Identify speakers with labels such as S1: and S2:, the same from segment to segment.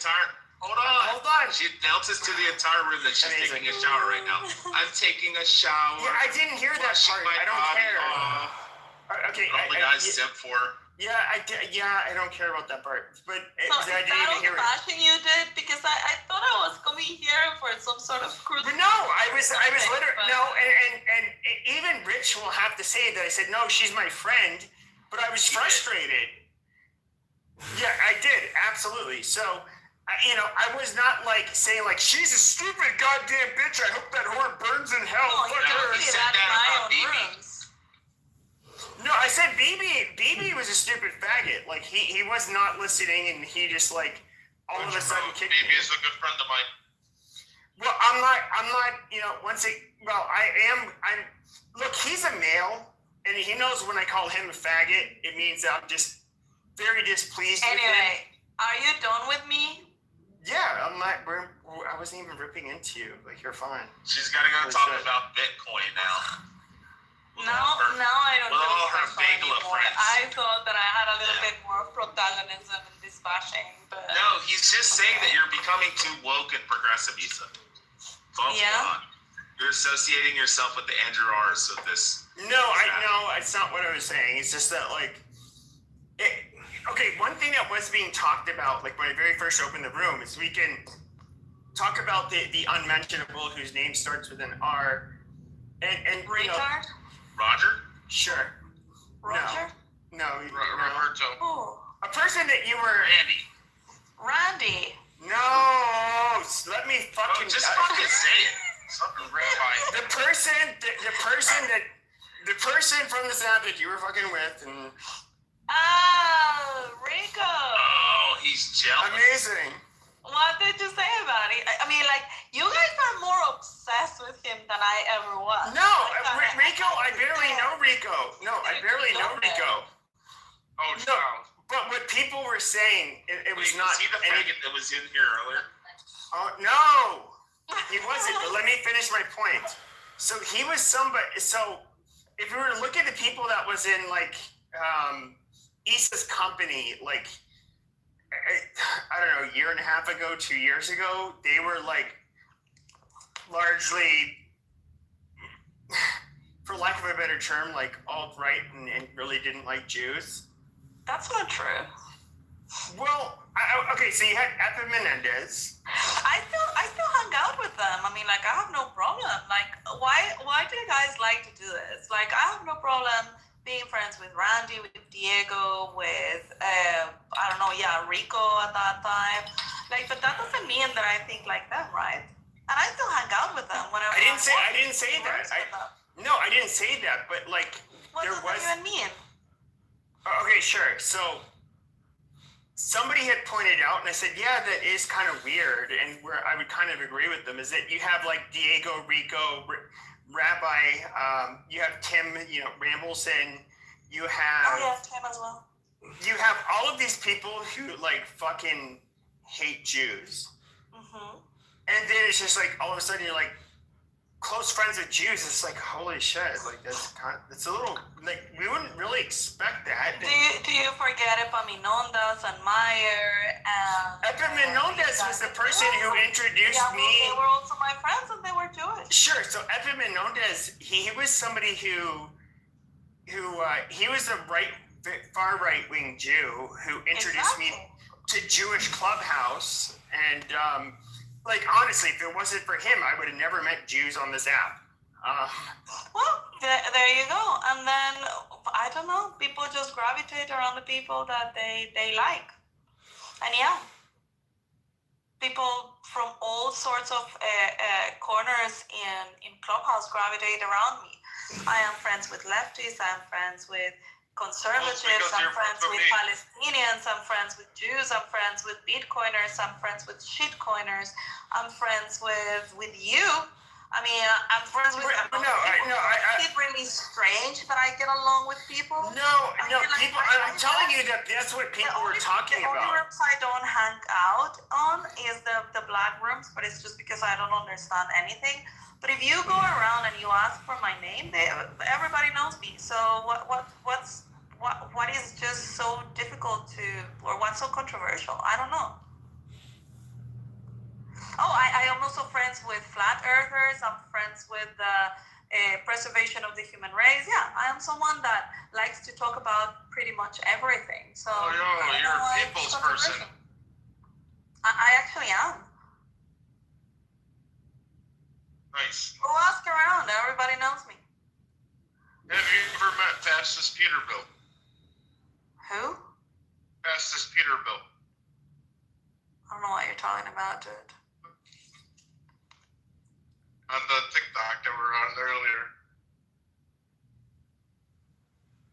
S1: entire. Hold on. She announces to the entire room that she's taking a shower right now. I'm taking a shower.
S2: Yeah, I didn't hear that part. I don't care. Okay.
S1: All the guys simp for her.
S2: Yeah, I don't care about that part. But
S3: so
S2: I didn't even hear it.
S3: Bashing you did because I thought I was coming here for some sort of crude.
S2: But no, I was literally no, and even Rich will have to say that I said no, she's my friend, but I was frustrated. Yeah, I did absolutely. So. I was not saying she's a stupid goddamn bitch. I hope that whore burns in hell.
S3: No, you said that about BB.
S2: No, I said BB was a stupid faggot. He was not listening, and he just all of a sudden kicked me.
S1: BB is a good friend of mine.
S2: Well, I'm not. Look, he's a male, and he knows when I call him a faggot, it means I'm just very displeased with him.
S3: Anyway, are you done with me?
S2: Yeah, I'm not. I wasn't even ripping into you. You're fine.
S1: She's got to go talk about Bitcoin now.
S3: Now I don't
S1: with all her bagel friends.
S3: I thought that I had a little bit more protagonism in this bashing, but
S1: no, he's just saying that you're becoming too woke and progressive, Issa. You're associating yourself with the Andrew R's of this.
S2: No, it's not what I was saying. It's just that okay, one thing that was being talked about, when I very first opened the room, is we can talk about the unmentionable whose name starts with an R. And
S3: Richard?
S1: Roger?
S2: Sure.
S3: Roger?
S2: No.
S1: Roberto.
S3: Oh.
S2: A person that you were...
S3: Randy.
S2: No! Let me fucking...
S1: just fucking say it. Something rabbi.
S2: The person from the South that you were fucking with, and...
S3: Oh, Rico.
S1: Oh, he's jealous.
S2: Amazing.
S3: What did you say about it? I mean, you guys are more obsessed with him than I ever was.
S2: No, Rico, I barely know Rico. No, I barely know Rico.
S1: Oh, no.
S2: But what people were saying, it was not...
S1: Was he the faggot that was in here earlier?
S2: Oh, no. He wasn't, but let me finish my point. So he was somebody... So if we were to look at the people that was in, Issa's company, I don't know, a year and a half ago, 2 years ago, they were largely, for lack of a better term, alt-right and really didn't like Jews.
S3: That's not true.
S2: Well, okay, so you had Epa Menendez.
S3: I still hung out with them. I mean, I have no problem. Why do you guys like to do this? I have no problem being friends with Randy, with Diego, with Rico at that time. But that doesn't mean that I think like them, right? And I still hang out with them whenever.
S2: I didn't say that. I didn't say that. But
S3: what does that even mean?
S2: Okay, sure. So somebody had pointed out, and I said, yeah, that is kind of weird, and where I would kind of agree with them is that you have Diego, Rico, Rabbi, you have Tim, Rambleson, you have...
S3: Oh, yeah, Tim as well.
S2: You have all of these people who, fucking hate Jews.
S3: Mm-hmm.
S2: And then it's just, all of a sudden you're, close friends with Jews. It's holy shit. It's a little, we wouldn't really expect that.
S3: Do you forget Epaminondas and Meyer and...
S2: Epaminondas was the person who introduced me.
S3: They were also my friends and they were Jewish.
S2: Sure. So Epaminondas, he was somebody who he was a far right-wing Jew who introduced me to Jewish Clubhouse. And, honestly, if it wasn't for him, I would have never met Jews on this app.
S3: Well, there you go. And then, I don't know, people just gravitate around the people that they like. And yeah, people from all sorts of corners in Clubhouse gravitate around me. I am friends with leftists, I am friends with conservatives, I'm friends with Palestinians, I'm friends with Jews, I'm friends with Bitcoiners, I'm friends with shitcoiners, I'm friends with you. I mean, I'm friends with people. It's really strange that I get along with people.
S2: People. I'm telling you that's what people were talking about.
S3: The only rooms I don't hang out on is the black rooms, but it's just because I don't understand anything. But if you go around and you ask for my name, everybody knows me. So what is just so difficult or what's so controversial? I don't know. also friends with flat earthers. I'm friends with the preservation of the human race. Yeah, I am someone that likes to talk about pretty much everything. So
S1: you're a people's person.
S3: I actually am.
S1: Nice.
S3: Go ask around. Everybody knows me.
S1: Have you ever met Fastest Peterbilt?
S3: Who?
S1: Fastest Peterbilt.
S3: I don't know what you're talking about, dude.
S1: On the TikTok that were on earlier.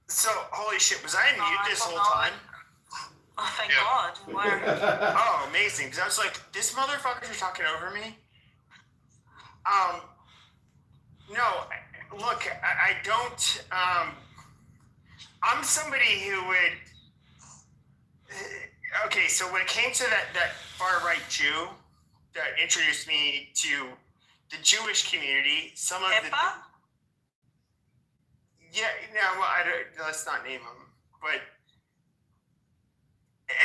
S2: So, holy shit, was I in mute this whole time?
S3: Oh, thank God. You were.
S2: Oh, amazing. Because I was like, this motherfucker's talking over me? No, look, I don't, I'm somebody who would, okay, so when it came to that far-right Jew that introduced me to the Jewish community, some of the... Yeah, no, well, let's not name him, but...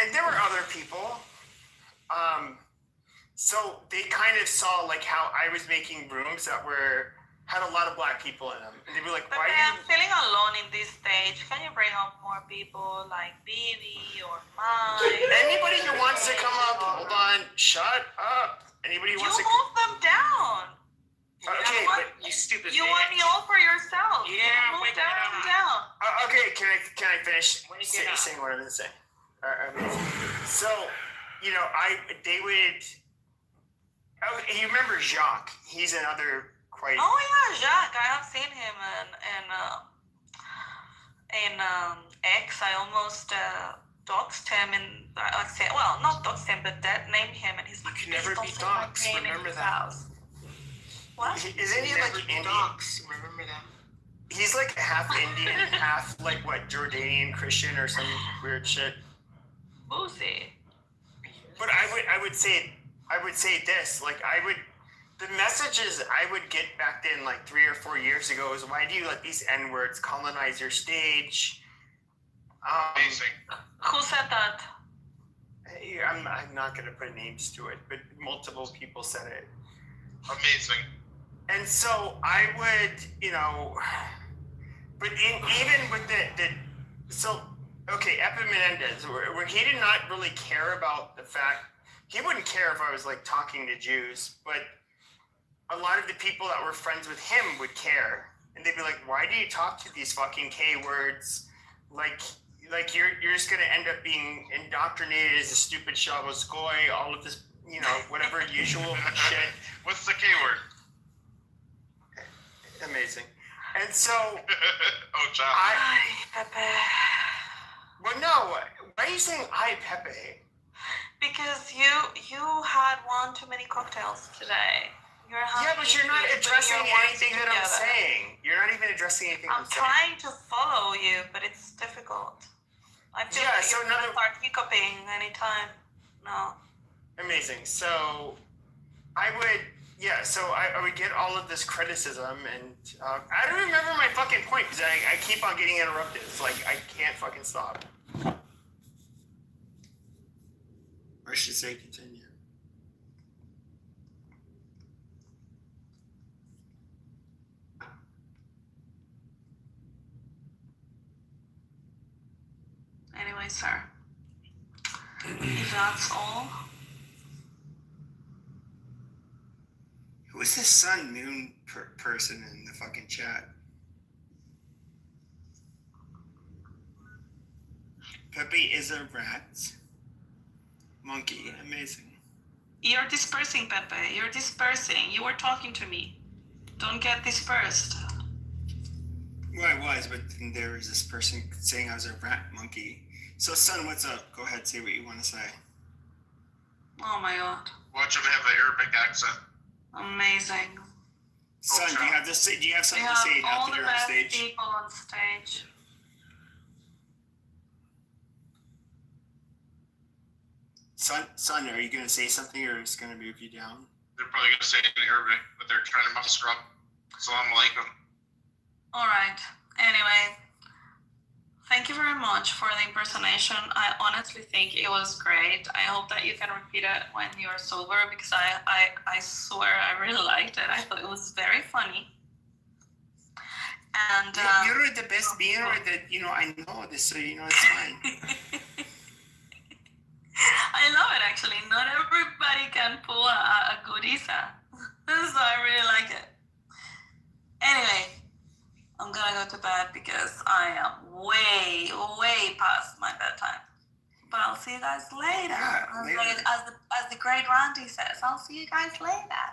S2: And there were other people. So they kind of saw like how I was making rooms that had a lot of black people in them, and they'd be like, "Why?"
S3: I'm feeling alone in this stage. Can you bring up more people like Bibi or Mike?
S2: Anybody who wants to come up, hold on, shut up. Anybody who wants to
S3: move them down.
S2: Okay, but
S4: you stupid.
S3: You want me all for yourself.
S4: Yeah,
S3: move down.
S2: okay, can I finish saying what I'm gonna say? So, you know, they would. Oh, you remember Jacques? He's another quite.
S3: Oh yeah, Jacques. I have seen him in X. I almost doxed him well, not doxed him, but named him, and he's like,
S4: "You can never be doxed. Remember that."
S3: House. What?
S2: Isn't he like Indian?
S4: Doxed. Remember that.
S2: He's like half Indian, half like what, Jordanian Christian or some weird shit.
S3: Boozy.
S2: But I would say this, like the messages I would get back then, like 3 or 4 years ago, is why do you let these N-words colonize your stage?
S1: Amazing.
S3: Who said that?
S2: I'm not going to put names to it, but multiple people said it.
S1: Amazing.
S2: And so I would, you know, but even with Epi Menendez, where he did not really care about the fact, he wouldn't care if I was like talking to Jews, but a lot of the people that were friends with him would care, and they'd be like, "Why do you talk to these fucking K words? Like you're just gonna end up being indoctrinated as a stupid Shabbos goy, all of this, you know, whatever usual shit."
S1: What's the K word?
S2: Amazing. And so,
S1: oh, John.
S3: Pepe.
S2: Well, no. Why are you saying "I Pepe"?
S3: Because you had one too many cocktails today.
S2: Yeah, but you're not addressing anything that I'm saying. You're not even addressing anything I'm saying.
S3: I'm trying to follow you, but it's difficult. I feel like
S2: so
S3: you're going to start hiccuping anytime. No.
S2: Amazing. So I would get all of this criticism, and I don't remember my fucking point because I keep on getting interrupted. It's like I can't fucking stop. Or I should say continue.
S3: Anyway, sir. If that's all.
S2: Who's this Sun Moon person in the fucking chat? Pepe is a rat. Monkey, amazing.
S3: You're dispersing, Pepe. You're dispersing. You were talking to me. Don't get dispersed.
S2: Well, I was, but then there was this person saying I was a rat monkey. So, Sun, what's up? Go ahead, say what you want to say.
S3: Oh my God.
S1: Watch him have an Arabic accent.
S3: Amazing.
S2: Son, do you have something to say now that you're on stage?
S3: People on stage.
S2: Son, are you going to say something or is it going to move you down?
S1: They're probably going to say it in Arabic, but they're trying to muster up. Assalamu alaikum.
S3: All right. Anyway, Thank you very much for the impersonation. I honestly think it was great. I hope that you can repeat it when you're sober because I swear I really liked it. I thought it was very funny. And
S2: you're the best beer that I know this, so it's fine.
S3: I love it actually. Not everybody can pull a good Isa. So I really like it. Anyway, I'm gonna go to bed because I am way past my bedtime. But I'll see you guys later.
S2: Yeah, later.
S3: As the great Randy says, I'll see you guys later.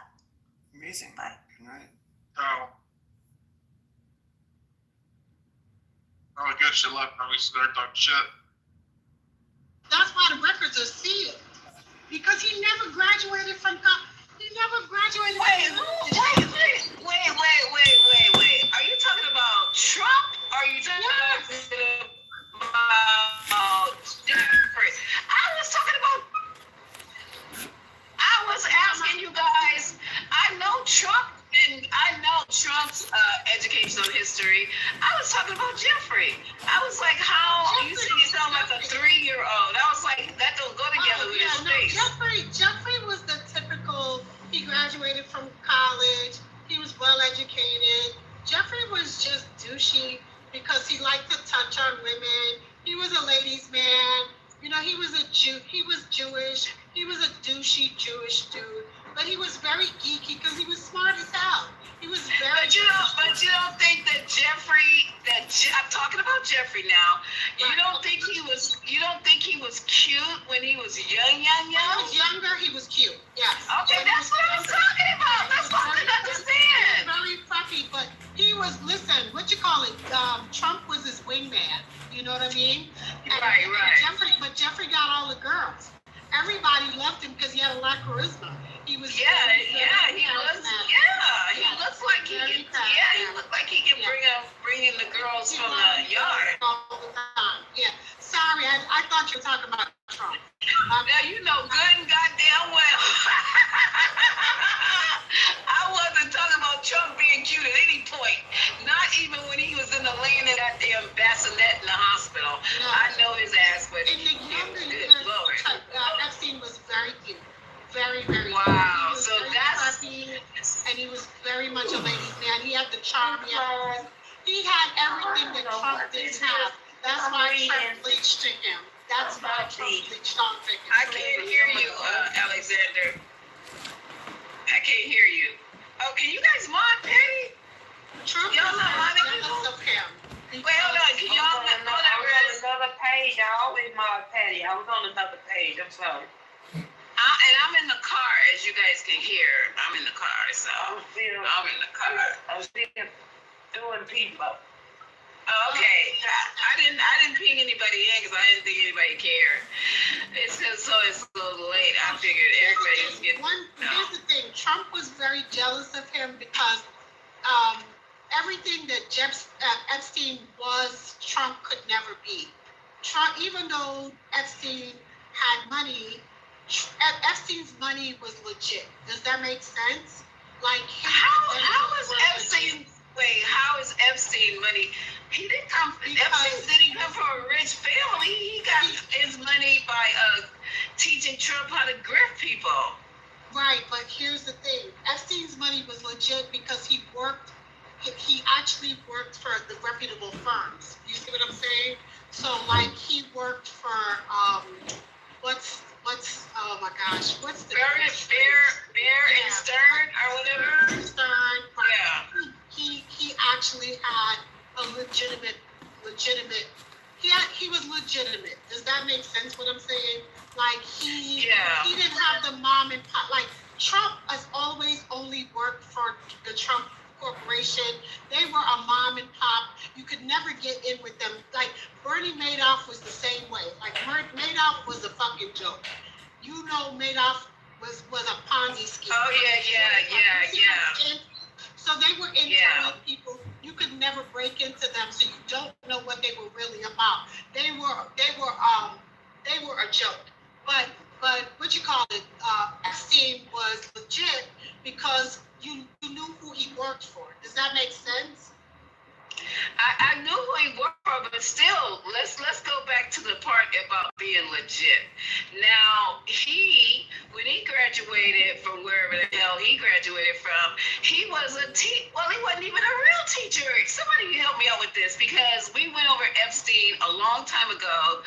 S2: Amazing.
S3: Bye.
S2: Good night.
S1: So, oh, good. She left. Now we started talking shit.
S5: That's why the records are sealed. Because he never graduated from he never graduated
S6: Wait. Are you talking about Trump? Or are you talking about Jeffrey? I was asking you guys, I know Trump and I know Trump's educational history. I was talking about Jeffrey. I was like, how you say you sound like a 3-year-old. I was like, that don't go together with his face.
S5: Jeffrey was the typical, he graduated from college, he was well educated. Jeffrey was just douchey because he liked to touch on women. He was a ladies' man. He was a Jew. He was Jewish. He was a douchey Jewish dude. But he was very geeky because he was smart as hell. He was very.
S6: But you don't think that I'm talking about Jeffrey now. You don't think he was cute when he was young?
S5: When he was younger, he was cute. Yes.
S6: Okay, that's what I was talking about. That's what I didn't understand.
S5: Very puffy, but he was. Listen, what you call it? Trump was his wingman. You know what I mean?
S6: Right.
S5: But Jeffrey got all the girls. Everybody loved him because he had a lot of charisma. He was.
S6: He looks like he can bring in the girls from the yard.
S5: All the time. Yeah. Sorry, I thought you were talking about Trump.
S6: Now you know good and goddamn well. I wasn't talking about Trump being cute at any point. Not even when he was in the laying in that damn bassinet in the hospital.
S5: No.
S6: I know his ass, but
S5: In the younger
S6: good
S5: years,
S6: Lord.
S5: Epstein was very cute. Very, very
S6: Wow,
S5: cute. He was
S6: so
S5: very
S6: that's-
S5: puffy, and he was very much a ladies' man. He had the charm. He had everything that Trump didn't have. That's why Trump bleached to him. That's why Trump bleached onto him.
S6: I can't hear you, Alexander. I can't hear you. Oh, can you guys mod Petty?
S5: Trump
S6: Y'all
S5: was
S6: not
S5: very
S6: modding
S5: jealous
S6: people?
S5: of him.
S6: Wait, hold on. Can y'all
S7: I'm on another page. I always mod Patty. I was on another page. I'm sorry.
S6: And I'm in the car, as you guys can hear. I'm in the car, so
S7: I'm still doing people.
S6: okay. I didn't ping anybody in because I didn't think anybody cared. It's just so it's a little late. I figured everybody was getting.
S5: Here's the thing. Trump was very jealous of him because everything that Epstein was, Trump could never be. Trump, even though Epstein had money, Epstein's money was legit. Does that make sense? Like
S6: How is Epstein? Wait, how is Epstein money? He didn't come. Epstein didn't come from a rich family. He got his money by teaching Trump how to grift people.
S5: Right, but here's the thing. Epstein's money was legit because he actually worked for the reputable firms. You see what I'm saying? So like he worked for what's oh my gosh, what's the
S6: Bear and Stern or whatever.
S5: Stern.
S6: Yeah.
S5: He actually had a legitimate. He was legitimate. Does that make sense? What I'm saying? Like he didn't have the mom and pop. Like Trump has always only worked for the Trump Corporation. They were a mom and pop. You could never get in with them. Like Bernie Madoff was the same way. Like Madoff was a fucking joke. You know, Madoff was a Ponzi scheme.
S6: Oh yeah.
S5: So they were internal people. You could never break into them, so you don't know what they were really about. They were a joke. But what you call it? Epstein was legit because you knew who he worked for. Does that make sense?
S6: I knew who he worked for, but still, being legit. Now, when he graduated from wherever the hell he graduated from, he was he wasn't even a real teacher. Somebody help me out with this, because we went over Epstein a long time ago,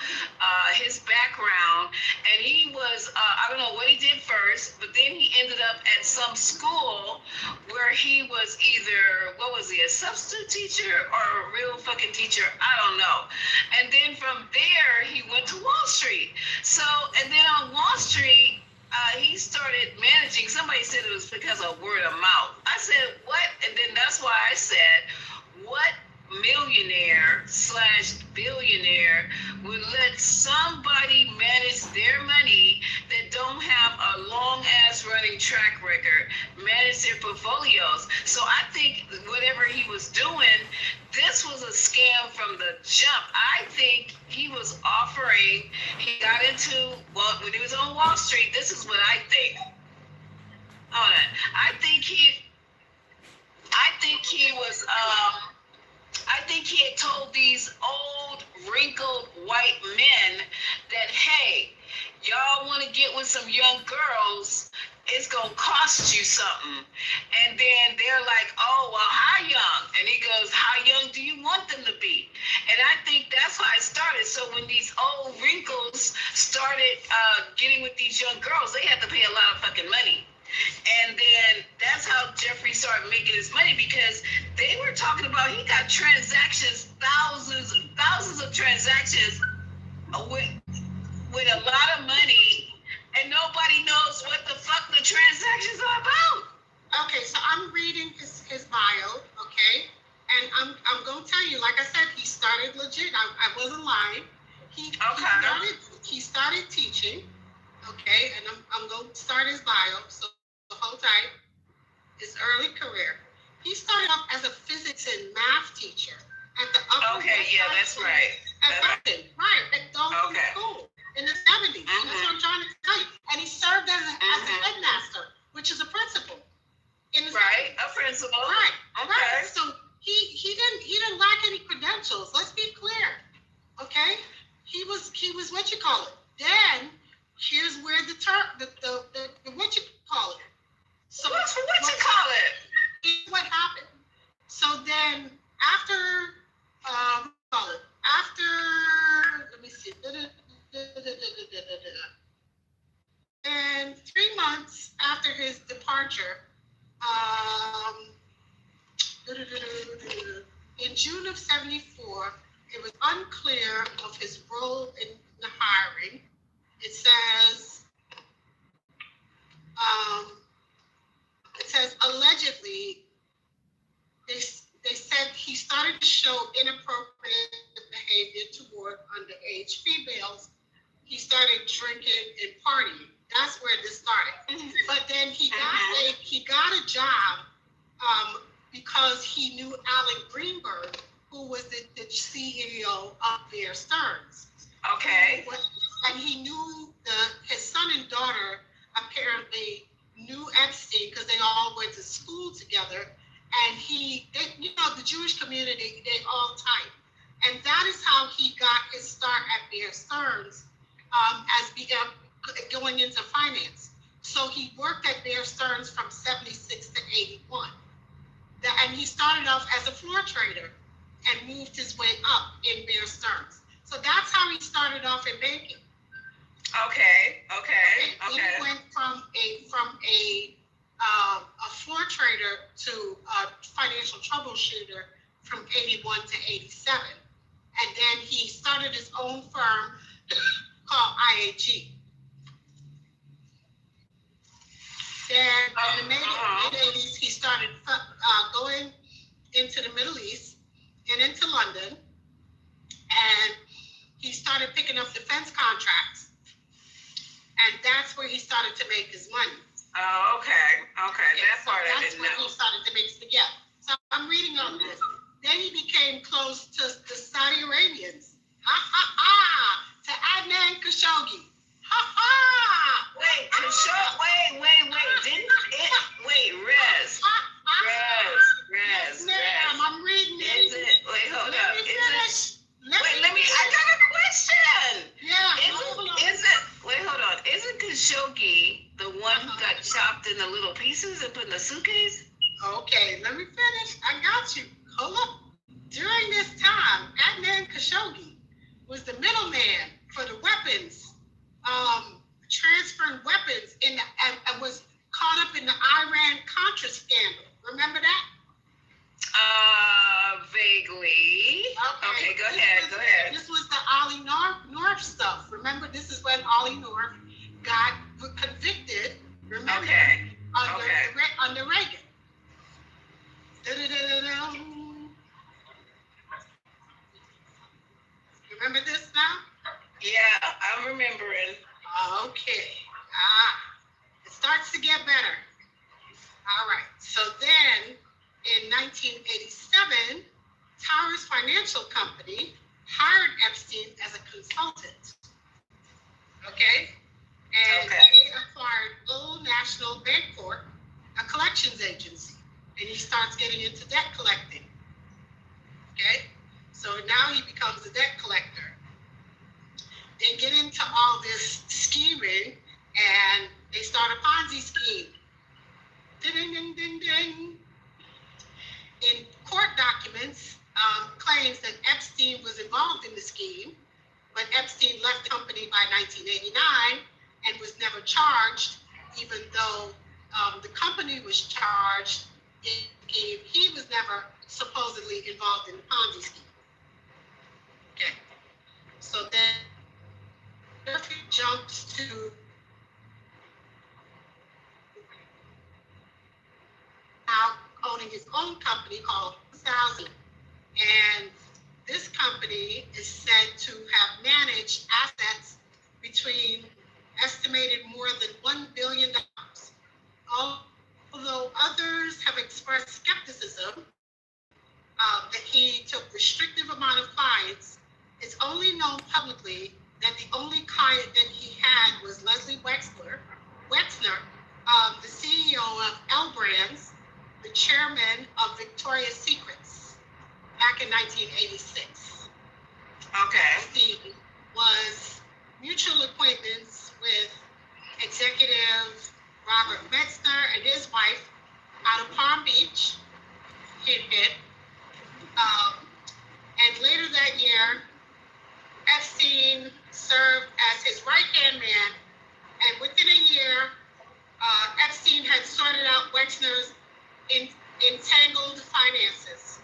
S6: his background, and he was, I don't know what he did first, but then he ended up at some school where he was either, a substitute teacher or a real fucking teacher? I don't know. And then from there, he went to Wall Street. So, and then on Wall Street, he started managing. Somebody said it was because of word of mouth. I said, what? And then that's why I said, what millionaire/billionaire would let somebody manage their money that don't have a long ass running track record, manage their portfolios? So I think whatever he was doing, this was a scam from the jump. I think he was offering, he got into, well, when he was on Wall Street, this is what I think. Hold on. I think he had told these old, wrinkled white men that, hey, y'all want to get with some young girls, it's going to cost you something. And then they're like, oh, well, how young? And he goes, how young do you want them to be? And I think that's how it started. So when these old wrinkles started getting with these young girls, they had to pay a lot of fucking money. And then that's how Jeffrey started making his money, because they were talking about, he got transactions, thousands of transactions with a lot of money, and nobody knows what the fuck the transactions are about.
S5: Okay, so I'm reading his bio, okay? And I'm going to tell you, like I said, he started legit. I wasn't lying. He started teaching, okay? And I'm going to start his bio, so hold tight. His early career. He started off as a physics and math teacher at the upper
S6: that's right.
S5: At Upton, right, at Dalton School in the 70s. That's what I'm trying to tell you. And he served as a headmaster, which is a principal. In the
S6: Right, a principal.
S5: Right,
S6: Okay.
S5: right. So he didn't lack any credentials. Let's be clear, okay? He was what you call it. Then here's where the what you call it. So
S6: what you call it?
S5: What happened? So then after let me see. And 3 months after his departure, in June of '74, it was unclear of his role in the hiring. It says allegedly, they said he started to show inappropriate behavior toward underage females. He started drinking and partying. That's where this started. But then he got a job because he knew Alan Greenberg, who was the CEO of Bear Stearns.
S6: Okay.
S5: And he knew his son and daughter apparently knew Epstein because they all went to school together. And the Jewish community, they all tight. And that is how he got his start at Bear Stearns going into finance. So he worked at Bear Stearns from 76 to 81. And he started off as a floor trader and moved his way up in Bear Stearns. So that's how he started off in banking.
S6: Okay.
S5: He went from a floor trader to a financial troubleshooter from 81 to 87. And then he started his own firm called IAG. Then in the mid-80s, he started going into the Middle East and into London. And he started picking up defense contracts. And that's where he started to make his money.
S6: Oh, okay. That part I didn't know.
S5: That's when he started to make it. Yeah. So I'm reading on this. Then he became close to the Saudi Arabians. To Adnan Khashoggi.
S6: Wait, Khashoggi. Wait, Rez.
S5: Yes, ma'am. I'm reading it.
S6: Is it? Wait, hold up.
S5: Let me finish.
S6: I got a question.
S5: Yeah.
S6: Is it chopped into little pieces and put in a suitcase?
S5: Okay, let me finish. I got you. Hold up. During this time, Adnan Khashoggi was the middleman for the weapons, transferring weapons and was caught up in the Iran-Contra scandal. Remember that?
S6: Vaguely. Okay, go ahead.
S5: This was the Ollie North stuff. Remember, this is when Ollie North got convicted. Remember?
S6: Okay.
S5: Under Reagan. Da-da-da-da-da. Remember this now?
S6: Yeah, I'm remembering.
S5: Okay. It starts to get better. All right. So then, in 1987, Towers Financial Company hired Epstein as a consultant. Okay? And they acquired Old National Bancorp, a collections agency. And he starts getting into debt collecting. Okay? So now he becomes a debt collector. They get into all this scheming and they start a Ponzi scheme. Ding, ding, ding, ding. In court documents, claims that Epstein was involved in the scheme, but Epstein left the company by 1989 and was never charged, even though the company was charged. He was never supposedly involved in the Ponzi scheme. Okay, so then Murphy jumps to now owning his own company called 2000, and this company is said to have managed assets between estimated more than $1 billion. Although others have expressed skepticism that he took restrictive amount of clients, it's only known publicly that the only client that he had was Leslie Wexner, the CEO of L Brands, the chairman of Victoria's Secrets back in 1986.
S6: Okay.
S5: He was mutual acquaintance with executive Robert Metzner and his wife out of Palm Beach, and later that year, Epstein served as his right-hand man, and within a year, Epstein had sorted out Wexner's entangled finances.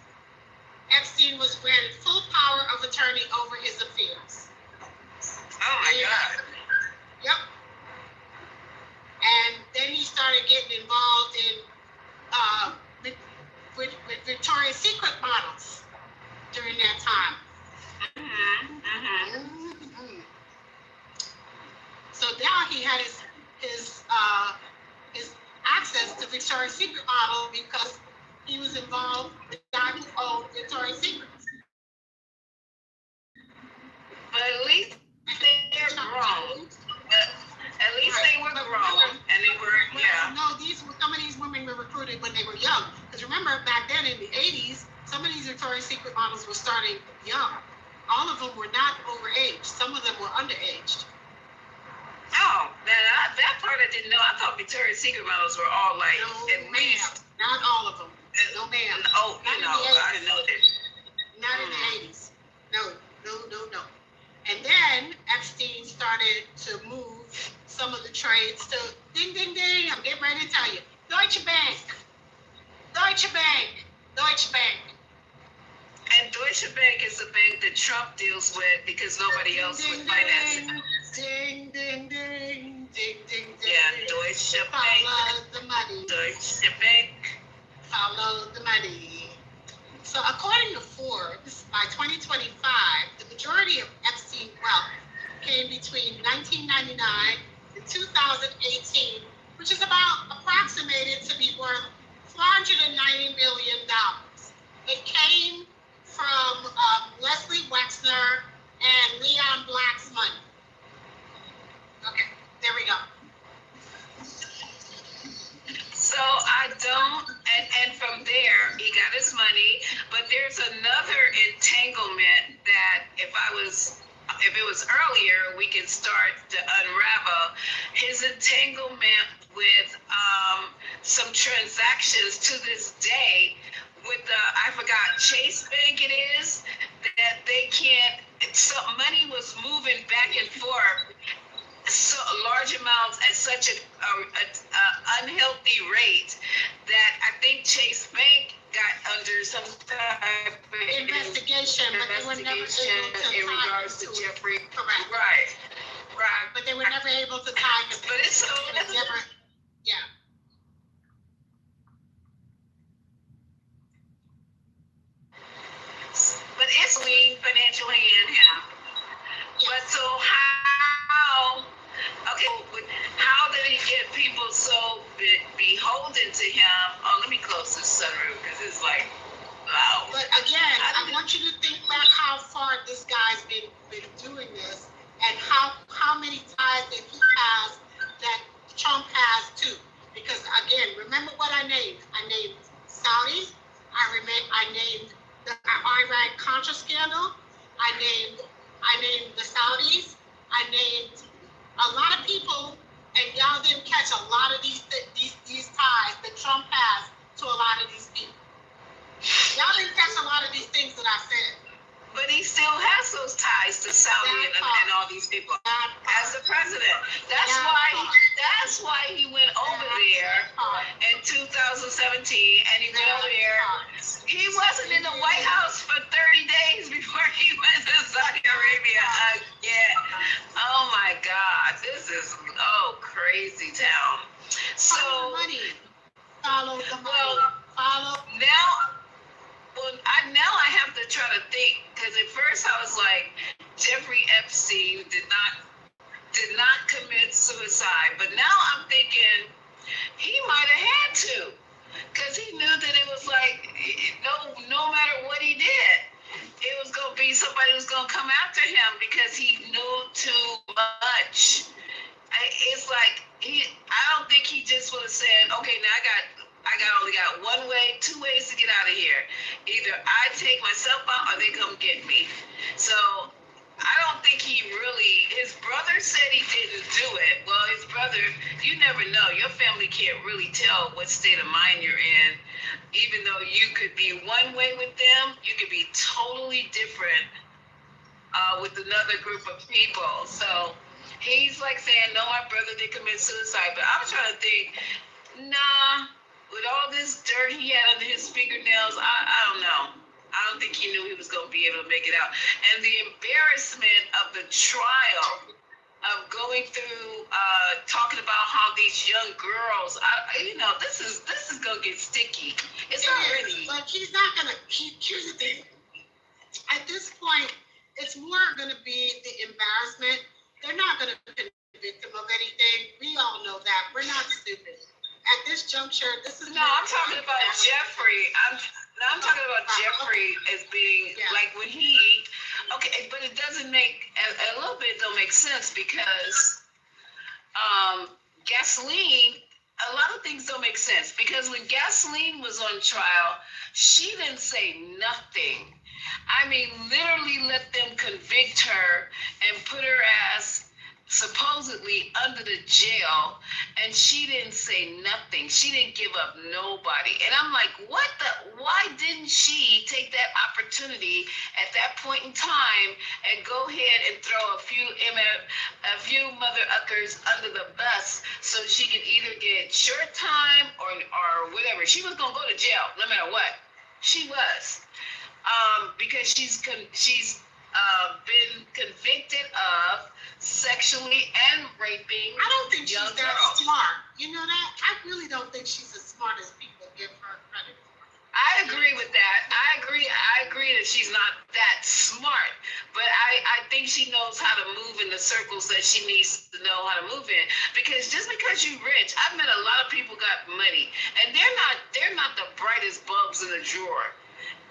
S5: Epstein was granted full power of attorney over his affairs.
S6: Oh my God.
S5: Yep. And then he started getting involved in with Victoria's Secret models during that time. So now he had his access to Victoria's Secret model because he was involved with the guy who owned Victoria's Secret.
S6: But at least they're grown. At least they were grown, and they were, yeah.
S5: No, some of these women were recruited when they were young. Because remember, back then in the 80s, some of these Victoria's Secret models were starting young. All of them were not overaged. Some of them were underaged.
S6: Oh, that part I didn't know. I thought Victoria's Secret models were all like at least.
S5: Not all of them. No, ma'am.
S6: Oh, I didn't know that.
S5: Not in the 80s. No. And then Epstein started to move some of the trades to ding, ding, ding. I'm getting ready to tell you. Deutsche Bank.
S6: And Deutsche Bank is the bank that Trump deals with because nobody else would finance it.
S5: Ding, ding, ding, ding, ding, ding.
S6: Yeah, Deutsche Bank.
S5: Follow the money.
S6: Deutsche Bank.
S5: Follow the money. So according to Forbes, by 2025, the majority of Epstein wealth came between 1999 and 2018, which is about approximated to be worth $490 million. It came from Leslie Wexner and Leon Black's money. Okay, there we go.
S6: So I don't, and from there, he got his money, but there's another entanglement that if it was earlier, we can start to unravel his entanglement with some transactions to this day with I forgot Chase Bank it is, that they can't, so money was moving back and forth so large amounts at such a unhealthy rate that I think Chase Bank got under some type of
S5: Investigation, but they were never able to
S6: in
S5: tie
S6: regards
S5: it
S6: to
S5: to it.
S6: Jeffrey.
S5: Correct.
S6: Right.
S5: But they were never able to tie it.
S6: But it's so
S5: never, yeah.
S6: but it's lean financial hand him.
S5: Yes.
S6: But so how? Okay, how did he get people so beholden to him? Oh, let me close this sunroof because it's like loud.
S5: But again, I want you to think back how far this guy's been doing this, and how many ties that he has that Trump has too. Because again, remember what I named? I named Saudis. I named the Iran-Contra scandal. I named the Saudis. I named a lot of people, and y'all didn't catch a lot of these ties that Trump has to a lot of these people. Y'all didn't catch a lot of these things that I said.
S6: But he still has those ties to Saudi and all these people as the president. That's why he went over there in 2017, and he went over there. He wasn't in the White House for 30 days before he went to Saudi Arabia again. Oh my God, this is crazy town. So
S5: Follow the money. Follow.
S6: Now I have to try to think, because at first I was like, Jeffrey Epstein did not commit suicide, but now I'm thinking he might have had to, because he knew that it was like no matter what he did, it was gonna be somebody who's gonna come after him because he knew too much. It's like I don't think he just would have said, okay, now I only got two ways to get out of here. Either I take myself out or they come get me. So I don't think his brother said he didn't do it. Well, his brother, you never know. Your family can't really tell what state of mind you're in. Even though you could be one way with them, you could be totally different with another group of people. So he's like saying, no, my brother did commit suicide. But I'm trying to think, nah. With all this dirt he had under his fingernails, I don't know. I don't think he knew he was going to be able to make it out. And the embarrassment of the trial, of going through, talking about how these young girls, this is going to get sticky. It's already.
S5: But he's not going to keep choosing things. At this point, it's more going to be the embarrassment. They're not going to convict him of anything. We all know that. We're not stupid. At this juncture, this is.
S6: No, I'm talking about Jeffrey. I'm talking about Jeffrey as being like when he. Okay, but it doesn't make a little bit don't make sense because Gasoline. A lot of things don't make sense because when Gasoline was on trial, she didn't say nothing. I mean, literally let them convict her and put her ass supposedly under the jail, and she didn't say nothing. She didn't give up nobody. And I'm like, why didn't she take that opportunity at that point in time and go ahead and throw a few mother uckers under the bus so she could either get short time or whatever. She was gonna go to jail no matter what. She was. Because she's been convicted of sexually and raping.
S5: I don't think she's that
S6: girls.
S5: smart. You know that? I really don't think she's as smart as people give her credit for.
S6: I agree with that. I agree that she's not that smart, but I think she knows how to move in the circles that she needs to know how to move in. Because just because you're rich, I've met a lot of people got money, and they're not the brightest bulbs in the drawer.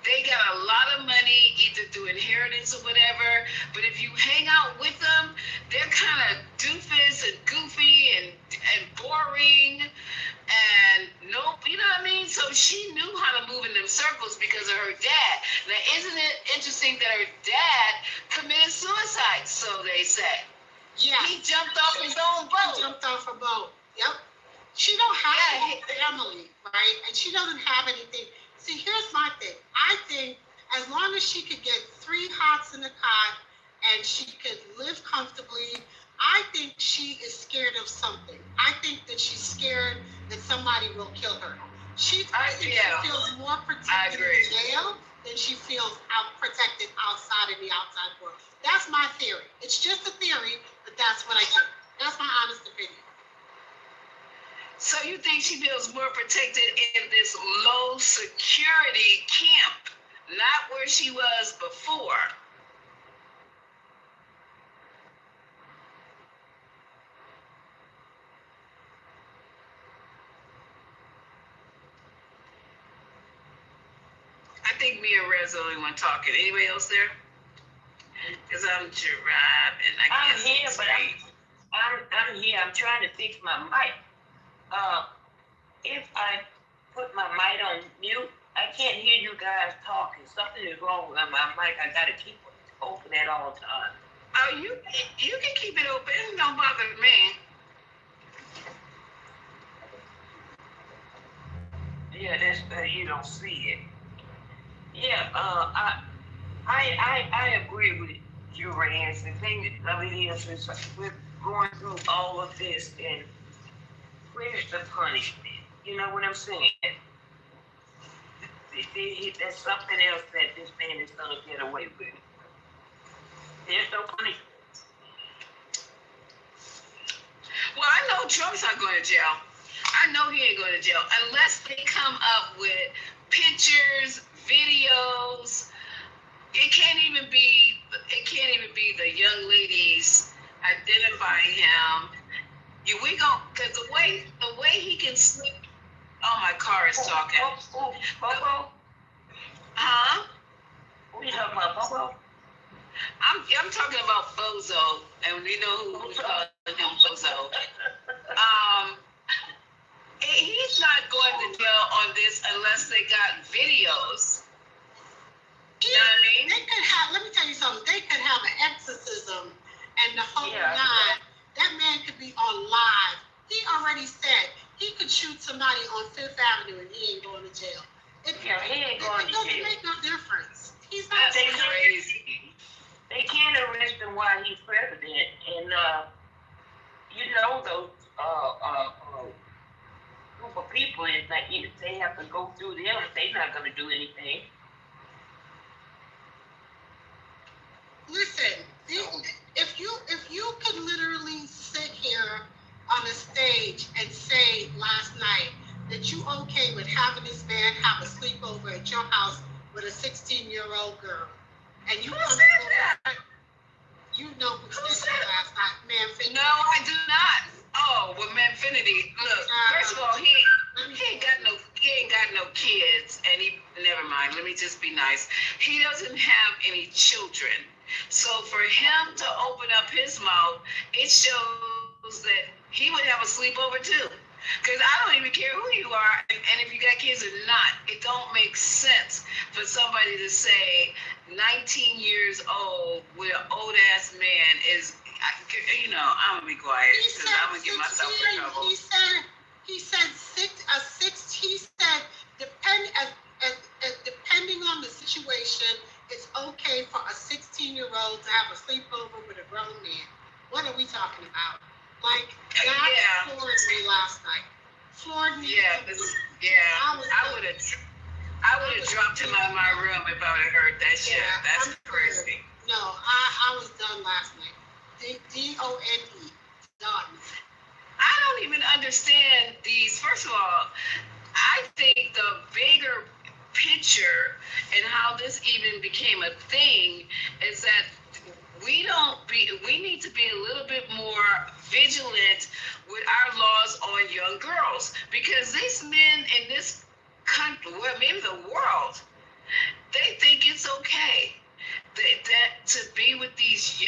S6: They got a lot of money, either through inheritance or whatever. But if you hang out with them, they're kind of doofus and goofy and boring and nope, you know what I mean? So she knew how to move in them circles because of her dad. Now, isn't it interesting that her dad committed suicide, so they say?
S5: Yeah.
S6: He jumped off his own boat.
S5: He jumped off a boat. Yep. She don't have any family, right? And she doesn't have anything. See, here's my thing. I think as long as she could get 3 hots in the cot and she could live comfortably, I think she is scared of something. I think that she's scared that somebody will kill her. She feels more protected in jail than she feels protected outside in the outside world. That's my theory. It's just a theory, but that's what I think. That's my honest opinion.
S6: So you think she feels more protected in this low security camp, not where she was before? I think me and Red's the only one talking. Anybody else there? Because I'm Gerard and I
S7: I'm here, but I'm here. I'm trying to fix my mic. If I put my mic on mute, I can't hear you guys talking. Something is wrong with my mic. I gotta keep it open at all times.
S6: Oh, you can keep it open. Don't bother me.
S7: Yeah, that's better. You don't see it. Yeah, I agree with you, Rance. The thing of it is we're going through all of this, and where's the punishment? You know what I'm saying? There's something else that this man is going to get away with. There's no punishment.
S6: Well, I know Trump's not going to jail. I know he ain't going to jail unless they come up with pictures, videos. It can't even be the young ladies identifying him. We gon' cause the way he can slip. Oh, my car is talking.
S7: Bobo?
S6: Huh?
S7: What are you talking about, Bobo?
S6: I'm talking about Bozo, and we know who we call him Bozo. He's not going to jail on this unless they got videos. You know what I mean?
S5: They could have, let me tell you something, they could have an exorcism and the whole nine. That man could be on live. He already said he could shoot somebody on 5th Avenue and he ain't going to jail.
S7: He ain't going to jail.
S5: It doesn't make no difference. He's not
S6: crazy.
S7: They can't arrest him while he's president, and you know those group of people, and like they have to go through them. They're not going to do anything.
S5: Listen, if you could literally sit here on a stage and say last night that you okay with having this man have a sleepover at your house with a 16-year-old girl, and you come over, you know who said that last night, Manfinity.
S6: No, I do not. Oh, well, Manfinity. Look, first of all, he ain't got no kids, and never mind. Let me just be nice. He doesn't have any children. So for him to open up his mouth, it shows that he would have a sleepover too. Because I don't even care who you are, and if you got kids or not, it don't make sense for somebody to say 19 years old with an old ass man is, you know, I'm gonna be quiet because I'm gonna get myself in trouble.
S5: He said depending on the situation, it's okay for a 16-year-old to have a sleepover with a grown man. What are we talking about? Like, that floored me last night. Floored me.
S6: Yeah, I would have dropped him out of my room if I would have heard that shit. That's crazy.
S5: No, I was done last night. D-O-N-E. Done.
S6: I don't even understand these. First of all, I think the bigger picture and how this even became a thing is that we need to be a little bit more vigilant with our laws on young girls, because these men in this country, well, maybe the world, they think it's okay that to be with these,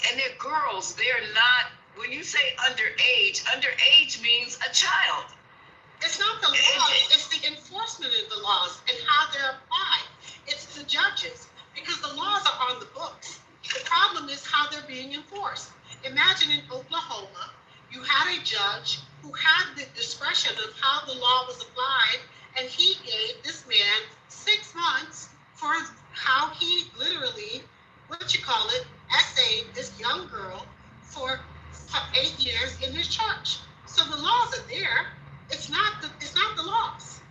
S6: and they're girls. They're not. When you say underage means a child.
S5: It's not the laws, it's the enforcement of the laws and how they're applied. It's the judges, because the laws are on the books. The problem is how they're being enforced. Imagine in Oklahoma, you had a judge who had the discretion of how the law was applied, and he gave this man 6 months for how he literally, essayed this young girl for 8 years in his church. So the laws are there. It's not the laws.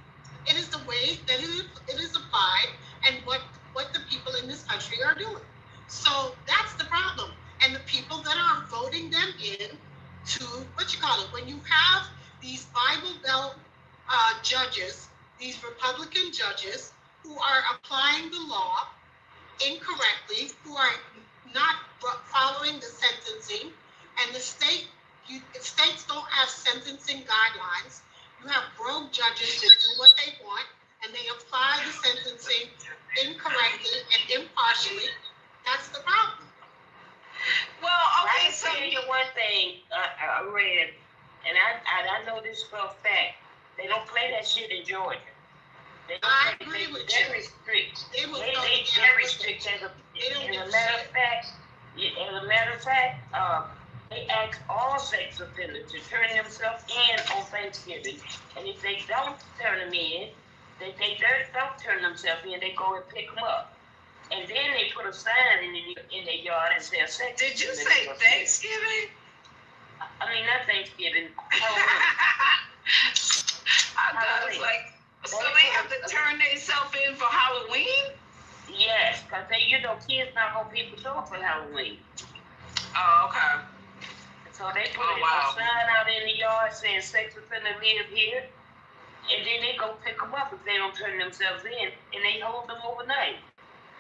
S5: It is the way that it is applied and what the people in this country are doing. So that's the problem. And the people that are voting them in to, when you have these Bible Belt judges, these Republican judges who are applying the law incorrectly, who are not following the sentencing, and the states don't have sentencing guidelines. You have rogue judges that do what they want, and they apply the sentencing incorrectly and impartially. That's the problem.
S6: Well,
S7: I
S6: okay,
S7: can
S6: so
S7: tell you one thing I read, and I know this for a fact. They don't play that shit in Georgia.
S5: I agree with you.
S7: Very strict.
S5: They will
S7: They
S5: throw the
S7: very
S5: camera
S7: strict.
S5: stick.
S7: As a matter of fact, they ask all sex offenders to turn themselves in on Thanksgiving, and if they don't turn them in, they don't turn themselves in, they go and pick them up. And then they put a sign in their yard and say sex.
S6: did you say Thanksgiving?
S7: I mean, not Thanksgiving. Halloween.
S6: I thought it was like, so they have to turn themselves in for Halloween?
S7: Yes, because kids not gonna be door for Halloween.
S6: Oh, okay.
S7: So they put
S6: wow.
S7: a sign out in the yard saying sex offender live here, and then they go pick them up if they don't turn themselves in, and they hold them overnight.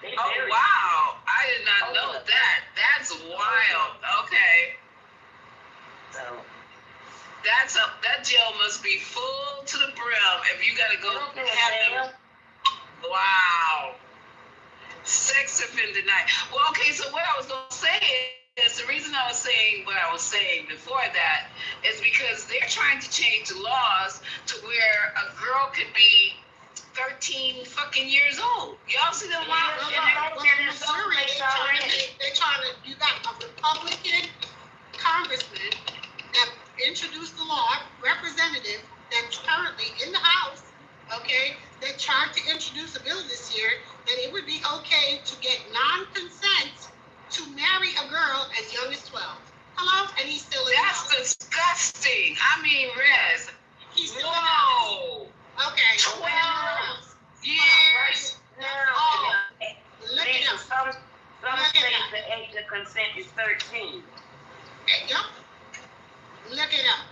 S6: Oh, wow. I did not know that. That's wild. Okay.
S7: So
S6: That jail must be full to the brim if you gotta go have them. Wow. Sex offender night. Well, okay, so what I was gonna say is the reason I was saying what I was saying before that is because they're trying to change the laws to where a girl could be 13 fucking years old. Y'all see the law?
S5: Missouri, you got a Republican congressman that introduced the law, representative that's currently in the House, okay, that tried to introduce a bill this year that it would be okay to get non-consent to marry a girl as young as 12. Hello? And he's still in the House.
S6: That's disgusting. I mean, Rez.
S5: He's still in the House.
S6: Whoa.
S5: Okay.
S6: 12 years.
S5: Oh, look it up.
S7: Some states the age of consent is 13.
S5: Yep. Look it up.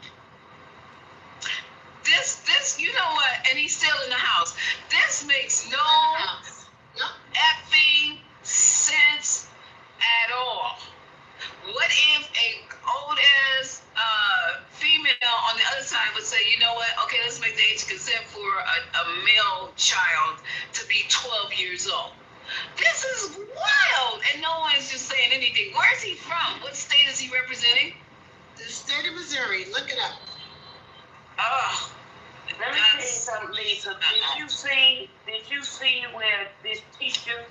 S6: This, you know what? And he's still in the House. This makes no
S5: Yep.
S6: effing sense at all. What if a old ass female on the other side would say, you know what? Okay, let's make the age of consent for a male child to be 12 years old. This is wild, and no one's just saying anything. Where is he from? What state is he representing?
S5: The state of Missouri. Look it up.
S6: Oh,
S7: Let me tell you something, Lisa. Did you see where this teacher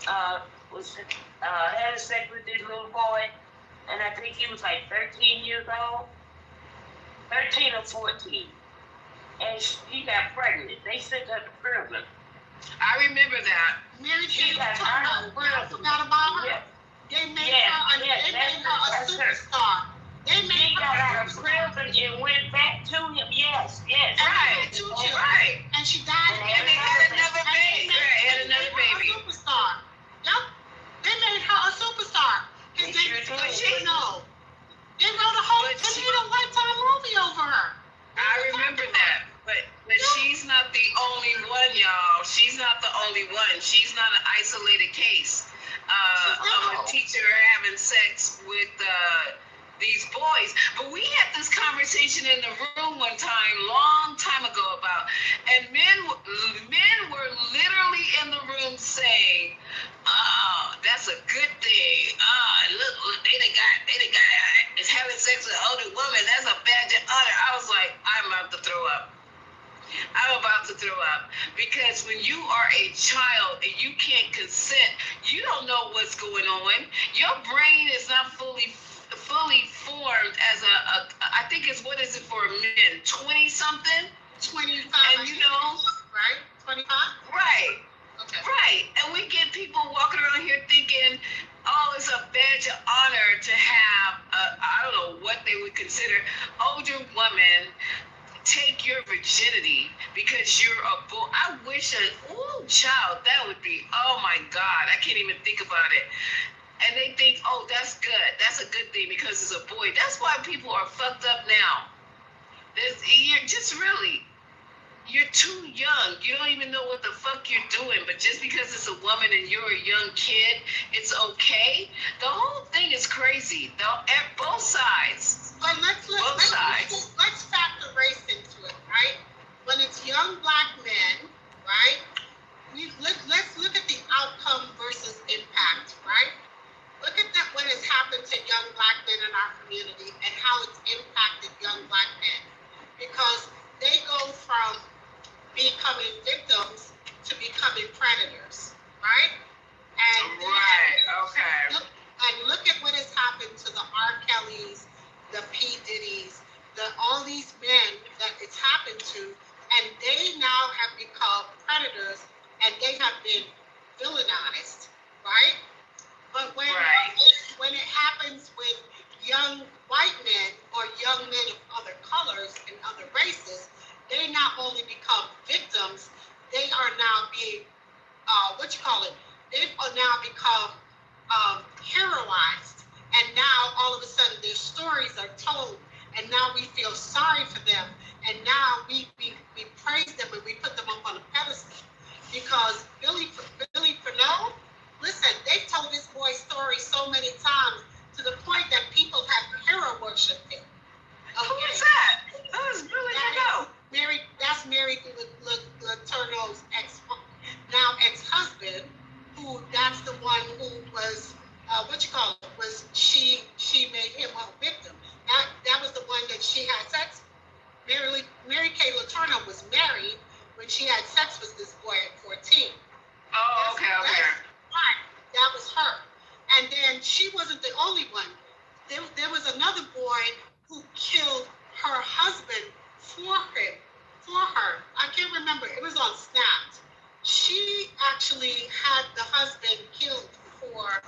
S7: had sex with this little boy, and I think he was like 13 years old, 13 or 14, and she got pregnant. They sent her to prison.
S6: I remember that.
S5: Mary
S7: She
S5: Kay
S7: got out of
S5: I
S7: prison.
S5: forgot about her.
S7: Yeah.
S5: They made her a superstar. They made
S7: She got
S5: her
S7: out of prison and went back to him. Yes.
S6: Right. Right.
S5: And she died.
S6: And they had another baby. Right, had another baby.
S5: A superstar. Yep. They made her a superstar.
S7: They sure did.
S5: They wrote a whole Lifetime movie over her.
S6: I remember that. But she's not the only one, y'all. She's not the only one. She's not an isolated case of a teacher having sex with these boys. But we had this conversation in the room one time, long time ago about, and men were literally in the room saying, "Oh, that's a good thing. Look, they done got is having sex with an older woman. That's a badge of honor." I was like, I'm about to throw up. Because when you are a child and you can't consent, you don't know what's going on. Your brain is not fully fully formed as I think it's, what is it for men? 20 something?
S5: 25.
S6: And you know,
S5: right? 25?
S6: right.
S5: Okay.
S6: Right. And we get people walking around here thinking, oh, it's a badge of honor to have, I don't know what they would consider, older woman take your virginity because you're a boy. I wish child, that would be, oh my God, I can't even think about it. And they think, oh, that's good. That's a good thing because it's a boy. That's why people are fucked up now. You're just really, you're too young. You don't even know what the fuck you're doing. But just because it's a woman and you're a young kid, it's okay. The whole thing is crazy. At both sides.
S5: But let's factor race into it, right? When it's young black men, right? Let's look at the outcome versus impact, right? Look at that, what has happened to young black men in our community and how it's impacted young black men. Because they go from becoming victims to becoming predators, right? And look at what has happened to the R. Kellys, the P. Diddy's, all these men that it's happened to, and they now have become predators and they have been villainized, right? But when it happens with young white men or young men of other colors and other races, they not only become victims, they are now being, they've now become heroized. And now all of a sudden their stories are told, and now we feel sorry for them. And now we praise them and we put them up on a pedestal. Because Billy Pernell, listen, they've told this boy's story so many times to the point that people have hero worshipped him. Okay?
S6: Who is that? That was really good.
S5: That's Mary Letourneau's ex-husband, who that's the one who was, she made him a victim. That was the one that she had sex with. Mary Kay Letourneau was married when she had sex with this boy at 14.
S6: Oh, okay.
S5: Right, that was her. And then she wasn't the only one. There was another boy who killed her husband for her. I can't remember. It was on Snap. She actually had the husband killed for,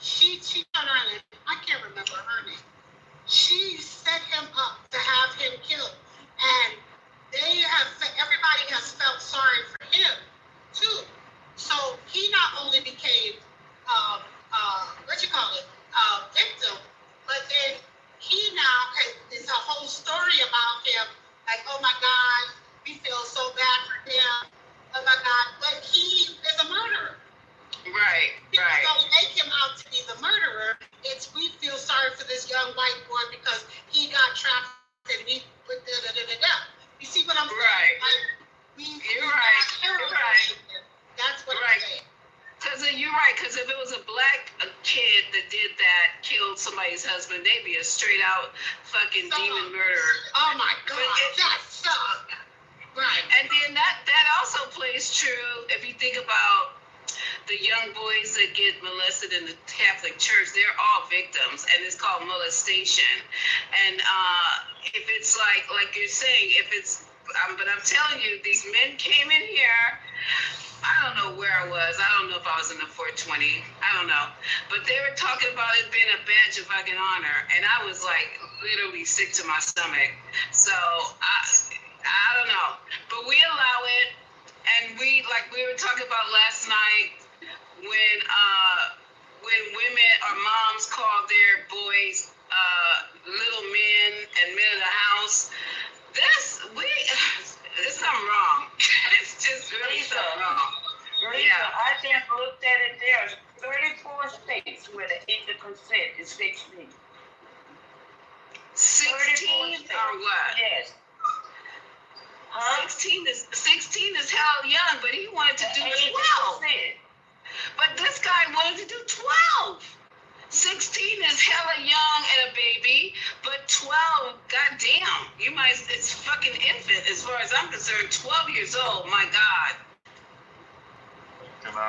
S5: she turned around and I can't remember her name. She set him up to have him killed. And everybody has felt sorry for him too. So he not only became victim, but then he now there's a whole story about him, like, oh my God, we feel so bad for him. Oh my God, but he is a murderer.
S6: Right.
S5: People don't make him out to be the murderer. It's we feel sorry for this young white boy because he got trapped and we put da. You see what I'm saying?
S6: Right.
S5: You're right. That's what I'm saying.
S6: Because you're right, because if it was a black kid that did that, killed somebody's husband, they'd be a straight out fucking demon murderer.
S5: Oh my God, that sucks. Right.
S6: And then that also plays true if you think about the young boys that get molested in the Catholic Church. They're all victims, and it's called molestation. And if it's like you're saying, if it's, but I'm telling you, these men came in here. I don't know where I was. I don't know if I was in the 420. I don't know. But they were talking about it being a badge of fucking honor. And I was like literally sick to my stomach. So I don't know. But we allow it. And we were talking about last night when women or moms call their boys little men and men of the house. There's something wrong. It's just really something wrong.
S7: Lisa, I just looked at it. There's 34 states where the age of consent is 16.
S6: 16 or what?
S7: Yes. Huh?
S6: 16 is hell young, but he wanted to do 12. But this guy wanted to do 12. 16 is hella young and a baby, but 12, goddamn, it's fucking infant as far as I'm concerned. 12 years old, my God.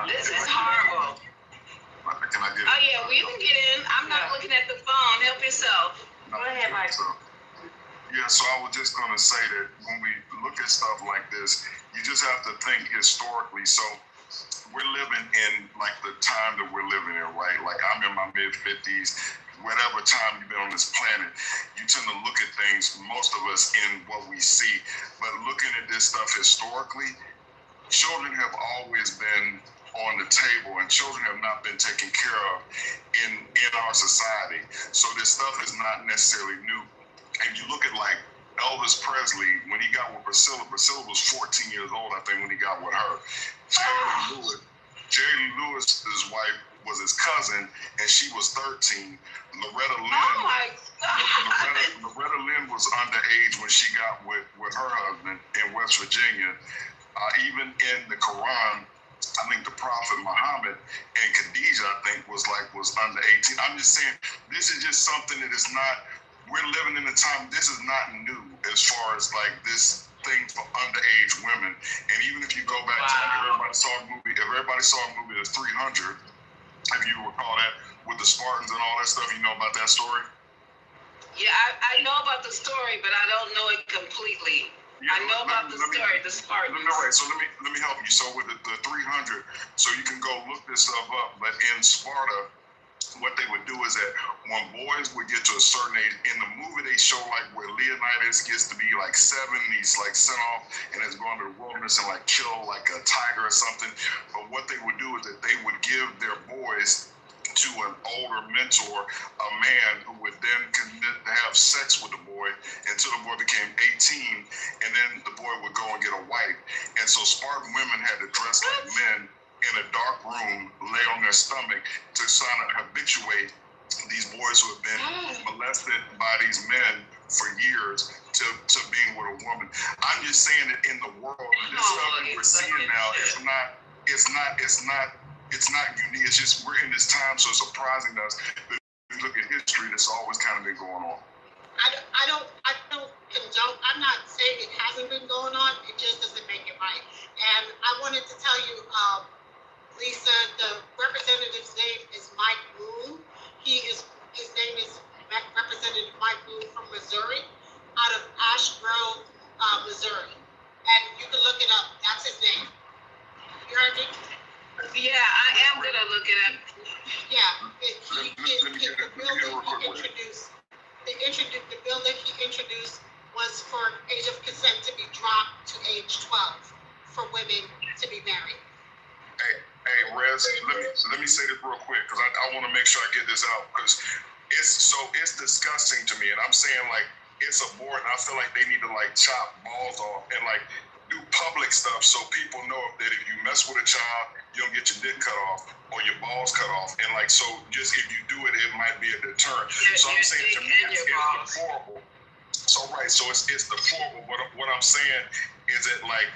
S6: This is horrible.
S8: Can I get
S6: Oh yeah, we can get in. I'm not looking at the phone. Help yourself.
S8: No,
S7: Go ahead, Mike.
S8: Yeah, so I was just going to say that when we look at stuff like this, you just have to think historically. So we're living in like the time that we're living in, right? Like I'm in my mid-50s. Whatever time you've been on this planet, you tend to look at things, most of us, in what we see. But looking at this stuff historically, children have always been on the table, and children have not been taken care of in our society. So this stuff is not necessarily new. And you look at like Elvis Presley, when he got with Priscilla was 14 years old, I think, when he got with her. Jerry Lewis's wife was his cousin, and she was 13. Loretta Lynn.
S6: Oh my God.
S8: Loretta Lynn was underage when she got with her husband in West Virginia. Even in the Quran, I think the Prophet Muhammad and Khadijah, I think, was under 18. I'm just saying, this is just something that is not. We're living in a time. This is not new as far as like this thing for underage women. And even if you go back to like, if everybody saw a movie, The 300, if you recall that, with the Spartans and all that stuff, you know about that story?
S6: Yeah, I know about the story, but I don't know it completely.
S8: Yeah,
S6: I know about the story, the Spartans.
S8: All right, so let me help you. So with the 300, so you can go look this stuff up. But in Sparta, what they would do is that when boys would get to a certain age, in the movie they show like where Leonidas gets to be like 7, he's like sent off and is going to the wilderness and like kill like a tiger or something. But what they would do is that they would give their boys to an older mentor, a man who would then commit to have sex with the boy until the boy became 18, and then the boy would go and get a wife. And so Spartan women had to dress like men in a dark room, lay on their stomach to sign and habituate these boys who have been molested by these men for years to being with a woman. I'm just saying that in the world, this stuff that we're seeing now is it's not unique. It's just we're in this time, so it's surprising to us. But if you look at history, this always kind of been going on.
S5: I don't condone. I'm not saying it hasn't been going on. It just doesn't make it right. And I wanted to tell you, Lisa, the representative's name is Mike Moon. His name is Representative Mike Moon from Missouri, out of Ash Grove, Missouri. And you can look it up. That's his name. You heard me?
S6: Yeah, I am gonna look it up.
S5: Yeah, the bill that he introduced was for age of consent to be dropped to age 12 for women to be married.
S8: Hey, Rez, let me say this real quick because I want to make sure I get this out because it's disgusting to me, and I'm saying like it's abhorrent. I feel like they need to like chop balls off and like do public stuff so people know that if you mess with a child, you don't get your dick cut off or your balls cut off, and like so just if you do it, it might be a deterrent. So I'm saying to me, it's deplorable. So it's deplorable. What I'm saying is that like.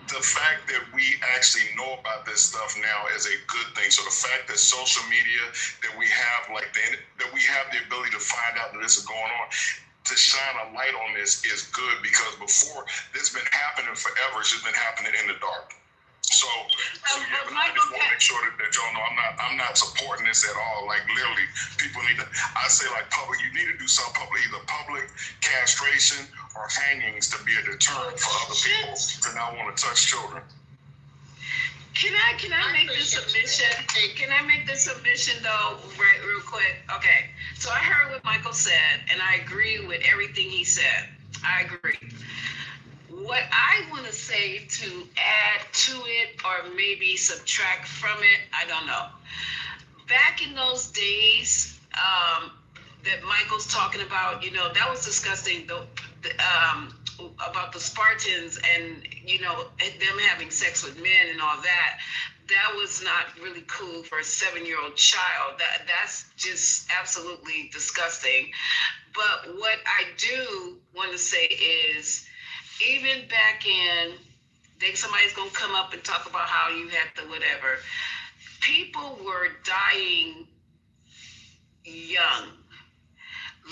S8: The fact that we actually know about this stuff now is a good thing. So the fact that social media, that we have that we have the ability to find out that this is going on, to shine a light on this is good because before this has been happening forever. It's just been happening in the dark. So yeah, but I just want to make sure that y'all know I'm not supporting this at all. Like literally, people need to. I say like public. You need to do something public, either public castration or hangings to be a deterrent for other people to not want to touch children.
S6: Can I make this submission? Can I make this submission though, right, real quick? Okay. So I heard what Michael said, and I agree with everything he said. I agree. What I want to say to add to it or maybe subtract from it, I don't know. Back in those days that Michael's talking about, that was disgusting. About the Spartans and, them having sex with men and all that. That was not really cool for a 7-year-old child. That's just absolutely disgusting. But what I do want to say is, even back in, think somebody's going to come up and talk about how you had the whatever. People were dying young.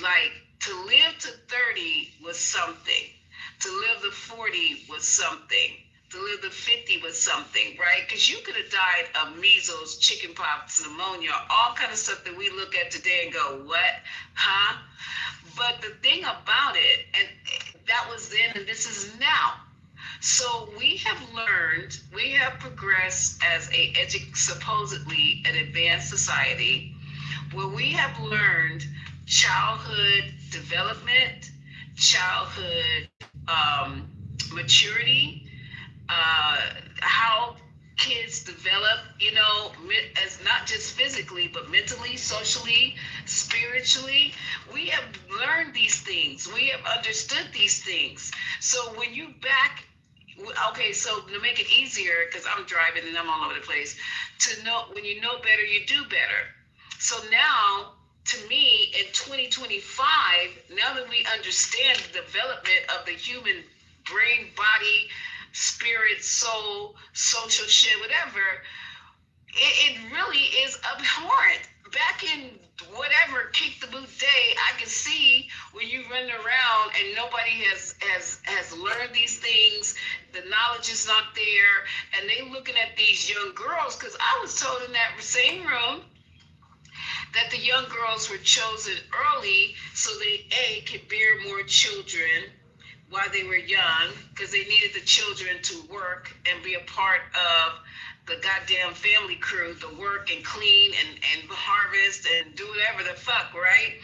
S6: Like, to live to 30 was something. To live to 40 was something. to live to 50 with something, right? Because you could have died of measles, chickenpox, pneumonia, all kind of stuff that we look at today and go, what? Huh? But the thing about it, and that was then and this is now. So we have learned, we have progressed as supposedly an advanced society, where we have learned childhood development, childhood maturity, how kids develop, as not just physically, but mentally, socially, spiritually. We have learned these things. We have understood these things. So when you so to make it easier, because I'm driving and I'm all over the place, to know when you know better, you do better. So now, to me, in 2025, now that we understand the development of the human brain, body, spirit, soul, social shit, whatever, it really is abhorrent. Back in whatever kick the boot day, I can see when you run around and nobody has learned these things, the knowledge is not there, and they looking at these young girls, because I was told in that same room that the young girls were chosen early so they could bear more children while they were young, because they needed the children to work and be a part of the goddamn family crew, to work and clean and harvest and do whatever the fuck, right?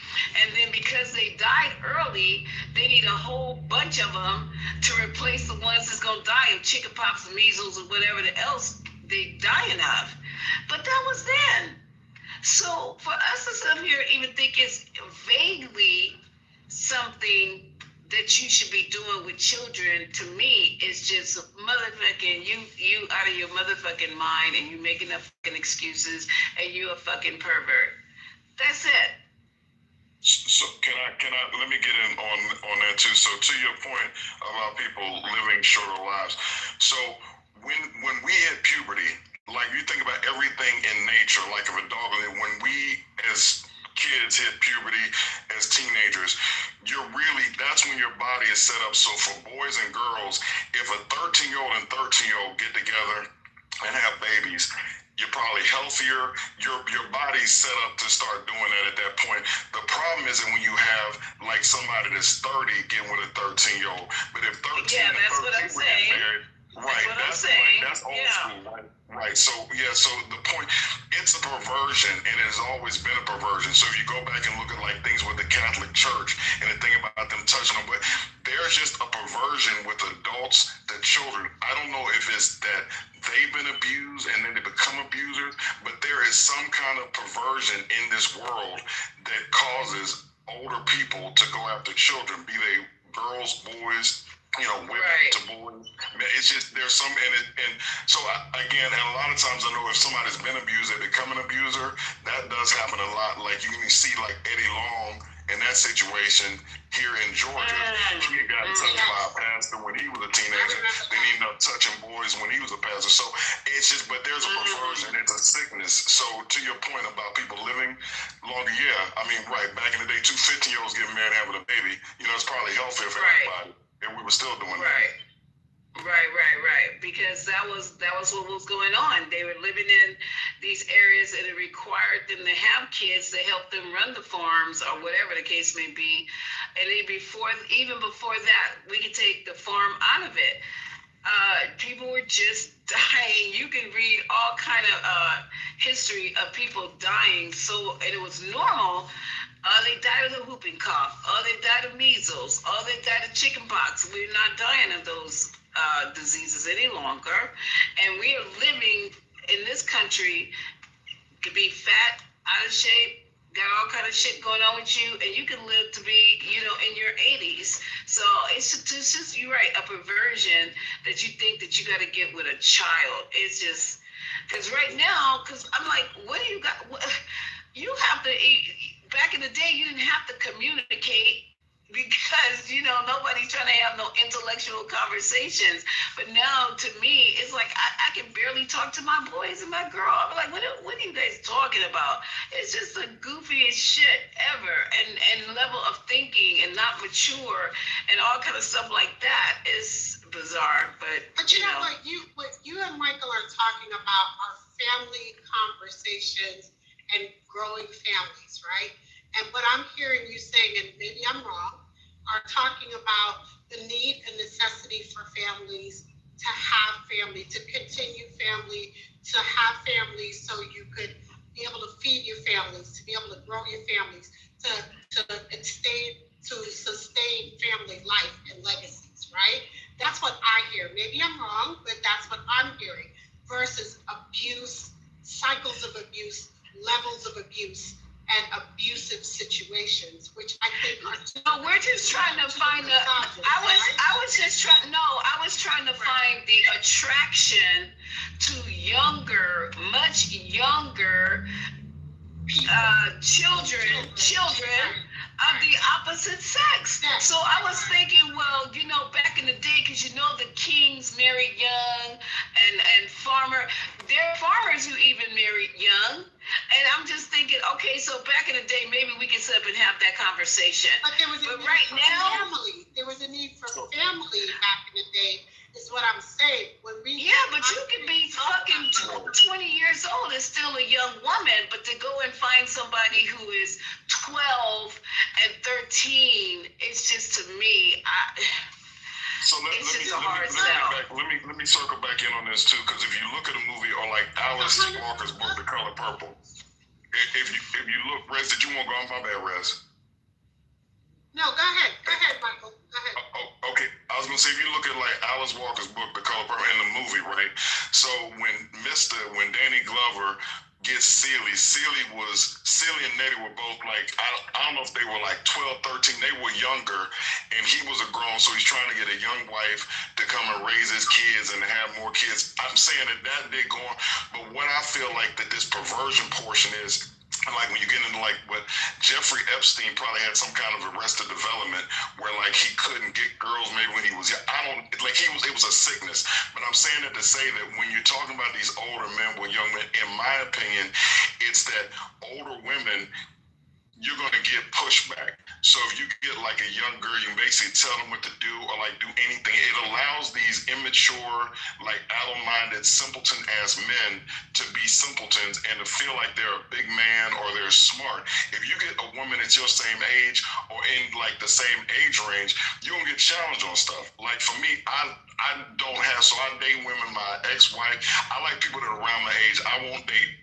S6: And then because they died early, they need a whole bunch of them to replace the ones that's gonna die of chickenpox and measles or whatever else they dying of. But that was then. So for us to sit here and even think it's vaguely something that you should be doing with children, to me, is just motherfucking you out of your motherfucking mind, and you making up fucking excuses, and you a fucking pervert. That's it.
S8: So can I let me get in on that too. So to your point about people living shorter lives. So when we hit puberty, like you think about everything in nature, like if a dog, when we as kids hit puberty as teenagers, that's when your body is set up. So for boys and girls, if a 13-year-old and 13-year-old get together and have babies, you're probably healthier. Your body's set up to start doing that at that point. The problem is that when you have like somebody that's 30 getting with a 13-year-old, but if 13
S6: yeah, that's what I'm saying.
S8: Married, right, that's old school, right? Right. So the point, it's a perversion, and it has always been a perversion. So if you go back and look at like things with the Catholic Church and the thing about them touching them, but there's just a perversion with adults to children. I don't know if it's that they've been abused and then they become abusers, but there is some kind of perversion in this world that causes older people to go after children, be they girls, boys, women to boys. It's just, there's some in it. And so again, and a lot of times I know if somebody's been abused, they become an abuser. That does happen a lot. Like you can see like Eddie Long in that situation here in Georgia. He got touched by a pastor when he was a teenager. Then he ended up touching boys when he was a pastor. So it's just, but there's a perversion. It's a sickness. So to your point about people living longer, yeah. I mean, right, back in the day, 2 15-year-olds getting married and having a baby, it's probably healthier for everybody. And we were still doing that.
S6: Right. Because that was what was going on. They were living in these areas, and it required them to have kids to help them run the farms or whatever the case may be. And even before that, we could take the farm out of it. People were just dying. You can read all kind of history of people dying. And it was normal. They died of the whooping cough. They died of measles. They died of chickenpox. We're not dying of those diseases any longer. And we are living in this country, could be fat, out of shape, got all kind of shit going on with you, and you can live to be, in your 80s. So it's just, you're right, a perversion that you think that you got to get with a child. It's just, because right now, because I'm like, what do you got? You have to, back in the day, you didn't have to communicate because, nobody's trying to have no intellectual conversations. But now, to me, it's like I can barely talk to my boys and my girl. I'm like, what are you guys talking about? It's just the goofiest shit ever. And level of thinking and not mature and all kind of stuff like that is bizarre. But
S5: you know, like about our family conversations and growing families, right? And what I'm hearing you saying, and maybe I'm wrong, are talking about the need and necessity for families to have family, to continue family, to have families so you could be able to feed your families, to be able to grow your families, to sustain family life and legacies, right? That's what I hear. Maybe I'm wrong, but that's what I'm hearing. Versus abuse, cycles of abuse, levels of abuse, and abusive situations, which I think are
S6: No, we're just trying to find the. I was trying to find the attraction to younger, much younger children of the opposite sex. So I was thinking, well, back in the day, because the kings married young, and there are farmers who even married young. And I'm just thinking, okay, so back in the day, maybe we can sit up and have that conversation.
S5: But there was a need
S6: right
S5: for
S6: now,
S5: family. There was a need for family back in the day, is what I'm saying. But
S6: you can be fucking 20 years old and still a young woman, but to go and find somebody who is 12 and 13, it's just, to me,
S8: So let me circle back in on this too, because if you look at a movie or like Alice Walker's book, The Color Purple, if you look, Rez, did you want to go on? My bad, Rez.
S5: No, go ahead, Michael. Go ahead.
S8: Okay, I was gonna say, if you look at like Alice Walker's book, The Color Purple, in the movie, right? So when Danny Glover gets Celie and Nettie were both like, I don't know if they were like 12, 13, they were younger, and he was a grown, so he's trying to get a young wife to come and raise his kids and have more kids. I'm saying that did go on, but what I feel like that this perversion portion is, like when you get into like what Jeffrey Epstein probably had some kind of arrested development where like he couldn't get girls maybe when he was young. It was a sickness. But I'm saying that to say that when you're talking about these older men with young men, in my opinion, it's that older women, you're going to get pushback. So if you get like a young girl, you can basically tell them what to do or like do anything. It allows these immature, like adult-minded, simpleton-ass men to be simpletons and to feel like they're a big man or they're smart. If you get a woman that's your same age or in like the same age range, you're going to get challenged on stuff. Like for me, I date women, my ex-wife. I like people that are around my age. I won't date.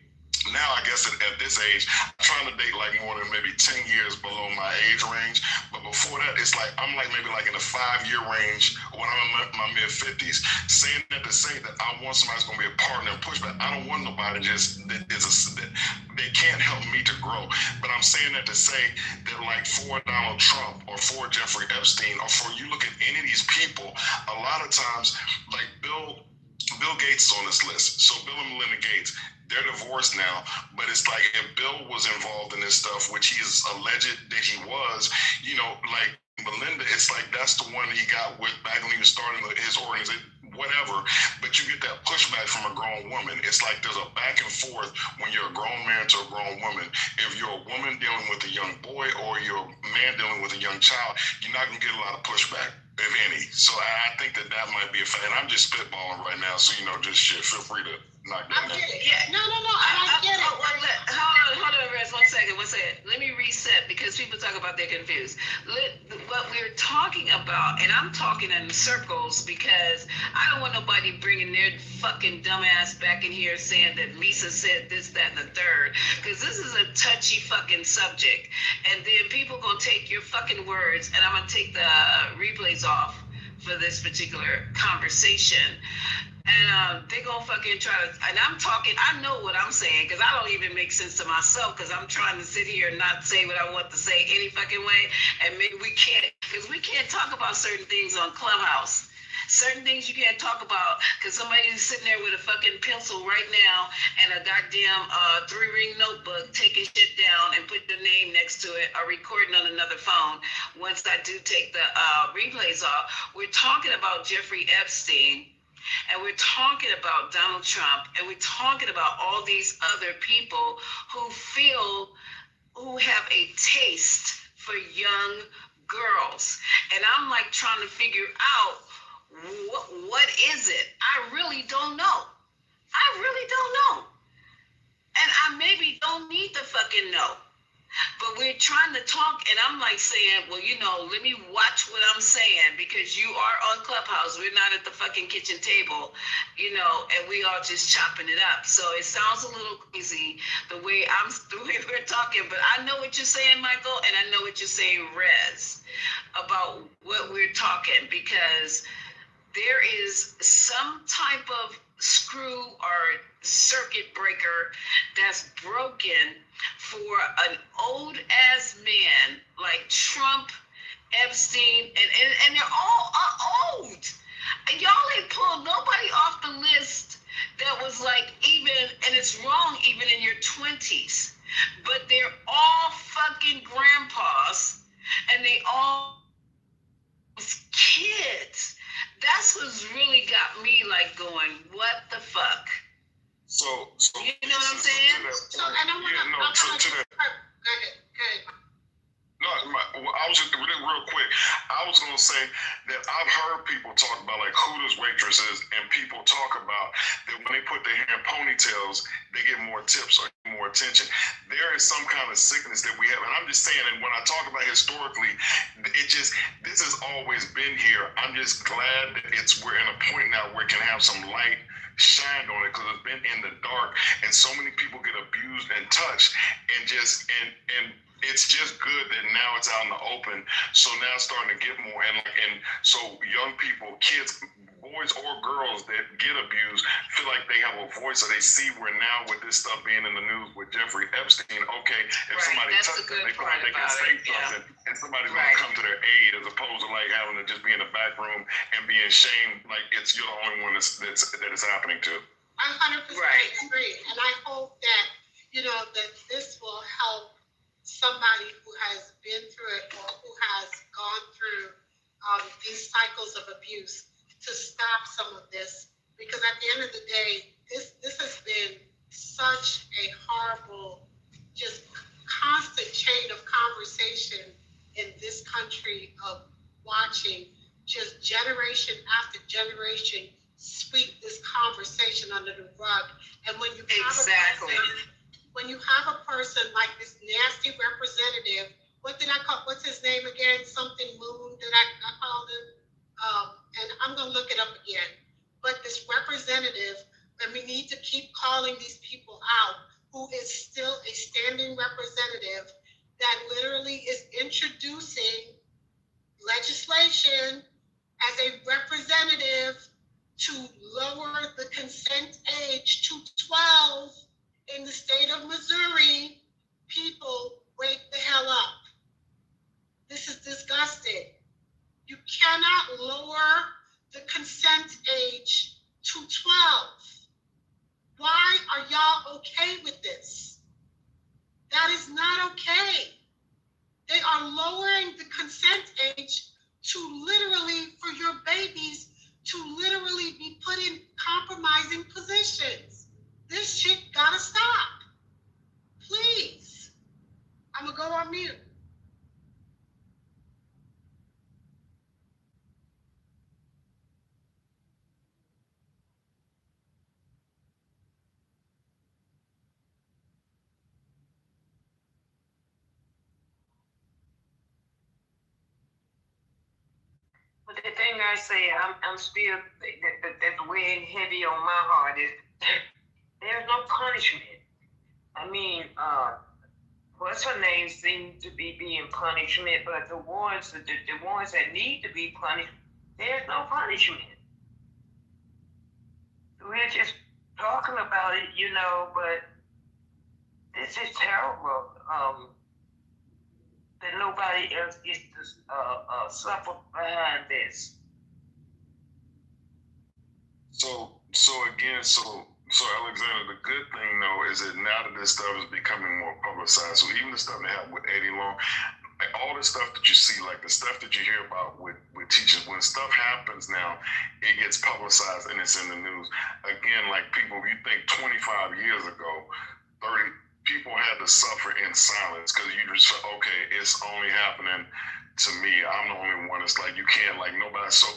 S8: Now, I guess at this age, I'm trying to date like more than maybe 10 years below my age range. But before that, it's like I'm like maybe like in the 5-year range when I'm in my mid-50s. Saying that to say that I want somebody who's going to be a partner and push, but I don't want nobody that they can't help me to grow. But I'm saying that to say that like for Donald Trump or for Jeffrey Epstein or for you look at any of these people, a lot of times like Bill Gates is on this list. So Bill and Melinda Gates, they're divorced now, but it's like if Bill was involved in this stuff, which he is alleged that he was, like Melinda, it's like that's the one he got with back when he was starting his organization, whatever. But you get that pushback from a grown woman. It's like there's a back and forth when you're a grown man to a grown woman. If you're a woman dealing with a young boy or you're a man dealing with a young child, you're not gonna get a lot of pushback, if any. So I think that might be a fact. And I'm just spitballing right now, so just shit. Feel free to knock that down.
S5: Yeah. No, I get it.
S6: Hold on, Rez, 1 second. Let me reset because people talk about they're confused. What we're talking about, and I'm talking in circles because I don't want nobody bringing their fucking dumbass back in here saying that Lisa said this, that, and the third, because this is a touchy fucking subject. And then people gonna take your fucking words, and I'm gonna take the replays off for this particular conversation. And they gonna fucking try to, and I'm talking, I know what I'm saying, because I don't even make sense to myself, because I'm trying to sit here and not say what I want to say any fucking way, and maybe we can't, because we can't talk about certain things on Clubhouse. Certain things you can't talk about, because somebody's sitting there with a fucking pencil right now, and a goddamn 3-ring notebook, taking shit down, and put the name next to it, or recording on another phone. Once I do take the replays off, we're talking about Jeffrey Epstein, and we're talking about Donald Trump, and we're talking about all these other people who have a taste for young girls. And I'm like trying to figure out what is it? I really don't know. fucking know. But we're trying to talk, and I'm like saying, well, you know, let me watch what I'm saying, because you are on Clubhouse. We're not at the fucking kitchen table, you know, and we are just chopping it up. So it sounds a little crazy the way we're talking, but I know what you're saying, Michael, and I know what you're saying, Rez, about what we're talking, because there is some type of screw or circuit breaker that's broken for an old ass man like Trump, Epstein, and they're all old. And y'all ain't pulled nobody off the list that was like even, and it's wrong even in your 20s, but they're all fucking grandpas, and they all kids. That's what's really got me like going, what the fuck?
S8: So
S6: you know what I'm saying?
S5: So, and I want to, go ahead.
S8: No, I was just real quick. I was gonna say that I've heard people talk about like Hooters waitresses, and people talk about that when they put their hair in ponytails, they get more tips or more attention. There is some kind of sickness that we have, and I'm just saying. And when I talk about historically, this has always been here. I'm just glad that we're in a point now where it can have some light shined on it, because it's been in the dark, and so many people get abused and touched, and it's just good that now it's out in the open. So now it's starting to get more, and so young people, kids, boys or girls that get abused feel like they have a voice, or they see where now with this stuff being in the news with Jeffrey Epstein, okay, if somebody touches them, they feel like they can say something, and somebody's going to come to their aid, as opposed to like having to just be in the back room and being shamed like you're the only one that it's happening to.
S5: I 100% agree, and I hope that that this will help somebody who has been through it or who has gone through these cycles of abuse to stop some of this, because at the end of the day, this has been such a horrible, just constant chain of conversation in this country of watching just generation after generation sweep this conversation under the rug. And when you have a person like this nasty representative, what's his name again? Something Moon that I called him. And I'm going to look it up again. But this representative, and we need to keep calling these people out, who is still a standing representative that literally is introducing legislation as a representative to lower the consent age to 12 in the state of Missouri. People, wake the hell up. This is disgusting. You cannot lower the consent age to 12. Why are y'all okay with this? That is not okay. They are lowering the consent age to literally, for your babies to literally be put in compromising positions. This shit gotta stop. Please. I'm gonna go on mute.
S7: But the thing I say, I'm still, that's weighing heavy on my heart is there's no punishment. I mean, what's her name seems to be being punishment, but the ones that need to be punished, there's no punishment. We're just talking about it, but this is terrible. That nobody else gets to suffer behind this.
S8: So Alexander, the good thing though is that now that this stuff is becoming more publicized, so even the stuff that happened with Eddie Long, like all the stuff that you see, like the stuff that you hear about with teachers, when stuff happens now, it gets publicized and it's in the news. Again, like people, you think 25 years ago, 30, people had to suffer in silence because you just felt, okay, it's only happening to me. I'm the only one. It's like you can't, like nobody. So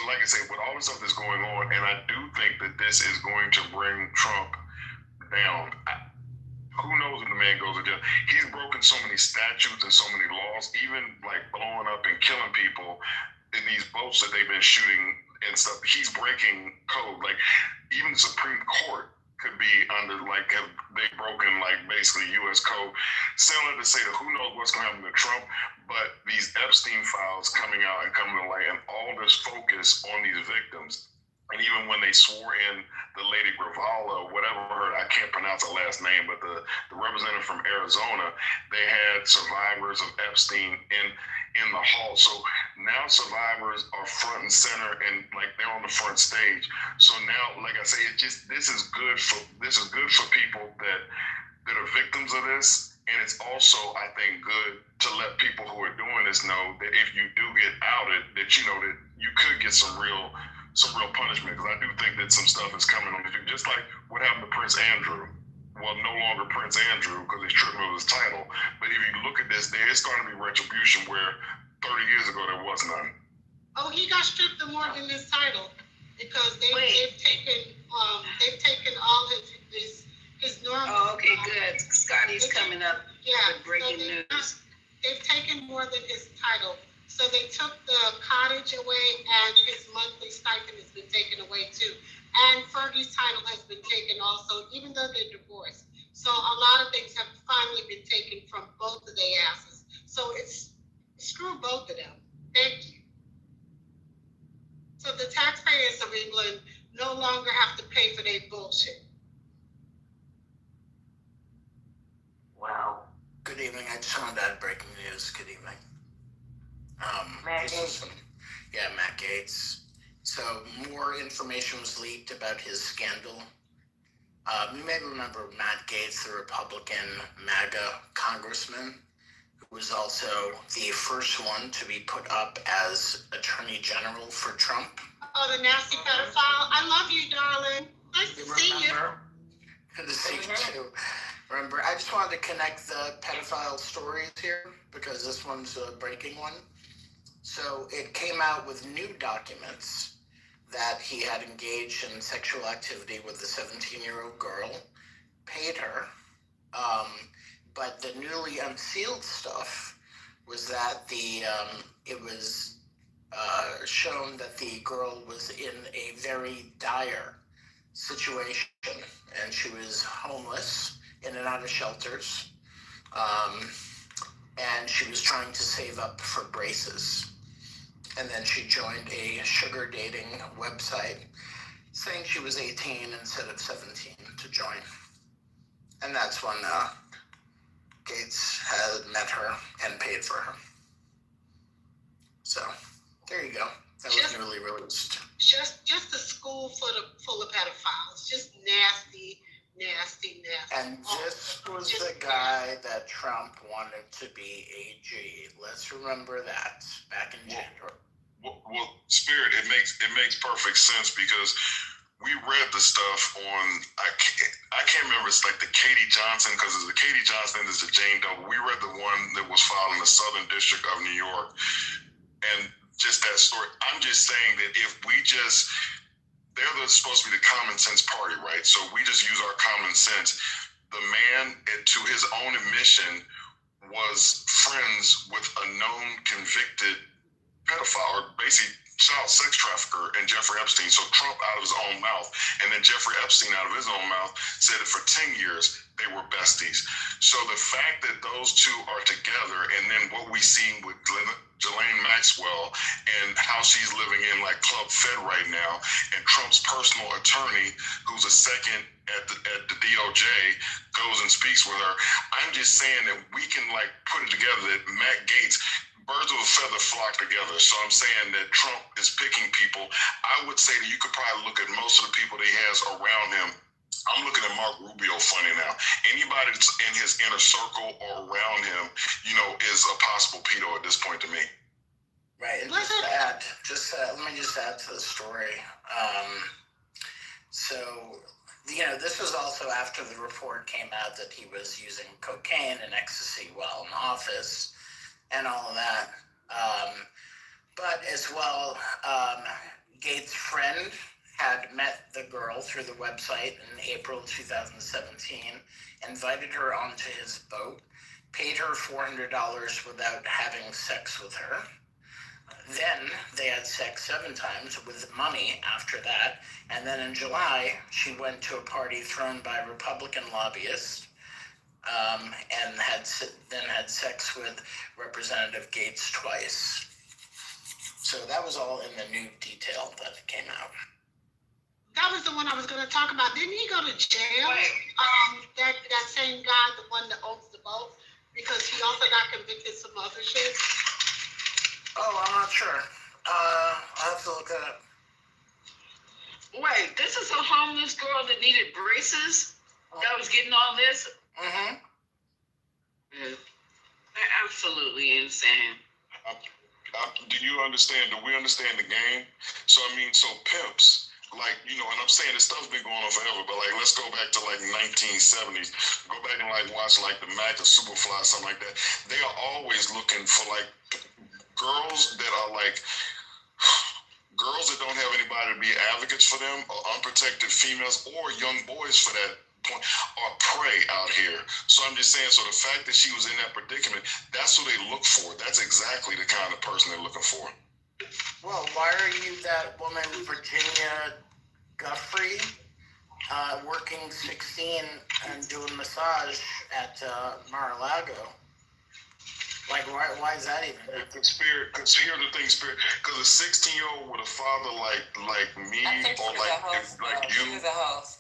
S8: like I say, with all the stuff that's going on, and I do think that this is going to bring Trump down. who knows if the man goes to jail? He's broken so many statutes and so many laws, even like blowing up and killing people in these boats that they've been shooting and stuff. He's breaking code. Like even the Supreme Court could be under like have they broken like basically U.S. code. Similar to say that who knows what's going to happen to Trump, but these Epstein files coming out and coming to light, and all this focus on these victims. And even when they swore in the lady Gravala, whatever her, I can't pronounce her last name, but the representative from Arizona, they had survivors of Epstein in the hall. So now survivors are front and center, and like they're on the front stage. So now, like I say, this is good for people that are victims of this, and it's also, I think, good to let people who are doing this know that if you do get outed, that you know that you could get some real punishment, because I do think that some stuff is coming on the street, just like what happened to Prince Andrew. Well, no longer Prince Andrew because he's stripped of his title. But if you look at this, there is starting to be retribution where 30 years ago there was none.
S5: Oh, he got stripped of more than his title because they've taken all his normal.
S6: Oh, okay, good. Scotty's coming up with breaking news.
S5: They've taken more than his title. So they took the cottage away, and his monthly stipend has been taken away too. And Fergie's title has been taken also, even though they're divorced. So a lot of things have finally been taken from both of their asses. So it's screw both of them. Thank you. So the taxpayers of England no longer have to pay for their bullshit.
S7: Wow.
S9: Good evening. I just wanted to add breaking news. Good evening.
S7: Matt Gaetz.
S9: Matt Gaetz. So more information was leaked about his scandal. You may remember Matt Gaetz, the Republican MAGA congressman, who was also the first one to be put up as Attorney General for Trump.
S5: Oh, the nasty pedophile. I love you, darling. Nice to see you.
S9: Good to see you too. Remember, I just wanted to connect the pedophile stories here because this one's a breaking one. So it came out with new documents that he had engaged in sexual activity with a 17-year-old girl, paid her, but the newly unsealed stuff was that it was shown that the girl was in a very dire situation, and she was homeless, in and out of shelters, and she was trying to save up for braces. And then she joined a sugar dating website saying she was 18 instead of 17 to join. And that's when Gaetz had met her and paid for her. So there you go. That was newly released.
S5: Just a school full of pedophiles. Just nasty.
S9: And this was the guy that Trump wanted to be AG. Let's remember that back in January.
S8: Well, Spirit, it makes perfect sense because we read the stuff on I can't remember, it's like the Katie Johnson, because it's the Katie Johnson, there's the Jane Doe. We read the one that was filed in the Southern District of New York, and just that story. I'm just saying that if we just they're supposed to be the common sense party, right? So we just use our common sense. The man, to his own admission, was friends with a known convicted pedophile, or basically child sex trafficker, and Jeffrey Epstein. So Trump out of his own mouth, and then Jeffrey Epstein out of his own mouth said that for 10 years they were besties. So the fact that those two are together, and then what we seen with Ghislaine Maxwell and how she's living in like Club Fed right now, and Trump's personal attorney, who's a second at the DOJ, goes and speaks with her. I'm just saying that we can like put it together that Matt Gaetz, birds of a feather flock together. So I'm saying that Trump is picking people. I would say that you could probably look at most of the people that he has around him. I'm looking at Mark Rubio funny now. Anybody that's in his inner circle or around him, is a possible pedo at this point to me.
S9: Right, and let me just add to the story. This was also after the report came out that he was using cocaine and ecstasy while in office and all of that. But as well, Gaetz' friend had met the girl through the website in April 2017, invited her onto his boat, paid her $400 without having sex with her. Then they had sex 7 times with money after that. And then in July, she went to a party thrown by Republican lobbyists and had sex with Representative Gates twice. So that was all in the new detail that came out.
S5: That was the one I was going to talk about. Didn't he go to jail? That same guy, the one that owns the boat, because he also got convicted some other shit.
S9: Oh, I'm not sure. I'll have to look that up.
S6: Wait, this is a homeless girl that needed braces that was getting all this?
S9: Mm-hmm.
S6: Yeah. They're absolutely insane.
S8: Do you understand? Do we understand the game? So pimps, like, and I'm saying this stuff's been going on forever, but like, let's go back to like 1970s. Go back and like watch like the Mac or Superfly, something like that. They are always looking for like girls that are like girls that don't have anybody to be advocates for them, or unprotected females, or young boys for that point, are prey out here. So I'm just saying, so the fact that she was in that predicament, that's who they look for. That's exactly the kind of person they're looking for.
S9: Well, why are you that woman, Virginia Guffrey, working 16 and doing massage at Mar-a-Lago? Like, why is that even?
S8: Because here's the thing, Spirit. Because a 16-year-old with a father like me, or like you.
S10: She was a host.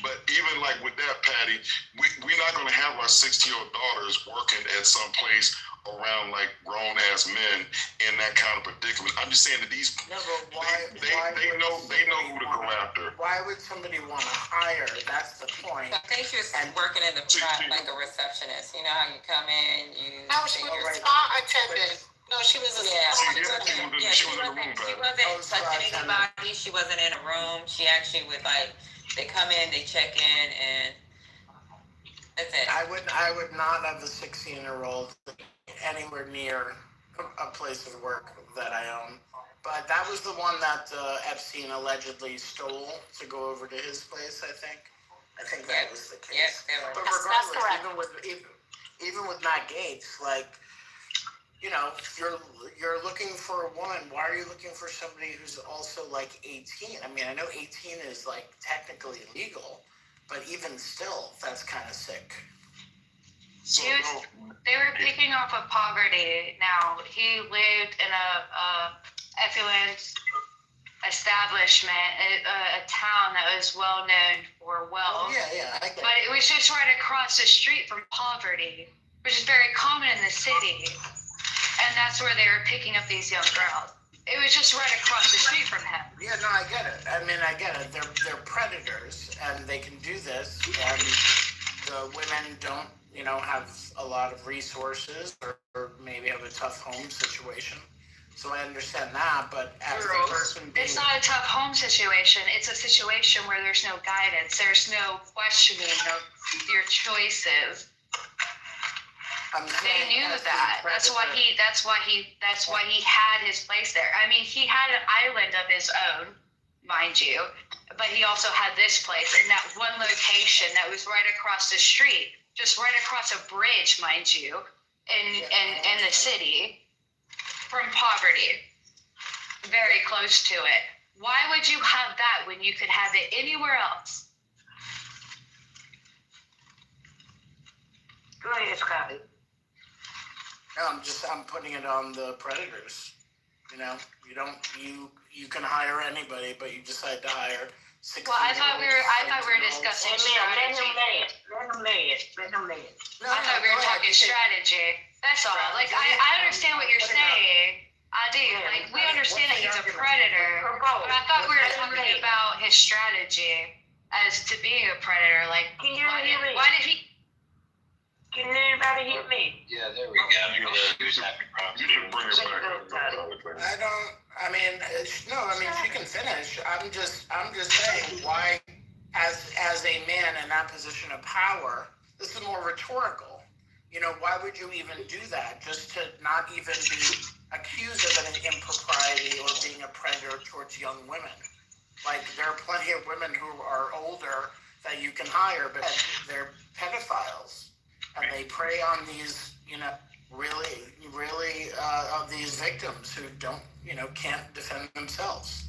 S8: But even like with that, Patty, we're not going to have our 16-year-old daughters working at some place around like grown-ass men in that kind of predicament. I'm just saying that these
S9: No, but
S8: they know who to go after.
S9: Why would somebody want to hire? That's the point.
S10: I think she was working in the front like a receptionist. You know how you come in, you.
S5: No, she was a spa attendant. No, she was a spa attendant.
S10: She wasn't touching anybody. She wasn't in a room. She actually would they come in, they check in, and that's it.
S9: I would not have a 16-year-old anywhere near a place of work that I own. But that was the one that Epstein allegedly stole to go over to his place, I think. I think that was the case.
S10: Yep,
S9: but regardless, even with Matt Gaetz, like, you're looking for a woman. Why are you looking for somebody who's also like 18? I mean, I know 18 is like technically legal, but even still, that's kind of sick.
S11: They were picking off of poverty. Now he lived in a affluent establishment, a town that was well known for wealth.
S9: Oh, yeah, I get
S11: but it was just right across the street from poverty, which is very common in the city. And that's where they were picking up these young girls. It was just right across the street from him.
S9: Yeah, no, I get it. I mean, I get it. They're predators, and they can do this. And the women don't, have a lot of resources, or maybe have a tough home situation. So I understand that, but as the person being...
S11: It's not a tough home situation. It's a situation where there's no guidance. There's no questioning of your choices. They knew that. That's why he had his place there. I mean, he had an island of his own, mind you, but he also had this place in that one location that was right across the street, just right across a bridge, mind you, in the city from poverty, very close to it. Why would you have that when you could have it anywhere else?
S7: Go ahead, Scotty.
S9: No, I'm putting it on the predators. You can hire anybody, but you decide to hire 16.
S11: Well, I thought we were discussing strategy.
S7: Let him lay it.
S11: I thought we were talking strategy. That's all. Like, I understand what you're saying. I do. Like, we understand that he's a predator, but I thought we were talking about his strategy as to being a predator. Like, why did he?
S7: Can anybody hear me?
S1: Yeah, there we go.
S8: You should bring it back.
S9: She can finish. I'm just saying, why, as a man in that position of power, this is more rhetorical. Why would you even do that? Just to not even be accused of an impropriety or being a predator towards young women. Like, there are plenty of women who are older that you can hire, but they're pedophiles. And they prey on these, really, of these victims who don't, can't defend themselves.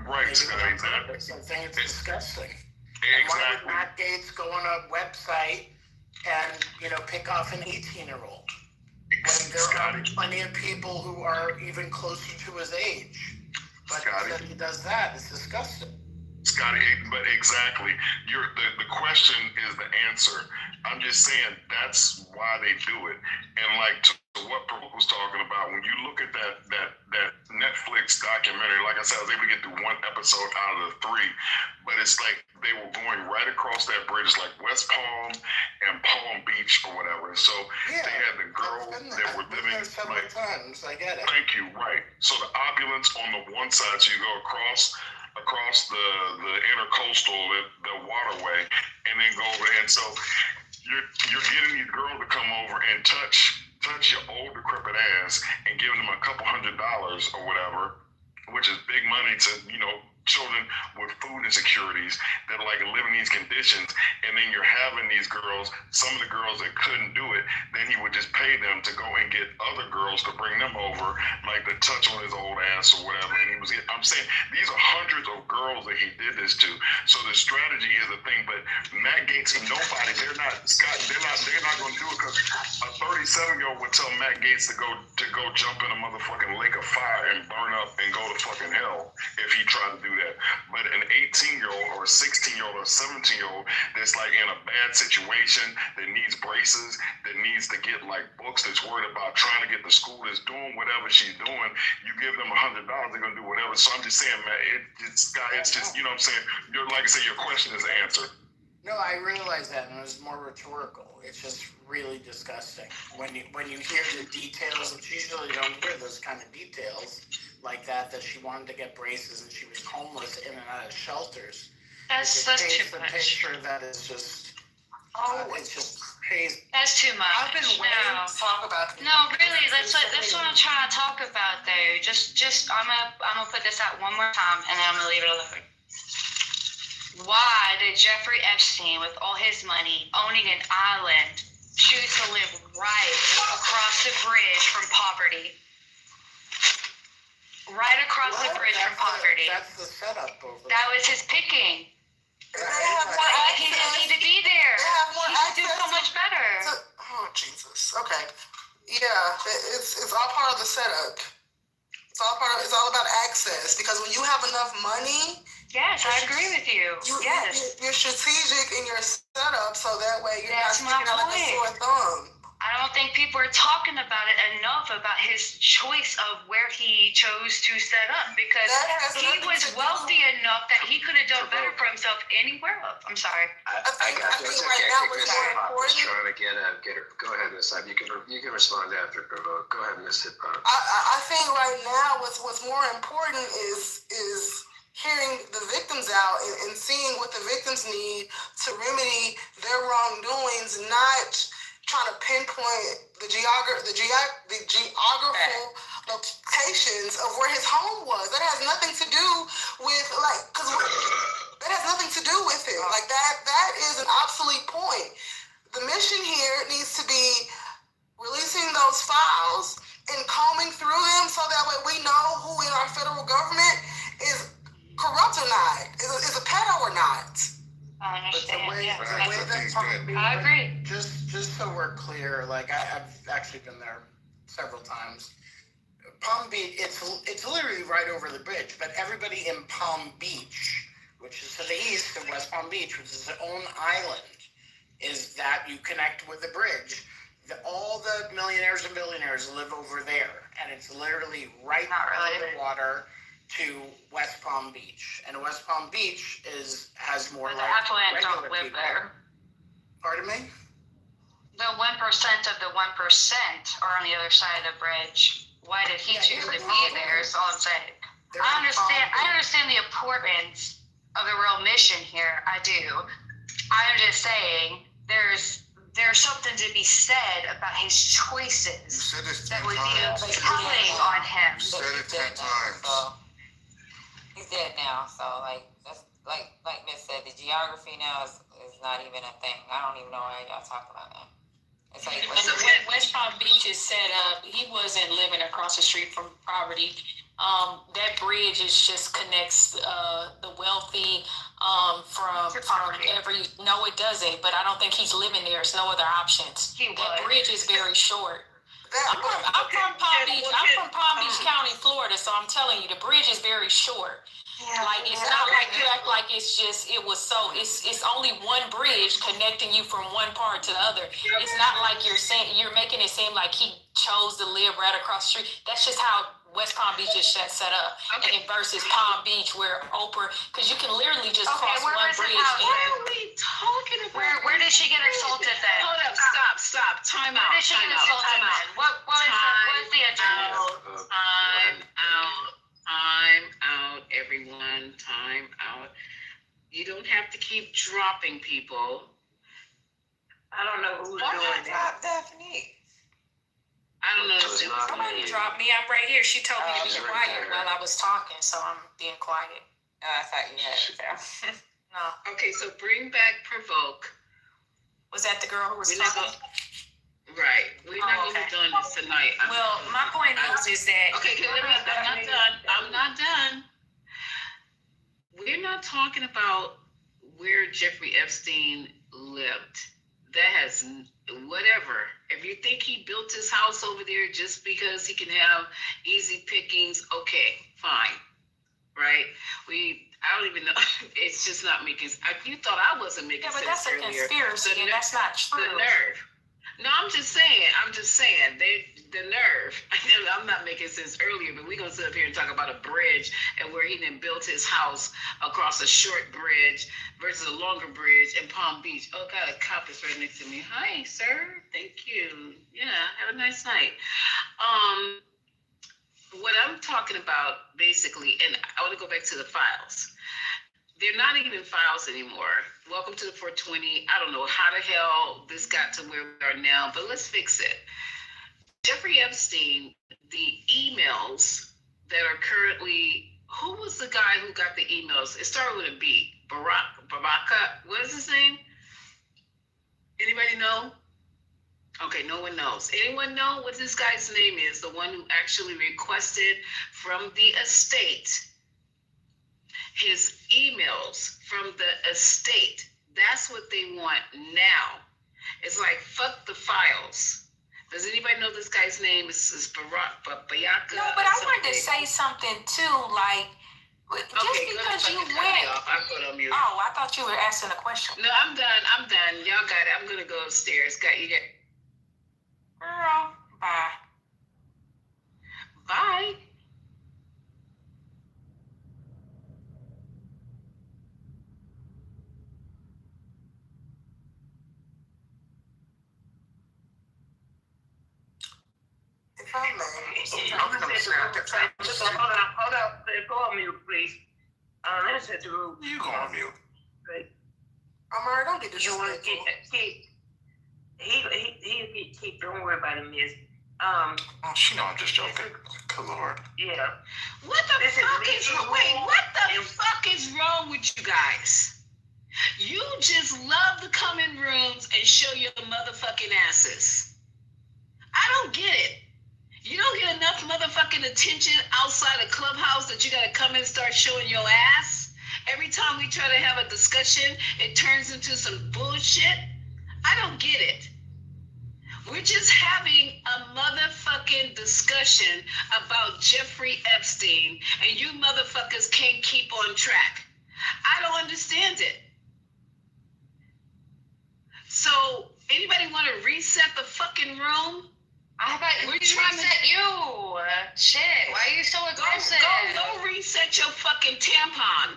S8: Right, Scott,
S9: exactly. I think it's disgusting.
S8: Exactly.
S9: And why would Matt Gaetz go on a website and, pick off an 18-year-old? When there are plenty of people who are even closer to his age. But instead he does that. It's disgusting.
S8: Scotty, but exactly. The question is the answer. I'm just saying that's why they do it. And like to what Brooke was talking about, when you look at that Netflix documentary, like I said, I was able to get through one episode out of the 3, but it's like they were going right across that bridge, like West Palm and Palm Beach or whatever. So they had the girls that were living
S9: several times. I get it.
S8: Thank you. Right. So the opulence on the one side, so you go across the intercoastal, the waterway, and then go over there. And so you're getting these girls to come over and touch your old decrepit ass and giving them a couple $100 or whatever, which is big money to children with food insecurities that are like live in these conditions. And then you're having these girls, some of the girls that couldn't do it, then he would just pay them to go and get other girls to bring them over, like to touch on his old ass or whatever. And I'm saying these are hundreds of girls that he did this to. So the strategy is a thing, but Matt Gaetz, they're not going to do it, because a 37-year-old would tell Matt Gaetz to go jump in a motherfucking lake of fire and burn up and go to fucking hell if he tried to do that. But an 18-year-old or a 16-year-old or a 17-year-old that's like in a bad situation, that needs braces, that needs to get like books, that's worried about trying to get to school, that's doing whatever she's doing, you give them $100, they're gonna do whatever. So I'm just saying, man, it's just, you know what I'm saying? Like I said, your question is the answer.
S9: No, I realize that, and it was more rhetorical. It's just really disgusting when you hear the details, which usually you don't hear those kind of details like that she wanted to get braces and she was homeless in and out of shelters.
S11: That's too much.
S9: Picture that is just, it's just crazy.
S11: That's too much.
S4: I've been waiting to talk about this.
S11: No, really, that's what I'm trying to talk about, though. Just I'm gonna put this out one more time, and then I'm gonna leave it alone. Why did Jeffrey Epstein, with all his money, owning an island, choose to live right across the bridge from poverty? Right across the bridge from poverty.
S9: That's the setup over there.
S11: That was his picking.
S4: They have more access.
S11: He didn't need to be there.
S4: They have more
S11: He could do
S4: access
S11: so much better.
S4: Oh, Jesus. Okay. Yeah, it's all part of the setup. It's all about access, because when you have enough money.
S11: Yes, I agree with you. Yes.
S4: You're strategic in your setup, so that way you're
S11: That's
S4: not sticking out like a sore thumb.
S11: I don't think people are talking about it enough, about his choice of where he chose to set up, because he was wealthy enough that he could have done better for himself anywhere else. I'm sorry.
S4: I think right now what's more important.
S12: Trying to get her. Go ahead, Miss Hyde. You can respond after provoke. Go ahead, Miss Hip-Hop.
S4: I think right now what's more important is hearing the victims out and seeing what the victims need to remedy their wrongdoings, not trying to pinpoint the geographical locations of where his home was. That has nothing to do with that has nothing to do with it. Like that is an obsolete point. The mission here needs to be releasing those files and combing through them so that way we know who in our federal government is corrupt or not, is a pedo or not.
S11: I understand.
S9: I
S11: agree.
S9: Just so we're clear, like I've actually been there several times. Palm Beach, it's literally right over the bridge, but everybody in Palm Beach, which is to the east of West Palm Beach, which is its own island, is that you connect with the bridge. All the millionaires and billionaires live over there, and it's literally right over the water to West Palm Beach. And West Palm Beach has more
S11: the affluent don't live
S9: people.
S11: there.
S9: Pardon me?
S11: The 1% of the 1% are on the other side of the bridge. Why did he choose to be there? Is all I'm saying. I understand the importance of the real mission here. I do. I'm just saying there's something to be said about his choices that would be compelling on him.
S8: You said it 10 times.
S10: He's dead now, so like that's like Miss said, the geography now is not even a thing. I don't even know why y'all talking about that. It's like
S13: so West Palm Beach is set up. He wasn't living across the street from poverty. That bridge is just connects the wealthy from every. No, it doesn't. But I don't think he's living there. There's no other options. That bridge is very short. I'm from Palm Beach. I'm from Palm Beach County, Florida. So I'm telling you, the bridge is very short. Yeah, like it's not like you act like it's only one bridge connecting you from one part to the other. It's not like you're making it seem like he chose to live right across the street. That's just how West Palm Beach is set up. Okay. And versus Palm Beach where Oprah, because you can literally just cross one bridge.
S6: What are we talking about?
S11: Where did she get assaulted then?
S6: Hold up, stop. Time out.
S11: Where did she get assaulted then? What was the agenda?
S6: Time out, everyone. Time out. You don't have to keep dropping people.
S7: I don't know who's doing that.
S10: Daphne.
S6: I don't know.
S13: Somebody dropped me. I'm right here. She told me to be quiet while I was talking, so I'm being quiet.
S10: I thought you had it.
S13: No.
S6: Okay, so bring back Provoke.
S13: Was that the girl who was talking?
S6: Right. We're not going to be doing this tonight.
S13: My point is that...
S6: Okay, I'm not done. We're not talking about where Jeffrey Epstein lived. That has whatever. If you think he built his house over there just because he can have easy pickings, okay, fine. Right? I don't even know. It's just not making sense. You thought I wasn't making sense.
S13: Yeah, but that's a conspiracy, and that's not true.
S6: The nerve. No, I'm just saying, the nerve. I'm not making sense earlier, but we're going to sit up here and talk about a bridge and where he then built his house across a short bridge versus a longer bridge in Palm Beach. Oh, God, a cop is right next to me. Hi, sir. Thank you. Yeah, have a nice night. What I'm talking about, basically, and I want to go back to the files. They're not even files anymore. Welcome to the 420. I don't know how the hell this got to where we are now, but let's fix it. Jeffrey Epstein, the emails that are currently, who was the guy who got the emails? It started with a B. Baraka, what is his name? Anybody know? Okay, no one knows. Anyone know what this guy's name is? The one who actually requested from the estate his emails from the estate. That's what they want now. It's like, fuck the files. Does anybody know this guy's name? Is Bayaka?
S13: No, but I wanted to say something too, like, just because you went.
S6: I put on mute.
S13: Oh, I thought you were asking a question.
S6: No, I'm done. Y'all got it. I'm going to go upstairs.
S13: Girl, bye.
S6: Bye.
S4: If I may.
S7: Hold up. Go on mute, please. Let's hit the roof.
S8: You go on mute.
S4: Amara, don't get
S7: You want
S4: disrespectful.
S7: to he keep, don't worry about him, miss.
S8: Oh, she know I'm just joking. Good Lord.
S7: Yeah.
S6: What the fuck is wrong with you guys? You just love to come in rooms and show your motherfucking asses. I don't get it. You don't get enough motherfucking attention outside of Clubhouse that you gotta come and start showing your ass? Every time we try to have a discussion, it turns into some bullshit. I don't get it. We're just having a motherfucking discussion about Jeffrey Epstein, and you motherfuckers can't keep on track. I don't understand it. So, anybody want to reset the fucking room?
S11: We're trying to reset you. Shit, why are you so aggressive?
S6: Go reset your fucking tampon.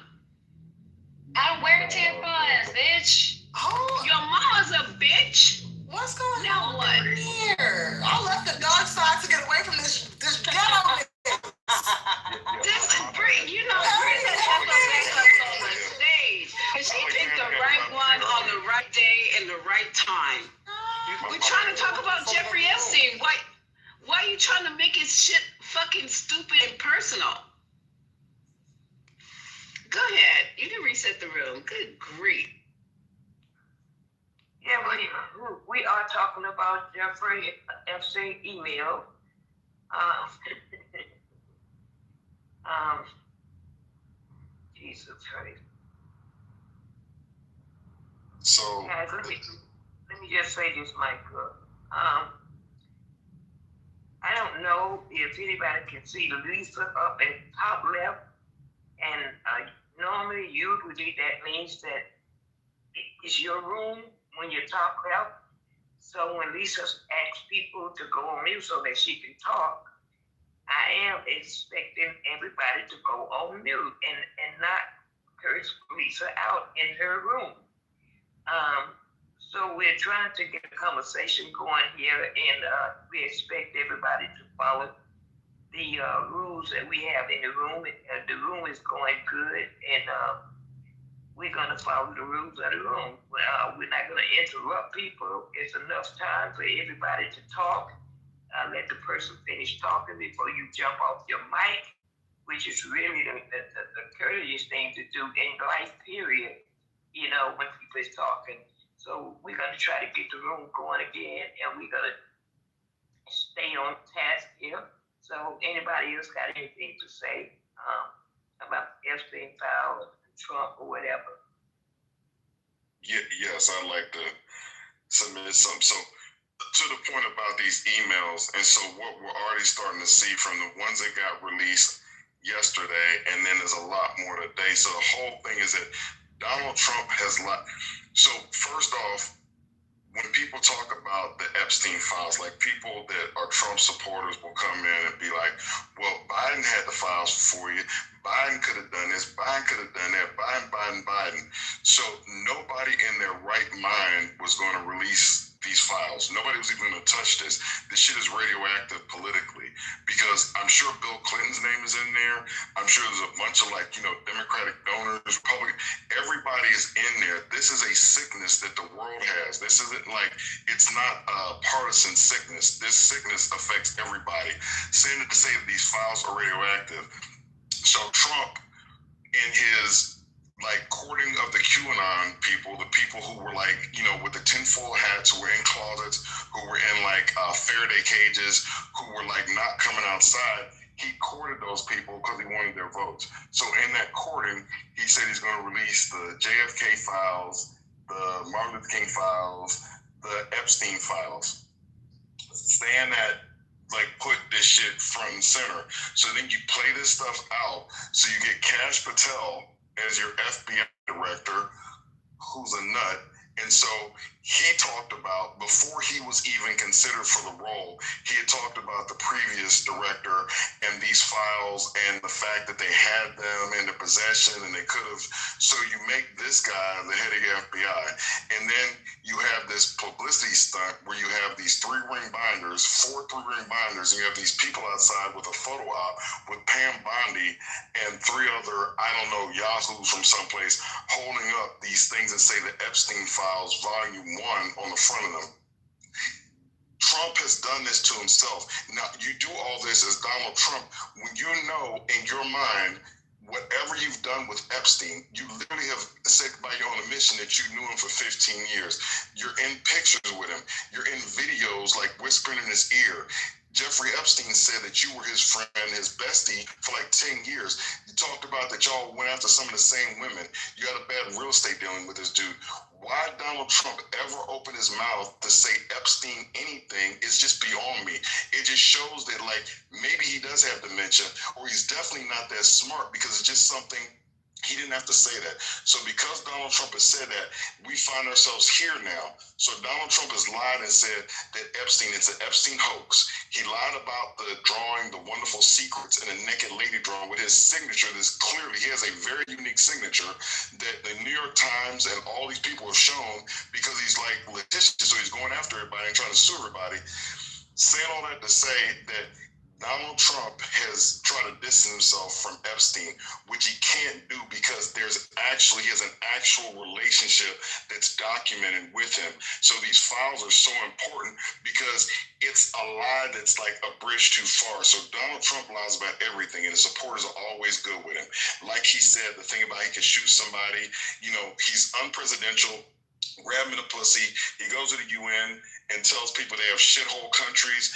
S11: I don't wear tampons, bitch.
S4: Oh,
S6: Your mama's a bitch.
S4: what's going
S6: Now
S4: on
S6: what?
S4: here? I left the dark side to get away from this ghetto.
S6: Bring that motherfucker on the stage. And she picked the right one on the right day and the right time. We're trying to talk about Jeffrey Epstein. Why are you trying to make his shit fucking stupid and personal? Go ahead. You can reset the room. Good grief.
S7: Yeah, we are talking about Jeffrey Epstein email. Jesus Christ.
S8: So
S7: guys, let me just say this, Michael. I don't know if anybody can see Lisa up at top left, and normally usually that means that it's your room when you're top left. So when Lisa asks people to go on mute so that she can talk, I am expecting everybody to go on mute and not curse Lisa out in her room. So we're trying to get a conversation going here, and we expect everybody to follow the rules that we have in the room. The room is going good, and we're going to follow the rules of the room. We're not going to interrupt people. It's enough time for everybody to talk. Let the person finish talking before you jump off your mic, which is really the courteous thing to do in life, period, you know, when people is talking. So we're going to try to get the room going again, and we're going to stay on task here. So anybody else got anything to say about Epstein file, Trump, or whatever?
S8: Yes, I'd like to submit something. So to the point about these emails, and so what we're already starting to see from the ones that got released yesterday, and then there's a lot more today. So the whole thing is that Donald Trump has so first off, when people talk about the Epstein files, like people that are Trump supporters will come in and be like, well, Biden had the files before you. Biden could have done this. Biden could have done that. Biden. So nobody in their right mind was going to release these files. Nobody was even going to touch this. This shit is radioactive politically, because I'm sure Bill Clinton's name is in there. I'm sure there's a bunch of Democratic donors, Republican. Everybody is in there. This is a sickness that the world has. This isn't it's not a partisan sickness. This sickness affects everybody. Saying it to say that these files are radioactive. So Trump, in his courting of the QAnon people, the people who were with the tinfoil hats, who were in closets, who were in Faraday cages, who were not coming outside, he courted those people because he wanted their votes. So in that courting, he said he's going to release the JFK files, the Martin Luther King files, the Epstein files, saying that put this shit front and center. So then you play this stuff out. So you get Kash Patel as your FBI director, who's a nut. And so he talked about, before he was even considered for the role, he had talked about the previous director and these files and the fact that they had them in their possession and they could have. So you make this guy the head of the FBI. And then you have this publicity stunt where you have these 3-ring binders, 4 3-ring binders, and you have these people outside with a photo op with Pam Bondi and 3 other, yahoos from someplace holding up these things that say the Epstein Files Volume 1 on the front of them. Trump has done this to himself. Now, you do all this as Donald Trump when you know in your mind whatever you've done with Epstein, you literally have said by your own admission that you knew him for 15 years. You're in pictures with him. You're in videos whispering in his ear. Jeffrey Epstein said that you were his friend, his bestie for 10 years. You talked about that y'all went after some of the same women. You had a bad real estate dealing with this dude. Why Donald Trump ever opened his mouth to say Epstein anything is just beyond me. It just shows that maybe he does have dementia, or he's definitely not that smart, because it's just something. He didn't have to say that. So because Donald Trump has said that, we find ourselves here now. So Donald Trump has lied and said that it's an Epstein hoax. He lied about the drawing, the wonderful secrets, and a naked lady drawing with his signature. He has a very unique signature that the New York Times and all these people have shown, because he's litigious, so he's going after everybody and trying to sue everybody. Saying all that to say that Donald Trump has tried to distance himself from Epstein, which he can't do because he has an actual relationship that's documented with him. So these files are so important because it's a lie that's like a bridge too far. So Donald Trump lies about everything, and his supporters are always good with him. Like he said, the thing about he can shoot somebody, he's unpresidential, grab him in the pussy. He goes to the UN and tells people they have shithole countries.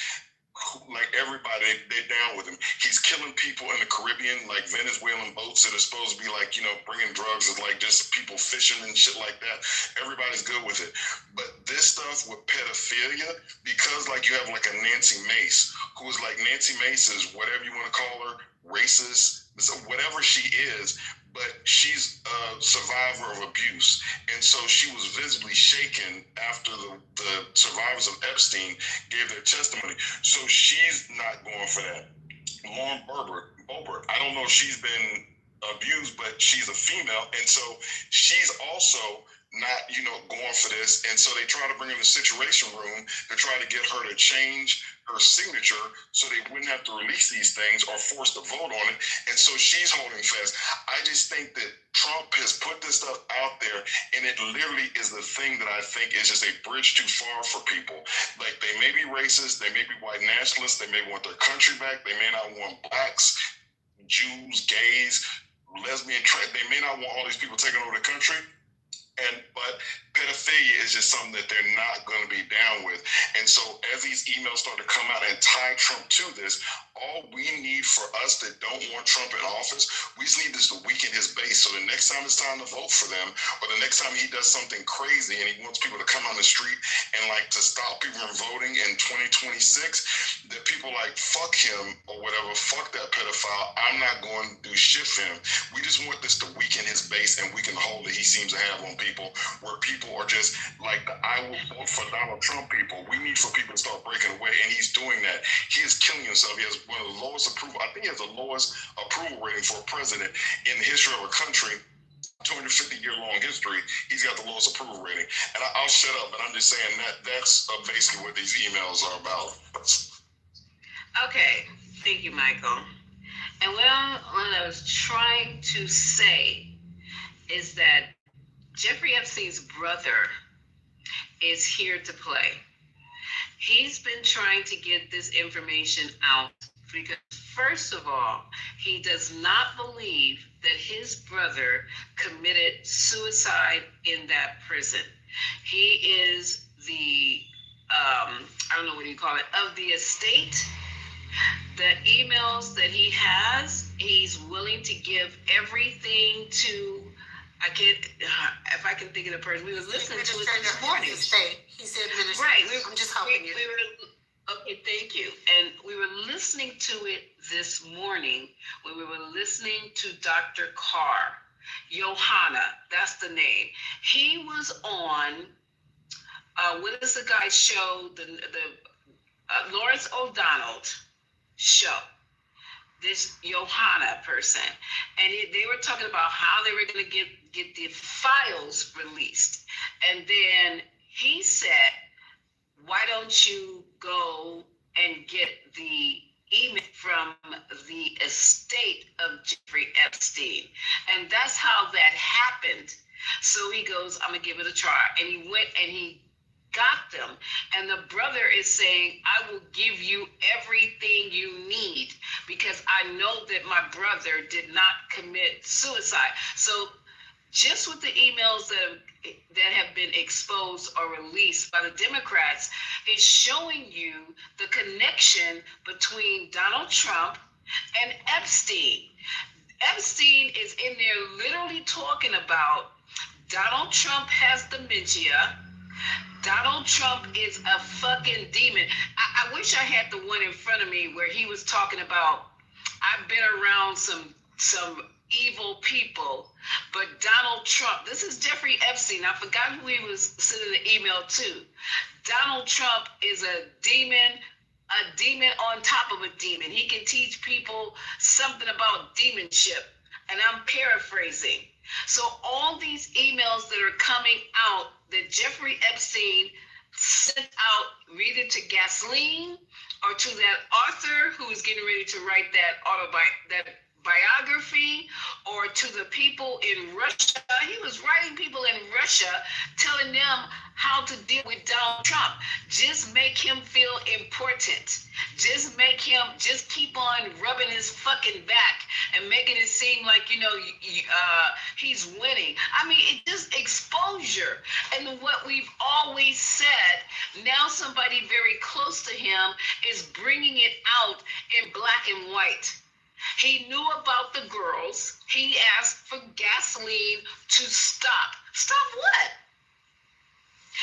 S8: Like everybody, they're down with him. He's killing people in the Caribbean, like Venezuelan boats that are supposed to be like, bringing drugs, is like just people fishing and shit like that. Everybody's good with it. But this stuff with pedophilia, because like you have like a Nancy Mace, who is like, Nancy Mace is whatever you want to call her, racist, whatever she is, but she's a survivor of abuse. And so she was visibly shaken after the survivors of Epstein gave their testimony. So she's not going for that. Lauren Boebert, I don't know if she's been abused, but she's a female. And so she's also not, going for this. And so they try to bring in the Situation Room to try to get her to change her signature so they wouldn't have to release these things or force to vote on it. And so she's holding fast. I just think that Trump has put this stuff out there, and it literally is the thing that I think is just a bridge too far for people. Like, they may be racist, they may be white nationalists, they may want their country back, they may not want blacks, Jews, gays, lesbian, they may not want all these people taking over the country. But pedophilia is just something that they're not going to be down with. And so as these emails start to come out and tie Trump to this, all we need for us that don't want Trump in office, we just need this to weaken his base. So the next time it's time to vote for them, or the next time he does something crazy and he wants people to come on the street and like to stop people from voting in 2026, that people like, fuck him or whatever, fuck that pedophile, I'm not going to do shit for him. We just want this to weaken his base and weaken the hold that he seems to have on people, where people are just like the I will vote for Donald Trump people. We need for people to start breaking away, and he's doing that. He is killing himself. He has one of the lowest approval, I think he has the lowest approval rating for a president in the history of a country. 250-year-long history, he's got the lowest approval rating. And I'll shut up, but I'm just saying that's basically what these emails are about.
S6: Okay, thank you, Michael. And what I was trying to say is that Jeffrey Epstein's brother is here to play. He's been trying to get this information out because, first of all, he does not believe that his brother committed suicide in that prison. He is the, I don't know what you call it, of the estate. The emails that he has, he's willing to give everything to, if I can think of the person, we were listening to it this morning.
S5: He said administrator.
S6: Right,
S5: I'm just helping you.
S6: Okay, thank you. And we were listening to it this morning when we were listening to Dr. Carr, Johanna, that's the name. He was on, what is the guy's show? The Lawrence O'Donnell show. This Johanna person, and they were talking about how they were going to get the files released, and then he said, why don't you go and get the email from the estate of Jeffrey Epstein? And that's how that happened. So he goes, I'm gonna give it a try, and he went and he got them, and the brother is saying, I will give you everything you need because I know that my brother did not commit suicide. So just with the emails that have been exposed or released by the Democrats, it's showing you the connection between Donald Trump and Epstein. Epstein is in there literally talking about Donald Trump has dementia. Donald Trump is a fucking demon. I wish I had the one in front of me where he was talking about, I've been around some evil people, but Donald Trump, this is Jeffrey Epstein. I forgot who he was sending the email to. Donald Trump is a demon on top of a demon. He can teach people something about demonship. And I'm paraphrasing. So all these emails that are coming out that Jeffrey Epstein sent out, read it to Gasoline or to that author who is getting ready to write that biography, or to the people in Russia. He was writing people in Russia, telling them how to deal with Donald Trump. Just make him feel important. Just keep on rubbing his fucking back and making it seem like, he's winning. I mean, it just exposure. And what we've always said, now somebody very close to him is bringing it out in black and white. He knew about the girls. He asked for Gasoline to stop. Stop what?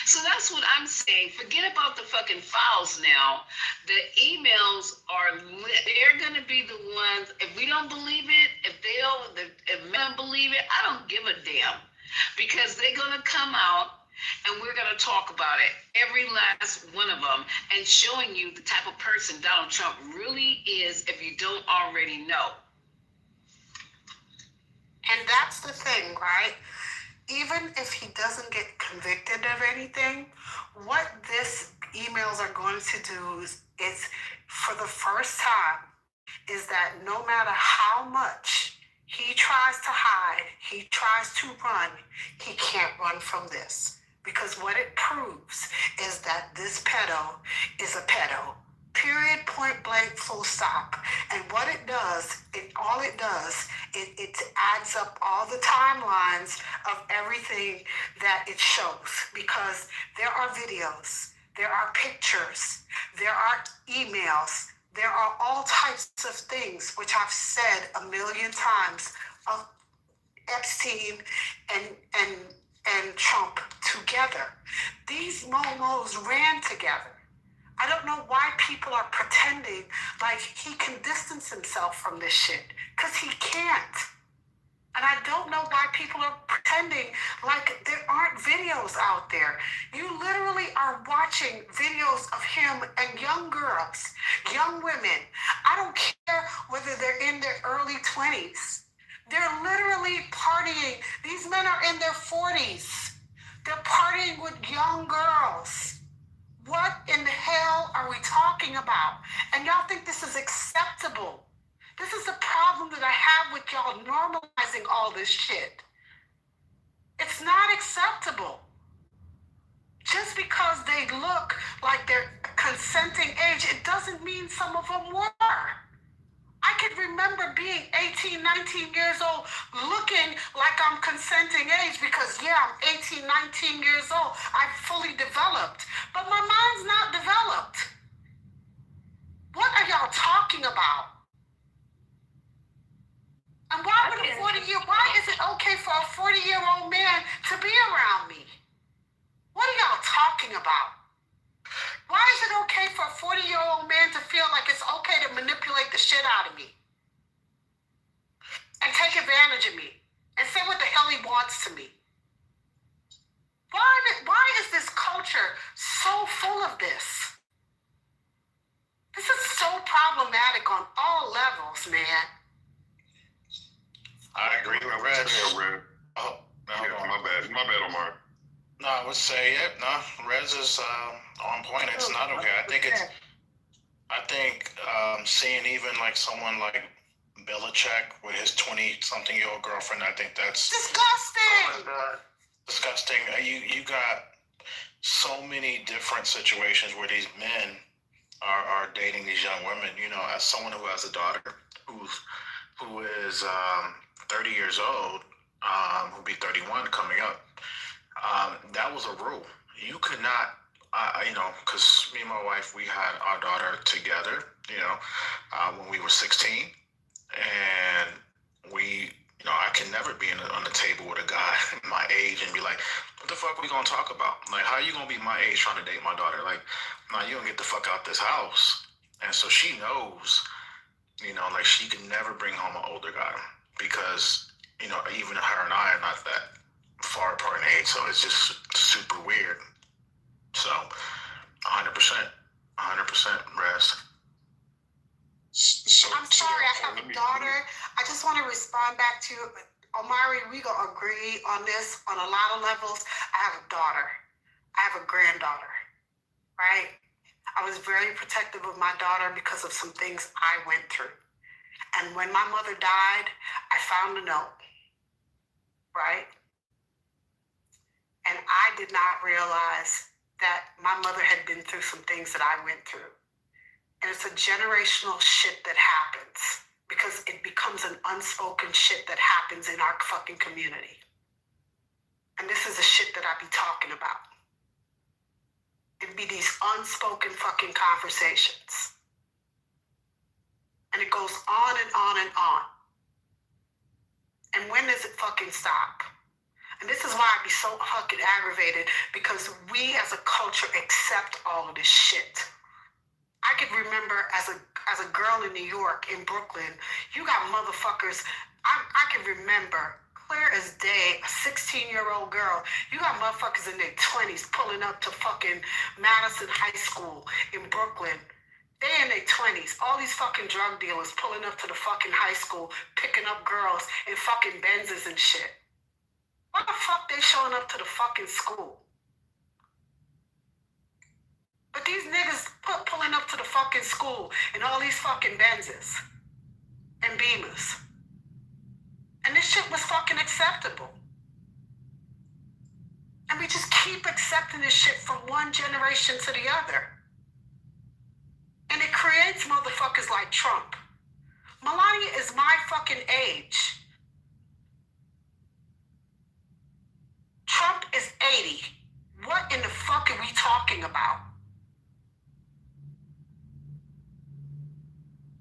S6: So that's what I'm saying. Forget about the fucking files now. The emails are lit. They're going to be the ones, if we don't believe it, if men don't believe it, I don't give a damn. Because they're going to come out and we're going to talk about it, every last one of them, and showing you the type of person Donald Trump really is if you don't already know.
S4: And that's the thing, right? Even if he doesn't get convicted of anything, what this emails are going to do is for the first time, is that no matter how much he tries to hide, he tries to run, he can't run from this. Because what it proves is that this pedo is a pedo. Period, point blank, full stop. And what it does, it adds up all the timelines of everything that it shows. Because there are videos, there are pictures, there are emails, there are all types of things, which I've said a million times, of Epstein and Trump together. These momos ran together. I don't know why people are pretending like he can distance himself from this shit, because he can't. And I don't know why people are pretending like there aren't videos out there. You literally are watching videos of him and young girls, young women. I don't care whether they're in their early 20s. They're literally partying. These men are in their 40s. They're partying with young girls. What in the hell are we talking about? And y'all think this is acceptable? This is the problem that I have with y'all normalizing all this shit. It's not acceptable. Just because they look like they're consenting age, it doesn't mean some of them were. I could remember being 18, 19 years old, looking like I'm consenting age because, yeah, I'm 18, 19 years old. I'm fully developed, but my mind's not developed. What are y'all talking about? And why is it okay for a 40-year-old man to be around me? What are y'all talking about? Why is it okay for a 40-year-old man to feel like it's okay to manipulate the shit out of me and take advantage of me and say what the hell he wants to me? Why is this culture so full of this? This is so problematic on all levels, man.
S14: I agree with Reg.
S8: Oh, yeah, my bad, Omar.
S14: No, I would say, Rez is on point. It's not okay. I think seeing even like someone like Belichick with his 20-something-year-old girlfriend, I think that's
S4: disgusting.
S14: Disgusting. You got so many different situations where these men are dating these young women. You know, as someone who has a daughter who is 30 years old, who'll be 31 coming up. That was a rule. You could not, because me and my wife, we had our daughter together, when we were 16. And I can never be on the table with a guy my age and be like, what the fuck are we going to talk about? Like, how are you going to be my age trying to date my daughter? Like, nah, you don't get the fuck out this house. And so she knows, like she can never bring home an older guy because, even her and I are not that far apart in age, so it's just super weird. So, 100%, Rez.
S4: I'm sorry, I have a daughter. I just want to respond back to you. Omari, we gonna agree on this on a lot of levels. I have a daughter. I have a granddaughter. right? I was very protective of my daughter because of some things I went through. And when my mother died, I found a note, right? And I did not realize that my mother had been through some things that I went through. And it's a generational shit that happens because it becomes an unspoken shit that happens in our fucking community. And this is the shit that I be talking about. It'd be these unspoken fucking conversations. And it goes on and on and on. And when does it fucking stop? And this is why I be so fucking aggravated, because we as a culture accept all of this shit. I could remember as a girl in New York, in Brooklyn, you got motherfuckers, I can remember clear as day, a 16-year-old girl, you got motherfuckers in their 20s pulling up to fucking Madison High School in Brooklyn. They in their 20s, all these fucking drug dealers pulling up to the fucking high school, picking up girls in fucking Benzes and shit. Why the fuck they showing up to the fucking school? But these niggas pulling up to the fucking school in all these fucking Benzes and Beamers. And this shit was fucking acceptable. And we just keep accepting this shit from one generation to the other. And it creates motherfuckers like Trump. Melania is my fucking age. Trump is 80. What in the fuck are we talking about?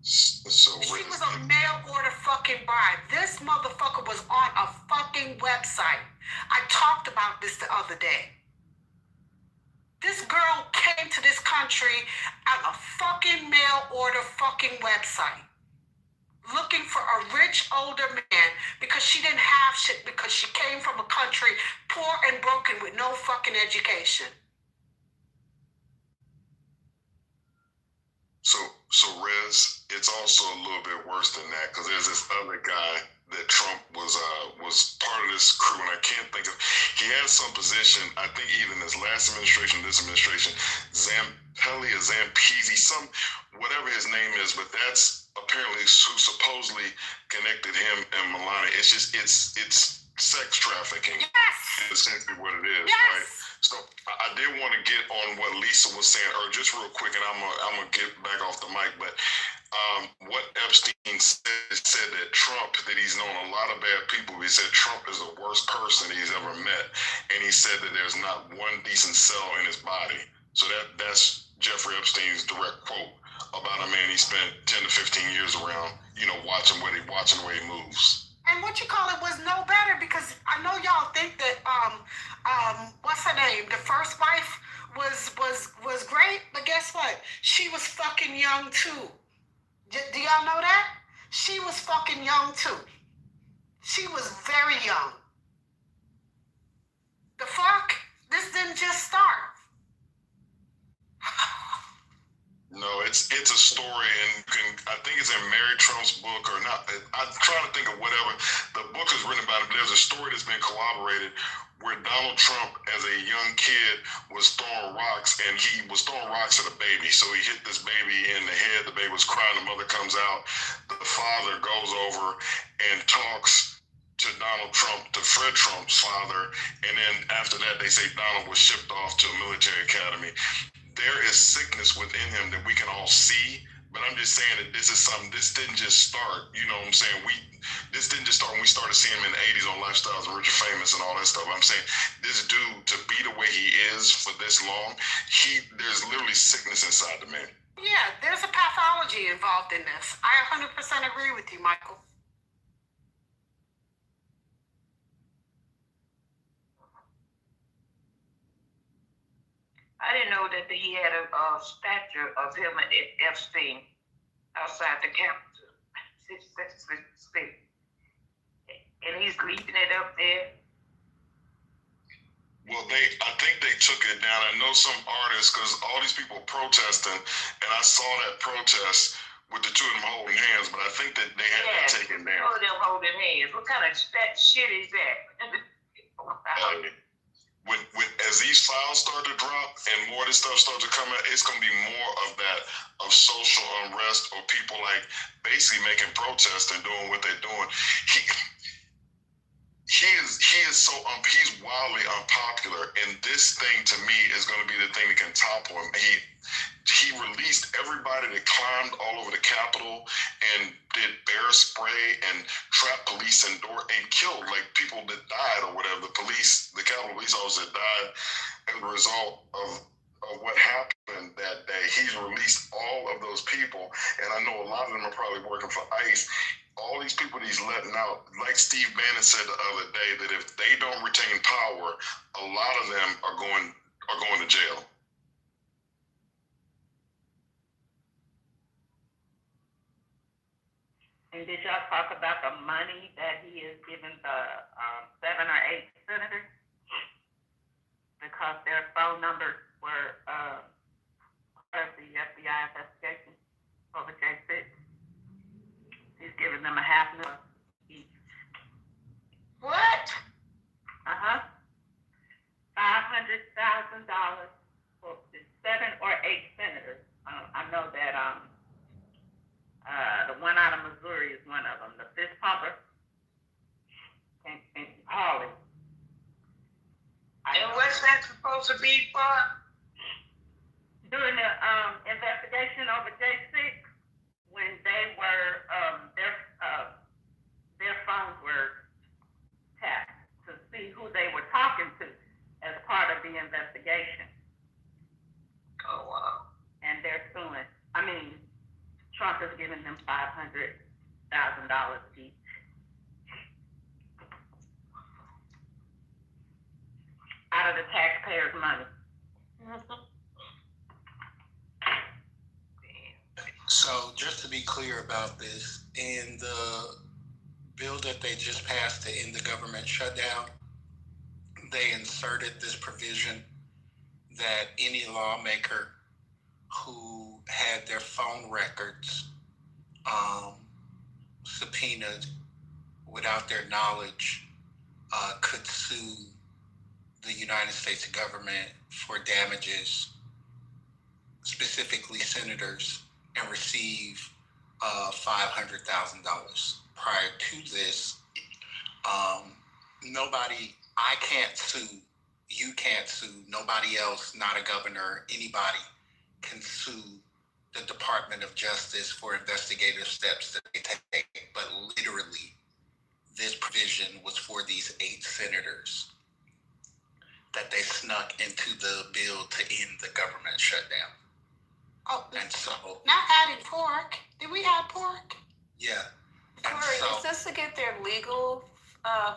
S8: So
S4: she was a mail order fucking bride. This motherfucker was on a fucking website. I talked about this the other day. This girl came to this country on a fucking mail order fucking website, looking for a rich older man because she didn't have shit, because she came from a country poor and broken with no fucking education.
S8: So Rez, it's also a little bit worse than that, because there's this other guy that Trump was part of this crew, and I can't think of. He has some position, I think, either in his last administration, this administration, Zampelli or Zampezi, some whatever his name is, but that's apparently who supposedly connected him and Melania. It's just it's sex trafficking.
S4: Yes.
S8: Is essentially what it is,
S4: yes.
S8: right? So I did want to get on what Lisa was saying, or just real quick, and I'm gonna get back off the mic. But what Epstein said that Trump, that he's known a lot of bad people. He said Trump is the worst person he's ever met, and he said that there's not one decent cell in his body. So that's Jeffrey Epstein's direct quote about a man he spent 10 to 15 years around, watching the way he moves.
S4: And what you call it was no better, because I know y'all think that what's her name? The first wife was great, but guess what? She was fucking young too. Do y'all know that? She was fucking young too. She was very young. The fuck? This didn't just start.
S8: No, it's a story, and I think it's in Mary Trump's book or not. I'm trying to think of whatever. The book is written about it, but there's a story that's been corroborated where Donald Trump, as a young kid, was throwing rocks, and he was throwing rocks at a baby. So he hit this baby in the head. The baby was crying. The mother comes out. The father goes over and talks to Donald Trump, to Fred Trump's father, and then after that, they say Donald was shipped off to a military academy. There is sickness within him that we can all see, but I'm just saying that this didn't just start, you know what I'm saying? This didn't just start when we started seeing him in the 80s on Lifestyles and Rich and Famous and all that stuff. I'm saying this dude, to be the way he is for this long, there's literally sickness inside the man.
S4: Yeah, there's a pathology involved in this. I 100% agree with you, Michael.
S7: I didn't know that he had a statue of him at Epstein outside the Capitol. And he's leaving it up there.
S8: Well, I think they took it down. I know some artists, because all these people protesting, and I saw that protest with the two of them holding hands, but I think that they had that taken down.
S7: Two of them holding hands. What kind of shit is that?
S8: As these files start to drop and more of this stuff starts to come out, it's gonna be more of that of social unrest or people like basically making protests and doing what they're doing. He is so he's wildly unpopular, and this thing to me is going to be the thing that can topple him. He released everybody that climbed all over the Capitol and did bear spray and trapped police indoor and killed like people that died or whatever. The Capitol police officers that died as a result of what happened that day. He's released all of those people, and I know a lot of them are probably working for ICE. All these people that he's letting out, like Steve Bannon said the other day, that if they don't retain power, a lot of them are going to jail.
S15: And did y'all talk about the money that he is giving the 7 or 8 senators? Because their phone numbers were part of the FBI investigation over J6. He's giving them $500,000 each.
S6: What?
S15: $500,000 for the 7 or 8 senators. I know that the one out of Missouri is one of them. The fist pumper and Harley.
S6: And what's that supposed to be for?
S15: During the investigation over J6, when they were their phones were tapped to see who they were talking to as part of the investigation.
S6: Oh wow!
S15: And they're suing. I mean, Trump is giving them $500,000 each. Out of the taxpayers' money.
S14: So just to be clear about this, in the bill that they just passed to end the government shutdown, they inserted this provision that any lawmaker who had their phone records subpoenaed without their knowledge could sue the United States government for damages, specifically senators, and receive $500,000. Prior to this, I can't sue, you can't sue, nobody else, not a governor, anybody can sue the Department of Justice for investigative steps that they take. But literally, this provision was for these 8 senators that they snuck into the bill to end the government shutdown.
S4: Oh,
S14: and so
S4: not adding pork. Did we add pork?
S14: Yeah.
S13: Corey, is this to get their legal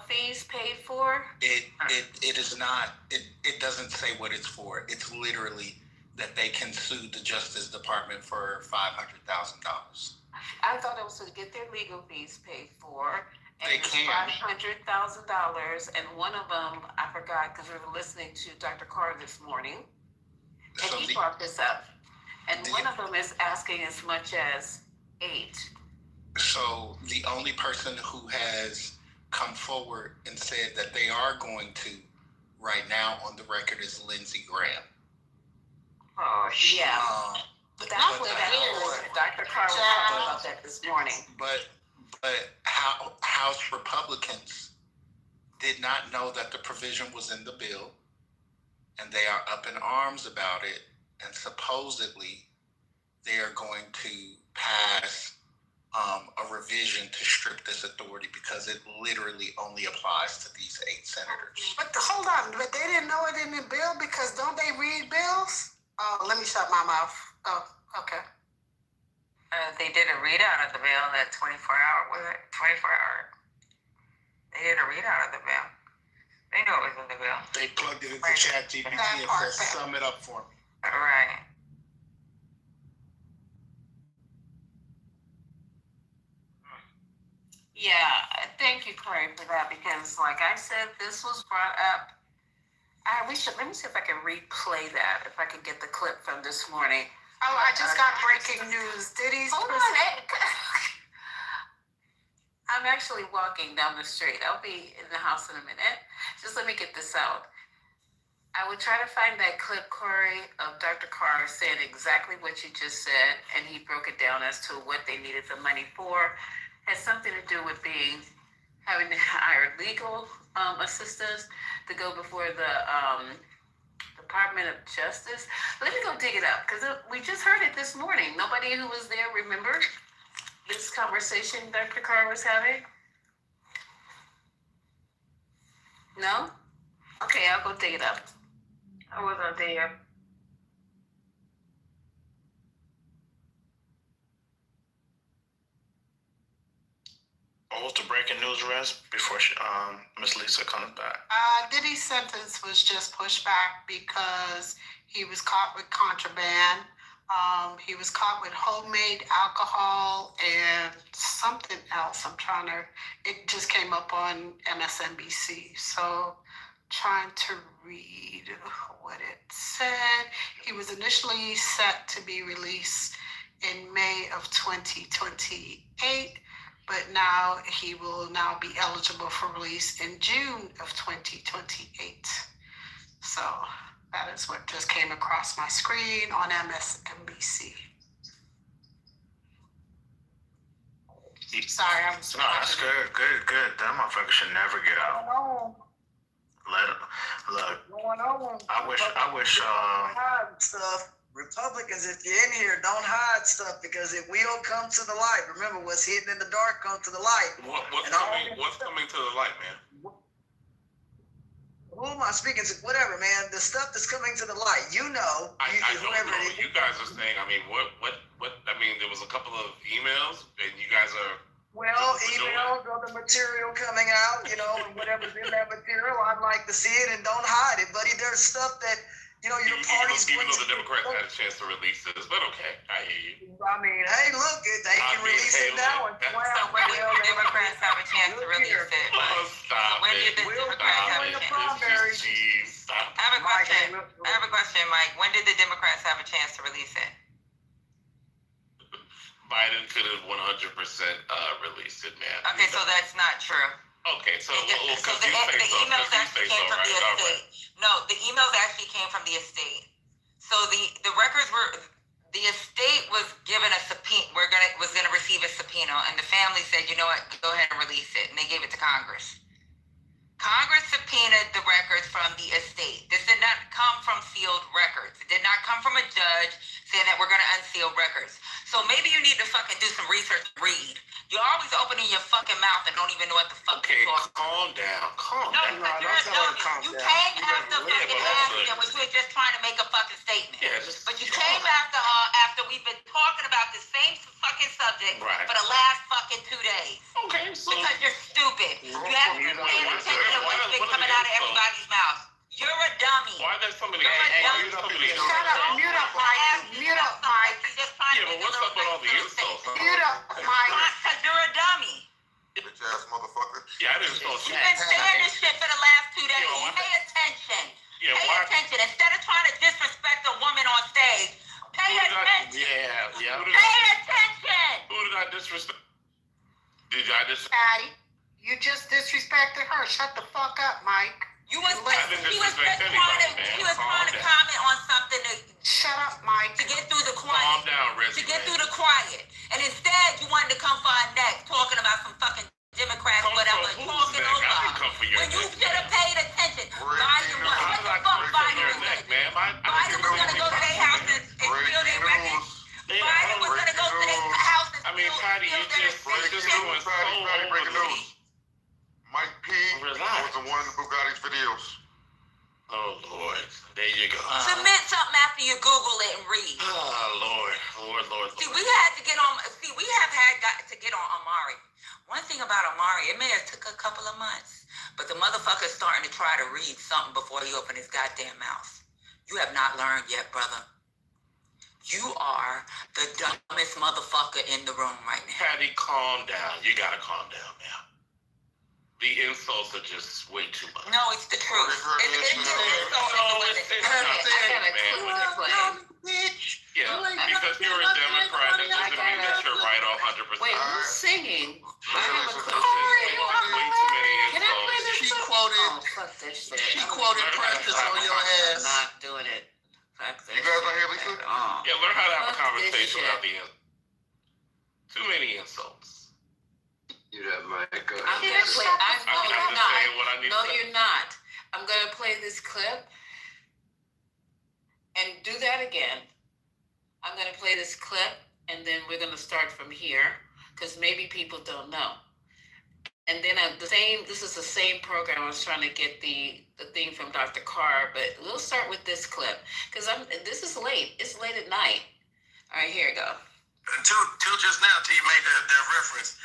S13: fees paid for?
S14: It is not. It doesn't say what it's for. It's literally that they can sue the Justice Department for $500,000.
S13: I thought it was to get their legal fees paid for. And
S14: they can.
S13: $500,000, and one of them I forgot because we were listening to Dr. Carr this morning, and
S14: So
S13: he brought this up. And one of them is asking as much as 8.
S14: So the only person who has come forward and said that they are going to right now on the record is Lindsey Graham.
S13: Oh, yeah. That's what Dr. Carr was talking about that this morning.
S14: But House Republicans did not know that the provision was in the bill, and they are up in arms about it, and supposedly they are going to pass a revision to strip this authority because it literally only applies to these 8 senators.
S4: But hold on, but they didn't know it in the bill because don't they read bills? Oh, let me shut my mouth. Oh, okay.
S10: They did a readout of the bill that 24-hour, was it 24-hour? They did a readout of the bill. They know it was in the bill.
S14: They plugged it into ChatGPT and said, sum it up for me.
S10: Right.
S13: Yeah, thank you, Corey, for that, because like I said, this was brought up. Let me see if I can replay that, if I can get the clip from this morning.
S4: Oh, I just got breaking news.
S13: Hold on. I'm actually walking down the street. I'll be in the house in a minute. Just let me get this out.
S10: I would try to find that clip, Corey, of Dr. Carr saying exactly what you just said, and he broke it down as to what they needed the money for. Has something to do with having to hire legal assistance to go before the Department of Justice. Let me go dig it up, because we just heard it this morning. Nobody who was there remembered this conversation Dr. Carr was having? No? Okay, I'll go dig it up. I wasn't there.
S14: What was the breaking news, Rez, before Miss Lisa comes back?
S5: Diddy's sentence was just pushed back because he was caught with contraband. He was caught with homemade alcohol and something else. It just came up on MSNBC. So trying to read what it said. He was initially set to be released in May of 2028, but now he will now be eligible for release in June of 2028. So that is what just came across my screen on MSNBC. Sorry, I was.
S14: No, that's good. That motherfucker should never get out. I wish.
S16: Hide stuff. Republicans, if you're in here, don't hide stuff because it will come to the light. Remember, what's hidden in the dark comes to the light.
S1: What's coming to the light, man?
S16: Who am I speaking to? Whatever, man. The stuff that's coming to the light. You know.
S1: I don't know what you guys are saying. I mean, what? I mean, there was a couple of emails, and you guys are.
S16: Well, emails or the material coming out, and whatever's in that material, I'd like to see it and don't hide it, buddy. There's stuff that, your party's
S1: even though the Democrats had a chance to release this, but okay, I hear you.
S16: I mean, hey, look, they can release it now.
S10: So when did the Democrats have a chance to release it? When did the Democrats have a chance? I have a question, Mike. When did the Democrats have a chance to release it?
S1: Biden could have 100% released it, man.
S10: Okay, so that's not true.
S1: Okay, so
S10: the emails actually came from the estate. No, the emails actually came from the estate. So the records were, the estate was given a subpoena. Was gonna receive a subpoena, and the family said, you know what, go ahead and release it, and they gave it to Congress. Congress subpoenaed the records from the estate. This did not come from sealed records. It did not come from a judge saying that we're going to unseal records. So maybe you need to fucking do some research and read. You're always opening your fucking mouth and don't even know what the fuck you're talking
S1: about. Calm down.
S10: No, because you're a dummy. You came after fucking Ashley and was just trying to make a fucking statement.
S1: Yeah,
S10: but you came after her after we've been talking about the same fucking subject for the last fucking 2 days.
S1: Okay, so.
S10: Because you're stupid. You haven't been paying attention to what's been coming out of everybody's mouth. You're a dummy.
S1: Why are there so many?
S10: Shut up, mute up, Mike. Mute up, Mike. You're just trying to make
S1: what's up with all the insults?
S10: Mute up, Mike. Because you're a dummy.
S17: Bitch ass motherfucker.
S1: Yeah, I didn't insult you.
S10: You've been saying this shit for the last 2 days. Pay attention. Pay attention. Instead of trying to disrespect a woman on stage, pay attention.
S14: Yeah.
S10: Pay attention.
S1: Who did I disrespect? Did I disrespect?
S5: Patty, you just disrespected her. Shut the fuck up, Mike.
S10: He was just trying to comment on something
S5: shut up, Mike.
S10: To get through the quiet.
S1: Calm down, Reggie.
S10: To get through the quiet. And instead you wanted to come for our neck talking about some fucking Democrats, whatever, talking over. When you should have paid attention. Biden was what the fuck Biden was gonna do? Biden was gonna go to their house and steal their records. Biden was gonna go to their house and
S1: Patty, you just doing so over.
S17: Mike P. was the one who got his videos.
S1: Oh, Lord. There you go.
S10: Submit something after you Google it and read.
S1: Oh, Lord.
S10: See, we had to get on. See, we have got to get on Amari. One thing about Amari, it may have took a couple of months, but the motherfucker's starting to try to read something before he opened his goddamn mouth. You have not learned yet, brother. You are the dumbest motherfucker in the room right now.
S1: Patty, calm down. You gotta calm down, man. The insults are just way too much.
S10: No, it's the truth. It's the
S1: bitch. Yeah, because you're a Democrat, it doesn't mean that you're right 100%.
S10: Wait, who's singing? I have a
S1: way too many insults.
S16: She quoted.
S10: that shit.
S18: She quoted Princess on your ass.
S10: I'm not doing it. Fuck that
S17: You guys
S10: shit
S17: are here, Lisa?
S10: at all.
S1: Yeah, learn how to have a
S10: Fuck this
S1: conversation
S10: shit.
S1: without the too many insults.
S12: You have my go
S10: I'm
S12: ahead.
S10: gonna play. No,
S1: I'm
S10: you're
S1: just saying what I
S10: not.
S1: need
S10: No,
S1: to say.
S10: you're not. I'm gonna play this clip and do that again. I'm gonna play this clip and then we're gonna start from here because maybe people don't know. And then this is the same program. I was trying to get the thing from Dr. Carr, but we'll start with this clip because this is late. It's late at night. All right, here we go.
S18: Till just now, till you made that reference,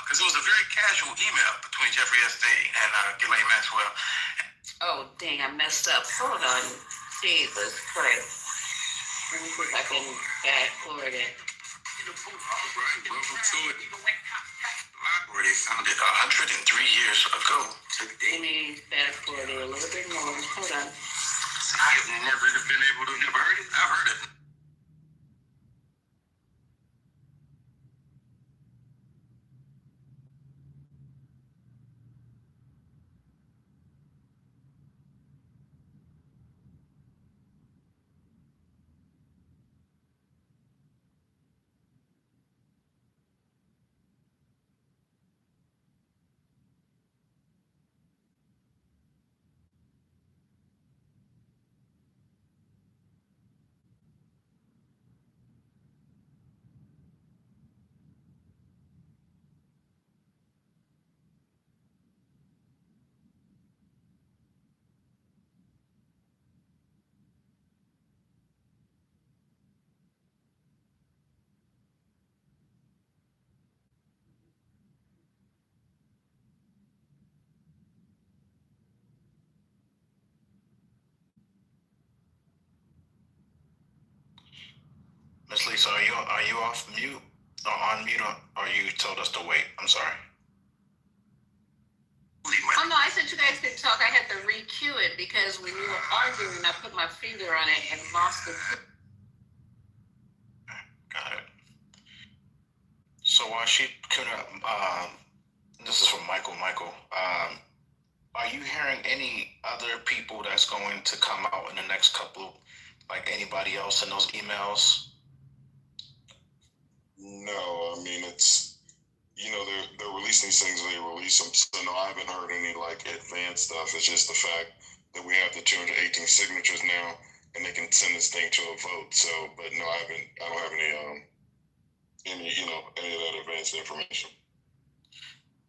S18: because it was a very casual email between Jeffrey Epstein and Ghislaine Maxwell.
S10: Oh, dang, I messed up. Hold on. Jesus Christ. Let me see if I can fast forward it.
S18: Welcome to it. Library, they found it 103 years ago.
S10: Let me fast forward it a little bit more. Hold on.
S18: I've never been able to never heard it. I've heard it.
S14: Miss Lisa, are you off mute or on mute, or you told us to wait? I'm sorry.
S10: Oh no, I said you guys could talk. I had to re-cue it because when you were arguing, I put my finger on it and lost the.
S14: Got it. So while she could, this is from Michael. Are you hearing any other people that's going to come out in the next couple, like anybody else in those emails?
S8: No, I mean it's they're releasing these things when they release them. So no, I haven't heard any like advanced stuff. It's just the fact that we have the 218 signatures now, and they can send this thing to a vote. So, but no, I don't have any of that advanced information.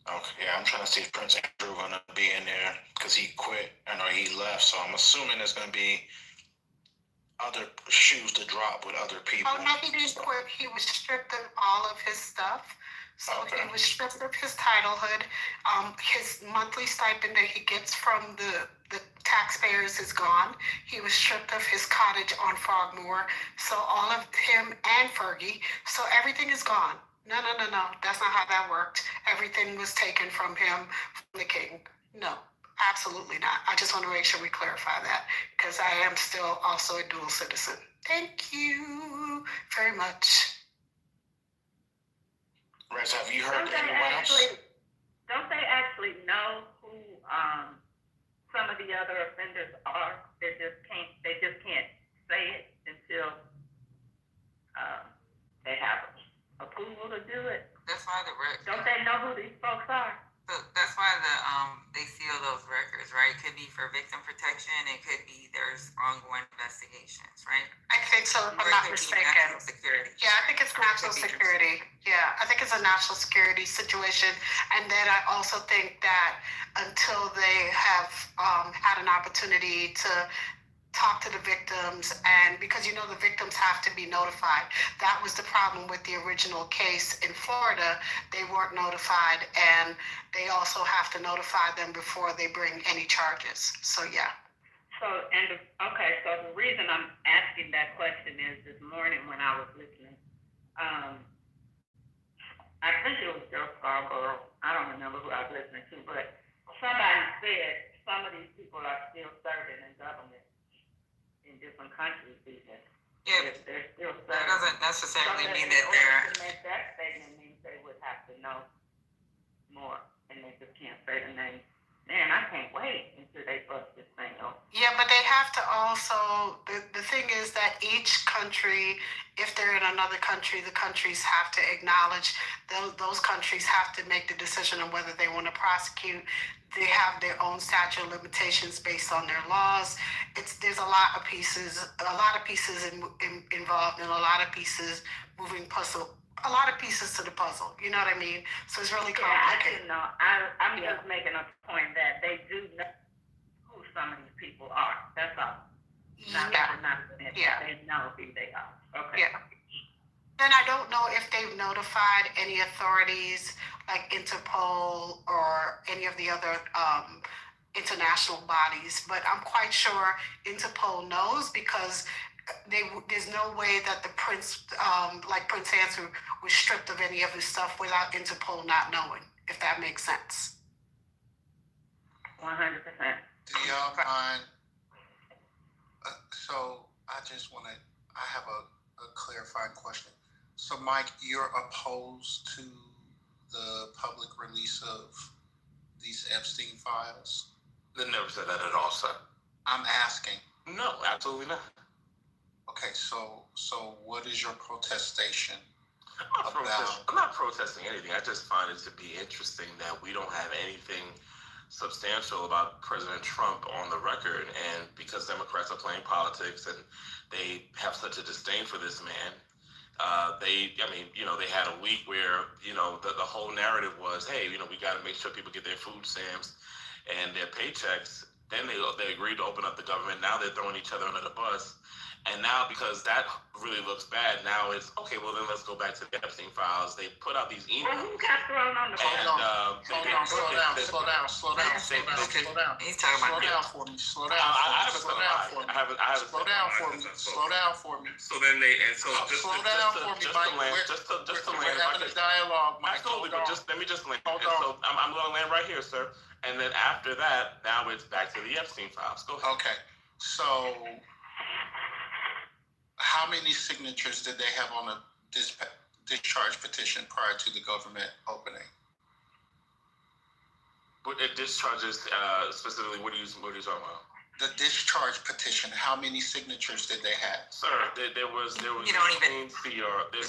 S14: Okay, yeah, I'm trying to see if Prince Andrew gonna be in there because he quit or he left. So I'm assuming there's gonna be other shoes to drop with other people.
S4: Oh, no, he didn't quit. He was stripped of all of his stuff. So he was stripped of his titlehood. His monthly stipend that he gets from the taxpayers is gone. He was stripped of his cottage on Frogmore. So all of him and Fergie. So everything is gone. No. That's not how that worked. Everything was taken from him, from the king. No. Absolutely not. I just want to make sure we clarify that because I am still also a dual citizen. Thank you very much.
S14: Rez, have you heard anyone else?
S15: Don't they actually know who some of the other offenders are? They just can't say it until they have approval to do it.
S10: That's why
S15: Don't they know who these folks are?
S10: So that's why they seal those records, right? It could be for victim protection. It could be there's ongoing investigations, right?
S4: I think so, if I'm not mistaken.
S10: National security.
S4: Yeah, I think it's national security. Yeah, I think it's a national security situation. And then I also think that until they have had an opportunity to talk to the victims, and because the victims have to be notified. That was the problem with the original case in Florida. They weren't notified, and they also have to notify them before they bring any charges. So yeah.
S15: So the reason I'm asking that question is this morning when I was listening, I think it was Joe Scarborough. I don't remember who I was listening to, but somebody said some of these people are still serving in government in different countries even.
S10: Yeah,
S15: they're still serving.
S10: That doesn't necessarily mean that
S15: in
S10: they're.
S15: order to make that statement means they would have to know more, and they just can't say the name. Man, I can't wait until they bust this thing open.
S4: Yeah, but they have to also, the thing is that each country, if they're in another country, the countries have to acknowledge, those countries have to make the decision on whether they want to prosecute. They have their own statute of limitations based on their laws. There's a lot of pieces involved, and a lot of pieces moving puzzle. A lot of pieces to the puzzle. You know what I mean? So it's really complicated.
S15: Yeah, I'm just making a point that they do know who some of these people are. That's all. They know who they are. Okay.
S4: Yeah. Then I don't know if they've notified any authorities like Interpol or any of the other international bodies, but I'm quite sure Interpol knows because there's no way that the Prince, like Prince Andrew, was stripped of any of his stuff without Interpol not knowing, if that makes sense.
S15: 100%.
S19: Do y'all mind? So I have a clarifying question. So Mike, you're opposed to the public release of these Epstein files?
S20: They never said that at all, sir.
S19: I'm asking.
S20: No, absolutely not.
S19: Okay, so what is your protestation
S20: I'm not protesting anything. I just find it to be interesting that we don't have anything substantial about President Trump on the record, and because Democrats are playing politics and they have such a disdain for this man, they had a week where, the whole narrative was, hey, we got to make sure people get their food stamps and their paychecks. Then they agreed to open up the government. Now they're throwing each other under the bus. And now, because that really looks bad, now it's, okay, well, then let's go back to the Epstein files. They put out these emails.
S15: Well, who got thrown on the bus?
S19: Slow down.
S10: He's talking about
S19: for me. Slow down for me.
S20: So then
S19: slow down for me, Mike. We're having a dialogue, Mike.
S20: Absolutely, but let me just land. So I'm going to land right here, sir. And then after that, now it's back to the Epstein files. Go ahead.
S19: Okay. So how many signatures did they have on a discharge petition prior to the government opening?
S20: But it discharges specifically. What are you talking about?
S19: The discharge petition. How many signatures did they have?
S20: Sir, there was a clean CR. There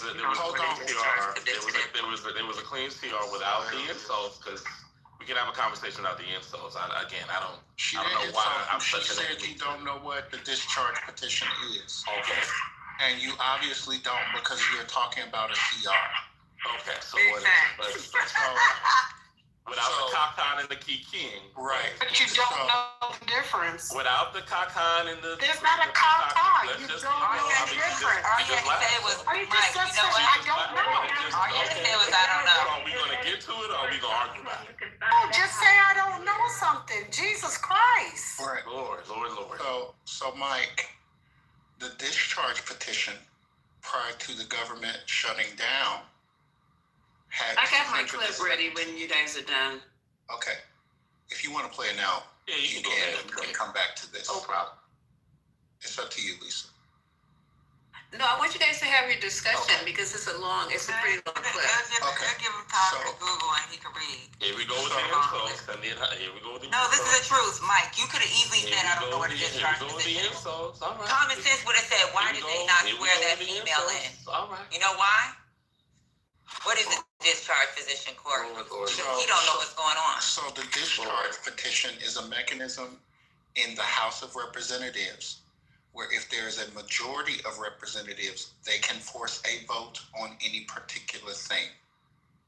S20: was a clean CR without the insults, because we can have a conversation without the insults. I don't know why I'm such an enemy.
S19: You don't know what the discharge petition is.
S20: Okay.
S19: And you obviously don't, because you're talking about a CR.
S20: Okay, so what is it? Without the kakan and the kiking.
S19: Right.
S4: But you don't know the difference.
S20: Without the kakan and the...
S4: There's not a kakan. You don't know the difference.
S10: All you had to say was, Mike,
S4: I don't know.
S10: All you had to say was, I don't know.
S20: Are we going to get to it, or are we going to argue about it?
S4: Oh, just say I don't know something. Jesus Christ.
S19: Right.
S20: Lord.
S19: So Mike, the discharge petition prior to the government shutting down had...
S21: I got my clip ready when you guys are done.
S19: Okay. If you want to play it now,
S20: you
S19: can. We can come back to this.
S20: No problem.
S19: It's up to you, Lisa.
S21: No, I want you guys to have your discussion because it's a pretty long clip.
S10: Give him time to Google and he can read.
S20: Here we go with the insults.
S10: No, this is the truth, Mike. You could have easily said, I don't know what a discharge position is. Common sense would have said, why did they not swear that female in? You know why? What is a discharge physician, Corey? Because he don't know what's going on.
S19: So the discharge petition is a mechanism in the House of Representatives where if there is a majority of representatives, they can force a vote on any particular thing.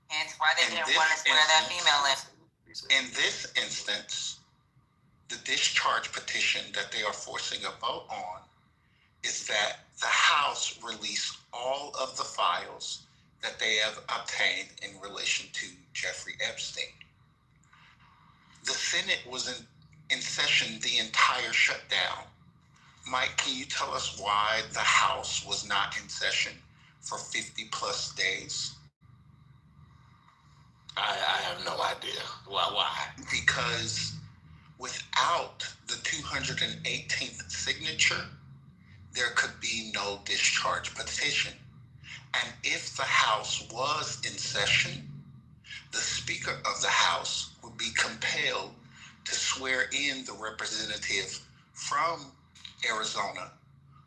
S10: Hence why they didn't want to swear that female in.
S19: In this instance, the discharge petition that they are forcing a vote on is that the House release all of the files that they have obtained in relation to Jeffrey Epstein. The Senate was in session the entire shutdown. Mike, can you tell us why the House was not in session for 50 plus days?
S20: I have no idea. Why?
S19: Because without the 218th signature, there could be no discharge petition. And if the House was in session, the Speaker of the House would be compelled to swear in the representative from Arizona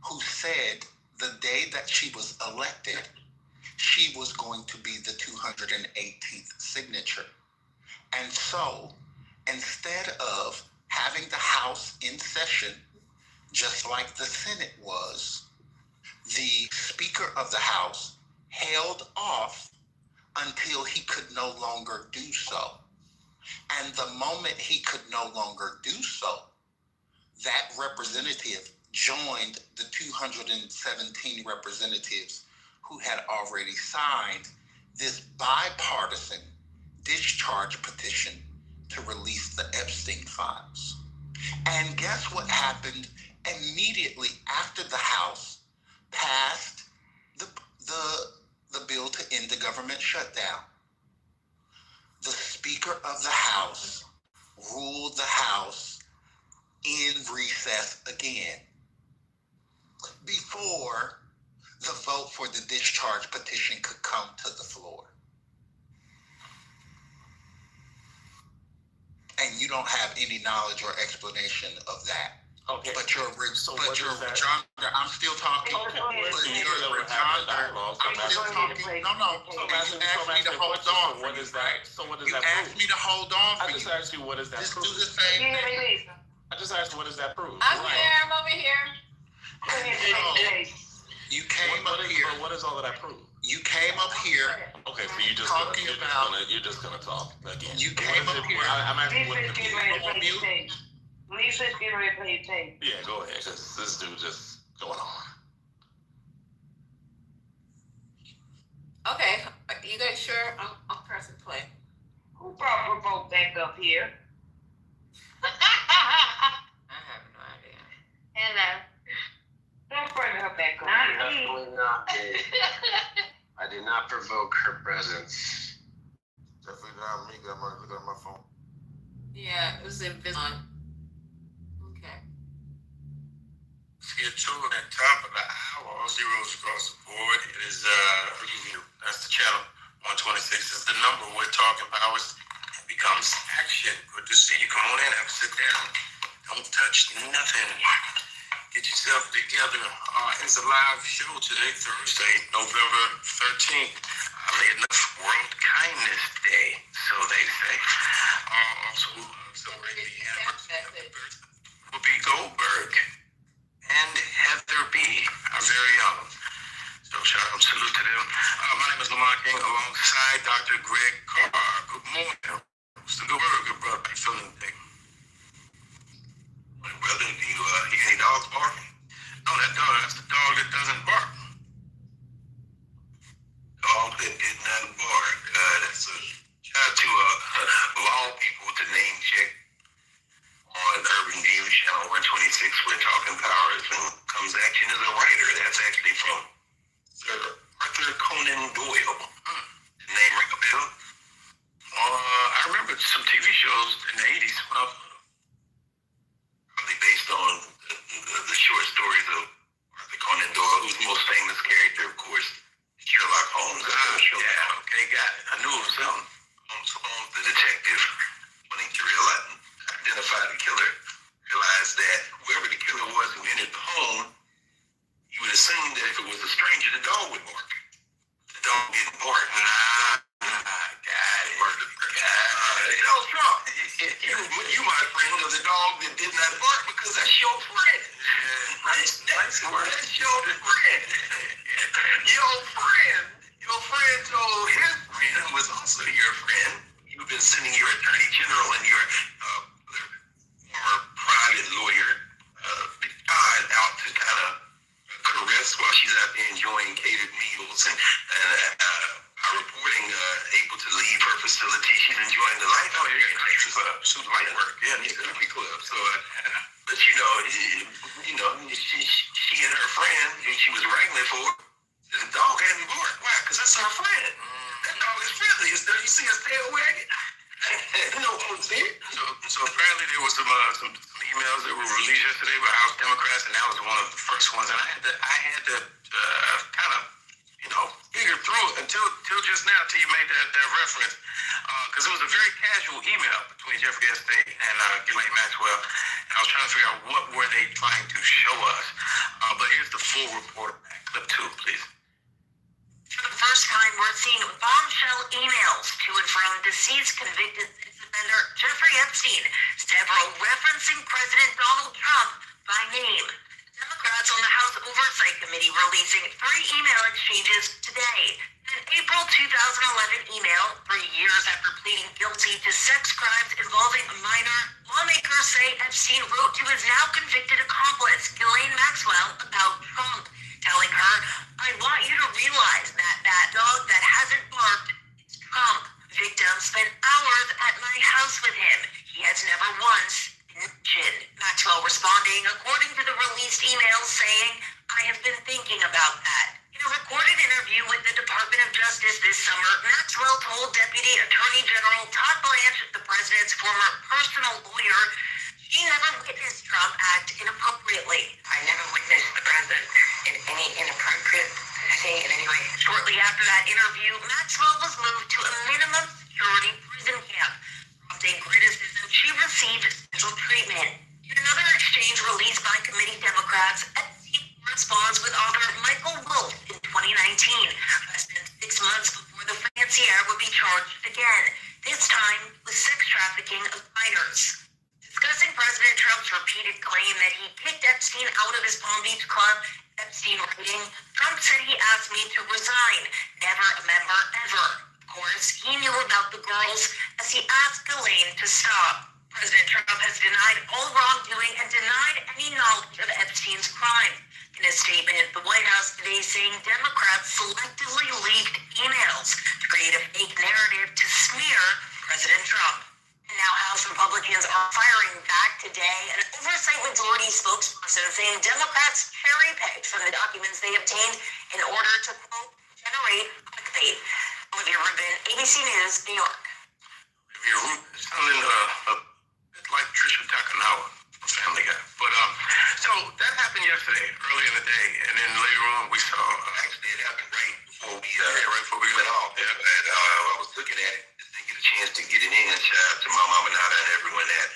S19: who said the day that she was elected, she was going to be the 218th signature. And so, instead of having the House in session, just like the Senate was, the Speaker of the House held off until he could no longer do so. And the moment he could no longer do so, that representative joined the 217 representatives who had already signed this bipartisan discharge petition to release the Epstein files. And guess what happened immediately after the House passed the bill to end the government shutdown? The Speaker of the House ruled the House in recess again before the vote for the discharge petition could come to the floor. And you don't have any knowledge or explanation of that.
S20: Okay.
S19: But you're
S20: So
S19: John, I'm still talking.
S20: Okay.
S19: But you're John, I'm still talking. No.
S20: So
S19: You asked me to hold on.
S20: So what is that? So what does
S19: You
S20: that
S19: asked
S20: prove?
S19: me to hold on for
S20: I just
S19: you.
S20: asked you what does that
S19: Just
S20: prove?
S19: do the same thing.
S20: I just asked what does that prove?
S21: I'm here. I'm over here.
S19: You came up here.
S20: But what does all of that prove?
S19: You came up here.
S20: Okay, so you're just gonna talk again.
S19: You came up here.
S20: I'm asking what the
S21: Lisa's getting ready to play your tape.
S20: Yeah, go ahead. Cause this dude just going on.
S21: Okay, you guys sure? I'm pressing play.
S7: Who brought Provoke back up here?
S21: I have no idea.
S11: Hello.
S7: Don't bring her back up here.
S12: Definitely not me. I did not provoke her presence.
S17: Definitely not me. I'm looking at my phone.
S21: Yeah, it was invisible. Okay.
S18: Get to it at top of the hour, all zeros across the board. It is that's the channel. 126 is the number we're talking about. It becomes action. Good to see you. Come on in, have a sit down. Don't touch nothing. Get yourself together. It's a live show today, Thursday, November 13th. I made enough World Kindness Day, so they say. Also celebrating the anniversary of the birth of Whoopi Goldberg and Heather B., our very own. So shout out, salute to them. My name is Lamar King, alongside Dr. Greg Carr. Good morning. What's the good word, good brother? How you feeling today? Morning, brother. Do you hear any dogs barking? No, that's the dog that doesn't bark. Dog that did not bark. That's a shout out to of all people to name check on Urban News Channel 126. We're talking powers and comes action as a writer. That's actually from Sir Arthur Conan Doyle. The name ring a bell? I remember some TV shows in the 80s when I was probably based on the short stories of Arthur Conan Doyle, who's the most famous character, of course, Sherlock Holmes. Yeah, okay, got it. I knew it was something. Holmes, the detective, wanting to identify the killer, realized that whoever the killer was who entered the home, you would assume that if it was a stranger, the dog would bark. The dog didn't bark. Got it. Trump, you my friend of the dog that did not bark because that's your friend. That's your friend. Your friend told his friend, who was also your friend, you've been sending your attorney general and your former private lawyer out to kind of caress while she's out there enjoying catered meals and our reporting able to leave her facility. She's enjoying the life. Oh, yeah, she's light work. Yeah, in the country club. So, but she and her friend, who she was wrangling for, the dog hadn't barked. Why? Because that's her friend. That dog is friendly. You see his tail wagging? No one see it. So apparently there was some emails that were released yesterday by House Democrats, and that was one of the first ones. And I had to kind of, bigger through until just now, till you made that reference, because it was a very casual email between Jeffrey Epstein and Ghislaine Maxwell, and I was trying to figure out what were they trying to show us. But here's the full report. Clip 2, please.
S3: For the first time, we're seeing bombshell emails to and from deceased convicted sex offender Jeffrey Epstein, several referencing President Donald Trump by name. Democrats on the House Oversight Committee releasing 3 email exchanges today. An April 2011 email, 3 years after pleading guilty to sex crimes involving a minor, lawmakers say Epstein wrote to his now convicted accomplice, Ghislaine Maxwell, about Trump, telling her, "I want you to realize that dog that hasn't barked is Trump. Victim spent hours at my house with him. He has never once mentioned." Maxwell responding, according to the released emails, saying, "I have been thinking about that." In a recorded interview with the Department of Justice this summer, Maxwell told Deputy Attorney General Todd Blanche, the president's former personal lawyer, she never witnessed Trump act inappropriately. "I never witnessed the president in any inappropriate thing in any way." Shortly after that interview, Maxwell was moved to a minimum security prison camp, prompting criticism she received special treatment. In another exchange released by committee Democrats, Epstein corresponds with author Michael Wolff in 2019, less than 6 months before the financier would be charged again, this time with sex trafficking of minors. Discussing President Trump's repeated claim that he kicked Epstein out of his Palm Beach club, Epstein writing, "Trump said he asked me to resign. Never a member ever." Of course, he knew about the girls as he asked Ghislaine to stop. President Trump has denied all wrongdoing and denied any knowledge of Epstein's crime. In a statement, the White House today saying Democrats selectively leaked emails to create a fake narrative to smear President Trump. And now House Republicans are firing back today. An oversight majority spokesperson saying Democrats cherry-picked from the documents they obtained in order to, quote, generate clickbait. Olivia Rubin, ABC News, New York.
S18: Olivia Rubin, sounding a bit like Trisha Takanawa, a Family Guy. But so that happened yesterday, early in the day, and then later on we saw. Actually, it happened right before we went off. Yeah. And I was looking at it, just didn't get a chance to get it in. Shout out to my mama Nada and everyone at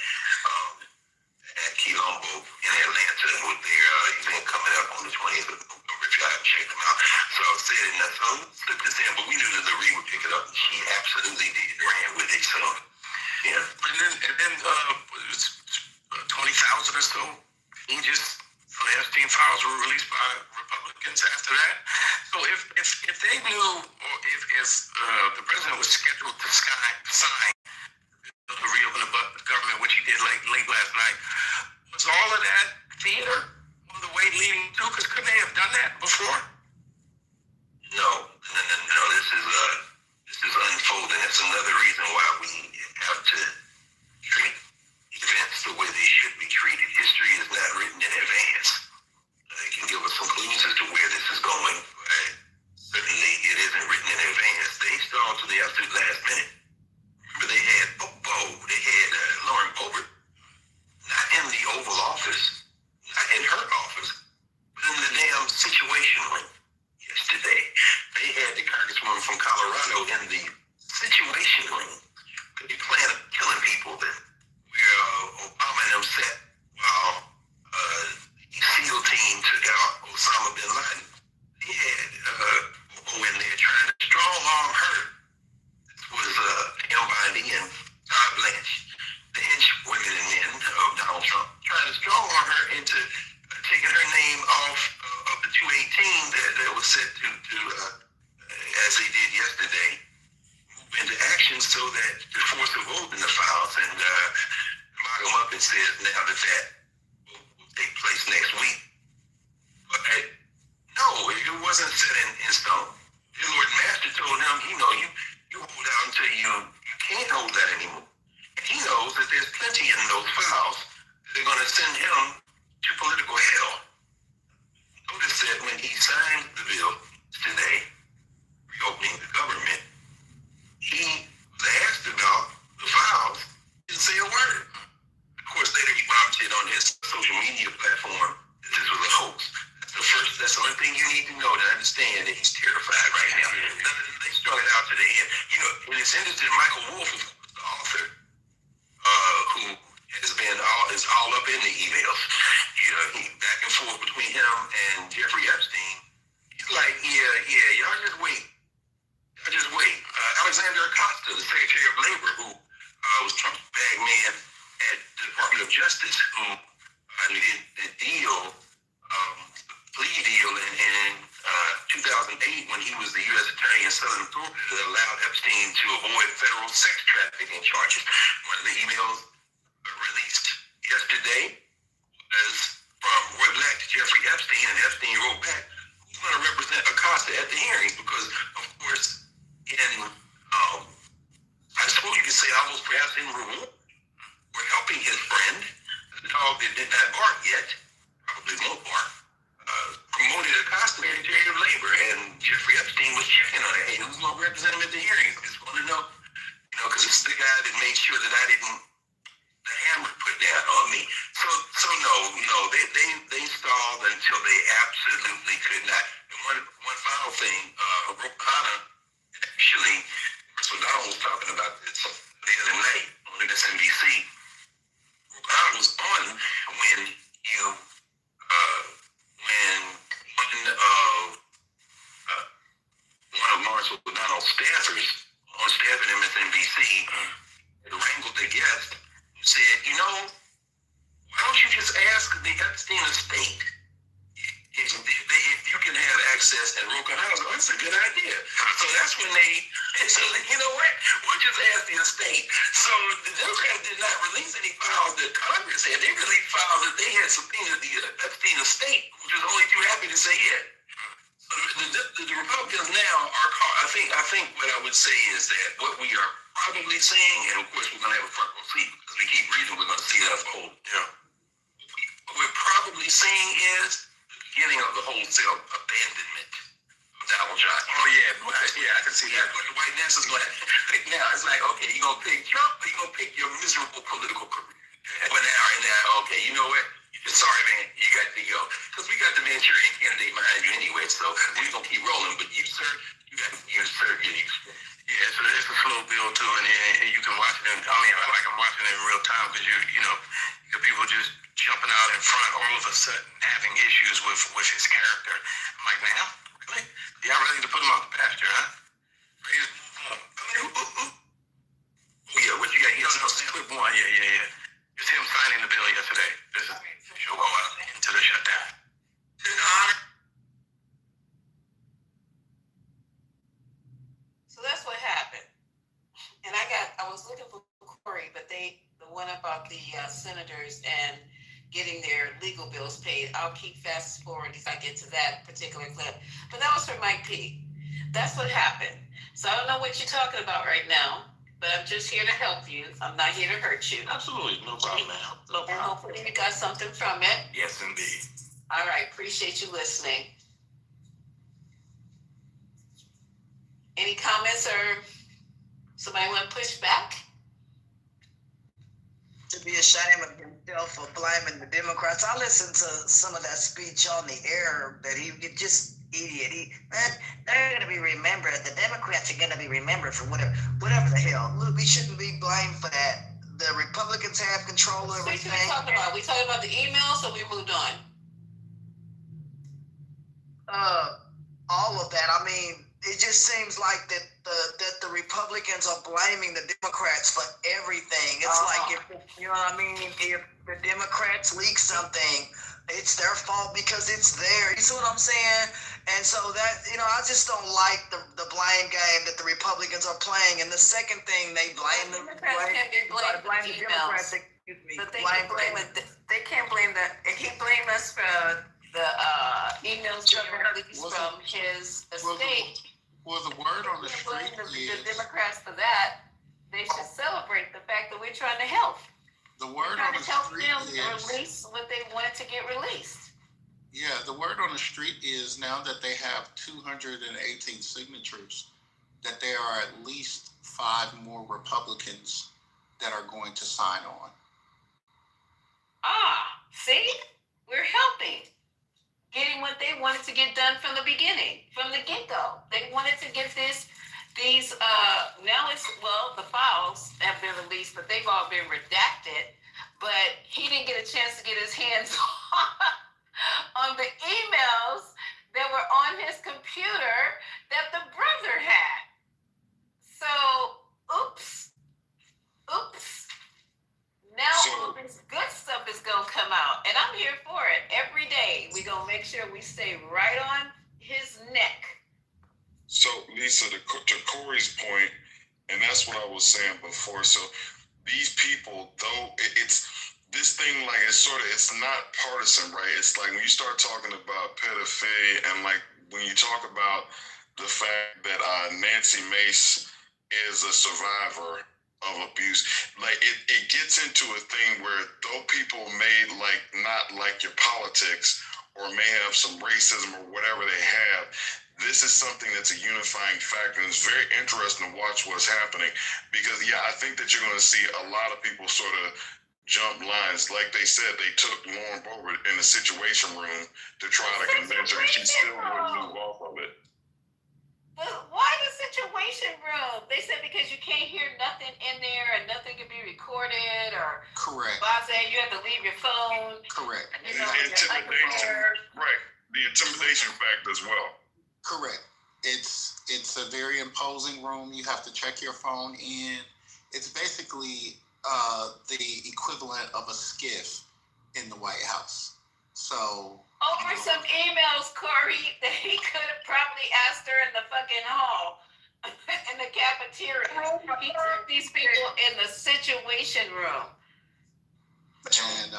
S18: Kitover in Atlanta with their event coming up on the 20th of November. Try to check them out. So I said it, and so slip this in, but we knew that Loree would pick it up, and she absolutely did, ran with it. So yeah, and then it was 20,000 or so changes from the Epstein files were released by Republicans after that. So if they knew, or if the president was scheduled to sign the reopen the government, which he did late last night, was all of that theater on the way leading to? Because couldn't they have done that before? No. This is unfolding. That's another reason why we have to treat events the way they should be treated. History is not written in advance. It can give us some clues as to where this is going, but certainly it isn't written in advance. They stalled to the absolute last minute. Remember, they had Lauren Boebert, not in the Oval Office, not in her office, but in the damn Situation Room yesterday. They had the Congressman from Colorado in the Situation Room. They plan on killing people there, where Obama and them sat while the SEAL team took out Osama bin Laden. They had Bobo in there trying to strong-arm her. This was Pam Bondi and Todd Blanche, the hench women and men of Donald Trump, trying to strong-arm her into taking her name off of the 218 that was set to as they did yesterday, move into action so that to force a vote in the files. And Margo Muppet says now that will take place next week. But no, it wasn't set in stone. His Lord and Master told him, you hold out until you can't hold that anymore. And he knows that there's plenty in those files that are going to send him to political hell. Notice that when he signed the bill today, reopening the government, he was asked about the files, didn't say a word. Of course, later he bombed it on his social media platform that this was a hoax. That's the only thing you need to know to understand that he's terrified right now. strung it out to the end. You know, when it's ended to Michael Wolff, of course, the author, who is all up in the emails. You know, he back and forth between him and Jeffrey Epstein. He's like, y'all just wait. Alexander Acosta, the Secretary of Labor, who was Trump's bag man at the Department of Justice, who did the plea deal in 2008 when he was the U.S. Attorney in Southern Florida that allowed Epstein to avoid federal sex trafficking charges. One of the emails released yesterday was from Roy Black to Jeffrey Epstein, and Epstein wrote back, who's going to represent Acosta at the hearings? Because, of course, I suppose you could say almost perhaps in reward for helping his friend, the dog that did not bark yet, probably won't bark, promoted Acosta to Secretary of Labor, and Jeffrey Epstein was checking on it. Hey, who's going to represent him at the hearings? Just want to know, because this is the guy that made sure that I didn't the hammer put down on me. So no, they stalled until they absolutely could not. And one final thing, Rouhani, actually, Russell Donald was talking about this the other night on MSNBC. Rouhani was on when one of Lawrence O'Donnell's staffers on staff at MSNBC wrangled the guest who said, why don't you just ask the Epstein estate if you can have access, and Rouhani was like, that's a good idea. So that's when they said, you know what, we'll just ask the estate. So the Democrats did not release any files that Congress had. They released files that they had subpoenaed the Epstein estate, which was only too happy to say it. So the Republicans now are caught. I think what I would say is that what we are probably seeing, and of course we're going to have a front row seat because we keep reading, we're going to see it unfold. Yeah. What we're probably seeing is the beginning of the wholesale abandonment of Donald John. Oh yeah, I can see that. What the white Nancy's going to pick now, it's like, okay, you going to pick Trump, or you going to pick your miserable political career? Well, now, okay, you know what? Sorry, man, you got to go. Because we got the Manchurian candidate behind you anyway, so we're going to keep rolling. But you, sir, yeah, it's a slow build too, and you can watch it. I'm watching it in real time because you got people just jumping out in front, all of a sudden having issues with his character. I'm like, now, really? Y'all ready to put him off the pasture, huh? Ready to move on? Oh yeah, what you got? Clip one, yeah. It's him signing the bill yesterday. This is show into the shutdown.
S21: So that's what happened. And I was looking for Corey, but the one about the senators and getting their legal bills paid. I'll keep fast forward if I get to that particular clip. But that was for Mike P. That's what happened. So I don't know what you're talking about right now, but I'm just here to help you. I'm not here to hurt you.
S20: Absolutely, no problem, ma'am. No problem.
S21: And hopefully you got something from it.
S20: Yes, indeed.
S21: All right, appreciate you listening. Any comments or somebody want to push back?
S16: To be ashamed of himself for blaming the Democrats. I listened to some of that speech on the air that he just idiot. They're going to be remembered. The Democrats are going to be remembered for whatever the hell. Look, we shouldn't be blamed for that. The Republicans have control of everything.
S21: What are we talking about? We talking about the emails, or we moved on?
S16: All of that. I mean, it just seems like that the Republicans are blaming the Democrats for everything. It's like, if you know what I mean, if the Democrats leak something, it's their fault because it's there. You see what I'm saying? And so that, I just don't like the blame game that the Republicans are playing. And the second thing, they blame the Democrats. Excuse me.
S21: But they can't blame it. They can't blame he blamed us for the emails being released from his estate.
S19: Well, the word on the street is
S21: the Democrats for that. They should celebrate the fact that we're trying to help.
S19: The word on the street is
S21: release what they wanted to get released.
S19: Yeah, the word on the street is now that they have 218 signatures, that there are at least 5 more Republicans that are going to sign on.
S21: See? We're helping. Getting what they wanted to get done from the beginning, from the get-go. They wanted to get this
S6: These now the files have been released, but they've all been redacted. But he didn't get a chance to get his hands on the emails that were on his computer that the brother had. So, oops. Now all this good stuff is gonna come out, and I'm here for it. Every day we're gonna make sure we stay right on his neck.
S8: So, Lisa, to Corey's point, and that's what I was saying before. So, these people, though, it's this thing, like, it's not partisan, right? It's like when you start talking about pedophilia, and like when you talk about the fact that Nancy Mace is a survivor of abuse, like it gets into a thing where though people may not like your politics or may have some racism or whatever they have, this is something that's a unifying factor, and it's very interesting to watch what's happening because, I think that you're going to see a lot of people sort of jump lines. Like they said, they took Lauren Boebert in the Situation Room to try to convince her, and she still wouldn't move off of it.
S6: Why the Situation Room? They said because you can't hear nothing in there and nothing can be recorded or
S19: Correct.
S6: You have to leave your phone.
S19: Correct.
S6: You know,
S8: The intimidation, right? The intimidation factor as well.
S19: Correct. It's a very imposing room. You have to check your phone in. It's basically the equivalent of a skiff in the White House. So
S6: over some emails, Corey, that he could have probably asked her in the fucking hall, in the cafeteria. He took these people in the Situation Room.
S19: And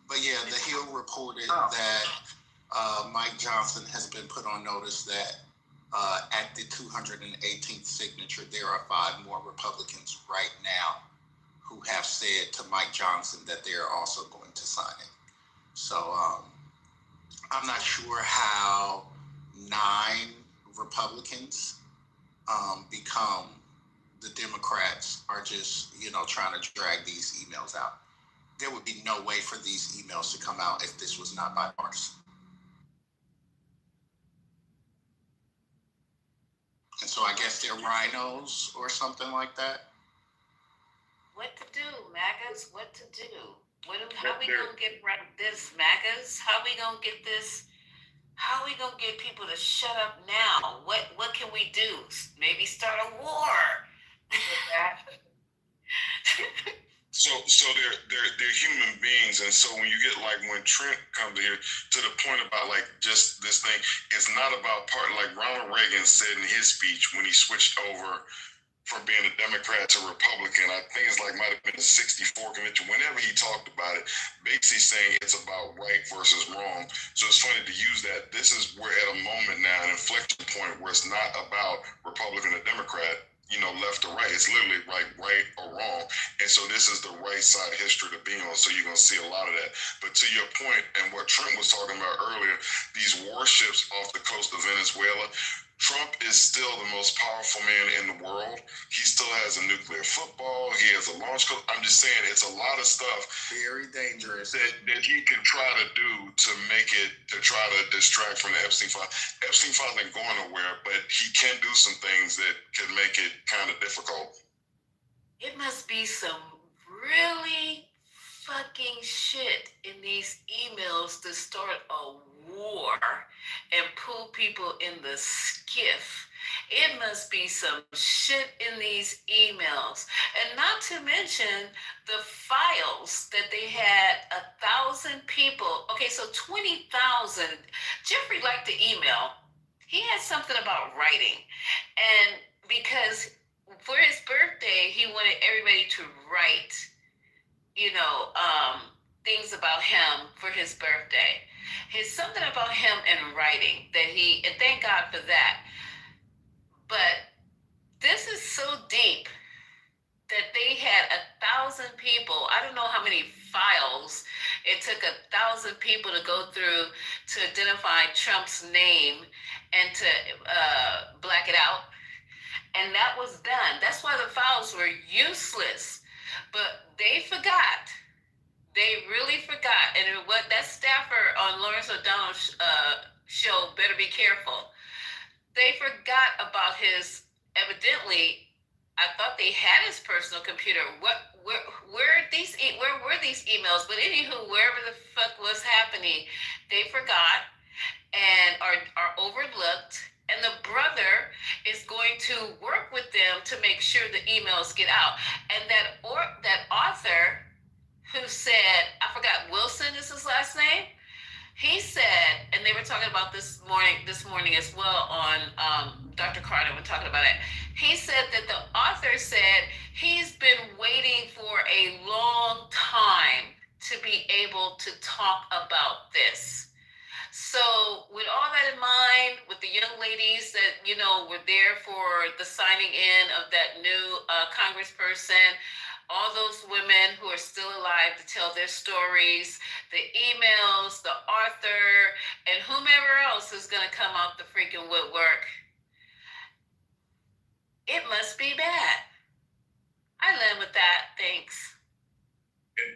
S19: but the Hill reported that Mike Johnson has been put on notice that at the 218th signature, there are 5 more Republicans right now who have said to Mike Johnson that they are also going to sign it. So I'm not sure how 9 Republicans become the Democrats are just, trying to drag these emails out. There would be no way for these emails to come out if this was not bipartisan. And so I guess they're rhinos or something like that.
S6: What to do, MAGAs? What to do? How we gonna get rid of this, MAGAs? How we gonna get this? How we gonna get people to shut up now? What can we do? Maybe start a war.
S8: So they're human beings, and so when you get when Trent comes here to the point about just this thing, it's not about Ronald Reagan said in his speech when he switched over from being a Democrat to Republican. I think it's might have been the 64 convention. Whenever he talked about it, basically saying it's about right versus wrong. So it's funny to use that. This is we're at a moment now, an inflection point where it's not about Republican or Democrat, left or right. It's literally right or wrong. And so this is the right side of history to be on. So you're going to see a lot of that. But to your point, and what Trent was talking about earlier, these warships off the coast of Venezuela, Trump is still the most powerful man in the world. He still has a nuclear football. He has a launch code. I'm just saying it's a lot of stuff.
S19: Very dangerous.
S8: That he can try to do to try to distract from the Epstein file. Epstein file ain't going nowhere, but he can do some things that can make it kind of difficult.
S6: It must be some really fucking shit in these emails to start a war and pull people in the skiff. It must be some shit in these emails. And not to mention the files that they had 1,000 people. Okay, so 20,000. Jeffrey liked the email. He had something about writing. And because for his birthday, he wanted everybody to write, things about him for his birthday. There's something about him in writing and thank God for that. But this is so deep that they had 1,000 people. I don't know how many files it took 1,000 people to go through to identify Trump's name and to black it out. And that was done. That's why the files were useless. But they forgot. They really forgot. And what that staffer on Lawrence O'Donnell's show, better be careful. They forgot about his evidently, I thought they had his personal computer. Where were these emails? But anywho, wherever the fuck was happening, they forgot and are overlooked. And the brother is going to work with them to make sure the emails get out. And that author who said, I forgot, Wilson is his last name. He said, and they were talking about this morning as well on Dr. Carter, we're talking about it. He said that the author said he's been waiting for a long time to be able to talk about this. So with all that in mind, with the young ladies that, were there for the signing in of that new congressperson, all those women who are still alive to tell their stories, the emails, the author, and whomever else is going to come out the freaking woodwork, it must be bad. I land with that. Thanks.
S8: And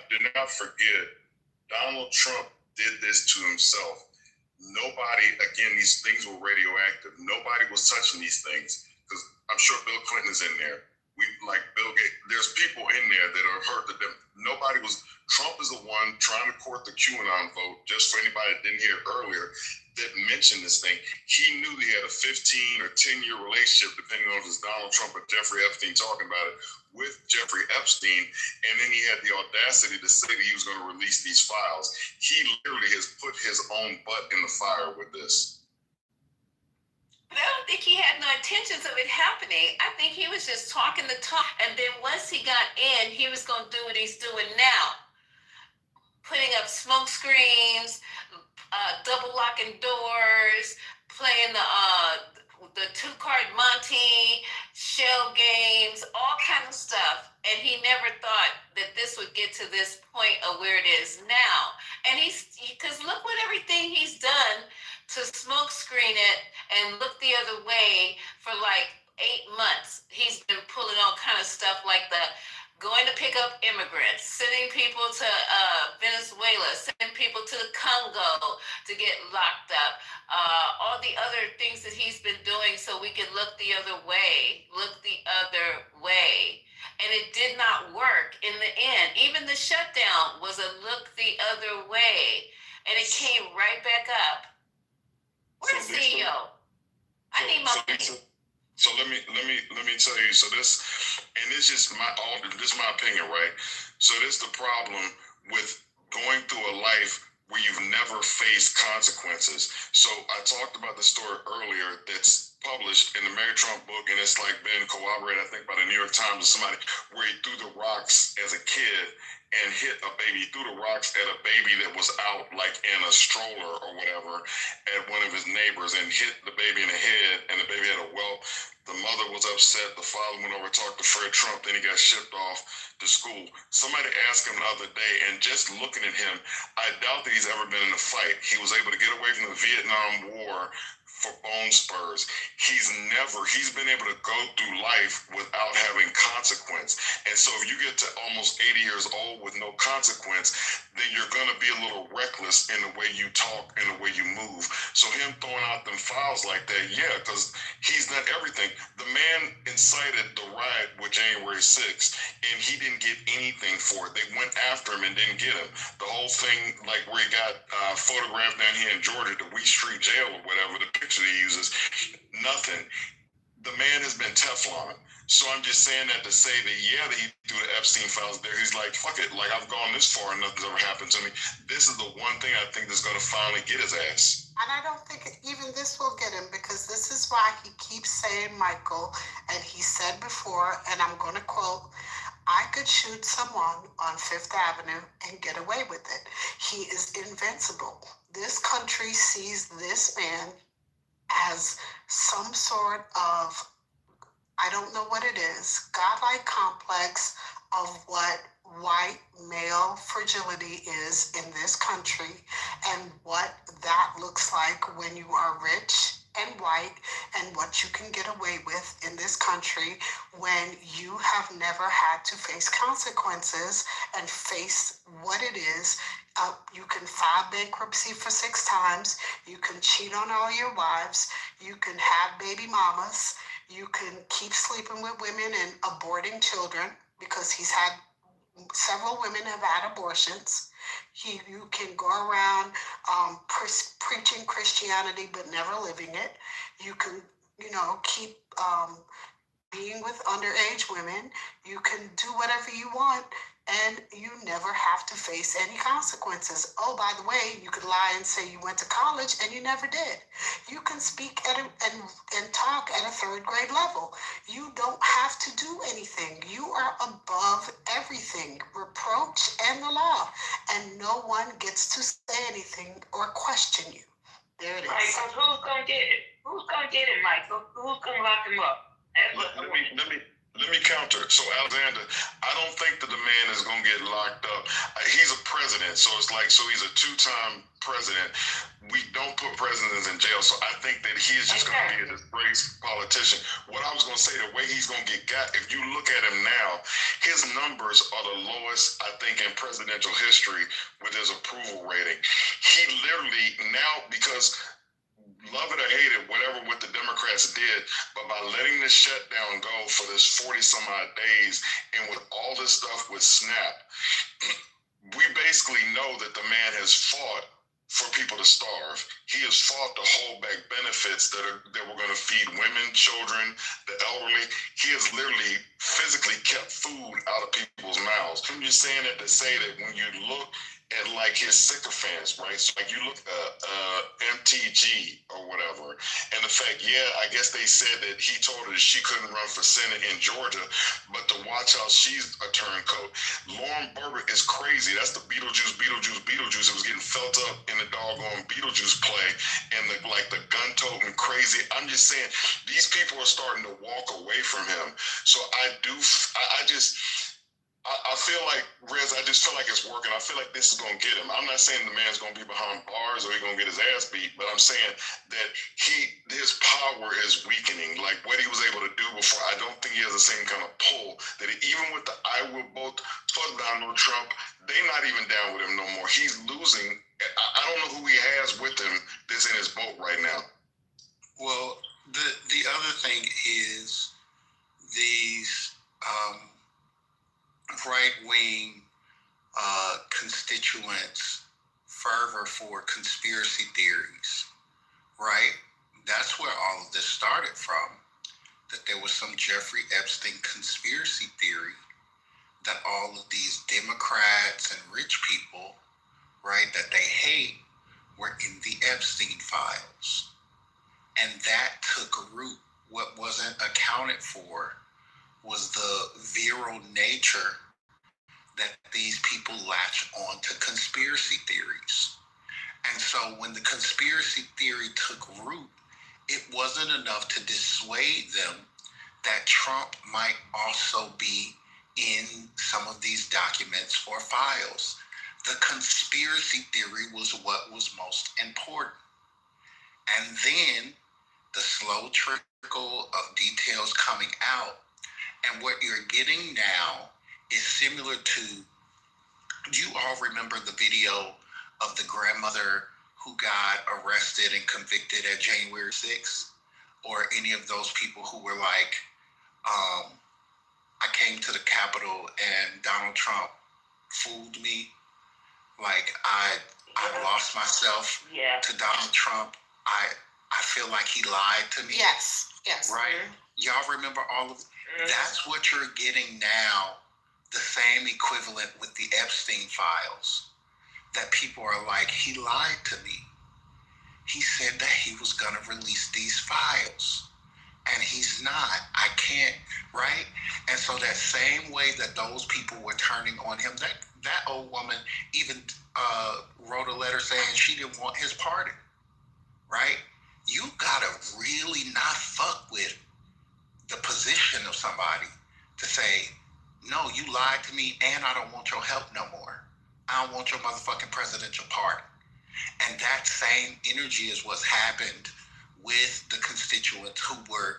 S8: do not forget, Donald Trump did this to himself. Nobody, again, these things were radioactive. Nobody was touching these things because I'm sure Bill Clinton is in there. Like Bill Gates, there's people in there that are hurt. Trump is the one trying to court the QAnon vote, just for anybody that didn't hear earlier, that mentioned this thing. He knew he had a 15 or 10-year relationship, depending on if it's Donald Trump or Jeffrey Epstein talking about it, with Jeffrey Epstein. And then he had the audacity to say that he was going to release these files. He literally has put his own butt in the fire with this.
S6: But I don't think he had no intentions of it happening. I think he was just talking the talk. And then once he got in, he was going to do what he's doing now. Putting up smoke screens, double locking doors, playing the two-card Monte, shell games, all kind of stuff. And he never thought that this would get to this point of where it is now. And because look what everything he's done to smoke screen it and look the other way for like 8 months. He's been pulling all kind of stuff like the going to pick up immigrants, sending people to Venezuela, sending people to the Congo to get locked up, all the other things that he's been doing so we can look the other way. And it did not work in the end. Even the shutdown was a look the other way. And it came right back up. Where's the CEO? I need my money.
S8: So let me tell you. So this is my opinion, right? So this is the problem with going through a life where you've never faced consequences. So I talked about the story earlier that's published in the Mary Trump book, and it's like been corroborated, I think, by the New York Times or somebody, where he threw the rocks as a kid and hit a baby. He threw the rocks at a baby that was out like in a stroller or whatever at one of his neighbors and hit the baby in the head, and the baby had a welt. The mother was upset. The father went over and talked to Fred Trump. Then he got shipped off to school. Somebody asked him the other day, and just looking at him, I doubt that he's ever been in a fight. He was able to get away from the Vietnam War for bone spurs. He's been able to go through life without having consequence. And so if you get to almost 80 years old with no consequence, then you're going to be a little reckless in the way you talk and the way you move. So him throwing out them files like that, yeah, because he's done everything. The man incited the riot with January 6th, and he didn't get anything for it. They went after him and didn't get him. The whole thing, like where he got photographed down here in Georgia, the Wheat Street Jail or whatever, the picture he uses, nothing. The man has been Teflon. So I'm just saying that to say that, yeah, that he threw the Epstein files there. He's like, fuck it. Like, I've gone this far and nothing's ever happened to me. This is the one thing I think that's going to finally get his ass.
S4: And I don't think even this will get him, because this is why he keeps saying, Michael, and he said before, and I'm going to quote, I could shoot someone on Fifth Avenue and get away with it. He is invincible. This country sees this man as some sort of, I don't know what it is, godlike complex of what white male fragility is in this country, and what that looks like when you are rich and white, and what you can get away with in this country when you have never had to face consequences and face what it is. You can file bankruptcy for 6 times. You can cheat on all your wives. You can have baby mamas. You can keep sleeping with women and aborting children because he's had several women have had abortions. You can go around preaching Christianity but never living it. You can, keep being with underage women. You can do whatever you want and you never have to face any consequences. Oh, by the way, you could lie and say you went to college and you never did. You can speak and talk at a third grade level. You don't have to do anything. You are above everything, reproach and the law, and no one gets to say anything or question you. There it is.
S7: Michael, who's gonna get it? Who's gonna get it, Michael? Who's gonna lock him up?
S8: Let me counter. So, Alexander, I don't think that the man is going to get locked up. He's a president, so he's a two-time president. We don't put presidents in jail, so I think that he is just going to be a disgraced politician. What I was going to say, the way he's going to get got, if you look at him now, his numbers are the lowest, I think, in presidential history with his approval rating. He literally now, because love it or hate it, whatever what the Democrats did, but by letting this shutdown go for this 40 some odd days and with all this stuff with SNAP, we basically know that the man has fought for people to starve. He has fought to hold back benefits that were going to feed women, children, the elderly. He has literally physically kept food out of people's mouths. I'm just saying that to say that when you look at like his sycophants, right? So like you look at MTG or whatever, and the fact, I guess they said that he told her that she couldn't run for Senate in Georgia, but to watch how she's a turncoat. Lauren Boebert is crazy. That's the Beetlejuice. It was getting felt up in the doggone Beetlejuice play, and the gun-toting crazy. I'm just saying, these people are starting to walk away from him. So I feel like, Rez, I just feel like it's working. I feel like this is going to get him. I'm not saying the man's going to be behind bars or he's going to get his ass beat, but I'm saying that his power is weakening. Like what he was able to do before, I don't think he has the same kind of pull. That even with the I will vote for Donald Trump, they're not even down with him no more. He's losing. I don't know who he has with him that's in his boat right now.
S19: Well, the other thing is these right-wing constituents' fervor for conspiracy theories, right? That's where all of this started from, that there was some Jeffrey Epstein conspiracy theory that all of these Democrats and rich people, right, that they hate were in the Epstein files. And that took root. What wasn't accounted for was the virile nature that these people latch on to conspiracy theories. And so when the conspiracy theory took root, it wasn't enough to dissuade them that Trump might also be in some of these documents or files. The conspiracy theory was what was most important. And then the slow trickle of details coming out. And what you're getting now is similar to, do you all remember the video of the grandmother who got arrested and convicted at January 6th? Or any of those people who were like, I came to the Capitol and Donald Trump fooled me. Like I lost myself to Donald Trump. I feel like he lied to me.
S4: Yes.
S19: Right? Y'all remember all of that's what you're getting now, the same equivalent with the Epstein files. That people are like, he lied to me. He said that he was going to release these files. And he's not. I can't, right? And so that same way that those people were turning on him, that old woman even wrote a letter saying she didn't want his pardon, right? You gotta really not fuck with the position of somebody to say, no, you lied to me and I don't want your help no more. I don't want your motherfucking presidential pardon. And that same energy is what's happened with the constituents who were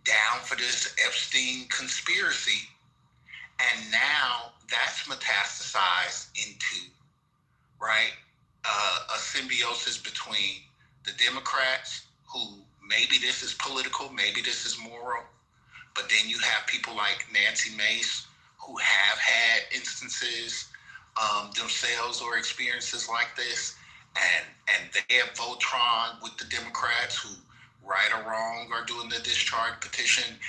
S19: down for this Epstein conspiracy. And now that's metastasized into, right, a symbiosis between the Democrats who maybe this is political, maybe this is moral, but then you have people like Nancy Mace who have had instances themselves or experiences like this, and they have Voltron with the Democrats who, right or wrong, are doing the discharge petition,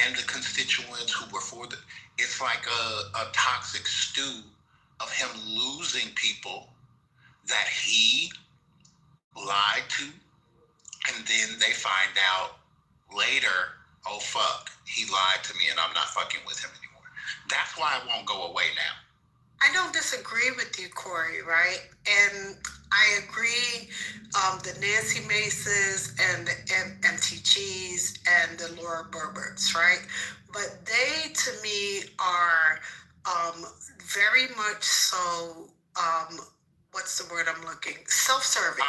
S19: and the constituents who were for the. It's like a toxic stew of him losing people that he lied to, and then they find out later, oh fuck, he lied to me and I'm not fucking with him anymore. That's why it won't go away now.
S4: I don't disagree with you, Corey, right? And I agree the Nancy Maces and the MTGs and the Laura Burberts, right? But they, to me, are very much so, what's the word I'm looking? Self-serving.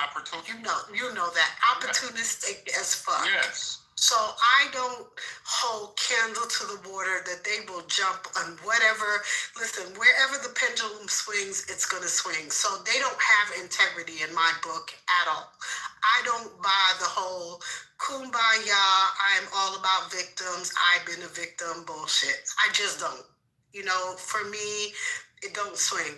S4: You know that. Opportunistic as fuck.
S19: Yes.
S4: So I don't hold candle to the water that they will jump on whatever. Listen, wherever the pendulum swings, it's going to swing. So they don't have integrity in my book at all. I don't buy the whole kumbaya, I'm all about victims, I've been a victim bullshit. I just don't. You know, for me, it don't swing.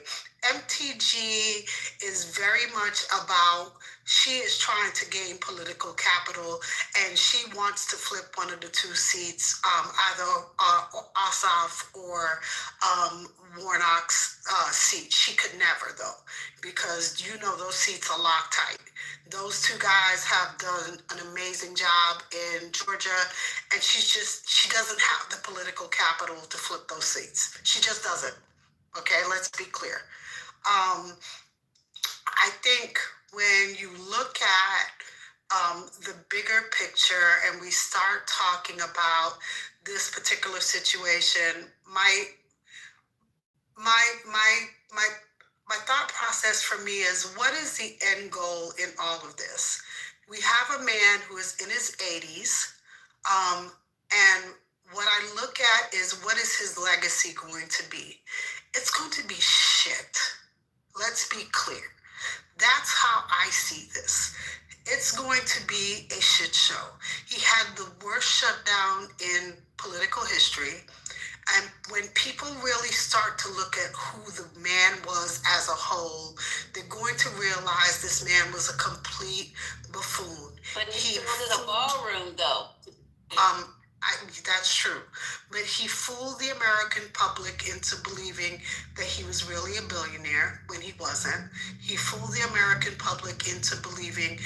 S4: MTG is very much about, she is trying to gain political capital and she wants to flip one of the two seats, either Ossoff or Warnock's seat. She could never, though, because you know those seats are locked tight. Those two guys have done an amazing job in Georgia, and she doesn't have the political capital to flip those seats. She just doesn't. Okay, let's be clear. I think when you look at the bigger picture and we start talking about this particular situation, my thought process for me is, what is the end goal in all of this? We have a man who is in his 80s, and what I look at is, what is his legacy going to be? It's going to be shit. Let's be clear. That's how I see this. It's going to be a shit show. He had the worst shutdown in political history. And when people really start to look at who the man was as a whole, they're going to realize this man was a complete buffoon.
S6: But he was in a ballroom, though.
S4: That's true. But he fooled the American public into believing that he was really a billionaire when he wasn't. He fooled the American public into believing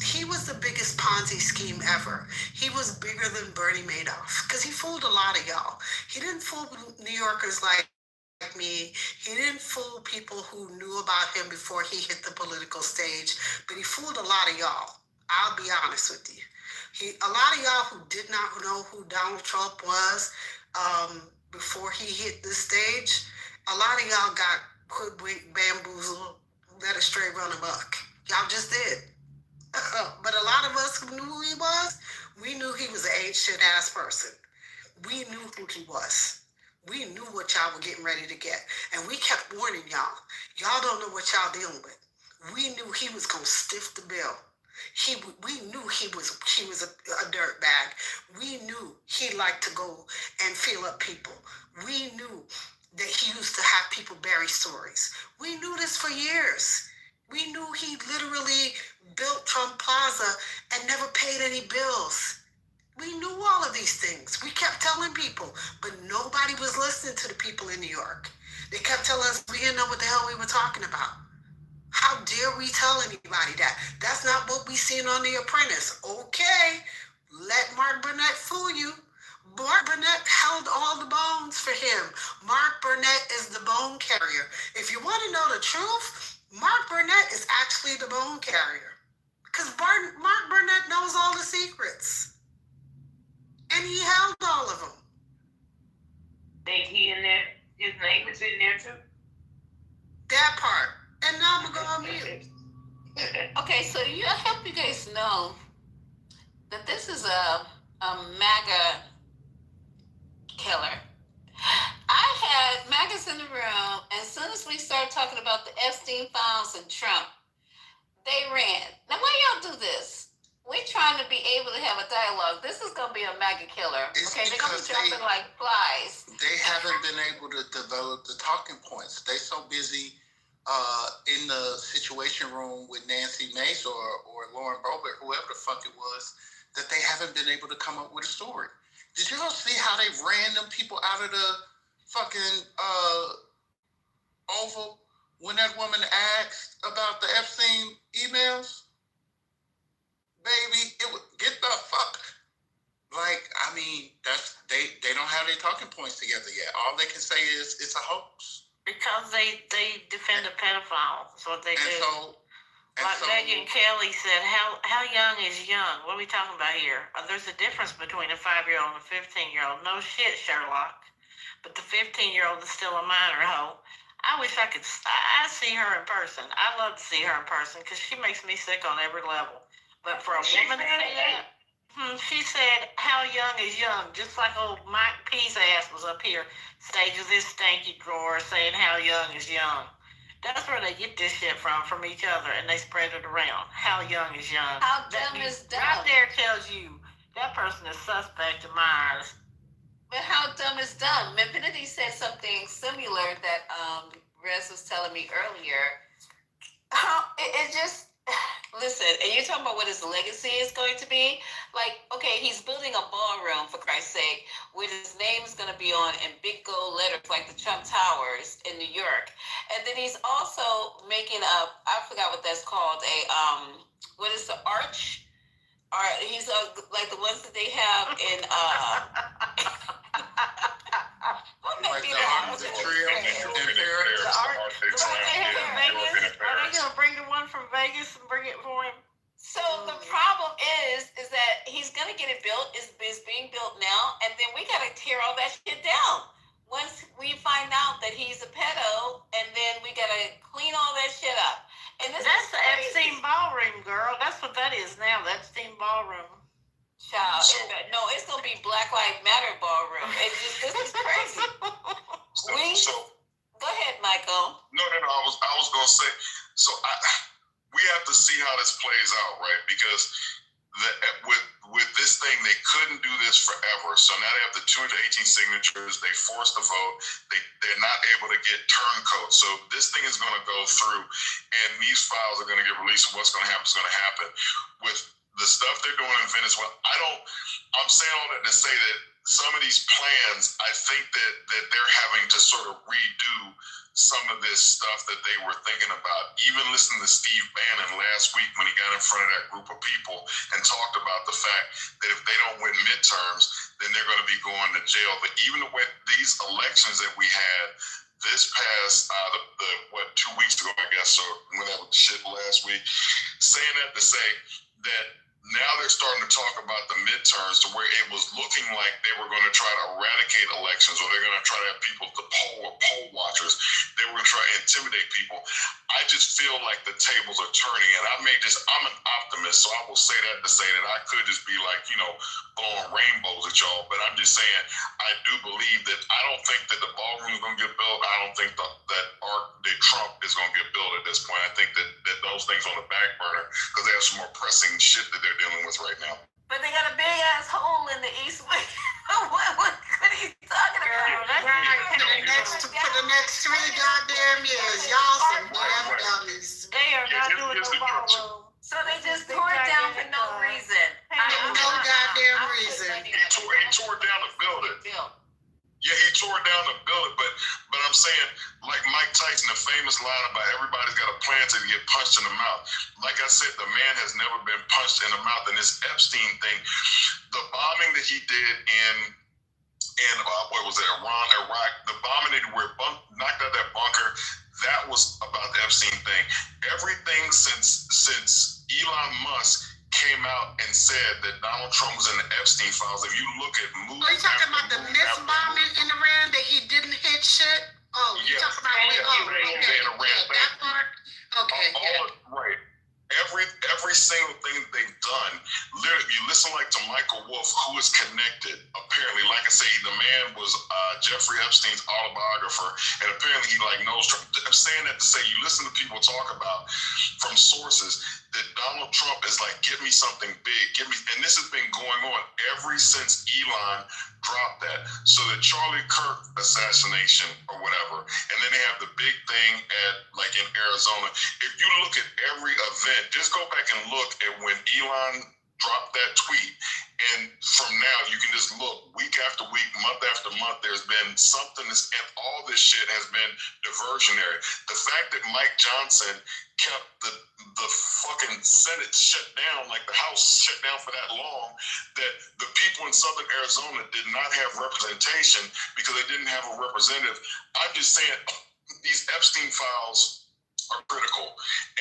S4: he was the biggest Ponzi scheme ever. He was bigger than Bernie Madoff because he fooled a lot of y'all. He didn't fool New Yorkers like me. He didn't fool people who knew about him before he hit the political stage, but he fooled a lot of y'all. I'll be honest with you. A lot of y'all who did not know who Donald Trump was before he hit this stage, a lot of y'all got hoodwinked, bamboozled, led astray, run amok. Y'all just did. But a lot of us who knew who he was, we knew he was an ain't shit ass person. We knew who he was. We knew what y'all were getting ready to get. And we kept warning y'all. Y'all don't know what y'all dealing with. We knew he was going to stiff the bill. We knew he was a dirtbag. We knew he liked to go and feel up people. We knew that he used to have people bury stories. We knew this for years. We knew he literally built Trump Plaza and never paid any bills. We knew all of these things. We kept telling people, but nobody was listening to the people in New York. They kept telling us we didn't know what the hell we were talking about. How dare we tell anybody that? That's not what we seen on The Apprentice. Okay, let Mark Burnett fool you. Mark Burnett held all the bones for him. Mark Burnett is the bone carrier. If you want to know the truth, Mark Burnett is actually the bone carrier. Because Mark Burnett knows all the secrets. And he held all of them.
S7: Think he in there? His name is in there too?
S4: That part. And now I'm going to go on mute.
S6: Okay, so I hope you guys know that this is a MAGA killer. I had MAGAs in the room, and as soon as we started talking about the Epstein files and Trump, they ran. Now, why y'all do this? We're trying to be able to have a dialogue. This is going to be a MAGA killer.
S19: It's
S6: okay, they're going to be
S19: because
S6: dropping like flies.
S19: they haven't been able to develop the talking points. They so busy in the Situation Room with Nancy Mace or Lauren Boebert, whoever the fuck it was, that they haven't been able to come up with a story. Did you all see how they ran them people out of the fucking Oval when that woman asked about the Epstein emails? Baby, it would get the fuck. Like, I mean, that's they don't have their talking points together yet. All they can say is it's a hoax.
S15: Because they defend a pedophile. That's what they do. Like Megyn Kelly said, how young is young? What are we talking about here? There's a difference between a 5-year-old and a 15-year-old. No shit, Sherlock. But the 15-year-old is still a minor hoe. I wish I could. I see her in person. I love to see her in person because she makes me sick on every level. But for a woman to say that, she said, how young is young? Just like old Mike P's ass was up here, stages his stanky drawer saying how young is young. That's where they get this shit from each other, and they spread it around. How young is young?
S6: How dumb is dumb?
S15: Right there tells you that person is suspect in my eyes.
S6: But how dumb is dumb? Infinity said something similar that Rez was telling me earlier. It just... Listen, and you're talking about what his legacy is going to be? Like, okay, he's building a ballroom, for Christ's sake, where his name is going to be on in big gold letters like the Trump Towers in New York. And then he's also making up, I forgot what that's called, what is the arch? He's like the ones that they have in,
S19: like the Arc de Triomphe in Paris.
S15: Are they going to bring the one from Vegas and bring it for him?
S6: So the problem is that he's going to get it built, is being built now, and then we got to tear all that shit down. Once we find out that he's a pedo, and then we got to clean all that shit up. And that's
S15: the Epstein Ballroom, girl. That's what that is now, the Epstein Ballroom.
S6: Child, no, it's going to be Black Lives Matter Ballroom. This is crazy. Go ahead, Michael.
S8: No, I was going to say, we have to see how this plays out, right? Because with this thing, they couldn't do this forever. So now they have the 218 signatures. They forced the vote. They're not able to get turncoats. So this thing is going to go through, and these files are going to get released. What's going to happen is going to happen. With the stuff they're doing in Venezuela, I'm saying all that to say that some of these plans, I think that they're having to sort of redo some of this stuff that they were thinking about. Even listening to Steve Bannon last week when he got in front of that group of people and talked about the fact that if they don't win midterms, then they're going to be going to jail. But even with these elections that we had this past, 2 weeks ago, I guess, or when that was shit last week, saying that to say that now they're starting to talk about the midterms to where it was looking like they were going to try to eradicate elections, or they're going to try to have people to poll watchers. They were going to try to intimidate people. I just feel like the tables are turning, and I'm an optimist, so I will say that to say that I could just be like, blowing rainbows at y'all, but I'm just saying, I do believe that I don't think that the ballroom is going to get built. I don't think that Arc de Trump is going to get built at this point. I think that those things on the back burner because they have some more pressing shit that they're dealing with right now.
S6: But they got a big ass hole in the East Wing. what are you talking about?
S5: For the next 3 goddamn years, y'all some damn dummies.
S15: They are not doing no ballroom.
S6: So they just tore it down for no reason.
S5: No goddamn reason.
S8: He tore down the building. Yeah, he tore down the building, but I'm saying, like Mike Tyson, the famous line about everybody's got a plan to get punched in the mouth. Like I said, the man has never been punched in the mouth. And this Epstein thing, the bombing that he did in what was it, Iran, Iraq, the bombing that knocked out that bunker, that was about the Epstein thing. Everything since Elon Musk came out and said that Donald Trump was in the Epstein files. If you look at
S5: Are you talking about the missile bombing in Iran that he didn't hit shit? Oh, you talking about that part? Okay,
S8: right. Every single thing that they've done, literally, you listen like to Michael Wolff, who is connected. Apparently, like I say, the man was Jeffrey Epstein's autobiographer, and apparently he knows Trump. I'm saying that to say, you listen to people talk about from sources that Donald Trump is like, give me something big, and this has been going on ever since Elon dropped that. So the Charlie Kirk assassination or whatever, and then they have the big thing at like in Arizona. If you look at every event, just go back and look at when Elon dropped that tweet, and from now you can just look week after week, month after month. There's been something that's, and all this shit has been diversionary. The fact that Mike Johnson kept the fucking Senate shut down, like the House shut down for that long, that the people in Southern Arizona did not have representation because they didn't have a representative. I'm just saying these Epstein files are critical.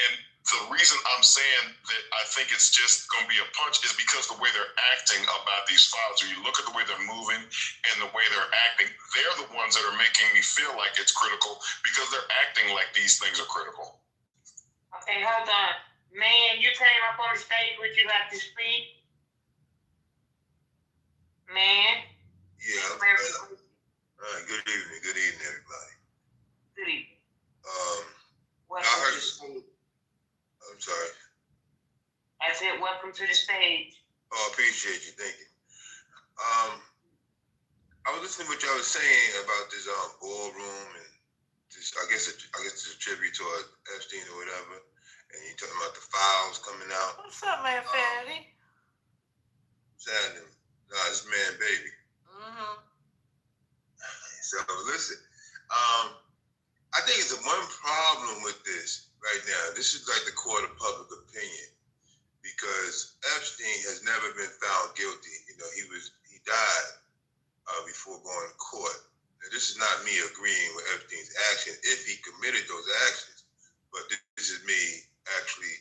S8: And the reason I'm saying that I think it's just going to be a punch is because the way they're acting about these files. When you look at the way they're moving and the way they're acting, they're the ones that are making me feel like it's critical because they're acting like these things are critical.
S7: Okay, hold on. Man, you came up on the stage, would you like to speak? Man?
S2: Yeah. All right, good evening. Good evening, everybody.
S7: Good evening.
S2: I heard you. I'm sorry.
S7: I said, welcome to the stage.
S2: Oh, I appreciate you. Thank you. I was listening to what y'all was saying about this ballroom and this. I guess it's a tribute to Epstein or whatever. And you talking about the files coming out.
S15: What's up, man, Fatty?
S2: What's happening? Nah, this man, baby.
S15: Mm-hmm.
S2: So listen, I think it's one problem with this right now. This is like the court of public opinion because Epstein has never been found guilty. You know, he died before going to court. Now, this is not me agreeing with Epstein's actions if he committed those actions, but this is me actually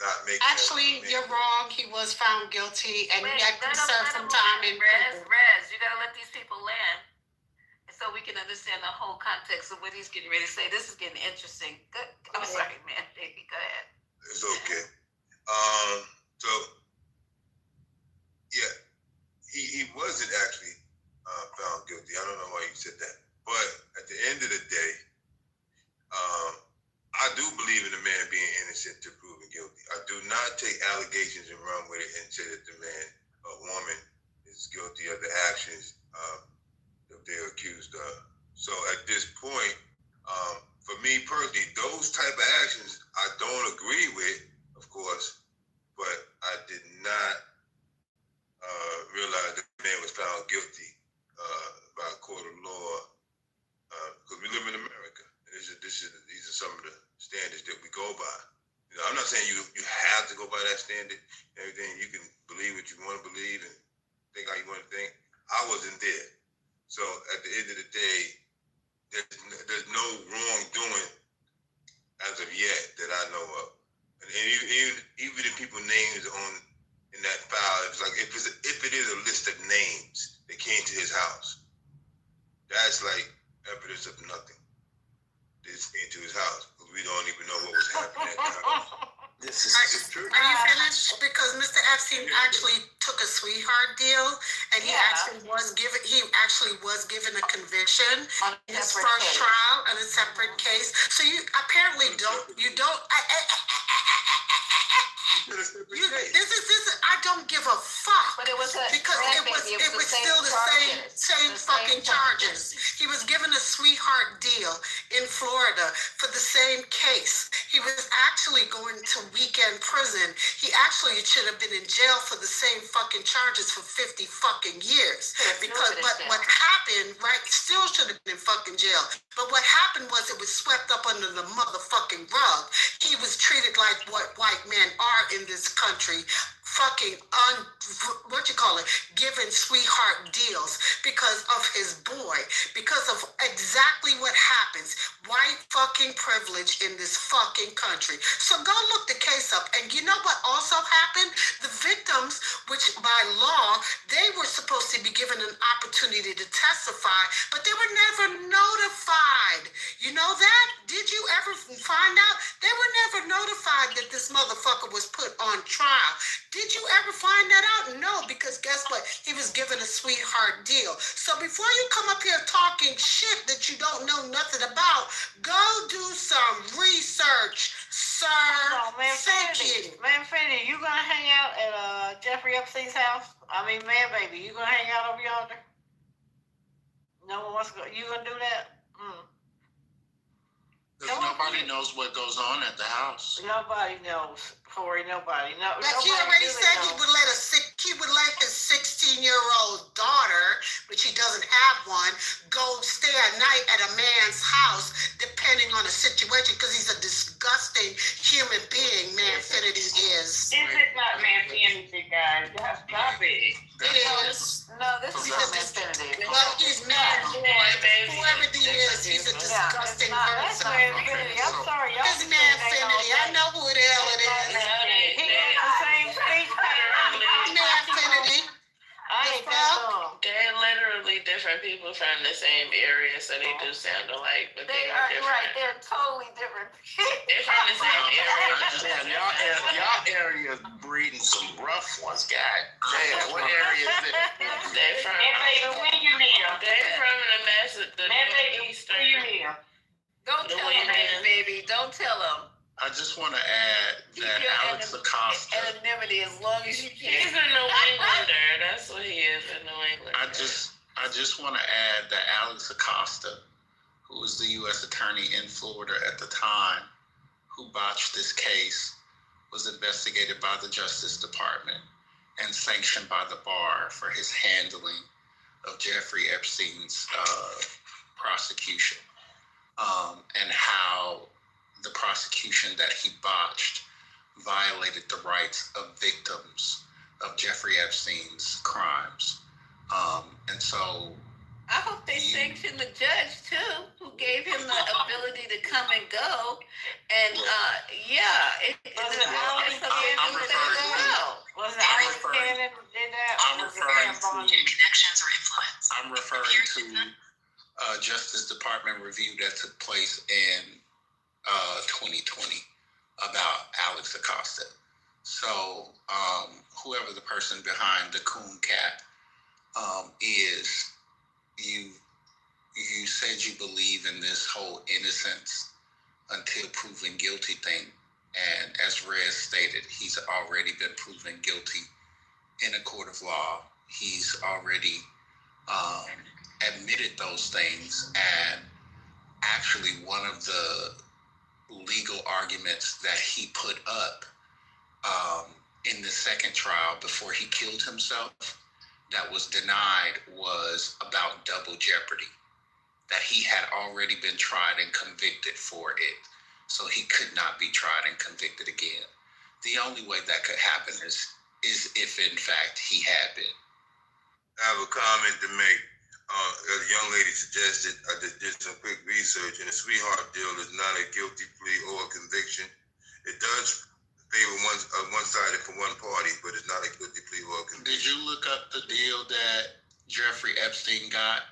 S2: not making.
S5: Actually, you're wrong. He was found guilty, and he had to serve some time in prison.
S6: Rez, you gotta let these people land, so we can understand the whole context of what he's getting ready to say. This is getting interesting. Good. I'm sorry, man. Baby, go ahead.
S2: It's okay. So yeah, he wasn't actually found guilty. I don't know why you said that, but at the end of the day, I do believe in the man being innocent to proven guilty. I do not take allegations and run with it and say that the man or woman is guilty of the actions that they're accused of. So at this point, for me personally, those type of actions I don't agree with, of course, but I did not realize that the man was found guilty by a court of law because we live in America. These are some of the standards that we go by. You know, I'm not saying you have to go by that standard. Everything you can believe what you want to believe and think how you want to think. I wasn't there, so at the end of the day, there's no wrongdoing as of yet that I know of. And even if people's names in that file, it's like if it is a list of names that came to his house, that's like evidence of nothing. This came to his house because we don't even know what was happening at the house.
S4: This is true. Are you finished? Because Mr. Epstein actually took a sweetheart deal, and he actually was given a conviction in his first trial on a separate case. So you apparently don't. I don't give a fuck.
S6: But it was
S4: because it was still the same fucking charges. He was given a sweetheart deal in Florida for the same case. He was actually going to weekend prison. He actually should have been in jail for the same fucking charges for 50 fucking years. But what happened, right, still should have been in fucking jail. But what happened was it was swept up under the motherfucking rug. He was treated like what white men are in this country, fucking given sweetheart deals because of his boy, because of exactly what happens, white fucking privilege in this fucking country. So go look the case up. And you know what also happened? The victims, which by law, they were supposed to be given an opportunity to testify, but they were never notified. You know that? Did you ever find out? They were never notified that this motherfucker was put on trial. Did you ever find that out? No, because guess what? He was given a sweetheart deal. So before you come up here talking shit that you don't know nothing about, go do some research, sir.
S15: No, man,
S4: Thank you.
S15: Man, You gonna hang out at Jeffrey Epstein's house? I mean, man, baby, you gonna hang out over yonder? No one wants to go. You gonna do that?
S19: Because nobody knows what goes on at the house.
S15: Nobody knows, Corey. Nobody. No.
S5: But he already said he would let his 16-year-old daughter, which he doesn't have one, go stay a night at a man's house, depending on the situation, because he's a disgusting human being. Manfinity is.
S7: Is it not manfinity, guys? Stop it.
S5: It is.
S10: No, this is not manfinity.
S5: Well, he's man, boy. Whoever he is, he's a disgusting person.
S15: I'm sorry, y'all.
S5: It's manfinity. I know who the hell it is.
S15: He gets the same speech pattern.
S5: Manfinity.
S9: They're literally different people from the same area, so they do sound alike, but they are different.
S10: Right, they're totally different.
S9: They're from the same area.
S14: Y'all area is breeding some rough ones, God damn. What area is it?
S9: They're from. They're from the Northeastern.
S10: Don't tell him, baby. Don't tell him.
S19: I just want to add that Alex Acosta.
S10: Anonymity as long as you can.
S9: He's a New Englander. That's what he is, a New Englander.
S19: I just want to add that Alex Acosta, who was the U.S. attorney in Florida at the time, who botched this case, was investigated by the Justice Department and sanctioned by the bar for his handling of Jeffrey Epstein's prosecution, and how the prosecution that he botched violated the rights of victims of Jeffrey Epstein's crimes. And so
S15: I hope they sanction the judge too, who gave him the ability to come and go. And
S19: I'm referring to Justice Department review that took place in 2020 about Alex Acosta. So whoever the person behind the Coon Cat is, you said you believe in this whole innocence until proven guilty thing. And as Rez stated, he's already been proven guilty in a court of law. He's already admitted those things. And actually one of the legal arguments that he put up in the second trial before he killed himself that was denied was about double jeopardy, that he had already been tried and convicted for it, so he could not be tried and convicted again. The only way that could happen is if in fact he had been.
S2: I have a comment to make. As a young lady suggested, I just did some quick research, and a sweetheart deal is not a guilty plea or a conviction. It does favor one-sided for one party, but it's not a guilty plea or a conviction.
S19: Did you look up the deal that Jeffrey Epstein got?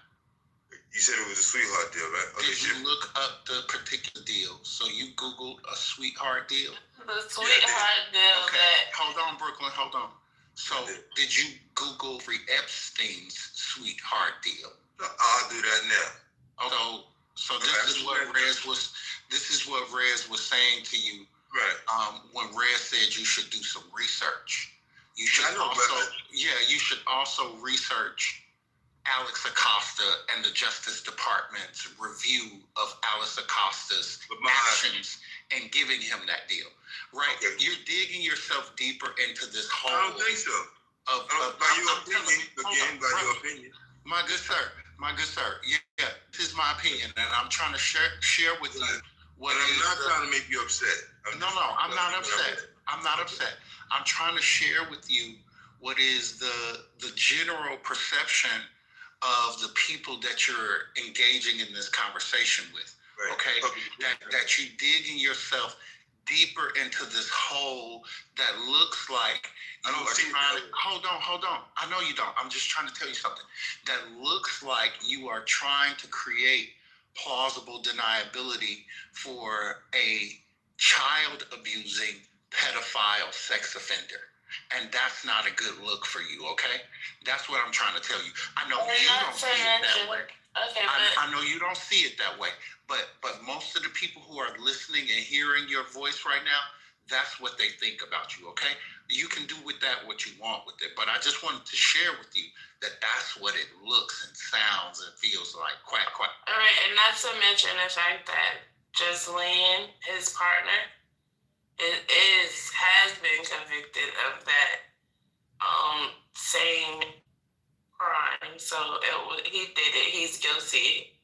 S2: You said it was a sweetheart deal, right?
S19: Did you look up the particular deal? So you Googled a sweetheart deal?
S9: The sweetheart deal that...
S19: Hold on, Brooklyn, hold on. So did you Google Epstein's sweetheart deal?
S2: No, I'll do that now.
S19: So this is what Rez was saying to you.
S2: Right.
S19: When Rez said you should do some research. You should also research Alex Acosta and the Justice Department's review of Alex Acosta's actions and giving him that deal. Right? Okay. You're digging yourself deeper into this whole...
S2: I don't think so. By your opinion.
S19: My good sir. Yeah, this is my opinion, and I'm trying to share with you what...
S2: I'm not trying to make you upset.
S19: I'm not upset. I'm not upset. I'm trying to share with you what is the general perception of the people that you're engaging in this conversation with. Right. Okay? That you digging yourself deeper into this hole that looks like you are trying to... Hold on. I know you don't. I'm just trying to tell you something. That looks like you are trying to create plausible deniability for a child abusing pedophile sex offender. And that's not a good look for you, okay? That's what I'm trying to tell you. I know you don't see it that way.
S9: Okay,
S19: I know you don't see it that way. But most of the people who are listening and hearing your voice right now, that's what they think about you, okay? You can do with that what you want with it, but I just wanted to share with you that that's what it looks and sounds and feels like. Quack, quack.
S9: All right, and not to mention the fact that Jocelyn, his partner, has been convicted of that same crime. So he did it. He's guilty.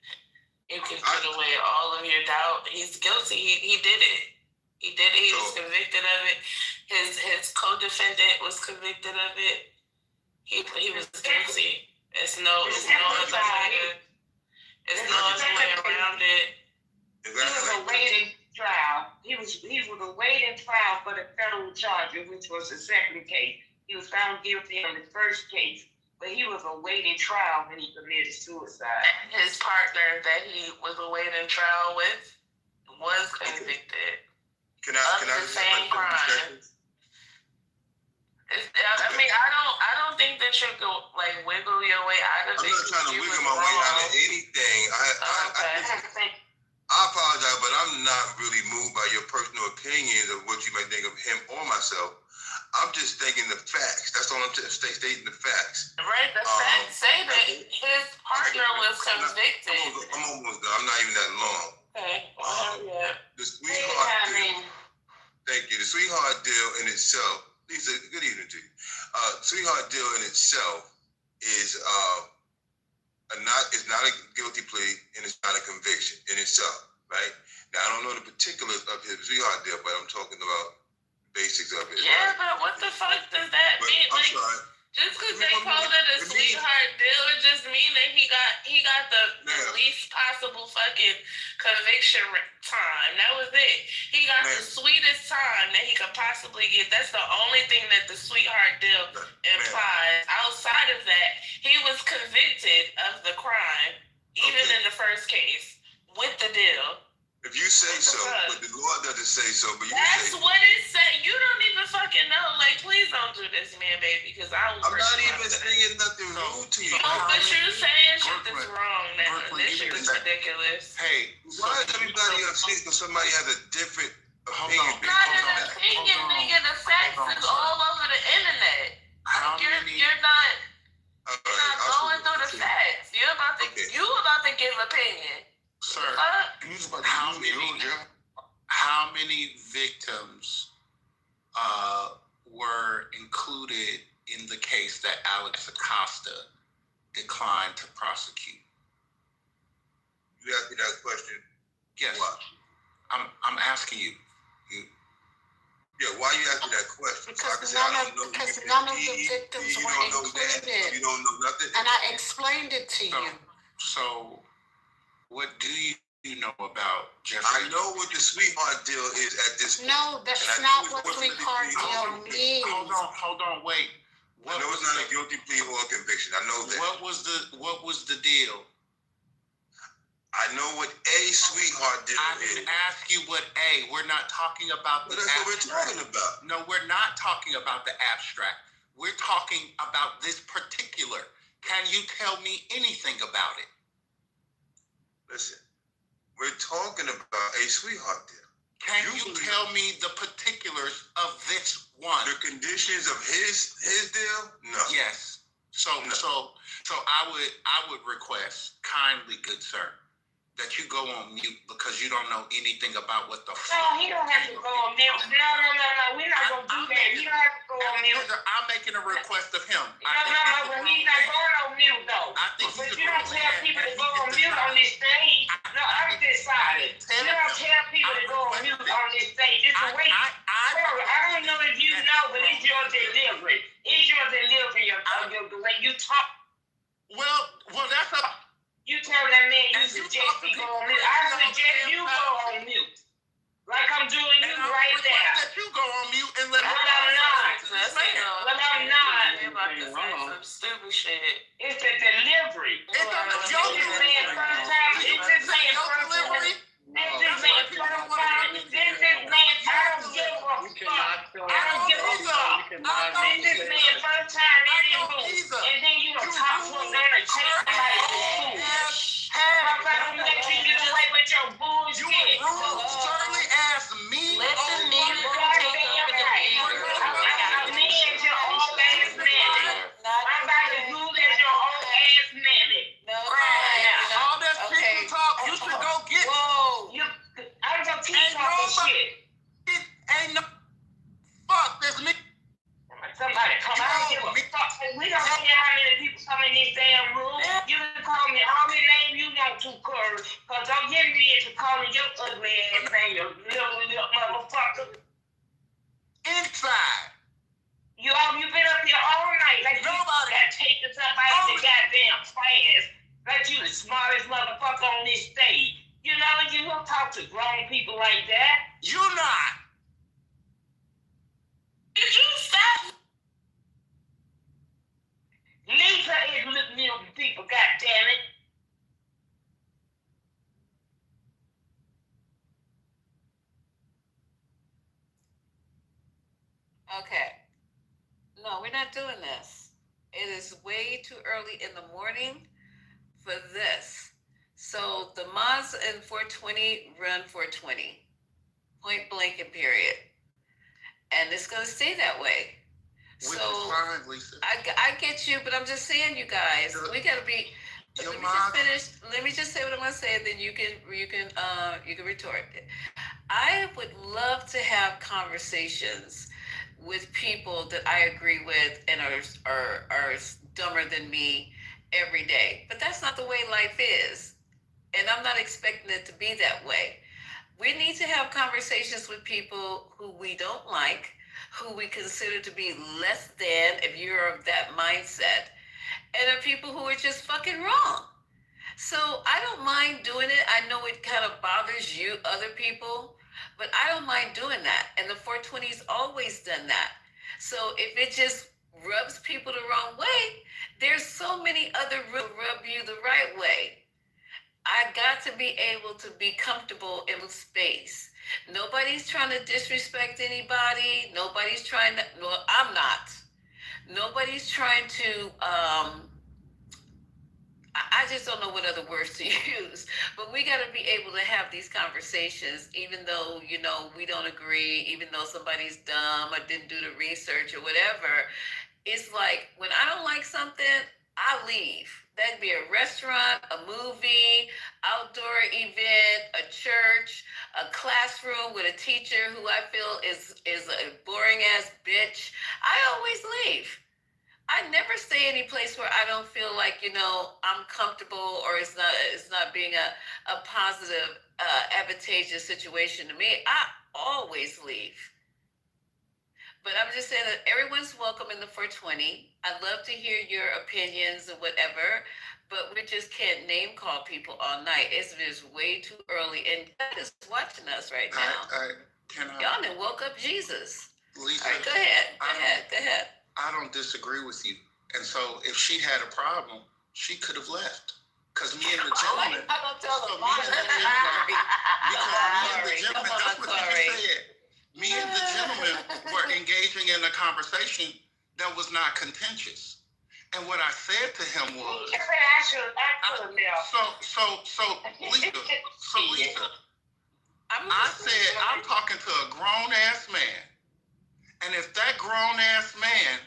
S9: You can put away all of your doubt. He's guilty. He did it. He did it. He was convicted of it. His co-defendant was convicted of it. He was guilty. It's no other way around it.
S7: He was awaiting trial. He was awaiting trial for the federal charge, which was the second case. He was found guilty on the first case, but he was awaiting trial when he committed suicide.
S9: His partner that he was awaiting trial with was convicted of the same crime. I mean, I don't think that you go like wiggle your way out of it.
S2: I'm not trying to wiggle my way out of anything. I apologize, but I'm not really moved by your personal opinions of what you may think of him or myself. I'm just thinking the facts. That's all I'm stating, the facts.
S9: Right, the facts say that his partner was convicted.
S2: I'm almost done. I'm not even that long.
S9: Okay.
S2: The sweetheart deal. Thank you. The sweetheart deal in itself. Lisa, good evening to you. Sweetheart deal in itself is it's not a guilty plea and it's not a conviction in itself, right? Now I don't know the particulars of his sweetheart deal, but I'm talking about basics of it.
S9: Yeah, right? But what the fuck does that mean?
S2: I'm sorry.
S9: Just because they called it a sweetheart deal, it just mean that he got the least possible fucking conviction time. That was it. He got the sweetest time that he could possibly get. That's the only thing that the sweetheart deal implies. Outside of that, he was convicted of the crime, even in the first case, with the deal.
S2: If you say so, but the law doesn't say so, but you
S9: That's what it said. You don't even fucking know. Like, please don't do this, man, baby, because I'm
S2: not even saying nothing rude to you.
S9: No, but you're saying shit that's wrong now. This shit is ridiculous.
S2: Hey, why is everybody upset because somebody has a different opinion?
S9: Not an opinion, nigga. The facts is all over the internet. You're not going through the facts. You're about to give opinion.
S19: Sir, how many victims were included in the case that Alex Acosta declined to prosecute?
S2: You asked me that question.
S19: Yes.
S2: Why?
S19: I'm asking you.
S2: Yeah, why you asking that question?
S5: Because none of the victims were included.
S2: You don't know nothing.
S5: And I explained it to you.
S19: So, what do you know about Jeffrey?
S2: I know what the sweetheart deal is at this point.
S5: No, that's not what sweetheart deal means.
S19: Hold on, wait.
S2: I know it's not a guilty plea or a conviction. I know that.
S19: What was the deal?
S2: I know what a sweetheart deal is.
S19: I didn't ask you what A. We're not talking about the abstract.
S2: That's what we're talking about.
S19: No, we're not talking about the abstract. We're talking about this particular. Can you tell me anything about it?
S2: Listen, we're talking about a sweetheart deal.
S19: Can you tell me the particulars of this one?
S2: The conditions of his deal? No.
S19: Yes. So I would request kindly, good sir, that you go on mute because you don't know anything about what the
S7: No, he don't have to go on mute. No. We're not going to do that. He don't have to go on mute.
S19: I'm making a request of him.
S7: No, but he's not going on mute, though. But you don't tell people to go on mute on this stage. No, I'm decided. You don't tell people to go on mute on this stage. Just wait. I don't know if you know, but it's your delivery. It's your delivery of the way you talk.
S19: Well, that's a...
S7: You tell that man you suggest he go on mute. I suggest you go on mute. Like I'm doing you right there.
S19: That you go on mute and let me.
S7: But I'm not. But I'm not.
S9: You're about to say some stupid shit.
S7: It's the delivery. It's your delivery. It's this man first time. This man first time. This man, I don't give a fuck. I don't give a fuck. This man first time in this booth. And then you gonna talk to him on the tape like a fool. How about you let you get away with your bullshit?
S19: You rude, surly ass me.
S9: Let the nigga take
S7: We don't care how many people come in this damn room. You can call me all the name you want to, Curry. Because don't get me into calling your ugly ass name, you little motherfucker.
S19: Inside.
S7: You been up here all night like nobody got take us up out of the goddamn class. Like you the smartest motherfucker on this stage. You know, you don't talk to grown people like that.
S19: You not.
S7: Did you stop? Lisa is little people, goddammit.
S13: Okay. No, we're not doing this. It is way too early in the morning for this. So the mods in 420 run 420. Point blank and period. And it's going to stay that way.
S19: Which
S13: so
S19: is fine, Lisa.
S13: I get you, but I'm just saying, you guys, we got to be. Let me just finish. Let me just say what I'm going to say, and then you can retort. I would love to have conversations with people that I agree with and are dumber than me every day. But that's not the way life is. And I'm not expecting it to be that way. We need to have conversations with people who we don't like, who we consider to be less than, if you're of that mindset, and are people who are just fucking wrong. So I don't mind doing it. I know it kind of bothers you, other people, but I don't mind doing that. And the 420's always done that. So if it just rubs people the wrong way, there's so many other rub you the right way. I got to be able to be comfortable in space. Nobody's trying to disrespect anybody. Nobody's trying to, no, I'm not. Nobody's trying to, I just don't know what other words to use, but we got to be able to have these conversations, even though, you know, we don't agree, even though somebody's dumb or didn't do the research or whatever. It's like, when I don't like something, I leave. That'd be a restaurant, a movie, outdoor event, a church, a classroom with a teacher who I feel is a boring ass bitch. I always leave. I never stay any place where I don't feel like, you know, I'm comfortable or it's not being a positive, advantageous situation to me. I always leave. But I'm just saying that everyone's welcome in the 420. I'd love to hear your opinions and whatever, but we just can't name call people all night. It's just way too early, and God is watching us right now. Y'all done woke up Jesus.
S19: Lisa,
S13: all right, go ahead.
S19: I don't disagree with you. And so if she had a problem, she could have left. Because me and the gentleman.
S13: I'm going to tell the
S19: Me and the gentleman were engaging in a conversation that was not contentious. And what I said to him was, Lisa, I said, I'm talking to a grown ass man. And if that grown ass man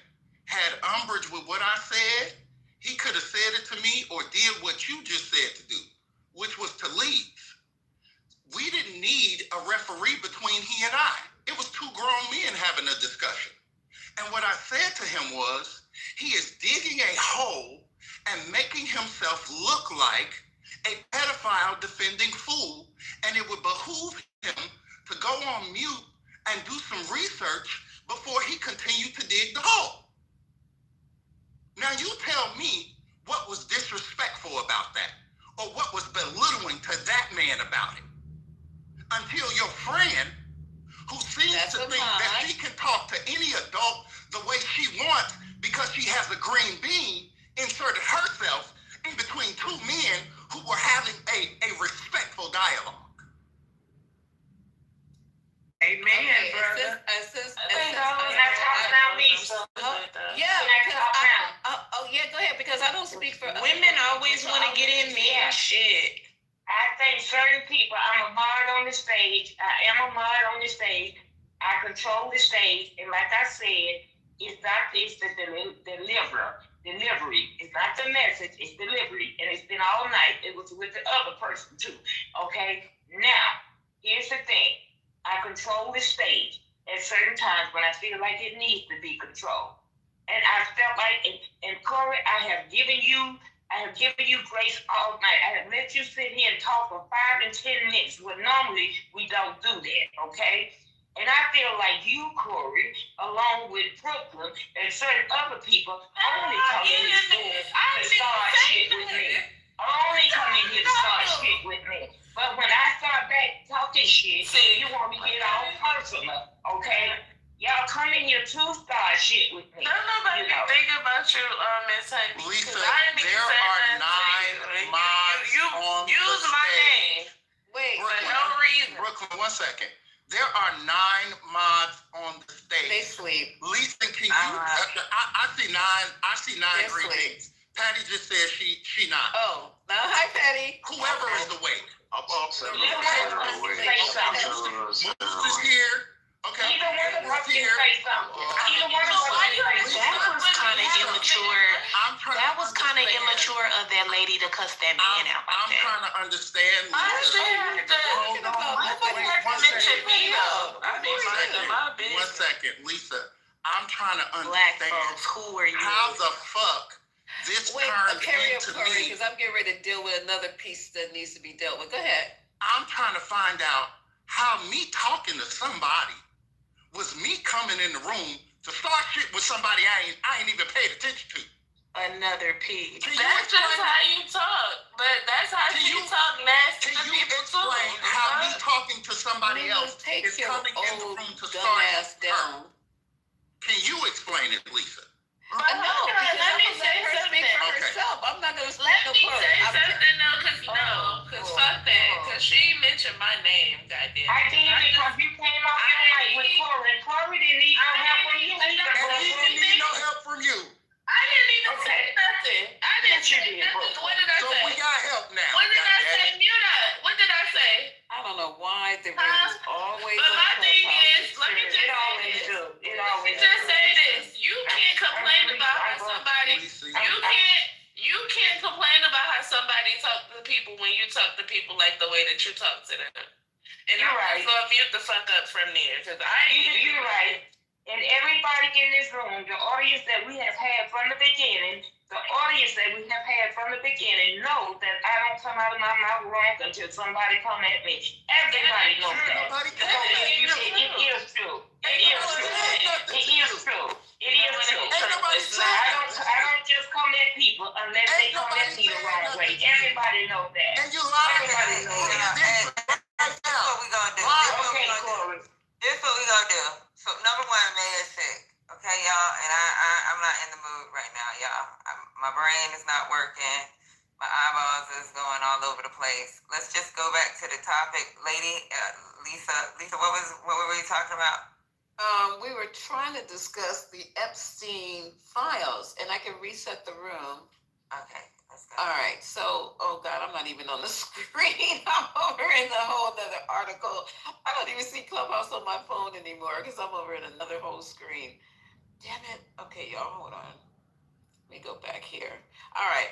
S19: had umbrage with what I said, he could have said it to me or did what you just said to do, which was to leave. We didn't need a referee between he and I. It was two grown men having a discussion. And what I said to him was, he is digging a hole and making himself look like a pedophile defending fool, and it would behoove him to go on mute and do some research before he continued to dig the hole. Now you tell me what was disrespectful about that, or what was belittling to that man about it. Until your friend, who seems to think that she can talk to any adult the way she wants because she has a green bean, inserted herself in between two men who were having a respectful dialogue.
S7: Amen, brother.
S13: Go ahead, because I don't speak for
S7: women. Always want to get in there and shit. I think certain people, I'm a mod on the stage. I am a mod on the stage. I control the stage. And like I said, it's the delivery. It's not the message, it's delivery. And it's been all night. It was with the other person too. Okay? Now, here's the thing. I control the stage at certain times when I feel like it needs to be controlled. And I felt like, and Corey, I have given you grace all night. I have let you sit here and talk for 5 and 10 minutes. Well, normally we don't do that, okay? And I feel like you, Corey, along with Brooklyn and certain other people, only come in this room to start shit with me. Only come in here to start shit with me. But when I start back talking shit, you want me to get all personal, okay? Y'all come in here to start shit with me.
S9: Don't nobody think about you, Miss Honey.
S19: Lisa,
S9: there
S19: are 9 mods on
S9: use
S19: the
S9: my
S19: stage.
S9: name. Wait,
S19: Brooklyn,
S9: for no reason.
S19: Brooklyn, 1 second. There are 9 mods on the stage.
S13: They sleep.
S19: Lisa, can you? I see 9. I see 9 green beans. Patty just said she not.
S13: Oh, hi, Patty.
S19: Whoever is awake.
S8: I'm upset.
S19: Moose is here. Okay.
S7: Either one of us can say something. Either one of us can say
S15: That was kind of immature. That was kind of
S19: understand.
S15: immature of that lady to cuss that man out like
S19: I'm
S15: that.
S19: trying to understand.
S9: I understand that. Nobody had to mention me though. I didn't mind my business.
S19: 1 second, Lisa. I'm trying to
S15: Black
S19: understand.
S15: folks, who are you?
S19: How the fuck this turned
S13: carry up,
S19: into
S13: Corey,
S19: me?
S13: because I'm getting ready to deal with another piece that needs to be dealt with. Go ahead.
S19: I'm trying to find out how me talking to somebody was me coming in the room to start shit with somebody I ain't even paid attention to.
S15: Another piece.
S9: That's just how you talk. But that's how she talk nasty to
S19: Can you
S9: people
S19: explain
S9: too.
S19: how me talking to somebody else
S13: Take
S19: is
S13: your
S19: coming in the
S13: old
S19: room to
S13: dumb
S19: start
S13: ass down.
S19: Can you explain it, Lisa?
S13: No, because
S9: let me
S13: I'm gonna let
S9: say
S13: her speak for
S19: something.
S13: herself. I'm not gonna speak
S9: Let
S13: no
S9: me
S13: Corey.
S9: say something though, cause fuck that. Cause she mentioned my name, goddamn.
S7: I did because you came off your mic with Corey. Corey didn't need no help from you either.
S19: And he didn't need no help from you.
S9: I didn't even say nothing. I didn't say nothing. What did I
S19: So
S9: say?
S19: we got help now.
S9: What did I say? Mute up. What did I say?
S13: I don't know why the room is always
S9: But
S13: on
S9: my thing
S13: Clubhouse.
S9: is, let me just say this. You can't complain about how somebody. You can't complain about how somebody talk to people when you talk to people like the way that you talk to them. And
S7: You're
S9: I'm
S7: right.
S9: just gonna mute the fuck up from there, cause
S7: You're right. And everybody in this room, the audience that we have had from the beginning, know that I don't come out of my mouth wrong until somebody come at me. Everybody knows that. It is true. I don't just come at people unless they come at me the wrong way. Everybody knows that.
S19: And you lying.
S7: Everybody knows that.
S10: This is what we gonna do.
S7: Okay, Corey.
S10: This is what we gonna do. So number one, man is sick. Okay, y'all, and I'm not in the mood right now, y'all. My brain is not working. My eyeballs is going all over the place. Let's just go back to the topic, lady. Lisa, what were we talking about?
S13: We were trying to discuss the Epstein files, and I can reset the room.
S10: Okay, let's go.
S13: All right, so, oh God, I'm not even on the screen. I'm over in a whole other article. I don't even see Clubhouse on my phone anymore because I'm over in another whole screen. Damn it. Okay, y'all, hold on. Let me go back here. All right.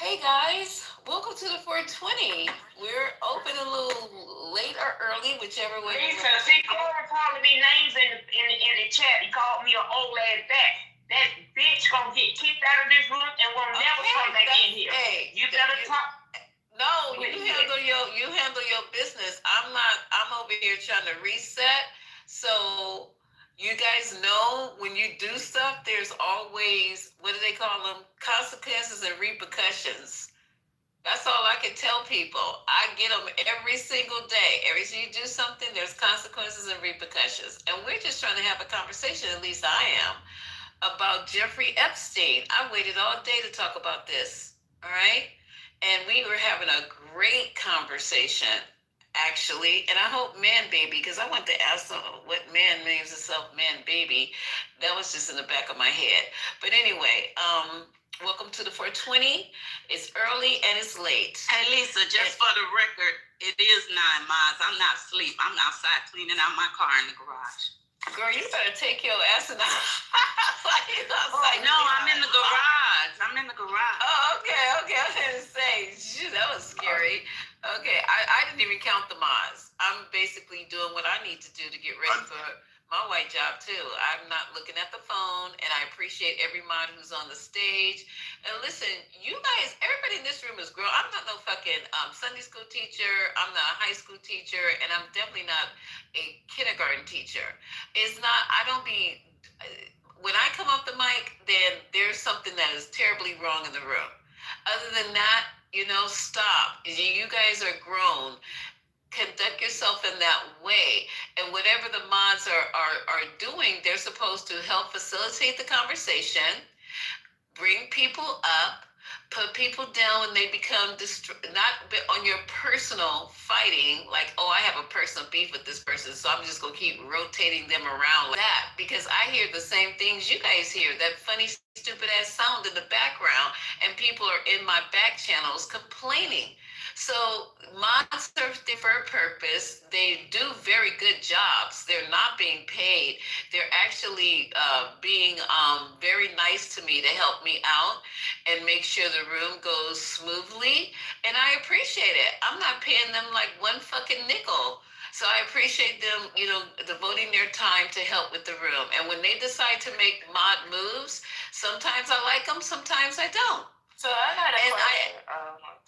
S13: Hey guys, welcome to the 420. We're open a little late or early, whichever way.
S7: Lisa, see, Corey calling me names in the chat. He called me an old ass back. That bitch gonna get kicked out of this room and will never come back in here.
S13: Hey,
S7: you better talk.
S13: No, you handle your business. I'm over here trying to reset. So you guys know when you do stuff, there's always, what do they call them? Consequences and repercussions. That's all I can tell people. I get them every single day. Every time you do something, there's consequences and repercussions. And we're just trying to have a conversation, at least I am, about Jeffrey Epstein. I waited all day to talk about this, all right? And we were having a great conversation, actually. And I hope Man Baby, because I want to ask them what man names himself Man Baby. That was just in the back of my head. But anyway, welcome to the 420. It's early and it's late.
S1: Hey, Lisa, just for the record, it is 9 miles. I'm not asleep. I'm outside cleaning out my car in the garage.
S13: Girl, you better take your ass in the
S1: No, I'm in the garage.
S13: Oh, okay. I was going to say, shoot, that was scary. Okay, I didn't even count the miles. I'm basically doing what I need to do to get ready for my white job too. I'm not looking at the phone, and I appreciate every mod who's on the stage. And listen, you guys, everybody in this room is grown. I'm not no fucking Sunday school teacher. I'm not a high school teacher, and I'm definitely not a kindergarten teacher. It's not. I don't be. When I come off the mic, then there's something that is terribly wrong in the room. Other than that, stop. You guys are grown. Conduct yourself in that way, and whatever the mods are doing, they're supposed to help facilitate the conversation, bring people up, put people down when they become not on your personal fighting, like, oh, I have a personal beef with this person, so I'm just gonna keep rotating them around like that, because I hear the same things you guys hear, that funny stupid ass sound in the background, and people are in my back channels complaining. So mods serve for a purpose. They do very good jobs. They're not being paid. They're actually being very nice to me to help me out and make sure the room goes smoothly. And I appreciate it. I'm not paying them like one fucking nickel. So I appreciate them, devoting their time to help with the room. And when they decide to make mod moves, sometimes I like them, sometimes I don't.
S9: So I got a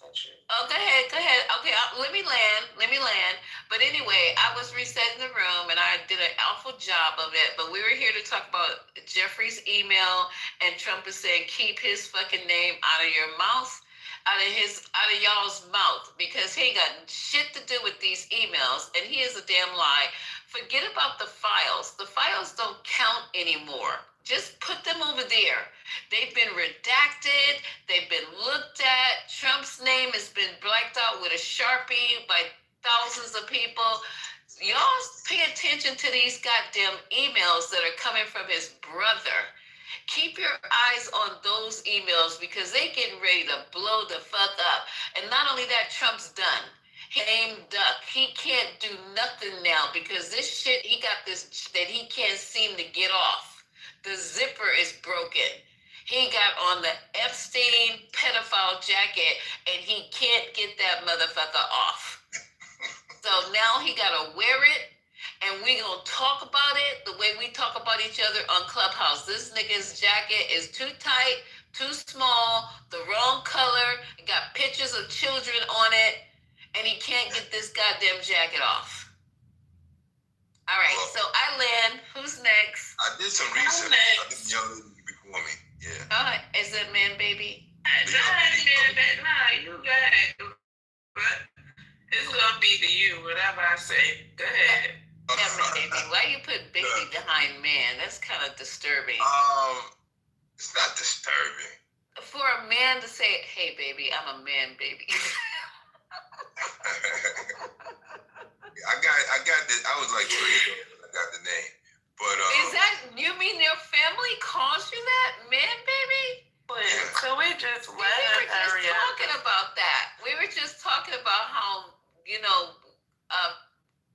S9: question.
S13: Oh, go ahead. Okay, let me land. But anyway, I was resetting the room, and I did an awful job of it. But we were here to talk about Jeffrey's email, and Trump is saying keep his fucking name out of your mouth, out of y'all's mouth, because he ain't got shit to do with these emails, and he is a damn lie. Forget about the files. The files don't count anymore. Just put them over there. They've been redacted. They've been looked at. Trump's name has been blacked out with a Sharpie by thousands of people. Y'all pay attention to these goddamn emails that are coming from his brother. Keep your eyes on those emails, because they getting ready to blow the fuck up. And not only that, Trump's done. He named duck. He can't do nothing now, because this shit, he got this that he can't seem to get off. The zipper is broken. He got on the Epstein pedophile jacket, and he can't get that motherfucker off. So now he gotta wear it, and we gonna talk about it the way we talk about each other on Clubhouse. This nigga's jacket is too tight, too small, the wrong color, it got pictures of children on it, and he can't get this goddamn jacket off. All right, so I land. Who's next?
S2: I did some research. I think the young lady before me. Yeah.
S13: Is it man, baby?
S9: You got it. But it's gonna be to you, whatever I say. Go ahead.
S13: Yeah, man, baby. Why you put baby behind man? That's kind of disturbing.
S2: It's not disturbing.
S13: For a man to say, "Hey, baby, I'm a man, baby."
S2: I got this. I was like 2 years old when I got the name. But
S13: is that, you mean your family calls you that, man, baby?
S9: So we just
S13: talking about that. We were just talking about how,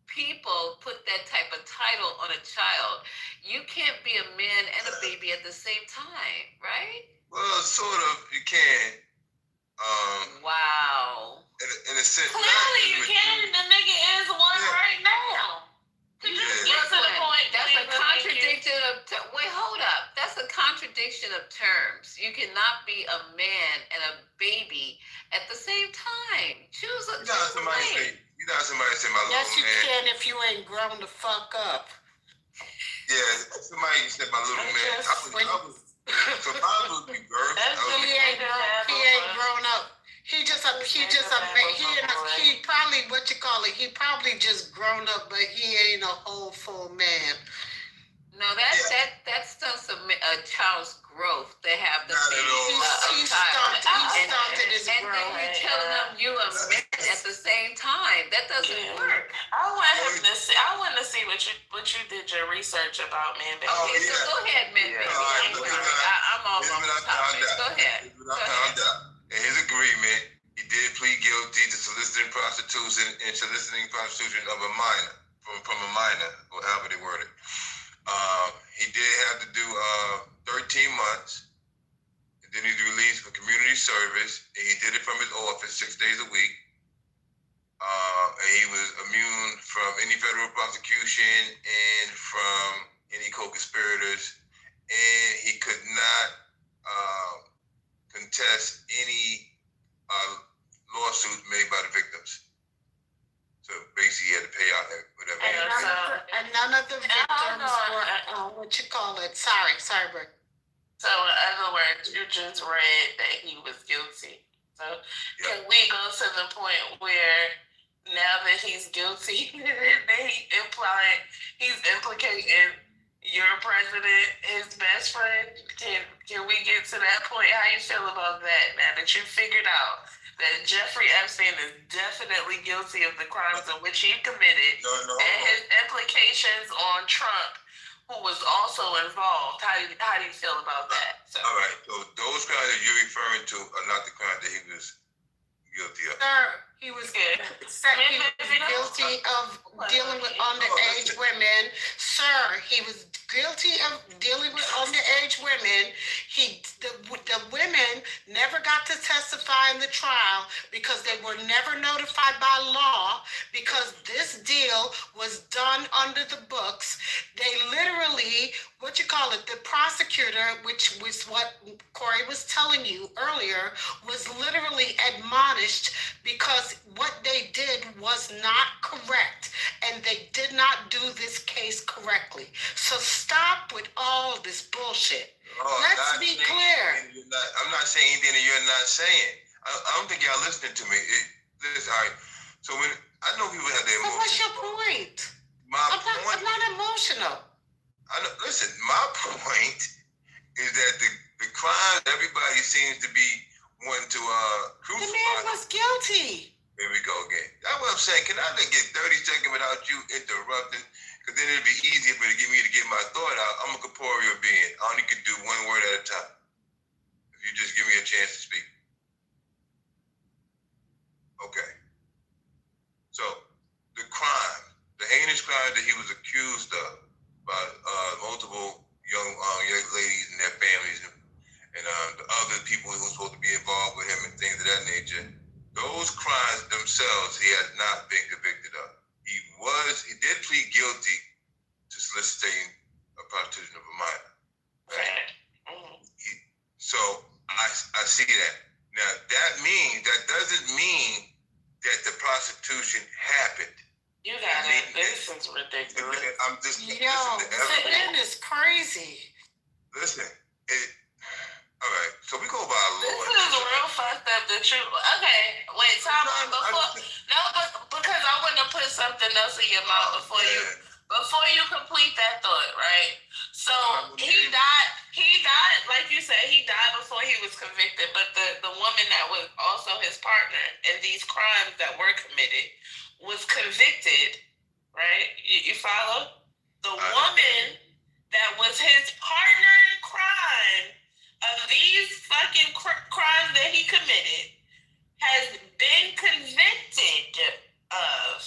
S13: people put that type of title on a child. You can't be a man and a baby at the same time, right?
S2: Well, sort of. You can.
S13: Wow.
S2: In a sense.
S9: Clearly you can. The nigga is one right now.
S13: That's a contradiction of wait, hold up. That's a contradiction of terms. You cannot be a man and a baby at the same time. Choose a
S2: somebody say my little man.
S5: Yes, you can if you ain't grown the fuck up.
S2: Yeah, somebody said my little man. So mine was be birth.
S5: He ain't grown up. He probably he probably just grown up, but he ain't a whole full man.
S13: No, that's still a child's growth. They have the
S5: he stunted his growth.
S13: And then you're telling them you a man at the same time. That doesn't work.
S9: I want to see what you did your research about, man.
S13: Okay, so go ahead, man. I'm all on the topic. Go ahead.
S2: I found out. In his agreement, he did plead guilty to soliciting prostitution of a minor, from a minor, or however they word it. He did have to do 13 months, and then he's released for community service, and he did it from his office 6 days a week. and he was immune from any federal prosecution and from any co-conspirators, and he could not contest any lawsuits made by the victims. So basically, he had to pay out whatever.
S5: And none of the victims were, what you call it? Sorry, Brick.
S9: So in other words, you just read that he was guilty. So can we go to the point where now that he's guilty, that he's implicating your president, his best friend? Can we get to that point? How you feel about that now that you figured out that Jeffrey Epstein is definitely guilty of the crimes in which he committed and his implications on Trump, who was also involved? How do you feel about that? So.
S2: All right, so those crimes that you're referring to are not the crimes that he was guilty of.
S5: Sir, he was guilty of dealing with underage women. Sir, he was guilty of dealing with underage women. The women never got to testify in the trial because they were never notified by law, because this deal was done under the books. They literally, the prosecutor, which was what Corey was telling you earlier, was literally admonished because what they did was not correct, and they did not do this case correctly. So stop with all this bullshit. Let's be clear.
S2: I'm not saying anything that you're not saying. I don't think y'all listening to me. All right. So when I know people have their emotions.
S5: What's your point? I'm not emotional.
S2: Listen, my point is that the crime everybody seems to be wanting to crucify.
S5: The man was guilty.
S2: Here we go again. That's what I'm saying. Can I get 30 seconds without you interrupting? Because then it'll be easier for me to get my thought out. I'm a corporeal being. I only can do one word at a time. If you just give me a chance to speak. Okay. So, the crime, the heinous crime that he was accused of by multiple young ladies and their families and the other people who were supposed to be involved with him and things of that nature, those crimes themselves he has not been convicted of. He did plead guilty to soliciting a prostitution of a minor. Right? So I see that. Now that doesn't mean that the prostitution happened.
S9: You got it. This is ridiculous.
S2: I'm just
S5: this man is crazy.
S2: Listen, all right, so we go by a law.
S9: This is real fucked up. The truth. Okay, wait, time out because I want to put something else in your mouth before you complete that thought, right? So he died, like you said, he died before he was convicted. But the woman that was also his partner in these crimes that were committed was convicted, right? You follow? The woman that was his partner in crime of these fucking crimes that he committed has been convicted of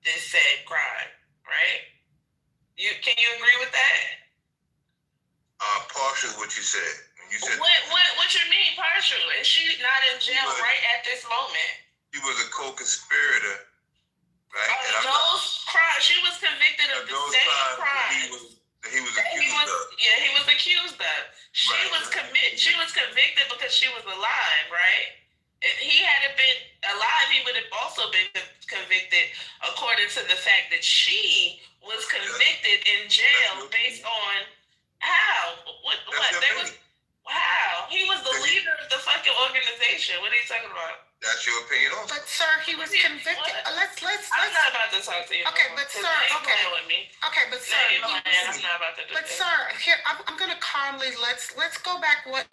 S9: this said crime, right? Can you agree with that?
S2: Partial what you said. You said
S9: what you mean partial? Is she not in jail right at this moment?
S2: He was a co-conspirator, right?
S9: Those crimes, she was convicted of the same crimes.
S2: He was accused of.
S9: Yeah, he was accused of. She was convicted because she was alive, right? If he hadn't been alive, he would have also been convicted according to the fact that she was convicted in jail based on how? What? Wow. He was the leader of the fucking organization. What are you talking about?
S2: That's your opinion also.
S5: But sir, he was convicted. Let's.
S9: I'm not about to talk to you.
S5: Okay, but sir. Okay. Okay, but sir.
S9: I'm not about to do
S5: But sir, here I'm gonna calmly let's go back what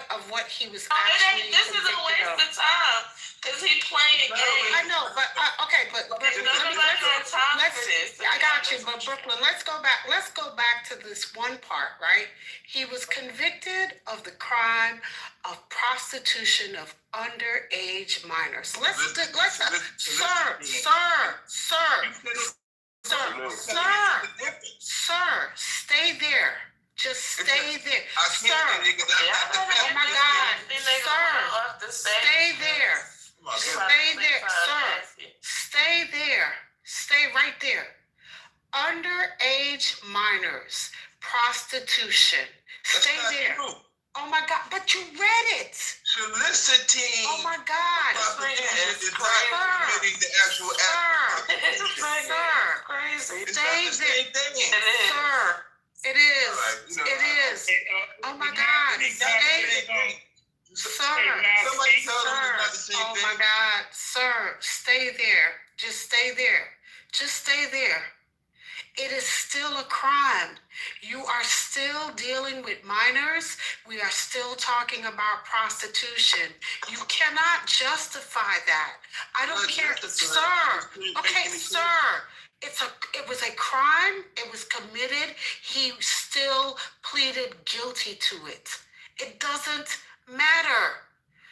S5: he was actually.
S9: This is a waste of time because he playing games.
S5: I know, but okay, but I got you. But Brooklyn, let's go back. Let's go back to this one part, right? He was convicted of the crime of prostitution of underage minors. Sir, stay there. Just stay there. Sir. Oh my God. Sir, stay there.
S4: Stay there, sir. Stay there. Stay right there. Underage minors, prostitution. Stay there. True. Oh my God! But you read it.
S2: Soliciting.
S4: Oh my God!
S2: Prostitution is not committing the actual act.
S4: Sir,
S2: It's
S4: stay
S2: not the same
S4: there.
S2: thing.
S4: Sir, it is. It is. Oh my God! Stay. Sir,
S2: somebody tell them it's not the same thing.
S4: Oh my God, sir, stay there. Just stay there. Just stay there. It is still a crime. You are still dealing with minors. We are still talking about prostitution. You cannot justify that. I don't care, sir. Okay, sir. It was a crime. It was committed. He still pleaded guilty to it. It doesn't matter.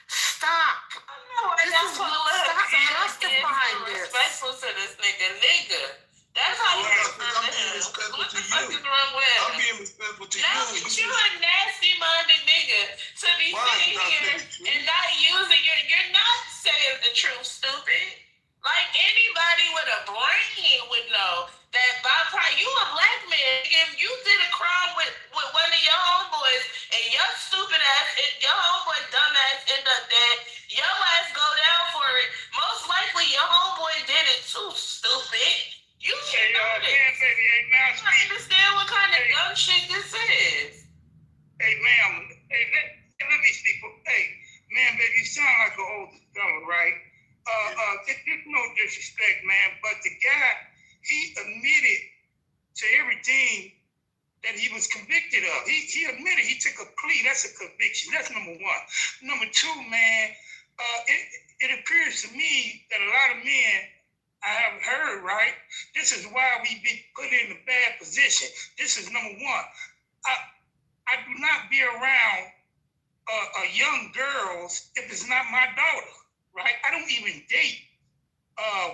S4: Stop.
S9: No, and that's what stop justifying this. Respectful to this nigga. That's how you
S2: I'm being respectful to you. I'm being respectful to you.
S9: You a nasty-minded nigga to be sitting here and not using you're not saying the truth, stupid. Like anybody with a brain would know that by time you a black man, if you did a crime with one of your homeboys and your stupid ass, your homeboy dumbass end up dead, your ass go down for it. Most likely your homeboy did it too, stupid. You should know this. I understand what kind of dumb shit this is.
S11: Hey, ma'am. Hey, let me speak. Hey, man, baby, you sound like an old fella, right? There's no disrespect, man, but the guy, he admitted to everything that he was convicted of. He admitted he took a plea. That's a conviction. That's number one. Number two, man, it appears to me that a lot of men, I have heard, right? This is why we be put in a bad position. This is number one. I do not be around young girls if it's not my daughter, right? I don't even date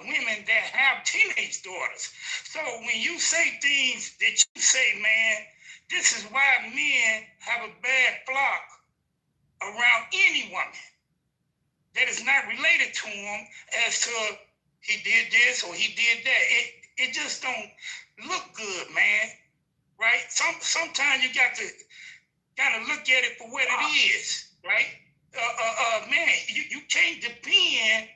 S11: women that have teenage daughters. So when you say things that you say, man, this is why men have a bad flock around any woman that is not related to them as to he did this or he did that. It just don't look good, man. Right? Sometimes you got to kind of look at it for what it is, right? Man, you can't depend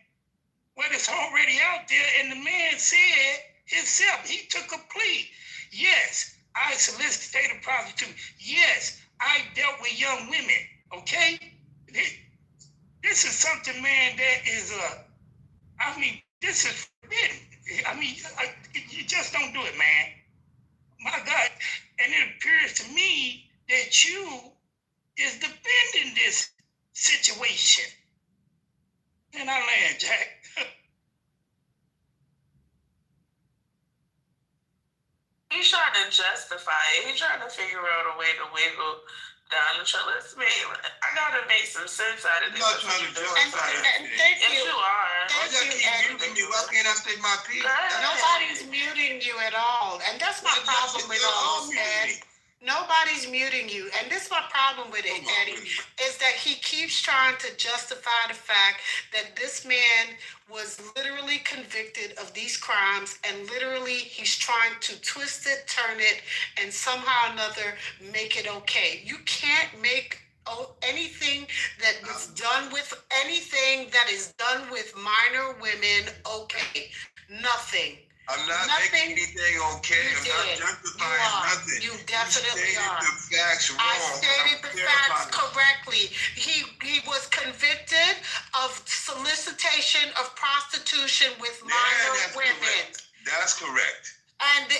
S11: what is already out there. And the man said himself, he took a plea. Yes, I solicited prostitution. Yes, I dealt with young women. Okay? This is something, man, that is this is forbidden. You just don't do it, man. My God. And it appears to me that you is defending this situation. And I land, Jack.
S9: He's trying to justify it. He's trying to figure out a way to wiggle down the trail. Let's make. I gotta make some sense out of this.
S2: I'm not trying to justify it.
S9: Thank you. Yes, you are.
S2: Why y'all keep muting me? Why can't I say my piece?
S4: Nobody's muting you at all. And that's my problem with all this, Ed. Nobody's muting you. And this is my problem with it, Eddie, is that he keeps trying to justify the fact that this man was literally convicted of these crimes, and literally he's trying to twist it, turn it, and somehow or another make it okay. You can't make anything that is done with minor women okay. Nothing.
S2: I'm not making anything okay. I'm not justifying nothing.
S4: You definitely are.
S2: The facts wrong.
S4: I stated the facts correctly. He was convicted of solicitation of prostitution with minor women.
S2: That's correct.
S4: And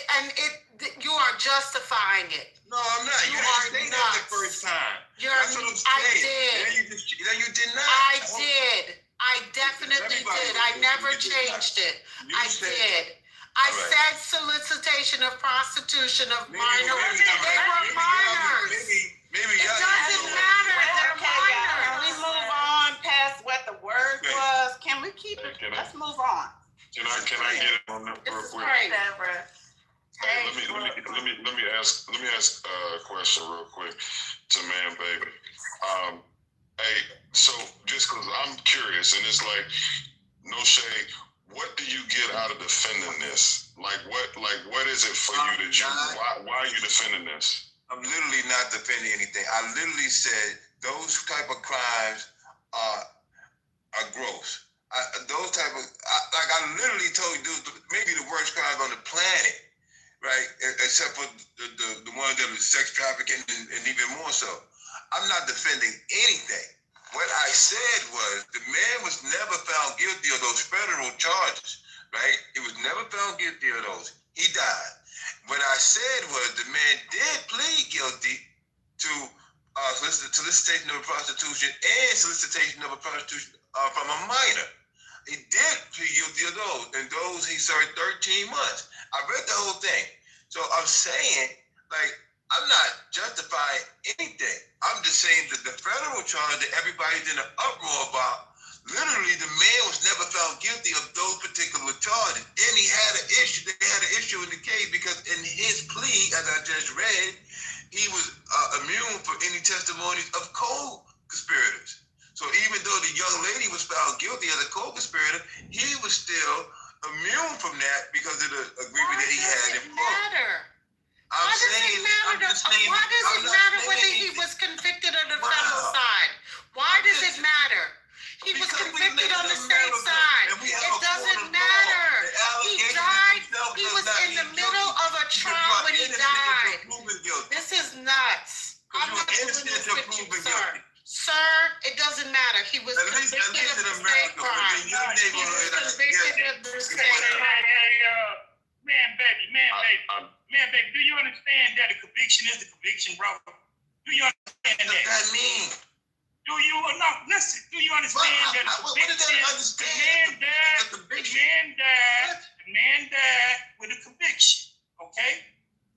S4: you are justifying it.
S2: No, I'm not. You didn't say that the first time. That's what I'm saying. You did not.
S4: I did. I definitely did. I never changed it. I did. I said solicitation of prostitution of minor women. They were minors.
S2: Maybe
S4: it doesn't matter. They're minors.
S5: Can we move on past what the word was? Can we keep it? Let's move on.
S8: Can I get on that real quick? Hey, let me ask a question real quick to Man Baby. Hey, so just because I'm curious, and it's like, no shade, what do you get out of defending this? Like what is it for you that you, why are you defending this?
S2: I'm literally not defending anything. I literally said those type of crimes are gross. Those type of, I literally told you, maybe the worst crimes on the planet, right? Except for the ones that are sex trafficking and even more so. I'm not defending anything. What I said was the man was never found guilty of those federal charges, right? He was never found guilty of those. He died. What I said was the man did plead guilty to solicitation of prostitution and solicitation of a prostitution from a minor. He did plead guilty of those, and those he served 13 months. I read the whole thing. So I'm saying, like, I'm not justifying anything. I'm just saying that the federal charge that everybody's in an uproar about, literally the man was never found guilty of those particular charges. And he had an issue. They had an issue in the case because in his plea, as I just read, he was immune for any testimonies of co-conspirators. So even though the young lady was found guilty as a co-conspirator, he was still immune from that because of the agreement that he had in
S5: matter? Why does it matter whether he was convicted on the federal side? Why does it matter? He was convicted on the state side. It doesn't matter. He died. He was in the middle of a trial when he died. This is nuts. I'm not doing this with you, sir. Sir, it doesn't matter. He was convicted of the state crime. He was convicted of the state crime.
S11: Man, baby, do you understand that a conviction is a conviction, brother? Do you understand that?
S2: What does that mean?
S11: Do you understand that a conviction, the man died with a conviction, okay?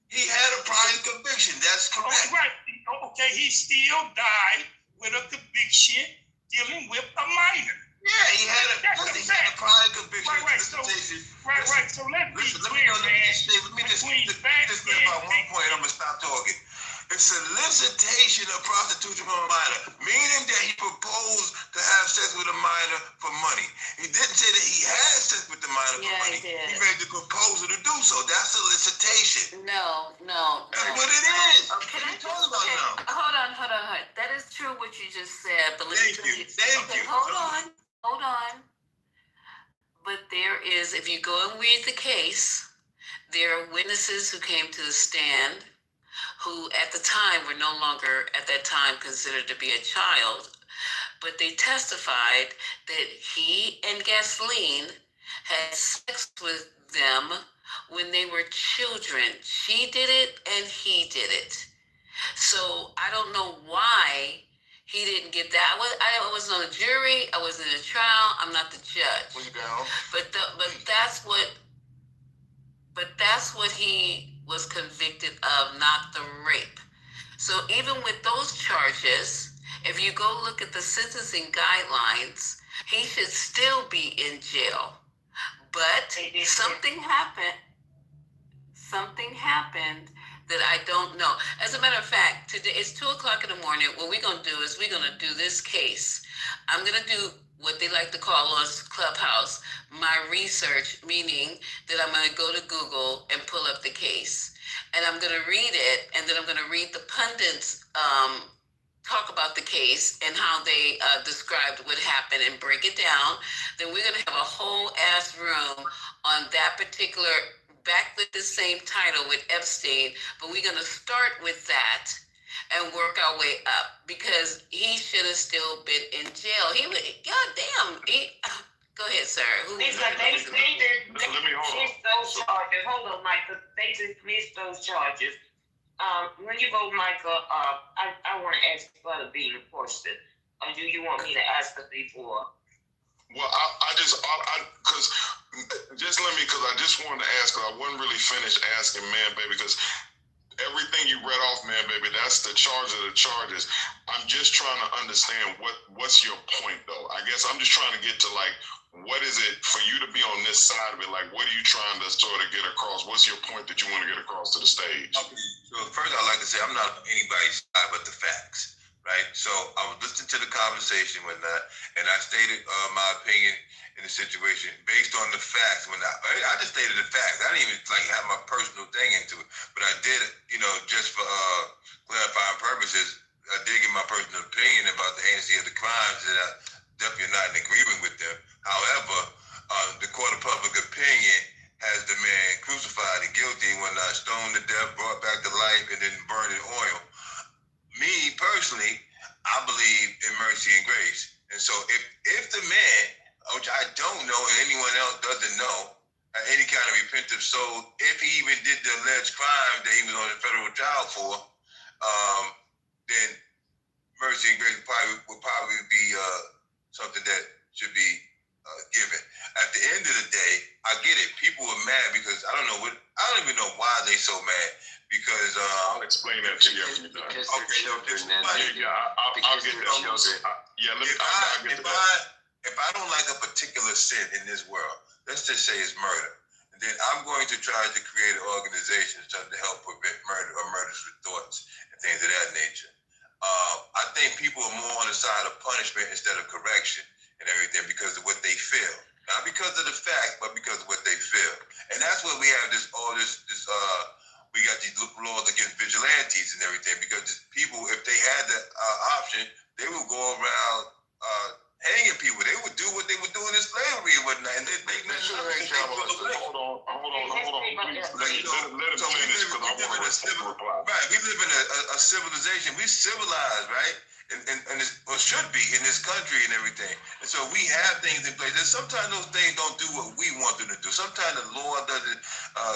S2: He had a prior conviction, that's correct.
S11: Right, okay, he still died with a conviction dealing with a minor.
S2: Yeah, he had a prior conviction.
S11: Right, so let's be clear, man.
S2: Let me just clarify one point, I'm going to stop talking. It's solicitation of prostitution from a minor, meaning that he proposed to have sex with a minor for money. He didn't say that he had sex with the minor for money. He made the proposal to do so. That's solicitation.
S13: No.
S2: That's what it is.
S13: Can I talk about now? Hold on. That is true what you just said. But
S2: Thank you.
S13: Hold on. But there is, if you go and read the case, there are witnesses who came to the stand who at the time were no longer at that time considered to be a child, but they testified that he and Gasoline had sex with them when they were children. She did it and he did it. So I don't know why he didn't get that. I wasn't on the jury. I wasn't in a trial. I'm not the judge. But that's what he was convicted of, not the rape. So even with those charges, if you go look at the sentencing guidelines, he should still be in jail. But something happened that I don't know. As a matter of fact, today it's 2:00 in the morning. What we're gonna do is we're gonna do this case. I'm gonna do what they like to call on Clubhouse my research, meaning that I'm gonna go to Google and pull up the case, and I'm gonna read it, and then I'm gonna read the pundits talk about the case and how they described what happened and break it down. Then we're gonna have a whole ass room on that particular, back with the same title with Epstein, but we're gonna start with that and work our way up because he should have still been in jail. He would, goddamn. Go ahead, sir.
S7: They dismissed those charges. Hold on, Michael. They dismissed those charges. When you go, Michael, I want to ask for the being question. Or do you want me to ask it before?
S8: Well, I just wanted to ask, because I wasn't really finished asking, man, baby, because everything you read off, man, baby, that's the charge of the charges. I'm just trying to understand what's your point, though. I guess I'm just trying to get to, like, what is it for you to be on this side of it? Like, what are you trying to sort of get across? What's your point that you want to get across to the stage?
S2: Okay. So first, I'd like to say I'm not on anybody's side but the facts, right? So I was listening to the conversation and whatnot, and I stated my opinion in the situation based on the facts. When I just stated the facts, I didn't even like have my personal thing into it, but I did, just for clarifying purposes, I did give my personal opinion about the agency of the crimes, and I definitely not in agreement with them. However, the court of public opinion has the man crucified and guilty when stoned to death, brought back to life, and then burned in oil. Me personally, I believe in mercy and grace. And so if the man, which I don't know and anyone else doesn't know, any kind of repentant soul, if he even did the alleged crime that he was on the federal trial for, then mercy and grace would probably be something that should be given. At the end of the day, I get it. People are mad because I don't even know why they so mad. Because
S8: I'll explain that to you after you're done.
S2: Okay, I'll get that. If I don't like a particular sin in this world, let's just say it's murder, then I'm going to try to create an organization to help prevent murder or murderous thoughts and things of that nature. I think people are more on the side of punishment instead of correction and everything because of what they feel. Not because of the fact, but because of what they feel. And that's what we have we got these laws against vigilantes and everything, because people, if they had the option, they would go around hanging people. They would do what they were doing in slavery and whatnot. And they
S8: Hold on. Please. Let him finish because I want to reply.
S2: Right. We live in a civilization. We civilized, right? And should be in this country and everything. And so we have things in place. And sometimes those things don't do what we want them to do. Sometimes the law doesn't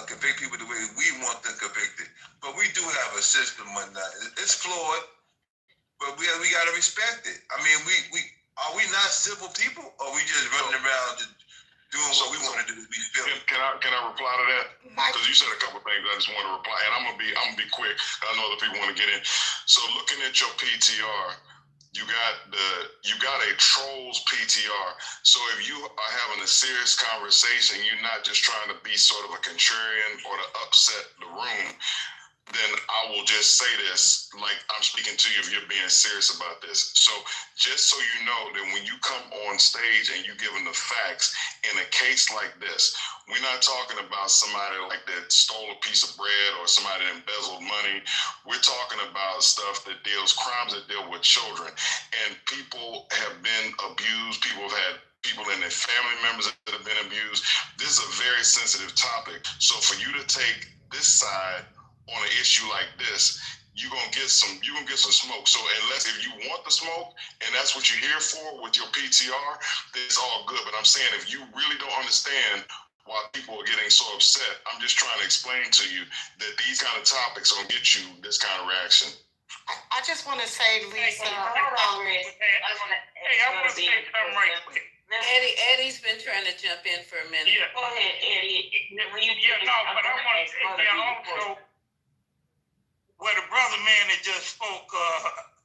S2: convict people the way we want them convicted. But we do have a system and it's flawed, but we got to respect it. I mean, are we not civil people, or are we just running around just doing what we want to do?
S8: Can I reply to that? Because you said a couple of things. I just want to reply, and I'm gonna be quick. I know other people want to get in. So looking at your PTR, you got a trolls PTR. So if you are having a serious conversation, you're not just trying to be sort of a contrarian or to upset the room, then I will just say this, like I'm speaking to you if you're being serious about this. So just so you know that when you come on stage and you're giving the facts in a case like this, we're not talking about somebody like that stole a piece of bread or somebody that embezzled money. We're talking about stuff that crimes that deal with children. And people have been abused. People have had people in their family members that have been abused. This is a very sensitive topic. So for you to take this side on an issue like this, you're gonna get some smoke. So if you want the smoke and that's what you're here for with your PTR, then it's all good. But I'm saying if you really don't understand why people are getting so upset, I'm just trying to explain to you that these kind of topics are gonna get you this kind of reaction.
S5: I just want to say, Lisa.
S11: I want to say something right quick.
S13: Eddie's been trying to jump in for a minute.
S11: Yeah.
S7: Go ahead, Eddie.
S11: But I want to say also, where the brother man that just spoke,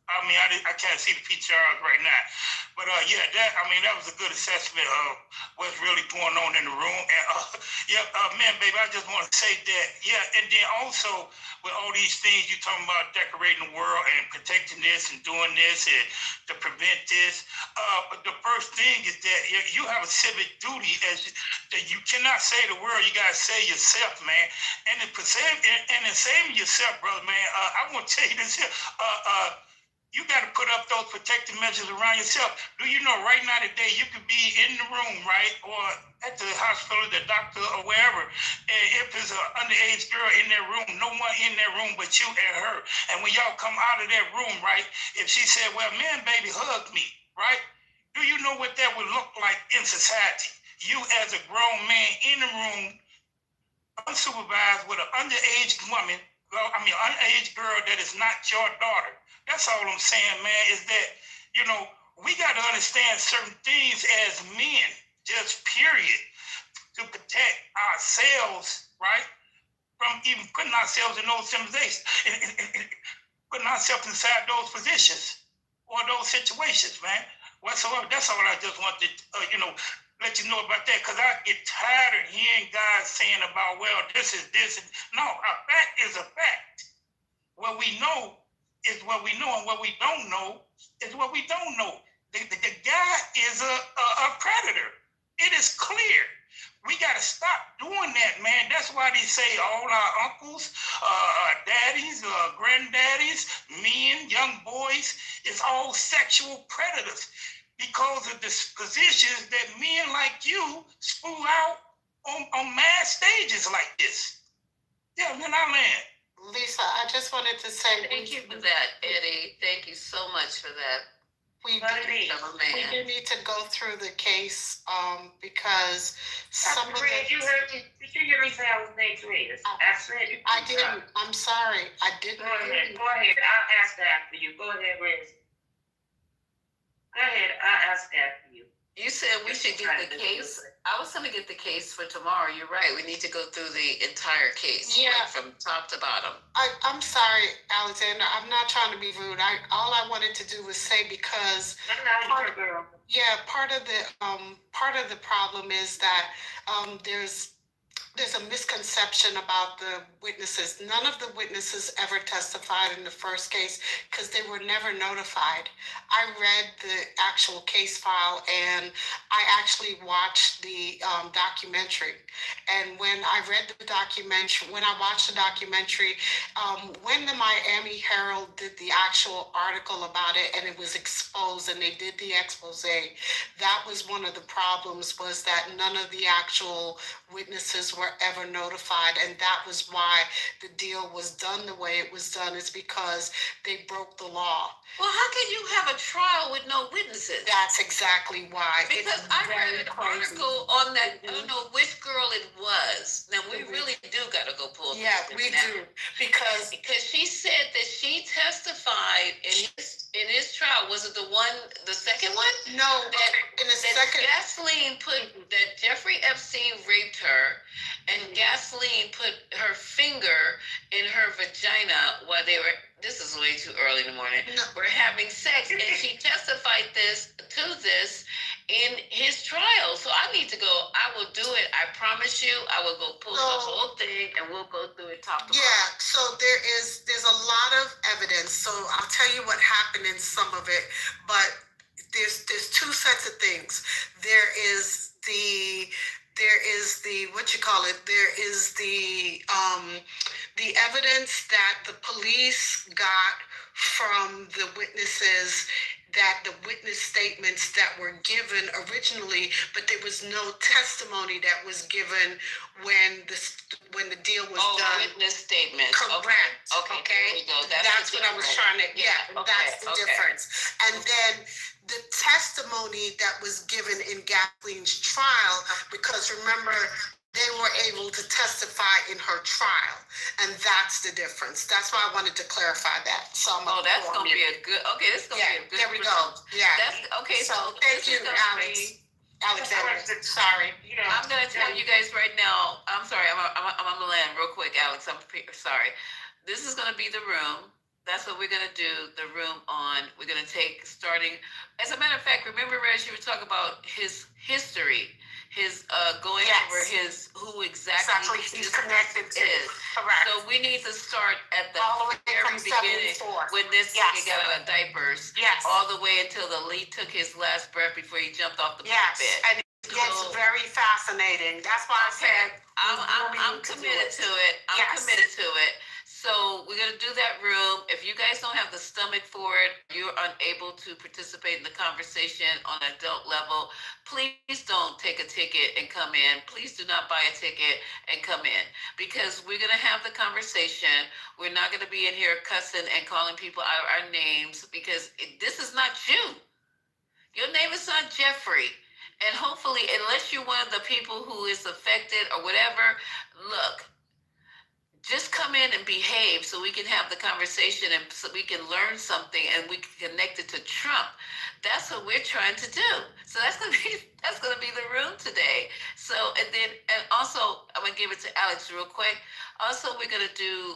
S11: I can't see the PTRs right now. But that was a good assessment of what's really going on in the room. And man, baby, I just want to say that, and then also with all these things you talking about decorating the world and protecting this and doing this and to prevent this. But the first thing is that you have a civic duty that you cannot say the world, you gotta say yourself, man. And in saving yourself, brother, man, I want to tell you this here. You got to put up those protective measures around yourself. Do you know right now today you could be in the room, right, or at the hospital, the doctor, or wherever, and if there's an underage girl in that room, no one in that room but you and her. And when y'all come out of that room, right, if she said, well, man, baby, hug me, right, do you know what that would look like in society? You as a grown man in the room, unsupervised with an underage woman, underage girl that is not your daughter. That's all I'm saying, man, is that, we got to understand certain things as men, just period, to protect ourselves, right, from even putting ourselves in those civilizations, putting ourselves inside those positions or those situations, man. Whatsoever. That's all I just wanted to, let you know about that, because I get tired of hearing guys saying about, well, this is this. No, a fact is a fact. What we know is what we know, and what we don't know is what we don't know. The guy is a predator. It is clear. We got to stop doing that, man. That's why they say all our uncles, daddies, granddaddies, men, young boys, is all sexual predators because of the positions that men like you spool out on mass stages like this. Yeah, man, I land.
S5: Lisa, I just wanted to say
S13: Thank you for that, Eddie. Thank you so much for that.
S5: we do need to go through the case because some of
S7: Dr. Reyes, you heard me? Did you hear me say I was named Reyes? I said it.
S5: I didn't. I'm sorry. I didn't.
S7: Go ahead. Go ahead. I'll ask after you. Go ahead, Reyes. Go ahead. I'll ask after you.
S13: You said we should get the case. I was going to get the case for tomorrow. You're right. We need to go through the entire case,
S5: Yeah.
S13: like from top to bottom.
S5: I'm sorry, Alexander. I'm not trying to be rude. All I wanted to do was say because part of the problem is that there's a misconception about the witnesses. None of the witnesses ever testified in the first case because they were never notified. I read the actual case file and I actually watched the documentary. And when I read the documentary, when I watched the documentary, when the Miami Herald did the actual article about it and it was exposed and they did the expose, that was one of the problems, was that none of the actual witnesses were ever notified, and that was why the deal was done the way it was done, is because they broke the law.
S13: Well, how can you have a trial with no witnesses?
S5: That's exactly why.
S13: Because I read an article on that, I don't know which girl it was. Now, we really do got to go pull this.
S5: Yeah, we do. Because
S13: she said that she testified in his trial. Was it the second one?
S5: No, in the second.
S13: Gasoline that Jeffrey Epstein raped her, and Gasoline put her finger in her vagina while they were, this is way too early in the morning, we're having sex, and she testified to this in his trial. So I need to go, I will do it, I promise you, I will go pull the whole thing and we'll go through it top to bottom.
S5: Yeah, so there's a lot of evidence. So I'll tell you what happened in some of it, but there's two sets of things. There is the evidence that the police got from the witnesses, that the witness statements that were given originally, but there was no testimony that was given when the deal was done.
S13: Witness statements.
S5: Correct.
S13: Okay. There we go.
S5: That's what I was trying to. That's the difference. And then the testimony that was given in Gasoline's trial, because remember, they were able to testify in her trial, and that's the difference. That's why I wanted to clarify that. So
S13: that's gonna be a good. Okay, this is gonna be a good.
S5: There we go. Yeah.
S13: That's okay. So
S5: thank you, Alex. Alexander. Sorry.
S13: I'm gonna tell you guys right now. I'm sorry. I'm gonna land real quick, Alex. I'm sorry. This is gonna be the room. That's what we're gonna do. The room on. We're gonna take starting. As a matter of fact, remember, Reg, you were talking about his history. His going over his who exactly
S5: he's connected to. Correct.
S13: So we need to start at the very beginning when this nigga got out of diapers.
S5: Yes.
S13: All the way until the lead took his last breath before he jumped off the pulpit.
S5: And it gets very fascinating. That's why I said
S13: I'm committed to it. I'm committed to it. So we're gonna do that room. If you guys don't have the stomach for it, you're unable to participate in the conversation on an adult level, please don't take a ticket and come in. Please do not buy a ticket and come in, because we're gonna have the conversation. We're not gonna be in here cussing and calling people out our names, because this is not you. Your name is not Jeffrey. And hopefully, unless you're one of the people who is affected or whatever, look, just come in and behave so we can have the conversation and so we can learn something and we can connect it to Trump. That's what we're trying to do. So that's gonna be the room today. So and also I'm gonna give it to Alex real quick. Also, we're gonna do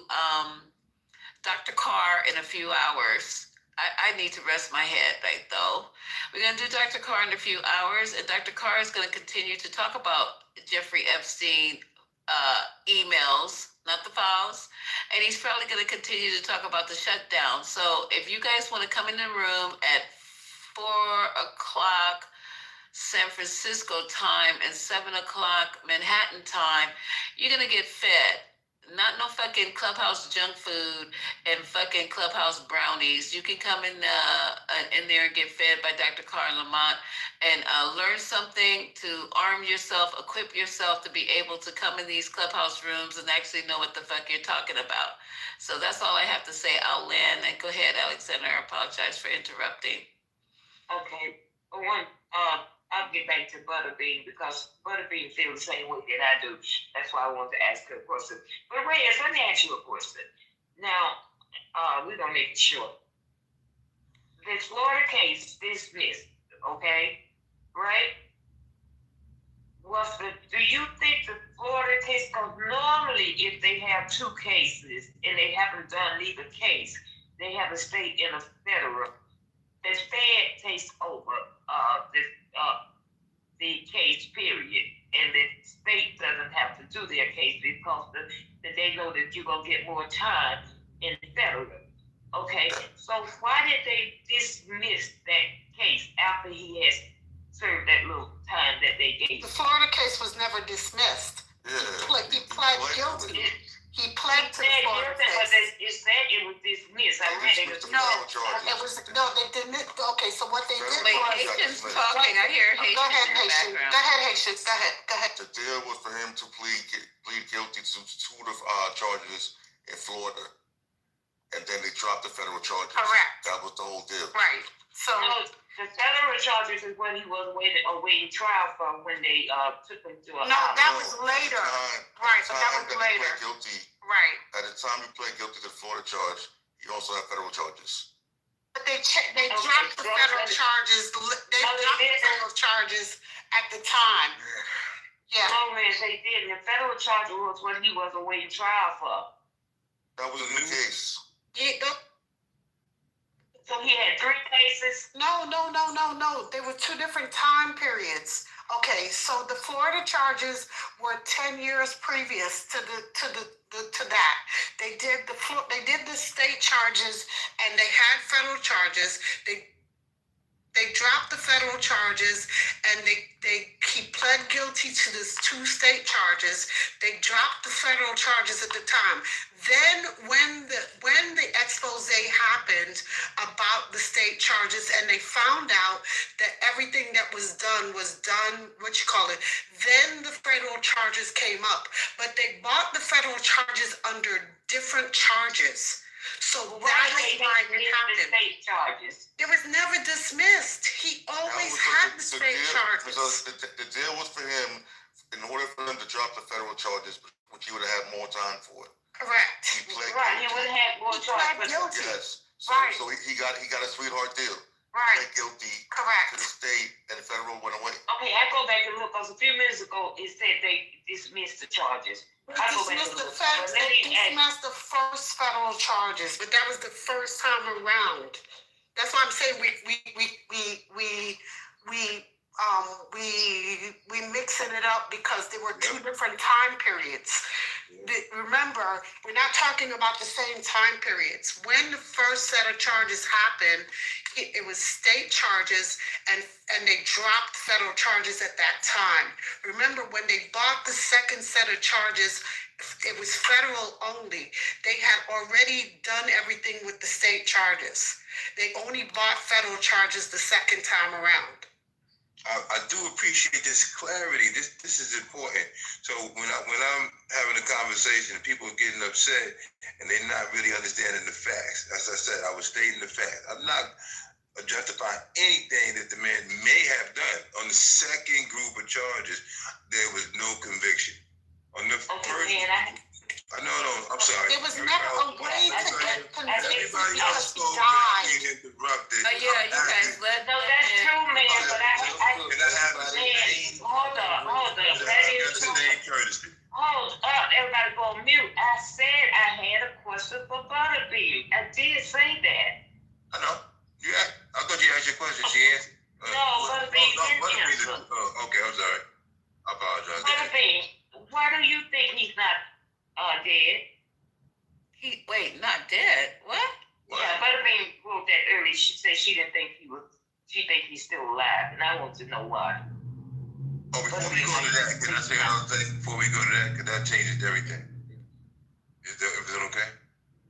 S13: Dr. Carr in a few hours. I need to rest my head right though. We're gonna do Dr. Carr in a few hours, and Dr. Carr is gonna continue to talk about Jeffrey Epstein emails, not the files. And he's probably going to continue to talk about the shutdown. So if you guys want to come in the room at 4 o'clock San Francisco time and 7 o'clock Manhattan time, you're going to get fed. Not no fucking clubhouse junk food and fucking clubhouse brownies. You can come in there and get fed by Dr. Carl Lamont and learn something to arm yourself, equip yourself to be able to come in these clubhouse rooms and actually know what the fuck you're talking about. So that's all I have to say. I'll land and go ahead, Alexander. I apologize for interrupting.
S7: Okay. I'll get back to Butterbean because Butterbean feels the same way that I do. That's why I wanted to ask her a question. But Reyes, let me ask you a question. Now, we're gonna make it short. The Florida case dismissed, okay? Right? Do you think the Florida case, because normally if they have two cases and they haven't done neither case, they have a state and a federal. The Fed takes over the case, period, and the state doesn't have to do their case because they know that you're gonna get more time in federal. Okay, so why did they dismiss that case after he has served that little time that they gave?
S4: The Florida case was never dismissed.
S2: Yeah.
S4: He pled guilty. He pled to the Florida case.
S7: But it said it was dismissed. I read it.
S4: They didn't. Okay, so what they did was.
S13: Haitians talking. I hear Haitians.
S4: Go ahead, Haitian. Go ahead, Haitians. Go ahead.
S2: The deal was for him to plead guilty to two of the charges in Florida, and then they dropped the federal charges.
S4: Correct.
S2: That was the whole deal.
S4: Right. So
S7: the federal charges is when he was awaiting trial from when they took him to a
S4: that was later. Right, but that was later. Right.
S2: At the time he pled guilty to the Florida charge, he also had federal charges.
S4: But they dropped the federal charges. They dropped the federal charges at the time. Yeah.
S7: They did. The federal charge was when he was awaiting trial for.
S2: That was a new case.
S7: So he had 3 cases?
S4: No. There were 2 different time periods. Okay, so the Florida charges were 10 years previous to that. They did the state charges and they had federal charges. They dropped the federal charges and he pled guilty to the 2 state charges. They dropped the federal charges at the time. Then when the expose happened about the state charges and they found out that everything that was done, then the federal charges came up. But they bought the federal charges under different charges. So that's why it happened.
S7: State charges.
S4: It was never dismissed. He always had the state charges.
S2: The deal was for him, in order for him to drop the federal charges, which he would have had more time for it.
S4: Correct.
S2: He pled
S7: he would have had more charges.
S2: Yes. So he got a sweetheart deal.
S4: Right.
S2: Pled guilty
S4: Correct.
S2: to the state, and the federal went away.
S7: Okay, I go back and look because a few minutes ago it said they dismissed the charges.
S4: They dismissed the first federal charges, but that was the first time around. That's why I'm saying we mixing it up because there were 2 different time periods. Remember, we're not talking about the same time periods. When the first set of charges happened, it was state charges and they dropped federal charges at that time. Remember, when they bought the second set of charges, it was federal only. They had already done everything with the state charges. They only bought federal charges the second time around.
S2: I do appreciate this clarity. This is important. So when I'm having a conversation and people are getting upset and they're not really understanding the facts, as I said, I was stating the fact. I'm not justifying anything that the man may have done. On the second group of charges, there was no conviction. On the first, I'm sorry.
S4: There was never a way to get convicted because he died.
S2: Interrupted.
S13: You guys let.
S7: No, that's true, man. But hold up. Hold up, everybody go on mute. I said I had a question for Butterbean. I did say that.
S2: I know. I thought you asked your question. She answered.
S7: No, Butterbean didn't answer.
S2: Okay, I'm sorry. I apologize.
S7: Butterbean, why do you think he's not dead.
S13: Not dead. What?
S7: Yeah, Butterbean wrote that early. She said she didn't think she think he's still alive, and I want to know why.
S2: Oh, before we go to that, can I say another thing? Before we go to that, because that changes everything. Is that okay?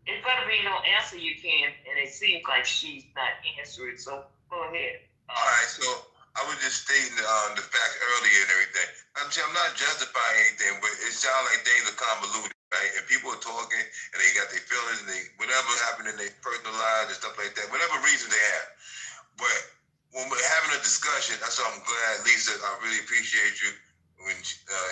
S7: If Butterbean don't answer, you can, and it seems like she's not answering, so go ahead.
S2: All right, so I was just stating the facts earlier and everything. I'm not justifying anything, but it sounds like things are convoluted, right? And people are talking, and they got their feelings, and whatever happened in their personal lives and stuff like that, whatever reason they have. But when we're having a discussion, that's why I'm glad, Lisa, I really appreciate you. When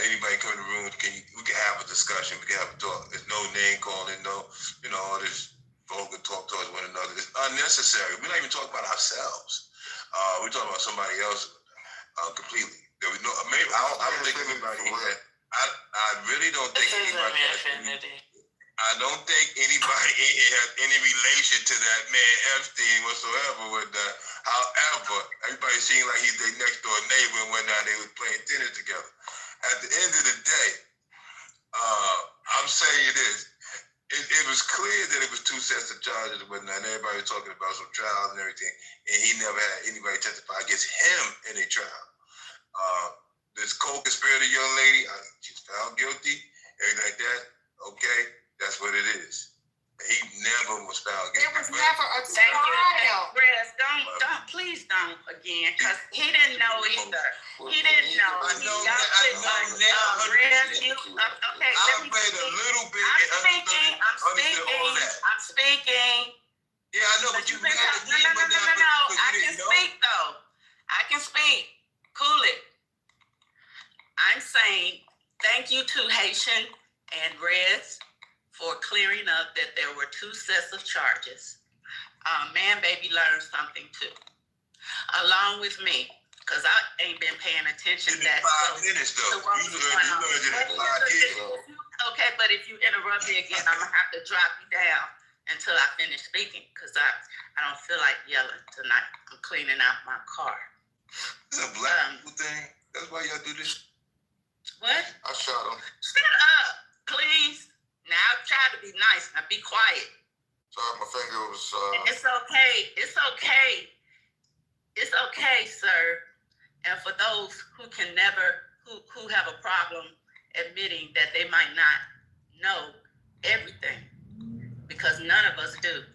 S2: anybody come in the room, we can have a discussion, we can have a talk. There's no name calling, no, all this vulgar talk towards one another. It's unnecessary. We're not even talking about ourselves. We're talking about somebody else completely. There was no, maybe I don't think anybody. I really don't think anybody. I don't think anybody in here has any relation to that man Epstein whatsoever with that. However, everybody seemed like he's their next door neighbor and whatnot. They were playing tennis together. At the end of the day, I'm saying this. It was clear that it was two sets of charges and whatnot. And everybody was talking about some trials and everything. And he never had anybody testify against him in a trial. This co-conspirator young lady, she's found guilty, everything like that. Okay, that's what it is. He never was found guilty.
S1: There was never a trial. Rez, please don't again, because he didn't know either. He didn't know. Okay, let me.
S2: I read a little bit.
S1: I'm speaking.
S2: Yeah, I know, but you got to
S1: No. I can speak though. I can speak. Cool it. I'm saying thank you to Haitian and Rez for clearing up that there were two sets of charges. Man, baby learned something too, along with me, because I ain't been paying attention.
S2: That 5 minutes though. You learned it in 5 years.
S1: Okay, but if you interrupt me again, I'm gonna have to drop you down until I finish speaking, because I don't feel like yelling tonight. I'm cleaning out my car.
S2: It's a black people thing. That's why y'all do this.
S1: What?
S17: I shot him.
S1: Shut up, please. Now try to be nice. Now be quiet.
S17: Sorry, my finger was.
S1: It's okay. It's okay. It's okay, sir. And for those who can never, who have a problem admitting that they might not know everything, because none of us do.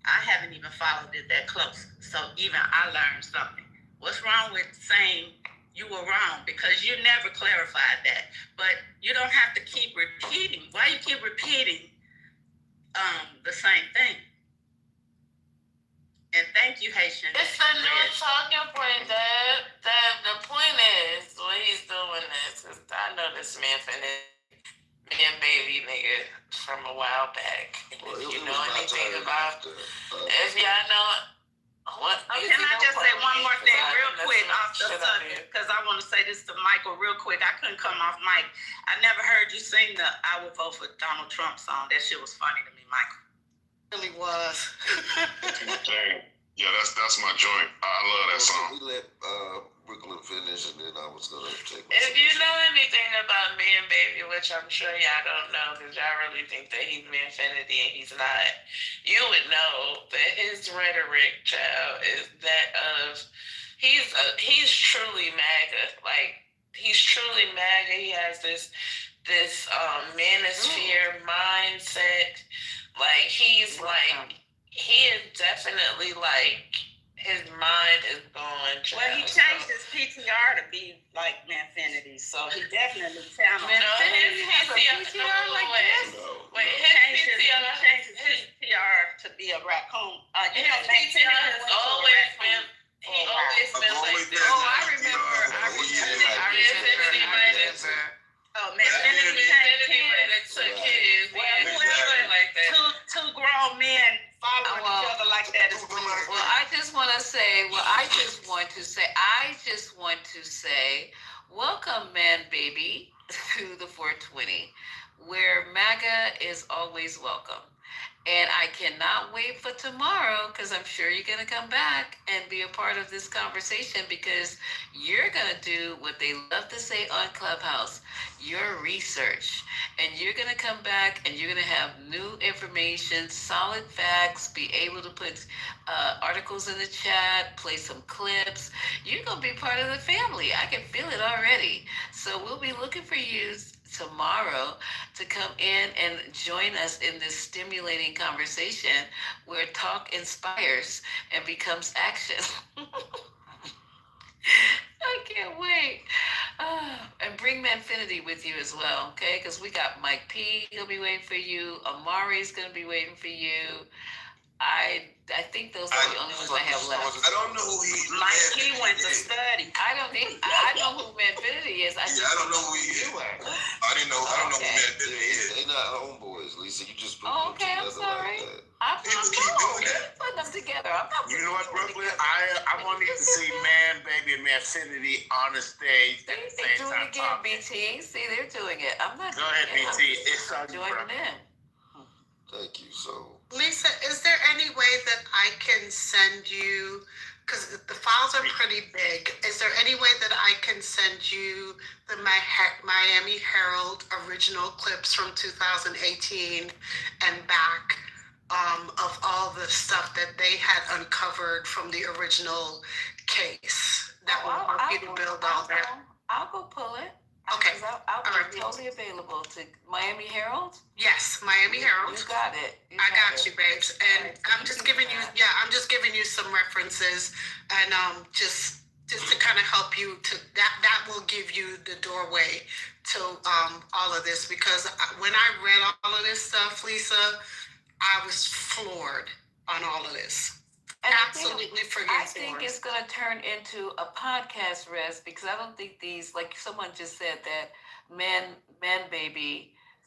S1: I haven't even followed it that close, so even I learned something. What's wrong with saying you were wrong? Because you never clarified that. But you don't have to keep repeating. Why you keep repeating the same thing? And thank you, Haitian.
S9: It's a new talking point, Dad. The point is, what he's doing is I know this man baby nigga from a while back. Well, if you know anything about, if y'all know. What?
S1: Can I just say one more thing real quick off the subject? Because I want to say this to Michael real quick. I couldn't come off mic. I never heard you sing the I Will Vote for Donald Trump song. That shit was funny to me, Michael.
S4: It really was.
S8: Yeah, that's my joint. I love that song.
S17: We let Brooklyn finish, and then I was going to take my
S9: If you know anything about me and Baby, which I'm sure y'all don't know, because y'all really think that he's Manfinity and he's not, you would know that his rhetoric, child, is that of, he's truly MAGA. Like, he's truly MAGA. He has this manosphere mindset. Like, he's like, he is definitely like, his mind is going.
S1: Well, he changed his PTR to be like Manfinity, so he definitely channeled.
S9: No, his PTR like this. Wait, his
S1: PTR to be a raccoon.
S9: His PTR has always been. He always been like this.
S1: Oh, I remember. Oh, Manfinity took his. Well, two grown men following each other like that is weird.
S13: Well, I just want to say, welcome, man, baby, to the 420, where MAGA is always welcome. And I cannot wait for tomorrow because I'm sure you're going to come back and be a part of this conversation because you're going to do what they love to say on Clubhouse, your research. And you're going to come back and you're going to have new information, solid facts, be able to put articles in the chat, play some clips. You're going to be part of the family. I can feel it already. So we'll be looking for you tomorrow to come in and join us in this stimulating conversation where talk inspires and becomes action. I can't wait. And bring Manfinity with you as well, okay? Because we got Mike P. He'll be waiting for you. Amari's going to be waiting for you. I think those are the only ones I have left.
S2: I don't know who he is.
S21: Mike P went to study.
S13: I know who Manfinity is. I
S2: don't know who he is. I don't know who Manfinity is.
S12: They not homeboys, Lisa. You just put
S13: them
S12: together
S13: I'm sorry.
S12: like that.
S13: I'm putting them together. I'm not.
S22: You know what, Brooklyn? I wanted to see Man Baby and Manfinity on the stage at the same time.
S13: They're doing it again, BT. See, they're doing it. I'm not.
S22: Go ahead, BT. It's on you,
S13: joining in.
S12: Thank you. So,
S5: Lisa, is there any way that I can send you, because the files are pretty big, is there any way that I can send you the Miami Herald original clips from 2018 and back of all the stuff that they had uncovered from the original case that will help you to build all that?
S13: I'll go pull it.
S5: Okay.
S13: I'll be totally available to Miami Herald.
S5: Yes, Miami Herald.
S13: You got it.
S5: I got you, babes. And I'm just giving you some references, and just to kind of help you to that will give you the doorway to all of this, because when I read all of this stuff, Lisa, I was floored on all of this.
S13: And
S5: absolutely forget.
S13: I think it's going to turn into a podcast, Rest, because I don't think these, like someone just said, that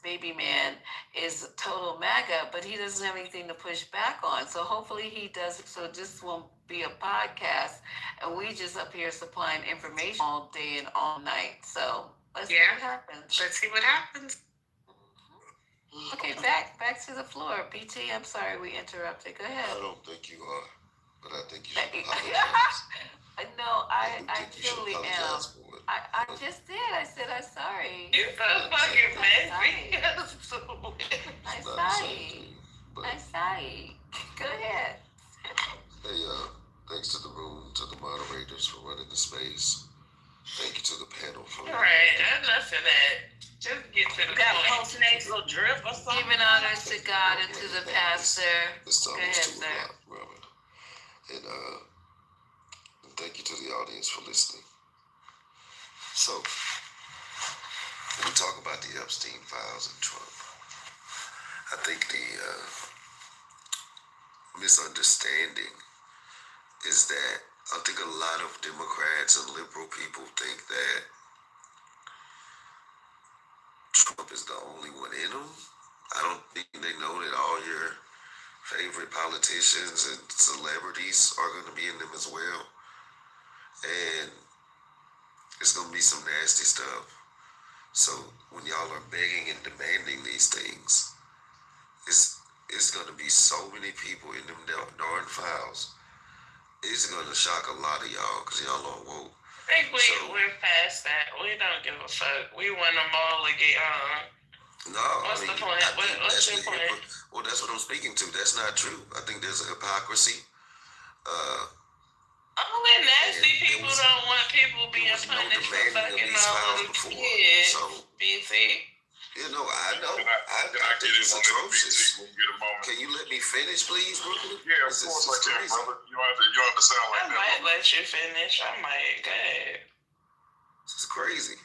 S13: baby man is total MAGA, but he doesn't have anything to push back on. So hopefully he does. So this won't be a podcast, and we just up here supplying information all day and all night. So let's see what happens.
S5: Let's see what happens.
S13: Okay, back to the floor. BT, I'm sorry we interrupted. Go ahead.
S12: I don't think you are, but I think you should apologize.
S13: No, I truly am. I just did. I said I'm sorry.
S9: You're so fucking messy.
S13: I'm sorry. I'm sorry. Go ahead.
S12: Hey, thanks to the room, to the moderators for running the space. Thank you to the panel for
S9: right. Enough of that. Just get to the
S21: got a post-nasal drip or something.
S13: Giving honors to God and to the pastor.
S12: It's
S13: Go
S12: almost
S13: ahead,
S12: 2 o'clock, Reverend. And thank you to the audience for listening. So, when we talk about the Epstein files and Trump, I think the misunderstanding is that I think a lot of Democrats and liberal people think that Trump is the only one in them. I don't think they know that all your favorite politicians and celebrities are going to be in them as well. And it's going to be some nasty stuff. So when y'all are begging and demanding these things, it's going to be so many people in them darn files. It's going to shock a lot of y'all because y'all are woke.
S9: I think we're past that. We don't give a fuck. We want them all to get on.
S2: No.
S9: What's the point? What's your point?
S2: Well, that's what I'm speaking to. That's not true. I think there's a hypocrisy.
S9: Only nasty people don't want people being punished for fucking all of the kids. BC.
S2: You know, I know. I think it's atrocious. Can you let me finish, please, Brooklyn?
S8: Yeah, of course I can, brother. You don't have to sound like
S9: that. I might let you finish. I might. Go ahead.
S2: This is crazy.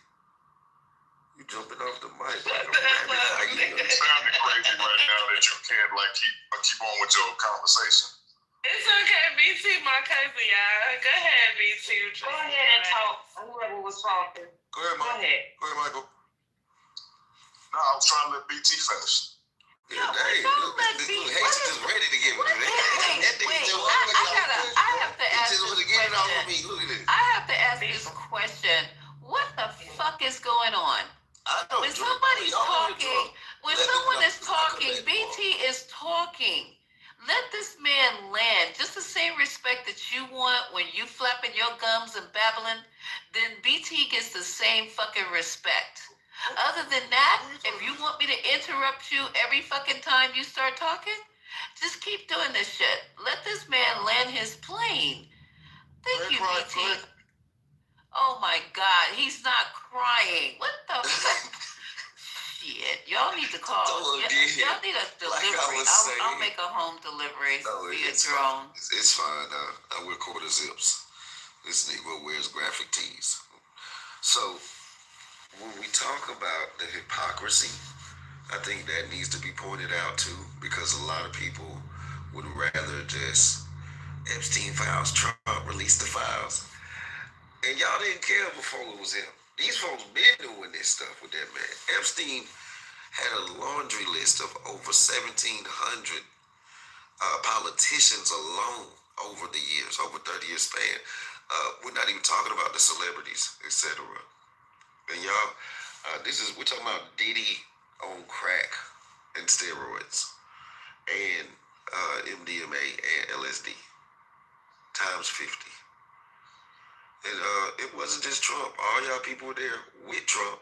S2: You jumping off the mic.
S8: You're sounding crazy right now that you can't keep on with your conversation.
S9: It's okay, BT, my cousin, y'all. Go ahead, BT.
S21: Go ahead and talk. Whoever was talking.
S2: Go ahead, Michael. Go ahead, Michael.
S8: No, I was trying to let BT finish.
S2: Yeah, look, Hayes is ready to give it to me.
S13: I have to ask this question. I have to ask this question. What the fuck is going on? When somebody's talking, When someone is talking, BT is talking. Let this man land. Just the same respect that you want when you flapping your gums and babbling, then BT gets the same fucking respect. Other than that, if you want me to interrupt you every fucking time you start talking, just keep doing this shit. Let this man land his plane. Thank you, BT. Oh my God, he's not crying. What the fuck? Shit, y'all need to call. Y'all need a delivery. I'll make a home delivery via drone.
S12: It's fine. I wear quarter zips. This Negro wears graphic tees. So when we talk about the hypocrisy, I think that needs to be pointed out too, because a lot of people would rather just Epstein files, Trump released the files, and y'all didn't care before it was him. These folks been doing this stuff with that man. Epstein had a laundry list of over 1,700 politicians alone over the years, over 30-year span. We're not even talking about the celebrities, etc. And y'all, we're talking about Diddy on crack and steroids and MDMA and LSD times 50. And it wasn't just Trump. All y'all people were there with Trump,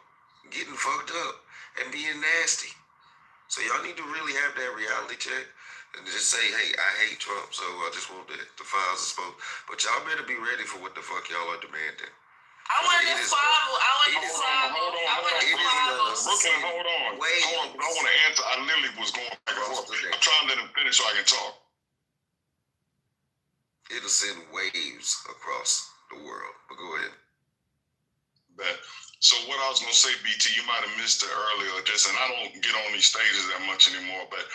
S12: getting fucked up and being nasty. So y'all need to really have that reality check and just say, hey, I hate Trump, so I just want the files exposed. But y'all better be ready for what the fuck y'all are demanding.
S9: I want to squabble.
S8: Brooklyn, hold on. I want to answer. I literally was going back and forth. I'm trying to let him finish so I can talk.
S12: It'll send waves across the world. But go ahead.
S8: Bet. So what I was gonna say, BT, you might have missed it earlier, and I don't get on these stages that much anymore, but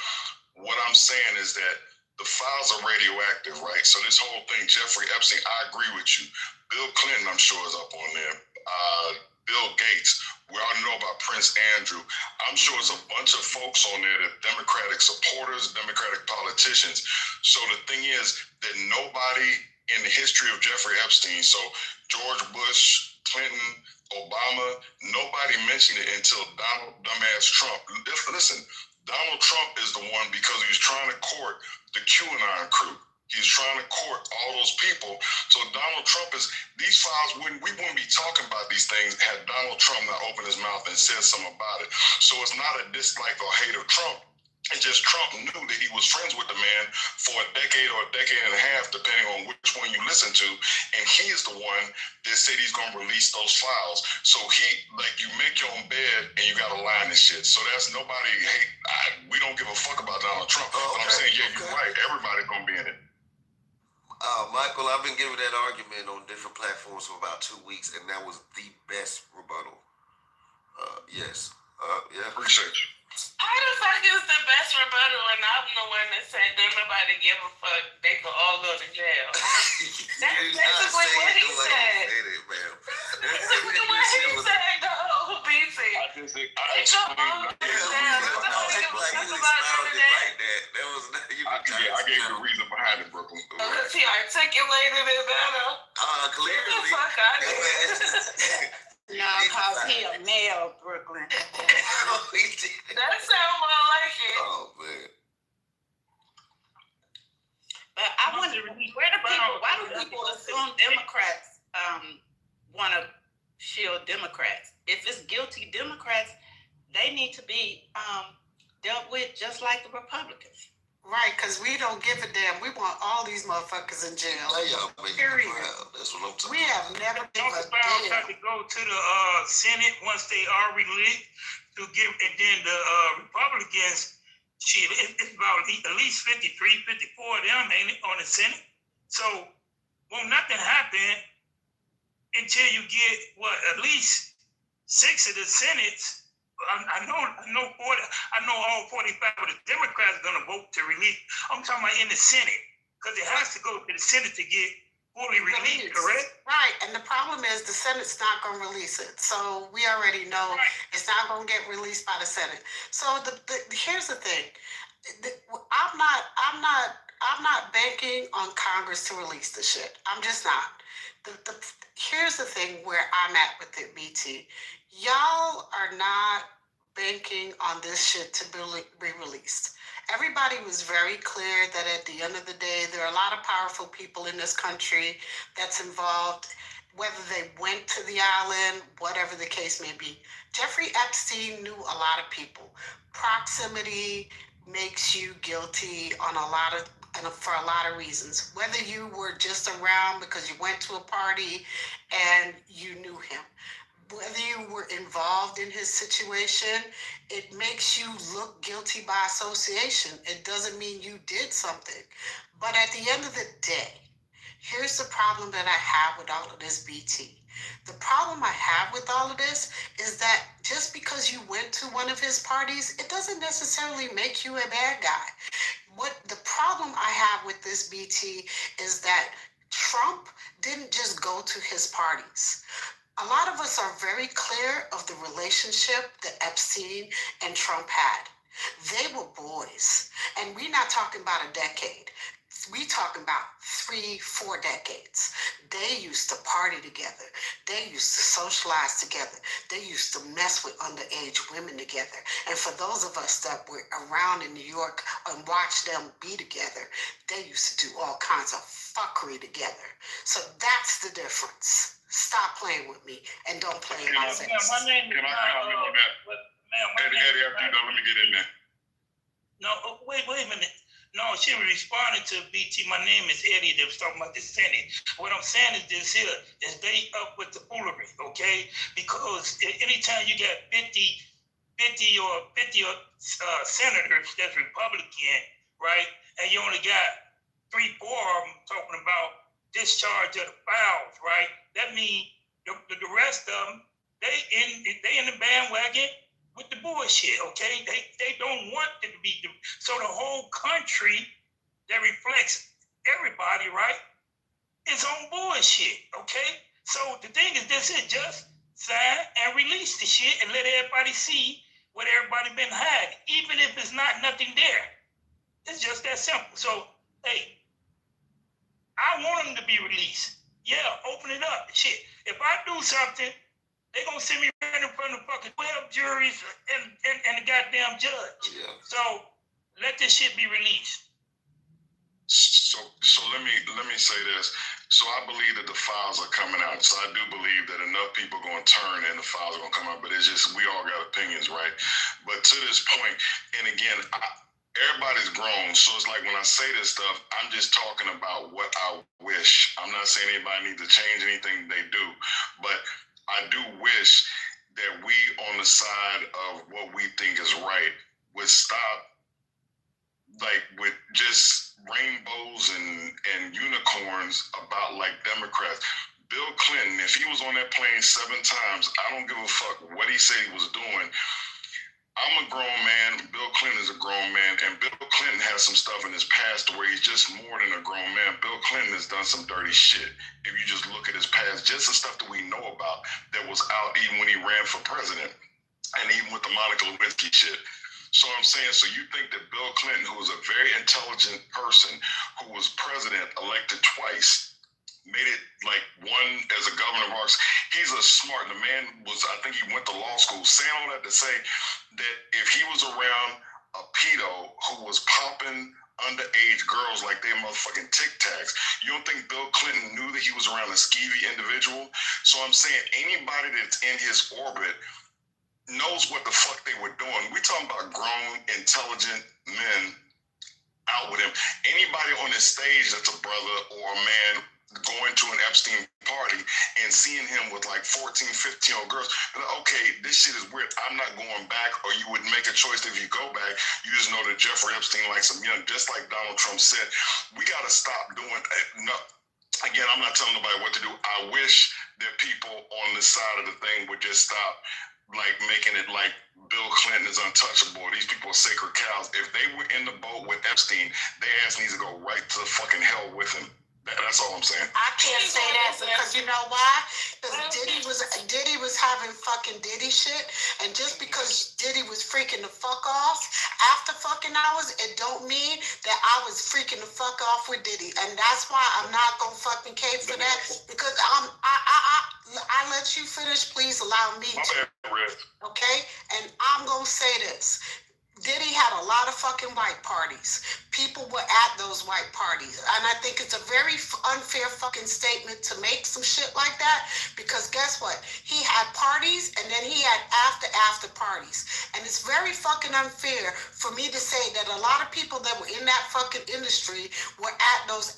S8: what I'm saying is that the files are radioactive, right? So this whole thing, Jeffrey Epstein, I agree with you. Bill Clinton, I'm sure, is up on there. Bill Gates, we all know about Prince Andrew. I'm sure it's a bunch of folks on there that Democratic supporters, Democratic politicians. So the thing is that nobody in the history of Jeffrey Epstein, so George Bush, Clinton, Obama, nobody mentioned it until Donald dumbass Trump. Listen, Donald Trump is the one because he was trying to court the QAnon crew. He's trying to court all those people. So Donald Trump these files, we wouldn't be talking about these things had Donald Trump not opened his mouth and said something about it. So it's not a dislike or hate of Trump. It's just Trump knew that he was friends with the man for a decade or a decade and a half, depending on which one you listen to. And he is the one that said he's going to release those files. So you make your own bed and you got to lie in this shit. So that's nobody we don't give a fuck about Donald Trump. But I'm saying, you're right. Everybody's going to be in it.
S12: Michael, I've been giving that argument on different platforms for about 2 weeks, and that was the best rebuttal. Yes. Yeah.
S8: Appreciate you.
S9: How the fuck is the best rebuttal and I'm the one that said don't nobody give a fuck, they could all go to jail? That's basically what he said. That's basically what he said, though, BT.
S8: I gave the reason behind it, Brooklyn.
S9: Because he articulated it better.
S12: Clearly.
S9: Get the fuck out of here.
S5: No, because he a male, Brooklyn.
S9: That sounds more like it.
S12: Oh, man.
S5: But I wonder, why do people assume Democrats want to shield Democrats? If it's guilty Democrats, they need to be dealt with just like the Republicans. Right, because we don't give a damn. We want all these motherfuckers in jail. Period.
S12: That's what I'm talking
S5: We have never given a
S11: damn. Have to go to the Senate once they are released to give, and then the Republicans, it's about at least 53, 54 of them ain't it, on the Senate. So won't nothing happen until you get at least 6 of the Senates. I know all 45 of the Democrats are going to vote to release. I'm talking about in the Senate, because it has to go to the Senate to get fully released, correct?
S5: Right, and the problem is the Senate's not going to release it. So we already know it's not going to get released by the Senate. So here's the thing. I'm not banking on Congress to release the shit. I'm just not. Here's the thing where I'm at with it, BT. Y'all are not
S4: banking on this shit to be released. Everybody was very clear that at the end of the day, there are a lot of powerful people in this country that's involved, whether they went to the island, whatever the case may be. Jeffrey Epstein knew a lot of people. Proximity makes you guilty on for a lot of reasons. Whether you were just around because you went to a party and you knew him, whether you were involved in his situation, it makes you look guilty by association. It doesn't mean you did something. But at the end of the day, here's the problem that I have with all of this, BT. The problem I have with all of this is that just because you went to one of his parties, it doesn't necessarily make you a bad guy. What the problem I have with this, BT, is that Trump didn't just go to his parties. A lot of us are very clear of the relationship that Epstein and Trump had. They were boys, and we're not talking about a decade. We talking about 3-4 decades. They used to party together. They used to socialize together. They used to mess with underage women together. And for those of us that were around in New York and watched them be together, they used to do all kinds of fuckery together. So that's the difference. Stop playing with me and don't play in my face.
S11: My name is
S2: Can I comment on that? Eddie, after you know, let me get in there.
S11: No, wait a minute. No, she was responding to BT. My name is Eddie. They was talking about the Senate. What I'm saying is this here is they up with the foolery, okay? Because anytime you got 50 senators that's Republican, right? And you only got 3-4 of them talking about discharge of the files, right? That means the rest of them, they in the bandwagon with the bullshit, okay? They don't want it to be, so the whole country that reflects everybody, right, is on bullshit, okay? So the thing is this is just sign and release the shit and let everybody see what everybody been hiding, even if it's not nothing there. It's just that simple. So, hey, I want them to be released. Yeah, open it up. Shit, if I do something, they gonna send me right in front of fucking 12 juries and the goddamn judge.
S12: Yeah.
S11: So let this shit be released.
S8: So let me say this. So I believe that the files are coming out. So I do believe that enough people are gonna turn and the files are gonna come out. But it's just we all got opinions, right? But to this point, and again, everybody's grown. So it's like when I say this stuff, I'm just talking about what I wish. I'm not saying anybody needs to change anything they do, but I do wish that we on the side of what we think is right would stop like with just rainbows and unicorns about like Democrats. Bill Clinton, if he was on that plane 7 times, I don't give a fuck what he said he was doing. I'm a grown man. Bill Clinton is a grown man. And Bill Clinton has some stuff in his past where he's just more than a grown man. Bill Clinton has done some dirty shit. If you just look at his past, just the stuff that we know about that was out even when he ran for president and even with the Monica Lewinsky shit. So I'm saying, so you think that Bill Clinton, who was a very intelligent person, who was president, elected twice, made it like one as a governor of ours. He's a smart, the man was, I think he went to law school, saying all that to say that if he was around a pedo who was popping underage girls like they motherfucking Tic Tacs, you don't think Bill Clinton knew that he was around a skeevy individual? So I'm saying anybody that's in his orbit knows what the fuck they were doing. We talking about grown, intelligent men out with him. Anybody on this stage that's a brother or a man going to an Epstein party and seeing him with like 14, 15-year-old girls, okay, this shit is weird. I'm not going back. Or you would make a choice that if you go back, you just know that Jeffrey Epstein likes him young, just like Donald Trump said. We got to stop doing no. Again, I'm not telling nobody what to do. I wish that people on this side of the thing would just stop like making it like Bill Clinton is untouchable. These people are sacred cows. If they were in the boat with Epstein, their ass needs to go right to the fucking hell with him. That's all I'm saying.
S4: I can't say that because you know why? Because Diddy was having fucking Diddy shit, and just because Diddy was freaking the fuck off after fucking hours, it don't mean that I was freaking the fuck off with Diddy, and that's why I'm not gonna fucking cape for that because I let you finish. Please allow me to. Okay, and I'm gonna a lot of fucking white parties. People were at those white parties. And I think it's a very unfair fucking statement to make some shit like that, because guess what? He had parties and then he had after parties. And it's very fucking unfair for me to say that a lot of people that were in that fucking industry were at those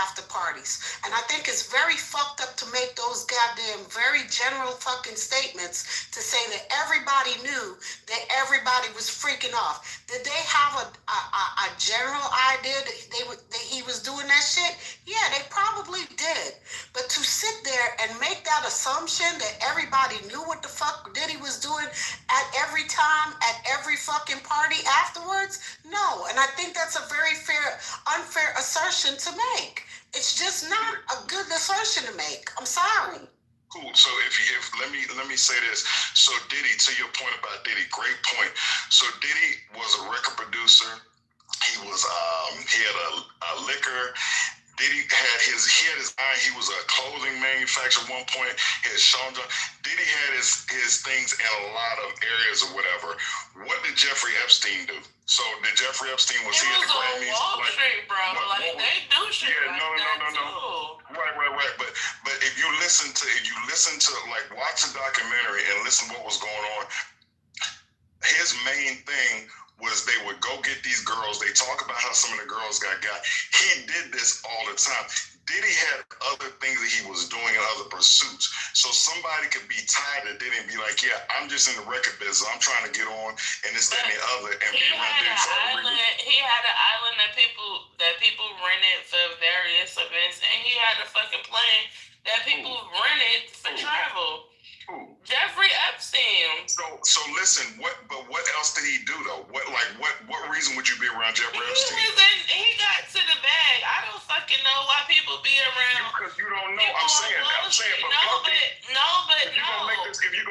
S4: after parties. And I think it's very fucked up to make those goddamn very general fucking statements to say that everybody knew that everybody was freaking off. Did they have a general idea that he was doing that shit? Yeah, they probably did. But to sit there and make that assumption that everybody knew what the fuck Diddy was doing at every time, at every fucking party afterwards, no. And I think that's a very unfair assertion to make. It's just not a good assertion to make. I'm sorry.
S8: Cool. So if let me say this. So Diddy, to your point about Diddy, great point. So Diddy was a record producer. He was he had a liquor. Diddy had his line. He was a clothing manufacturer at one point. He had Sean John. Diddy had his things in a lot of areas or whatever. What did Jeffrey Epstein do? So did Jeffrey Epstein was he at the Grammys?
S9: Wall Street, bro. They do shit.
S8: Yeah, no. Right. But if you listen to like watch the documentary and listen to what was going on, his main thing was they would go get these girls. They talk about how some of the girls got. He did this all the time. Diddy had other things that he was doing in other pursuits. So somebody could be tired of Diddy and be like, yeah, I'm just in the record business. I'm trying to get on and this, that, and the other. And
S9: he had an island that people rented for various events, and he had a fucking plane that people rented for travel. Jeffrey Epstein.
S8: So listen, what else did he do though? What reason would you be around Jeffrey Epstein?
S9: He got to the bag. I don't fucking know why people be around.
S8: Because you don't know. I'm saying, but
S9: you need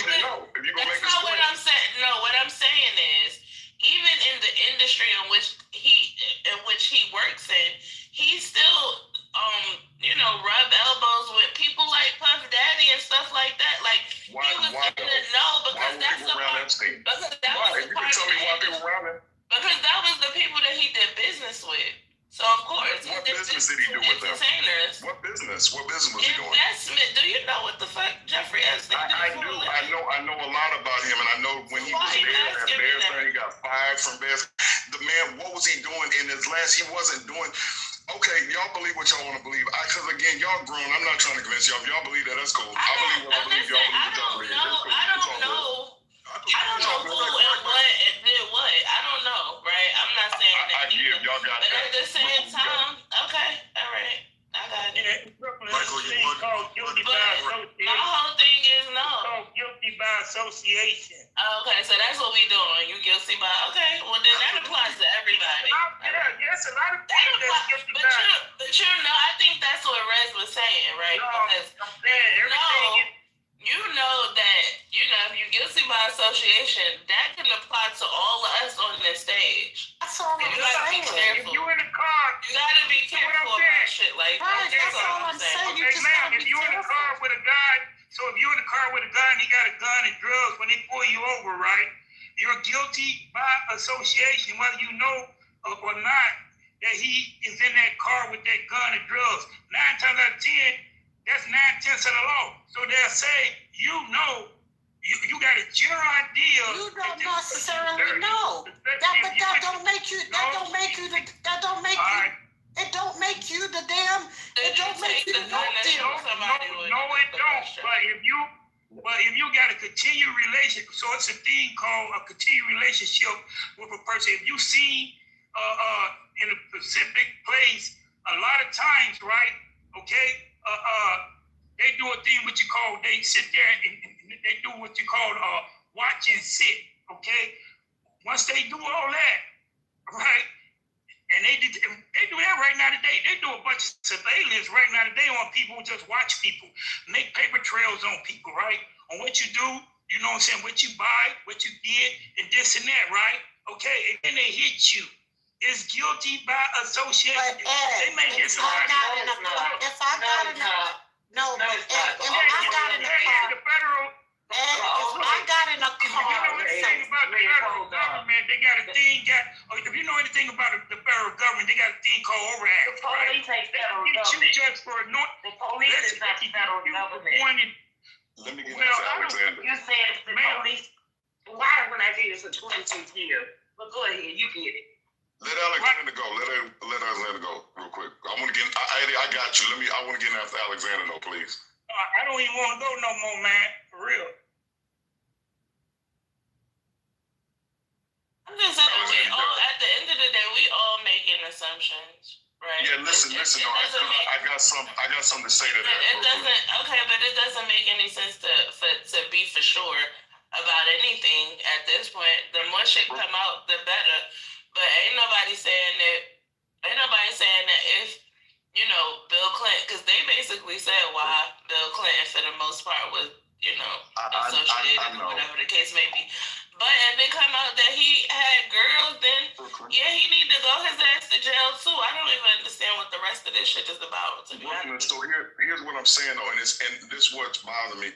S9: to know. That's not what I'm saying. No, what I'm saying is, even in the industry in which he works in, he still rub elbows with people like Puff Daddy and stuff like that. Like he was in the know because that's the part. Because that was the part because that was the people that he did business with. So of course,
S8: what business did he do with them? What business was he doing?
S9: Investment. Do you know what the fuck Jeffrey Epstein did?
S8: I do. I know a lot about him, and I know when he was there at Bears, he got fired from Bears. The man, what was he doing in his last? He wasn't doing. Okay, y'all believe what y'all want to believe. Because again, y'all grown. I'm not trying to convince y'all. If y'all believe that, that's cool. I believe what I believe. Y'all believe what y'all believe.
S9: I don't know who and what did what. I don't know, right? I'm not saying that.
S8: I give y'all got
S9: that. But at the same time, okay, all right, I got it.
S11: Michael, you want guilty by association.
S9: My whole thing is no.
S11: Guilty by association.
S9: Okay, so that's what we doing. You guilty by okay? Well, then that applies to everybody.
S11: Yes, a lot of people that's guilty by.
S9: But I think that's what Rez was saying, right?
S11: No,
S9: because
S11: I'm saying everything.
S9: You know that, if you're guilty by association, that can apply to all of us on this stage.
S4: That's all I'm
S11: If
S4: saying.
S11: you in a car,
S9: you gotta be careful about shit like that.
S4: That's all I'm saying. You just gotta be
S11: if you in a car with a guy, so if you're in a car with a guy and he got a gun and drugs, when they pull you over, right, you're guilty by association, whether you know or not that he is in that car with that gun and drugs. 9 times out of 10, that's 9/10 of the law. So they'll say, you got a general idea.
S4: You don't necessarily know. That don't make you the damn. It don't make you the
S11: No, it don't. But if you got a continued relationship, so it's a thing called a continued relationship with a person. If you see in a specific place, a lot of times, right? Okay, they do a thing what you call, they sit there and they do what you call watch and sit. Okay, once they do all that, right? And they do that right now today. They do a bunch of surveillance right now today on people who just watch people, make paper trails on people, right? On what you do, you know what I'm saying? What you buy, what you did, and this and that, right? Okay, and then they hit you. It's guilty by association.
S4: But Ed,
S11: they may hit somebody.
S4: If I got in the car,
S11: You know anything about the federal government, they got a thing government. They got a thing called overacting.
S7: The police ain't federal government.
S11: Just for
S7: the police is not federal government.
S8: Let me get into Alexander.
S7: You said the police. Why when I did this for 22 years? But go ahead, you get it.
S8: Let Alexander go. Let Alexander go real quick. I want to get. I got you. I want to get after Alexander though, please.
S11: I don't even want to go no more, man. For real.
S9: I'm just saying, at the end of the day, we all making assumptions, right?
S8: Yeah, listen. I got something to say to that.
S9: It doesn't. Okay, but it doesn't make any sense to be for sure about anything at this point. The more shit come out, the better. But ain't nobody saying that if, Bill Clinton, because they basically said why Bill Clinton, for the most part, was, associated or whatever the case may be. But if it come out that he had girls, then, yeah, he need to go his ass to jail, too. I don't even understand what the rest of this shit is about, to be honest.
S8: So here's what I'm saying, though, and this what's bothering me.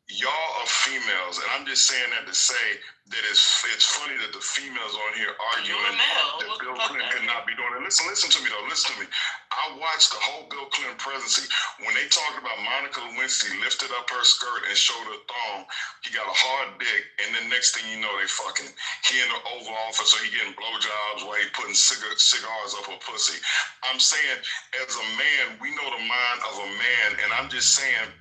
S8: Y'all are females, and I'm just saying that to say that it's funny that the females on here arguing that Bill Clinton could not be doing it. Listen to me though. Listen to me. I watched the whole Bill Clinton presidency. When they talked about Monica Lewinsky lifted up her skirt and showed her thong, he got a hard dick, and then next thing you know, they fucking he in the Oval Office, so he getting blowjobs while he putting cigars up her pussy. I'm saying, as a man, we know the mind of a man, and I'm just saying,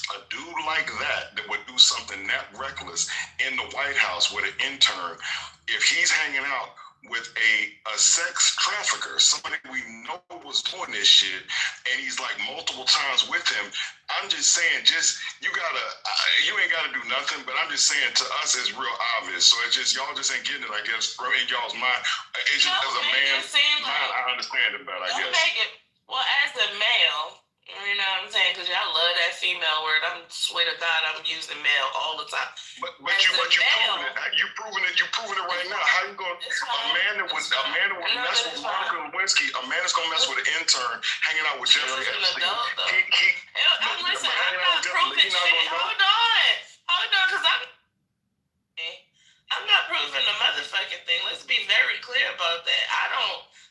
S8: a dude like that would do something that reckless in the White House with an intern, if he's hanging out with a sex trafficker, somebody we know was doing this shit, and he's like multiple times with him, I'm just saying, you ain't gotta do nothing, but I'm just saying, to us it's real obvious. So it's just, y'all just ain't getting it, I guess, in y'all's mind. It's just, as a man, I understand it better, I guess.
S9: Well, as a male, you know what I'm saying? Because y'all love that female word. I swear to God, I'm using male all the time.
S8: But you proving it right now. How you gonna a man that would mess with Monica Lewinsky? A man that's gonna mess with an intern hanging out with Jeffrey Epstein.
S9: Listen, I'm not proving shit. Hold on, because I'm not proving the motherfucking thing. Let's be very clear about that.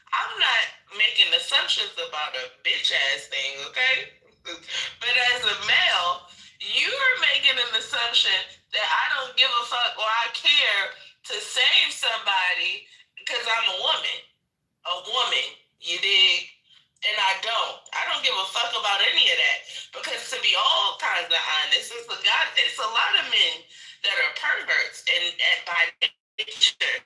S9: I'm not making assumptions about a bitch ass thing, okay? But as a male, you're making an assumption that I don't give a fuck or I care to save somebody because I'm a woman. You dig? And I don't give a fuck about any of that. Because to be all kinds of honest, it's a lot of men that are perverts and by nature,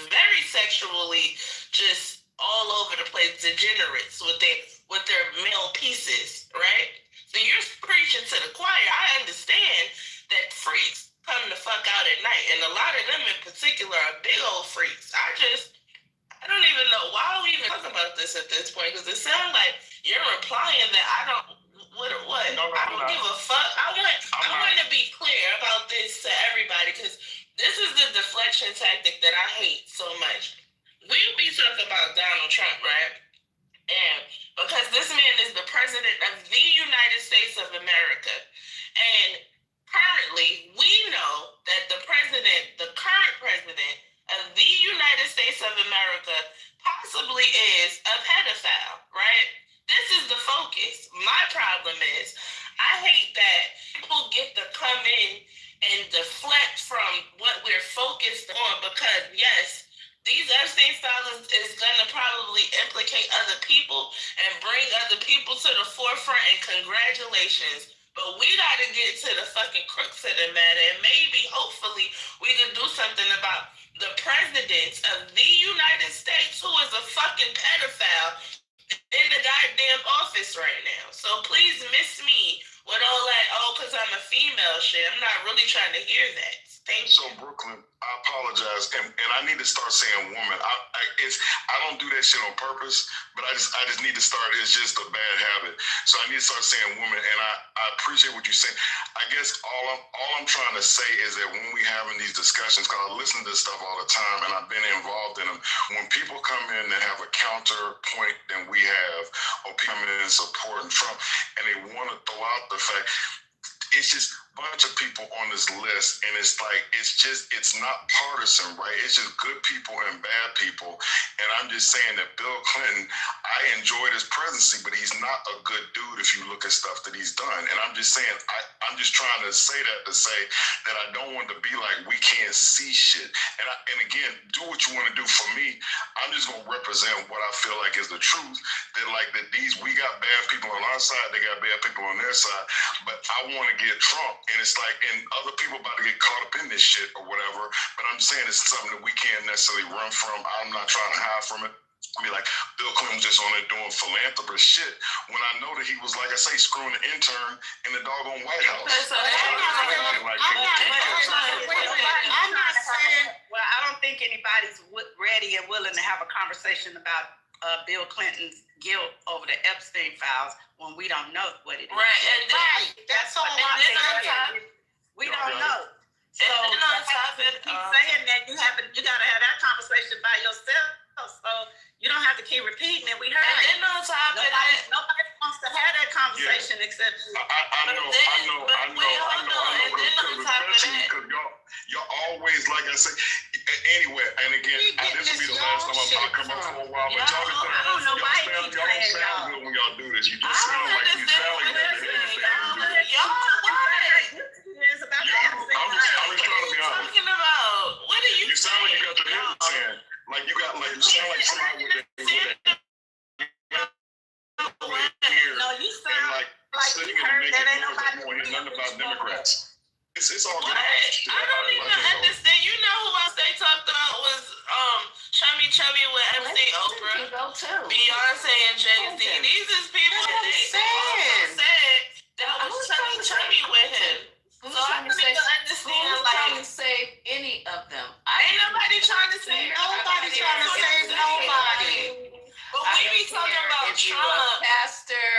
S9: very sexually, just all over the place, degenerates with their male pieces, right? So you're preaching to the choir. I understand that freaks come the fuck out at night, and a lot of them in particular are big old freaks. I don't even know why we even talk about this at this point, because it sounds like you're implying that I don't. What? No, I don't give a fuck. I want to be clear about this to everybody, because this is the deflection tactic that I hate so much. We'll be talking about Donald Trump, right? And because this man is the president of the United States of America. And currently, we know that the current president of the United States of America possibly is a pedophile, right? This is the focus. My problem is, I hate that people get to come in and deflect from what we're focused on, because yes, these Epstein files is gonna probably implicate other people and bring other people to the forefront, and congratulations. But we gotta get to the fucking crux of the matter, and maybe, hopefully, we can do something about the president of the United States, who is a fucking pedophile, in the goddamn office right now. So please miss me with all that, because I'm a female shit. I'm not really trying to hear that. Thank you.
S8: So Brooklyn, I apologize, and I need to start saying woman. I don't do that shit on purpose, but I just need to start. It's just a bad habit. So I need to start saying woman, and I appreciate what you're saying. I guess all I'm trying to say is that when we having these discussions, because I listen to this stuff all the time, and I've been involved in them. When people come in that have a counterpoint than we have, or people come in and supporting Trump, and they want to throw out the fact, it's just bunch of people on this list, and it's like it's not partisan, right? It's just good people and bad people. And I'm just saying that Bill Clinton, I enjoyed his presidency, but he's not a good dude if you look at stuff that he's done. And I'm just saying, I'm just trying to say that to say that I don't want to be like we can't see shit. And again, do what you want to do. For me, I'm just gonna represent what I feel like is the truth. That we got bad people on our side, they got bad people on their side. But I want to get Trump, and it's like, and other people about to get caught up in this shit or whatever. But I'm saying it's something that we can't necessarily run from. I'm not trying to hide from it. I mean, like, Bill Clinton was just on there doing philanthropist shit when I know that he was, like I say, screwing the intern in the doggone White House.
S1: I'm not saying, well, I don't think anybody's ready and willing to have a conversation about Bill Clinton's guilt over the Epstein files when we don't know what it is.
S21: Right. That's all I'm saying.
S1: We don't know. So keep saying that you gotta have that conversation by yourself. So you don't have to keep repeating it. We heard it.
S9: And on top of that,
S1: nobody wants to have that conversation except you.
S8: I know. Because y'all always, like I say, anyway, and again, this will be the last time I'll come up for a while, but y'all
S1: don't
S8: sound good when y'all do this. You just sound like you sound like I'm just trying to be honest.
S9: Talking about, what are you
S8: sound like you got the hip saying. Like you sound like somebody with a
S1: no, you sound like you heard that ain't nobody
S8: nothing about Democrats. It's all good.
S9: I don't even understand. You know who else they talked about was Chubby with MC, Oprah, Beyonce, and Jay-Z. These is people that said that was chubby with him.
S13: Who's trying to say? Who's trying to save any of them?
S9: Ain't nobody trying to save
S1: nobody. Trying to save nobody.
S9: But we be talking about Trump.
S13: You're a pastor.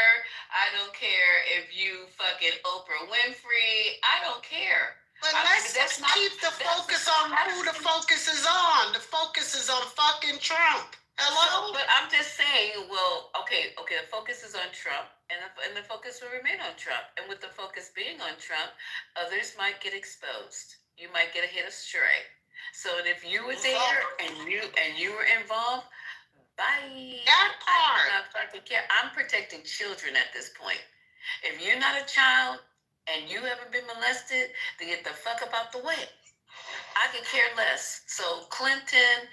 S13: I don't care if you fucking Oprah Winfrey. I don't care.
S5: But let's keep the focus on who the focus is on. The focus is on fucking Trump. Hello?
S13: But I'm just saying, well, okay, the focus is on Trump, and the focus will remain on Trump. And with the focus being on Trump, others might get exposed. You might get a hit of stray. So if you were there and you were involved, bye.
S5: That part.
S13: I do not fucking care. I'm protecting children at this point. If you're not a child and you haven't been molested, then get the fuck up out the way. I could care less. So Clinton,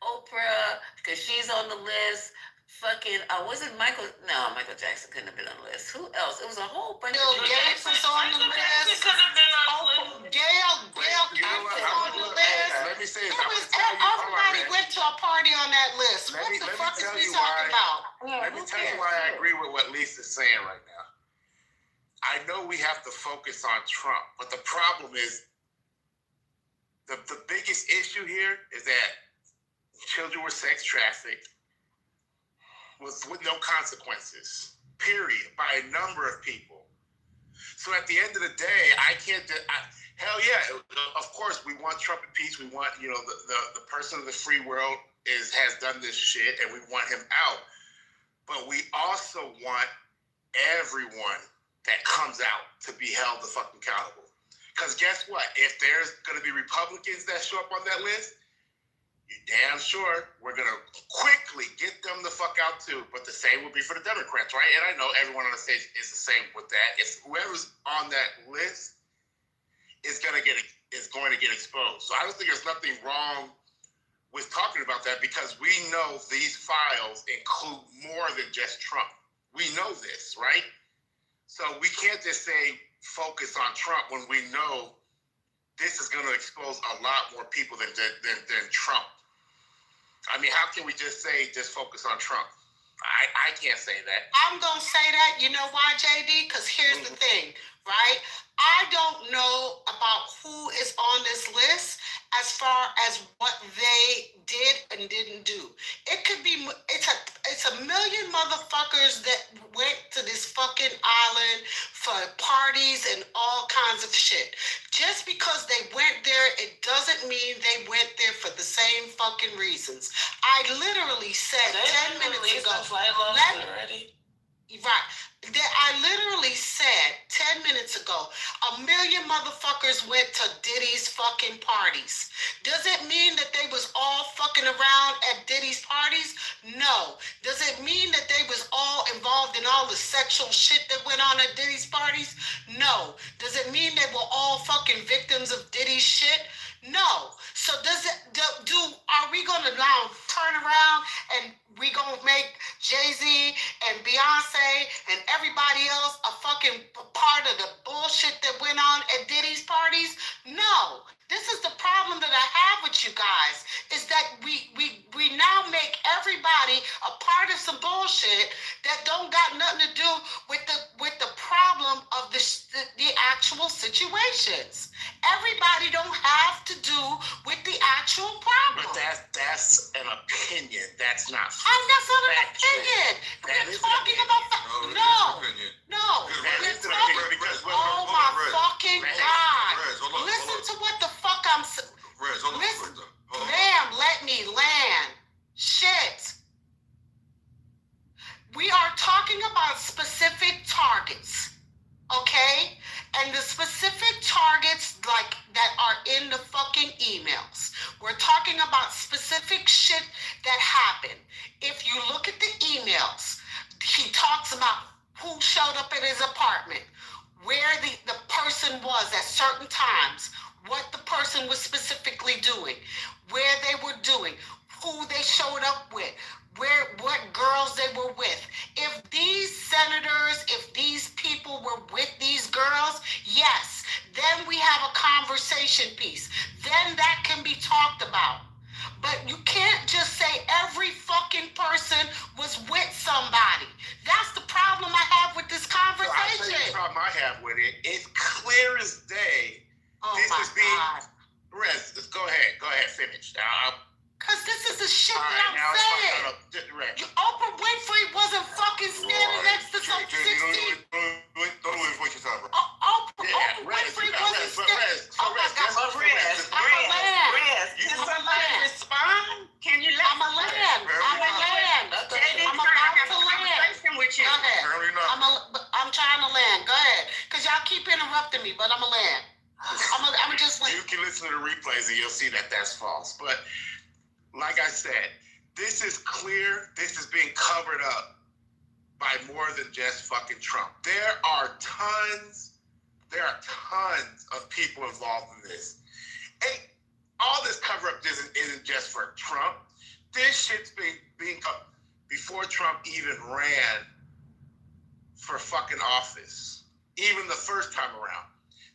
S13: Oprah, because she's on the list. Fucking, was it Michael? No, Michael Jackson couldn't have been on the list. Who else? It was a whole bunch of people.
S5: Gates was on the list.
S9: Could have been on the list.
S5: Gail was on the list.
S17: Let me say this.
S5: Everybody went to a party on that list. What the fuck is we talking about?
S17: Let me tell you why I agree with what Lisa's saying right now. I know we have to focus on Trump, but the problem is the biggest issue here is that children were sex trafficked with no consequences, period, by a number of people. So at the end of the day, hell yeah, of course we want Trump in peace. We want, the person of the free world has done this shit and we want him out. But we also want everyone that comes out to be held the fucking accountable. Because guess what? If there's going to be Republicans that show up on that list, you're damn sure we're going to quickly get them the fuck out too. But the same would be for the Democrats, right? And I know everyone on the stage is the same with that. If whoever's on that list is going to get exposed. So I don't think there's nothing wrong with talking about that because we know these files include more than just Trump. We know this, right? So we can't just say focus on Trump when we know this is going to expose a lot more people than Trump. I mean, how can we just say just focus on Trump? I can't say that.
S5: I'm going to say that. You know why, JD? Because here's the thing, right? I don't know about who is on this list as far as what they did and didn't do. It could be, it's a million motherfuckers that went to this fucking island for parties and all kinds of shit. Just because they went there, it doesn't mean they went there for the same fucking reasons. I literally said 10 minutes ago. Right. That I literally said 10 minutes ago, 1 million motherfuckers went to Diddy's fucking parties. Does it mean that they was all fucking around at Diddy's parties? No. Does it mean that they was all involved in all the sexual shit that went on at Diddy's parties? No. Does it mean they were all fucking victims of Diddy's shit? No. So are we gonna now turn around and we gonna make Jay-Z and Beyonce and everybody else a fucking part of the bullshit that went on at Diddy's parties? No. This is the problem that I have with you guys, is that we now make everybody a part of some bullshit that don't got nothing to do with the problem of the actual situations. Everybody don't have to do with the actual problem.
S17: But that's an opinion. That's not.
S5: That's not an opinion. We're talking about no. We're talking. Oh my fucking God! Listen to what the fuck I'm saying. Listen, damn, let me land. Shit. We are talking about specific targets. Okay? And the specific targets like that are in the fucking emails. We're talking about specific shit that happened. If you look at the emails, he talks about who showed up at his apartment, where the person was at certain times, what the person was specifically doing, where they were doing, who they showed up with, what girls they were with. If these senators, if these people were with these girls, yes, then we have a conversation piece. Then that can be talked about. But you can't just say every fucking person was with somebody. That's the problem I have with this conversation.
S17: So the problem I have with it, it's clear as day.
S5: Oh this my is being, God.
S17: Rez, go ahead, finish.
S5: Because this is the shit that I'm saying. Oprah Winfrey wasn't fucking standing next to some 16.
S2: Don't lose what you're talking about.
S5: Oprah Winfrey wasn't standing. Oh my God, Rez.
S15: Can somebody respond? Can you let
S5: I'm a land. I'm about to land.
S15: With you.
S5: Go ahead. I'm trying to land. Go ahead. Because y'all keep interrupting me, but I'm a land. I'm just like.
S17: You can listen to the replays and you'll see that that's false. But like I said, this is clear. This is being covered up by more than just fucking Trump. There are tons of people involved in this. And all this cover up isn't just for Trump. This shit's being covered before Trump even ran for fucking office. Even the first time around.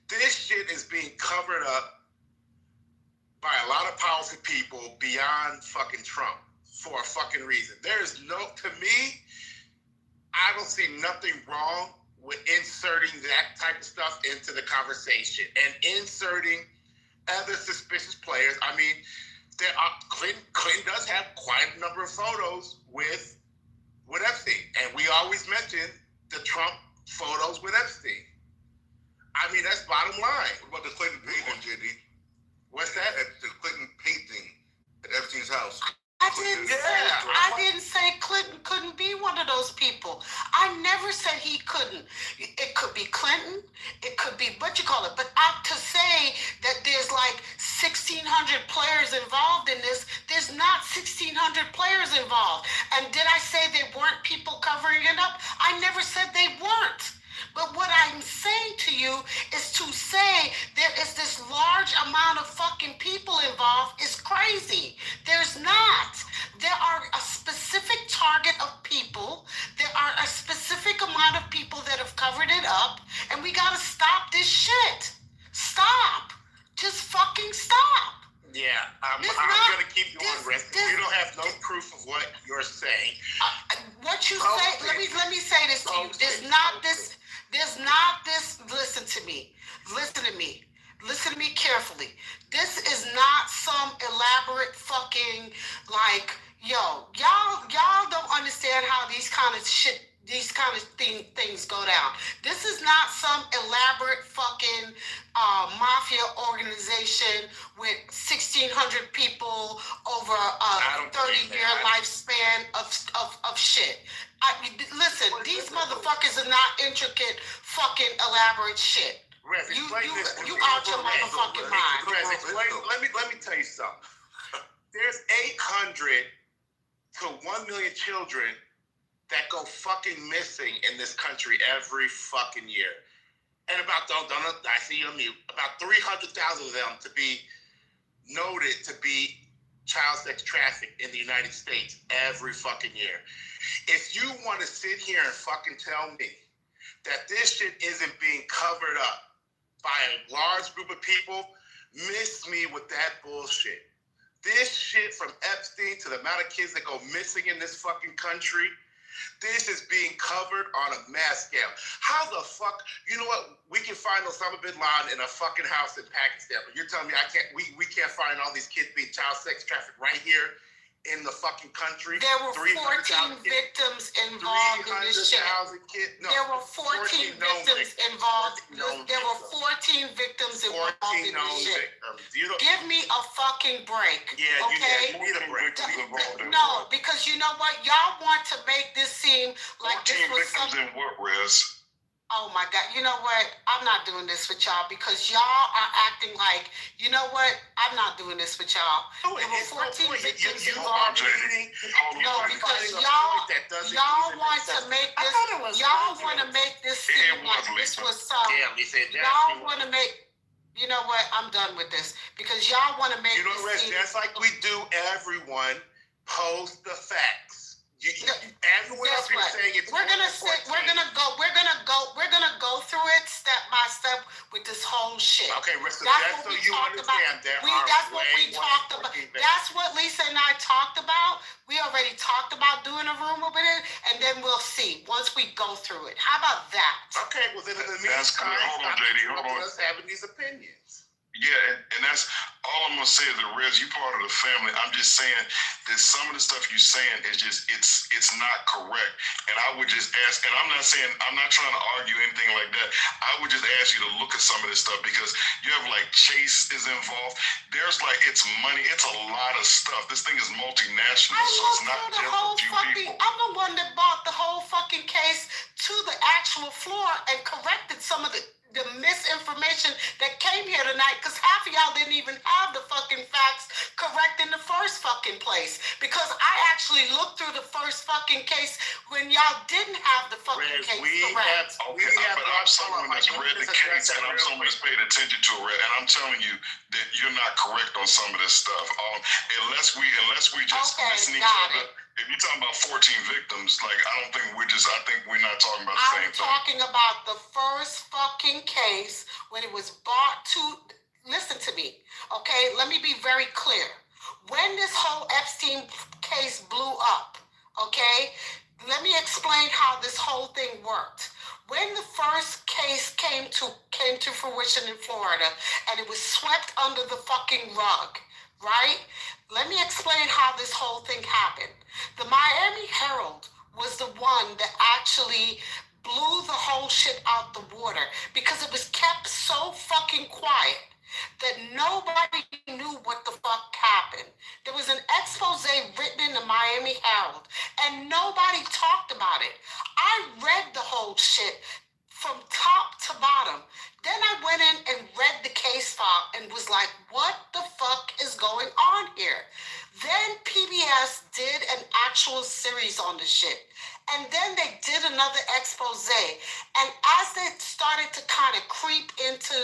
S17: This shit is being covered up by a lot of powerful people beyond fucking Trump for a fucking reason. To me, I don't see nothing wrong with inserting that type of stuff into the conversation and inserting other suspicious players. I mean, Clinton does have quite a number of photos with Epstein, and we always mention the Trump photos with Epstein. I mean, that's bottom line.
S2: What about the Clinton painting, JD?
S17: What's that?
S2: The Clinton painting at Epstein's house.
S5: I didn't say Clinton couldn't be one of those people. I never said he couldn't. It could be Clinton. It could be what you call it. But to say that there's like 1,600 players involved in this, there's not 1,600 players involved. And did I say there weren't people covering it up? I never said they weren't. But what I'm saying to you is to say there is this large amount of fucking people involved is crazy. There's not. There are a specific target of people. There are a specific amount of people that have covered it up. And we got to stop this shit. Stop. Just fucking stop.
S17: Yeah, I'm going to keep going, Rick. You don't have no proof of what you're saying.
S5: What you say, let me say this to you. There's not this, listen to me. Listen to me carefully. This is not some elaborate fucking, like, y'all don't understand how these kind of things go down. This is not some elaborate fucking mafia organization with 1,600 people over a 30-year lifespan of shit. Listen, these motherfuckers are not intricate fucking elaborate shit.
S17: Rez, explain this to me.
S5: You out your motherfucking mind.
S17: Rez, explain. Let me tell you something. There's 800 to 1 million children that go fucking missing in this country every fucking year. And about, I see you on mute, about 300,000 of them to be noted to be child sex trafficked in the United States every fucking year. If you want to sit here and fucking tell me that this shit isn't being covered up by a large group of people, miss me with that bullshit. This shit from Epstein to the amount of kids that go missing in this fucking country, this is being covered on a mass scale. How the fuck, you know what? We can find Osama bin Laden in a fucking house in Pakistan, but you're telling me we can't find all these kids being child sex trafficked right here in the fucking country?
S5: There were 14 victims involved in this shit. There were 14 victims involved. There were 14 victims involved in this shit. Give me a fucking break.
S17: Yeah,
S5: okay?
S17: You need a break.
S5: No, because you know what? Y'all want to make this seem like this was something.
S8: In what, Rez?
S5: Oh my God, you know what? I'm not doing this with y'all because y'all are acting like, you know what? I'm not doing this with y'all. There were 14 victims involved. No, because y'all want to make this, y'all want to make this seem like this was some, y'all want to make, you know what? I'm done with this because y'all want to make
S17: this
S5: seem.
S17: That's like we do everyone, post the facts. Everyone else is saying it's
S5: we're gonna go through it step by step with this whole shit.
S17: Okay, so that's so you understand
S5: that's what we talked about. That's what Lisa and I talked about. We already talked about doing a room with it, and then we'll see once we go through it. How about that?
S17: Okay, well then in the meantime,
S8: hold on, JD, hold on.
S17: Us having these opinions.
S8: Yeah, and that's all I'm gonna say is that Rez, you part of the family. I'm just saying that some of the stuff you're saying is just it's not correct. And I would just ask, and I'm not trying to argue anything like that. I would just ask you to look at some of this stuff because you have like Chase is involved. There's like it's money, it's a lot of stuff. This thing is multinational, so it's not just a few people.
S5: I'm the one that brought the whole fucking case to the actual floor and corrected some of the misinformation that came here tonight because half of y'all didn't even have the fucking facts correct in the first fucking place because I actually looked through the first fucking case when y'all didn't have the fucking case correct.
S8: But I'm someone that's read the case and I'm someone that's paid attention to it, and I'm telling you that you're not correct on some of this stuff. Unless we just listen to each other. If you're talking about 14 victims, like I think we're not talking about the same thing.
S5: I'm talking about the first fucking case when it was brought to, listen to me, okay? Let me be very clear. When this whole Epstein case blew up, okay? Let me explain how this whole thing worked. When the first case came to fruition in Florida and it was swept under the fucking rug, right? Let me explain how this whole thing happened. The Miami Herald was the one that actually blew the whole shit out the water because it was kept so fucking quiet that nobody knew what the fuck happened. There was an expose written in the Miami Herald and nobody talked about it. I read the whole shit from top to bottom. Then I went in and read the case file and was like, what the fuck is going on here? Then PBS did an actual series on the shit. And then they did another expose. And as they started to kind of creep into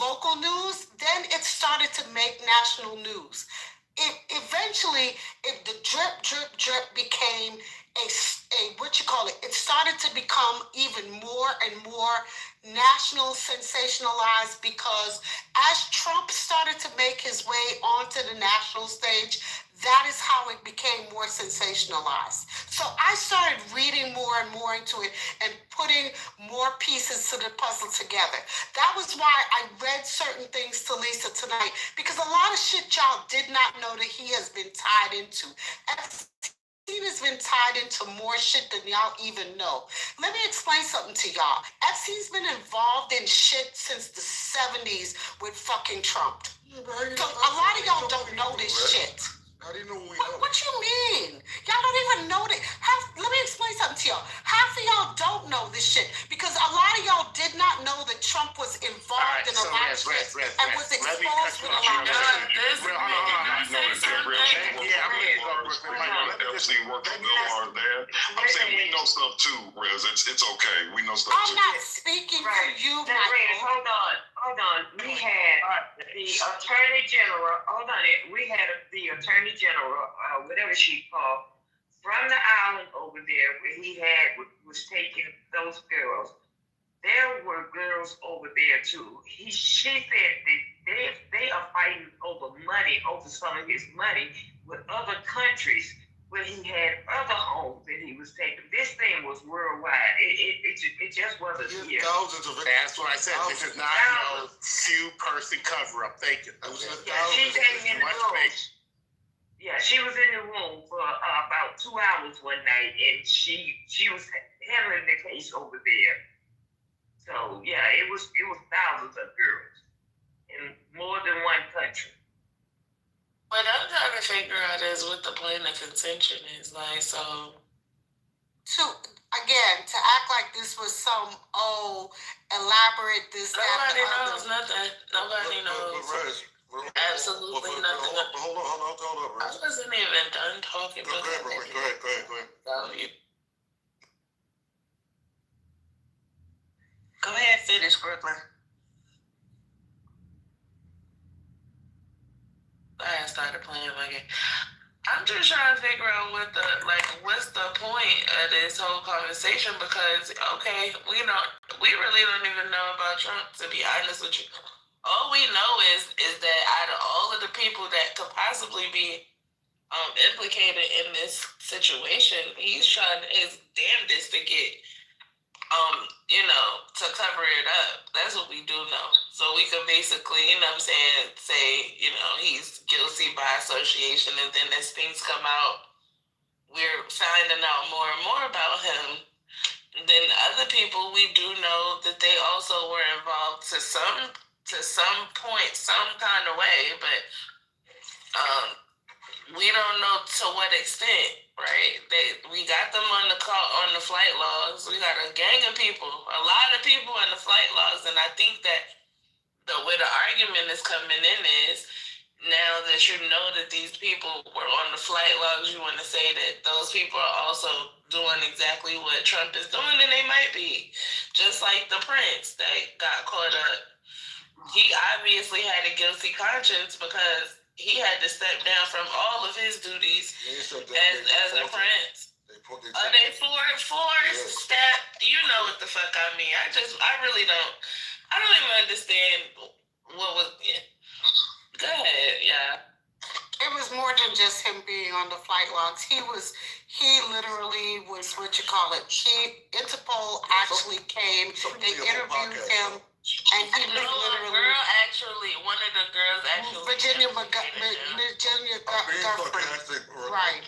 S5: local news, then it started to make national news. Eventually, the drip became it started to become even more and more national sensationalized because as Trump started to make his way onto the national stage, that is how it became more sensationalized. So I started reading more and more into it and putting more pieces to the puzzle together. That was why I read certain things to Lisa tonight because a lot of shit y'all did not know that he has been tied into. Epstein has been tied into more shit than y'all even know. Let me explain something to y'all. Epstein's been involved in shit since the 70s with fucking Trump. So a lot of y'all don't know this shit.
S3: How do you know
S4: What you mean? Y'all don't even know that. Let me explain something to y'all. Half of y'all don't know this shit because a lot of y'all did not know that Trump was involved in elections and was exposed with elections.
S8: I'm saying we know stuff too, Rez. It's okay. We know stuff too.
S4: I'm not speaking to you, Michael.
S6: Hold on. We had the Attorney General. Hold on. We had the Attorney General, whatever she called, from the island over there where he was taking those girls. There were girls over there too. She said that they are fighting over money, over some of his money with other countries where he had other homes that he was taking. This thing was worldwide. It just wasn't here.
S17: That's what I said. This is not no few person cover up. Thank you.
S6: She came in the room. Yeah, she was in the room for about 2 hours one night, and she was handling the case over there. So yeah, it was thousands of girls in more than one country.
S9: What I'm trying to figure out is what the plan of contention is like. So,
S4: to act like this was some elaborate this.
S9: Nobody knows nothing. Nobody knows. Absolutely nothing.
S3: Hold on,
S9: I wasn't even done talking.
S3: Go ahead.
S21: Go ahead, finish, Brooklyn.
S9: I started playing my game. I'm just trying to figure out what's the point of this whole conversation, because we really don't even know about Trump, to be honest with you. All we know is that out of all of the people that could possibly be implicated in this situation, he's trying his damnedest to get to cover it up. That's what we do know. So we could basically, say, he's guilty by association, and then as things come out, we're finding out more and more about him. And then other people, we do know that they also were involved to some point, some kind of way, but we don't know to what extent, right? We got them on the flight logs. We got a gang of people, a lot of people on the flight logs, and I think that where the argument is coming in is, now that you know that these people were on the flight logs, you want to say that those people are also doing exactly what Trump is doing, and they might be. Just like the prince that got caught up. He obviously had a guilty conscience because he had to step down from all of his duties as a prince. They forced step. You know what the fuck I mean. I don't even understand what was. Go ahead, yeah.
S4: It was more than just him being on the flight logs. He literally was Interpol actually came. They interviewed him. And he was literally
S9: one of the girls actually.
S4: Virginia Guthrie. Right.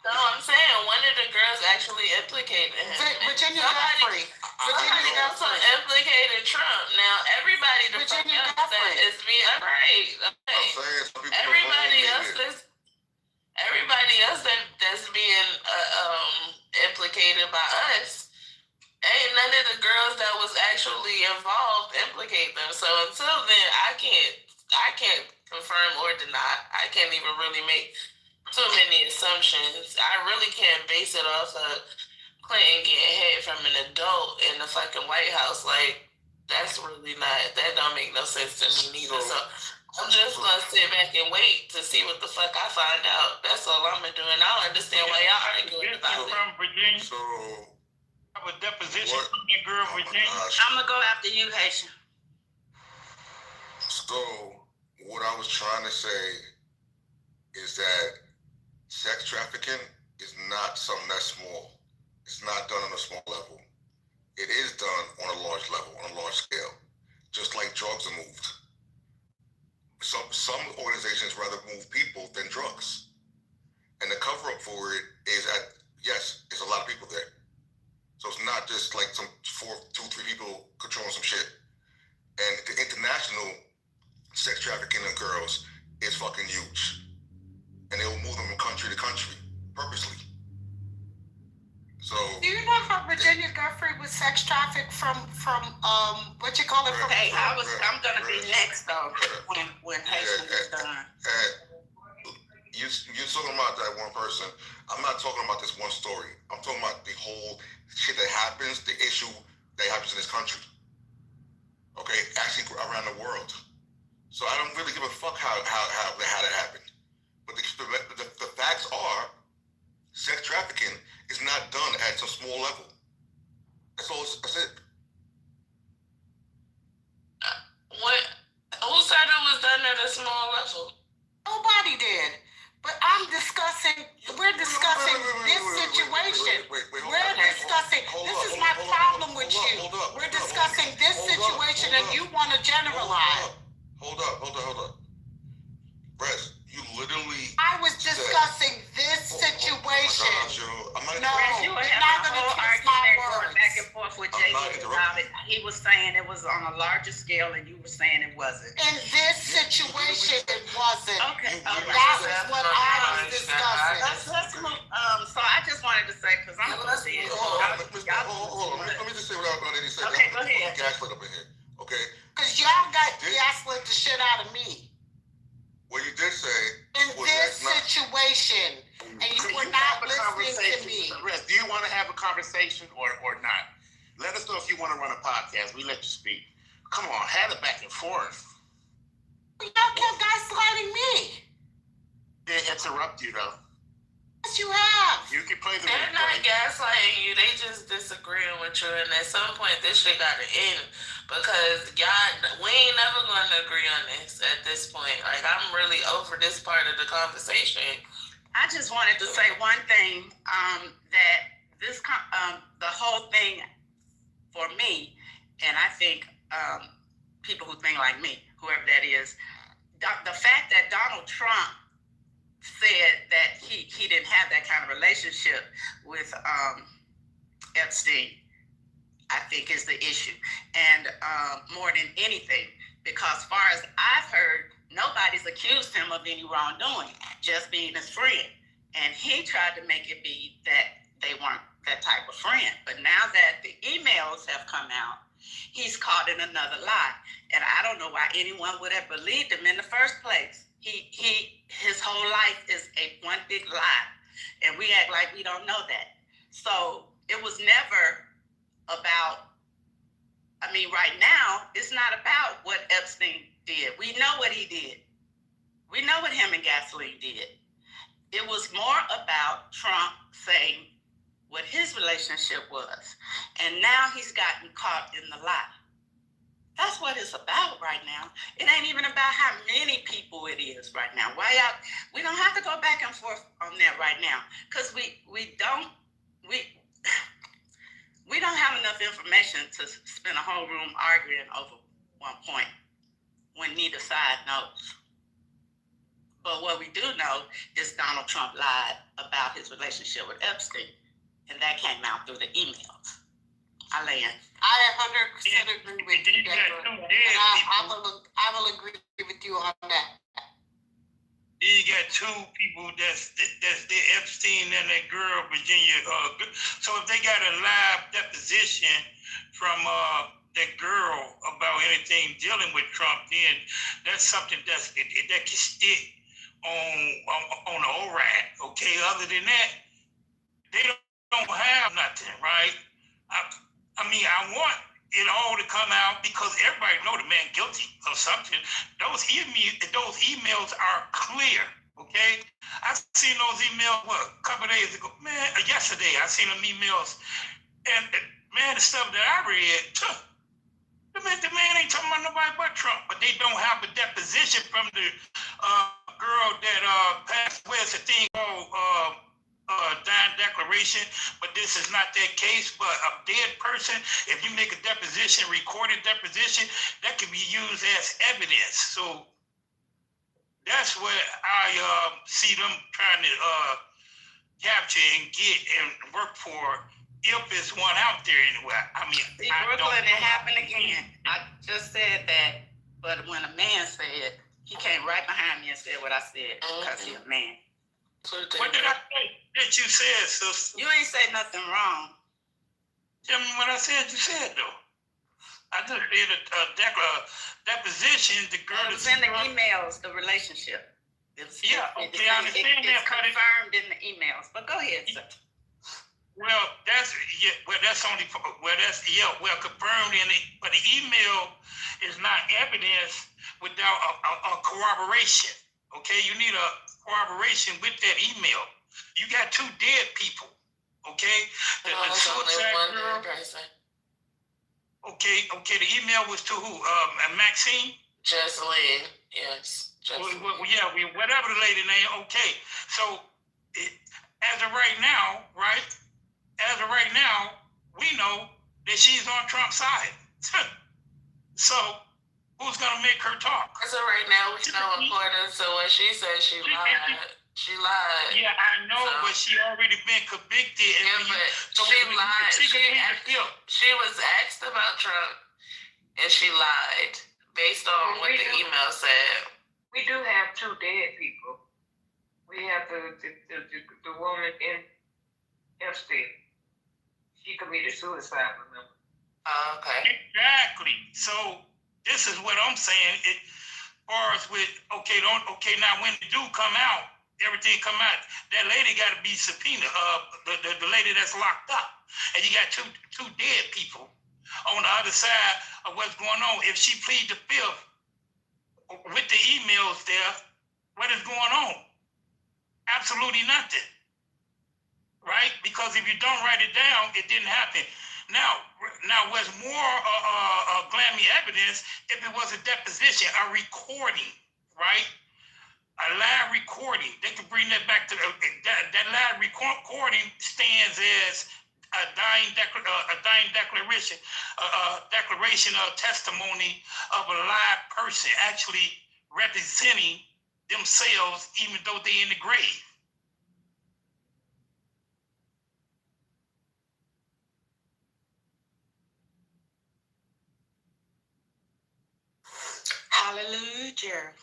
S9: No, I'm saying one of the girls actually implicated him.
S4: Virginia Guthrie.
S9: Somebody also implicated Trump. Now everybody is being right. Okay. Everybody else that's being implicated by us. Ain't none of the girls that was actually involved implicate them. So until then, I can't confirm or deny. I can't even really make too many assumptions. I really can't base it off of Clinton getting head from an adult in the fucking White House. Like, that's really not, that don't make no sense to me neither. So I'm just gonna sit back and wait to see what the fuck I find out. That's all I'm gonna do, and I don't understand why y'all arguing about it.
S18: From Virginia.
S3: So
S18: a deposition from your girl Virginia.
S1: I'm gonna go after you, Haitian.
S3: So what I was trying to say is that sex trafficking is not something that's small. It's not done on a small level. It is done on a large level, on a large scale. Just like drugs are moved. Some organizations rather move people than drugs. And the cover up for it is yes, it's a lot of people there. So it's not just like some 2-3 people controlling some shit. And the international sex trafficking of girls is So
S5: do you know how Virginia Guthrie was sex trafficked from what you call it? From,
S1: Hey, I'm gonna be next though when Haitian is done.
S3: You're talking about that one person. I'm not talking about this one story. I'm talking about the whole shit that happens, the issue that happens in this country. Okay, actually around the world. So I don't really give a fuck how that happened. But the facts are, sex trafficking is not done at some small level. That's it.
S9: Who said it was done at a small level?
S5: Nobody did. But we're discussing this situation. We're discussing, this is my problem with you. We're discussing this situation and you want to generalize.
S3: Hold up. Rez, you literally...
S5: I was discussing this situation.
S3: I'm not
S5: no,
S1: you were
S5: you're
S1: having
S5: not
S1: a whole
S5: going to twist my
S1: argument
S5: words.
S1: going back and forth with JD about it. He was saying it was on a larger scale and you were saying it wasn't.
S5: In this situation, it wasn't.
S1: Okay.
S5: That was what I was discussing.
S1: Let's move. So I just wanted to say, because I'm going to say it.
S3: Hold on. Let me just say what I need to say.
S1: Okay, go ahead.
S3: Gaslit up in here, okay?
S5: Because y'all got gaslit the shit out of me.
S3: What you did say
S5: in this situation, and you were not listening to me.
S17: Do you want to have a conversation or not? Let us know if you want to run a podcast. We let you speak. Come on, have it back and forth.
S5: Y'all kept gaslighting me.
S17: They interrupt you though.
S5: Yes, you have.
S17: You can play the.
S9: They're not gaslighting you. They just disagreeing with you, and at some point, this shit got to end. Because we ain't never going to agree on this at this point. Like, I'm really over this part of the conversation.
S1: I just wanted to say one thing, that this, the whole thing for me, and I think people who think like me, whoever that is, the fact that Donald Trump said that he didn't have that kind of relationship with Epstein, I think is the issue. And more than anything, because as far as I've heard, nobody's accused him of any wrongdoing, just being his friend. And he tried to make it be that they weren't that type of friend. But now that the emails have come out, he's caught in another lie. And I don't know why anyone would have believed him in the first place. His whole life is one big lie. And we act like we don't know that. So it was never about, right now, it's not about what Epstein did. We know what he did. We know what him and Gasoline did. It was more about Trump saying what his relationship was. And now he's gotten caught in the lie. That's what it's about right now. It ain't even about how many people it is right now. We don't have to go back and forth on that right now. Because we don't have enough information to spend a whole room arguing over one point when neither side knows. But what we do know is Donald Trump lied about his relationship with Epstein, and that came out through the emails. I
S5: 100% agree with you, Deborah. And I will agree with you on that.
S11: You got two people that's the Epstein and that girl Virginia. So if they got a live deposition from that girl about anything dealing with Trump, then that's something that can stick on the ORAD. Okay. Other than that, they don't have nothing, right? I want it all to come out because everybody know the man guilty of something. Those emails are clear, okay? I seen those emails, a couple of days ago? Man, yesterday I seen them emails. And, man, the stuff that I read, the man ain't talking about nobody but Trump. But they don't have a deposition from the girl that passed away. It's a thing called dying declaration, but this is not that case. But a dead person, if you make a deposition, recorded deposition, that can be used as evidence. So that's what I see them trying to capture and get and work for, if there's one out there anywhere.
S1: See, Brooklyn, it happened again. I just said that, but when a man said, he came right behind me and said what I said, because he's a man.
S11: What did I say that you said, sister?
S1: You ain't say nothing wrong.
S11: Tell me what I said you said, though. I just did a deposition. The girl
S1: It was in the emails, the relationship.
S11: Yeah, okay, I understand that.
S1: It's confirmed in the emails, but go ahead, sir.
S11: Well, that's confirmed in it, but the email is not evidence without a corroboration. Okay, you need a corroboration with that email. You got two dead people. Okay, the suicide girl. Okay, the email was to who? Maxine?
S9: Jocelyn, yes.
S11: Whatever the lady name. Okay, so as of right now, right? As of right now, we know that she's on Trump's side. So who's gonna make her talk?
S9: As of right now, we know according to what she said, she lied. She lied.
S11: Yeah, I know, but she already been convicted.
S9: She lied. She was asked about Trump, and she lied based on what the email said.
S16: We do have two dead people. We have the woman in Epstein. She committed suicide, remember?
S9: Okay.
S11: Exactly. So this is what I'm saying. As far as with now when it do come out, everything come out, that lady got to be subpoenaed. The lady that's locked up, and you got two dead people on the other side of what's going on. If she plead the fifth with the emails there, what is going on? Absolutely nothing, right? Because if you don't write it down, it didn't happen. Now what's more glammy evidence, if it was a deposition, a recording, right? A live recording, they could bring that back to that live recording stands as a dying declaration, declaration of testimony of a live person actually representing themselves, even though they're in the grave.
S1: Hallelujah.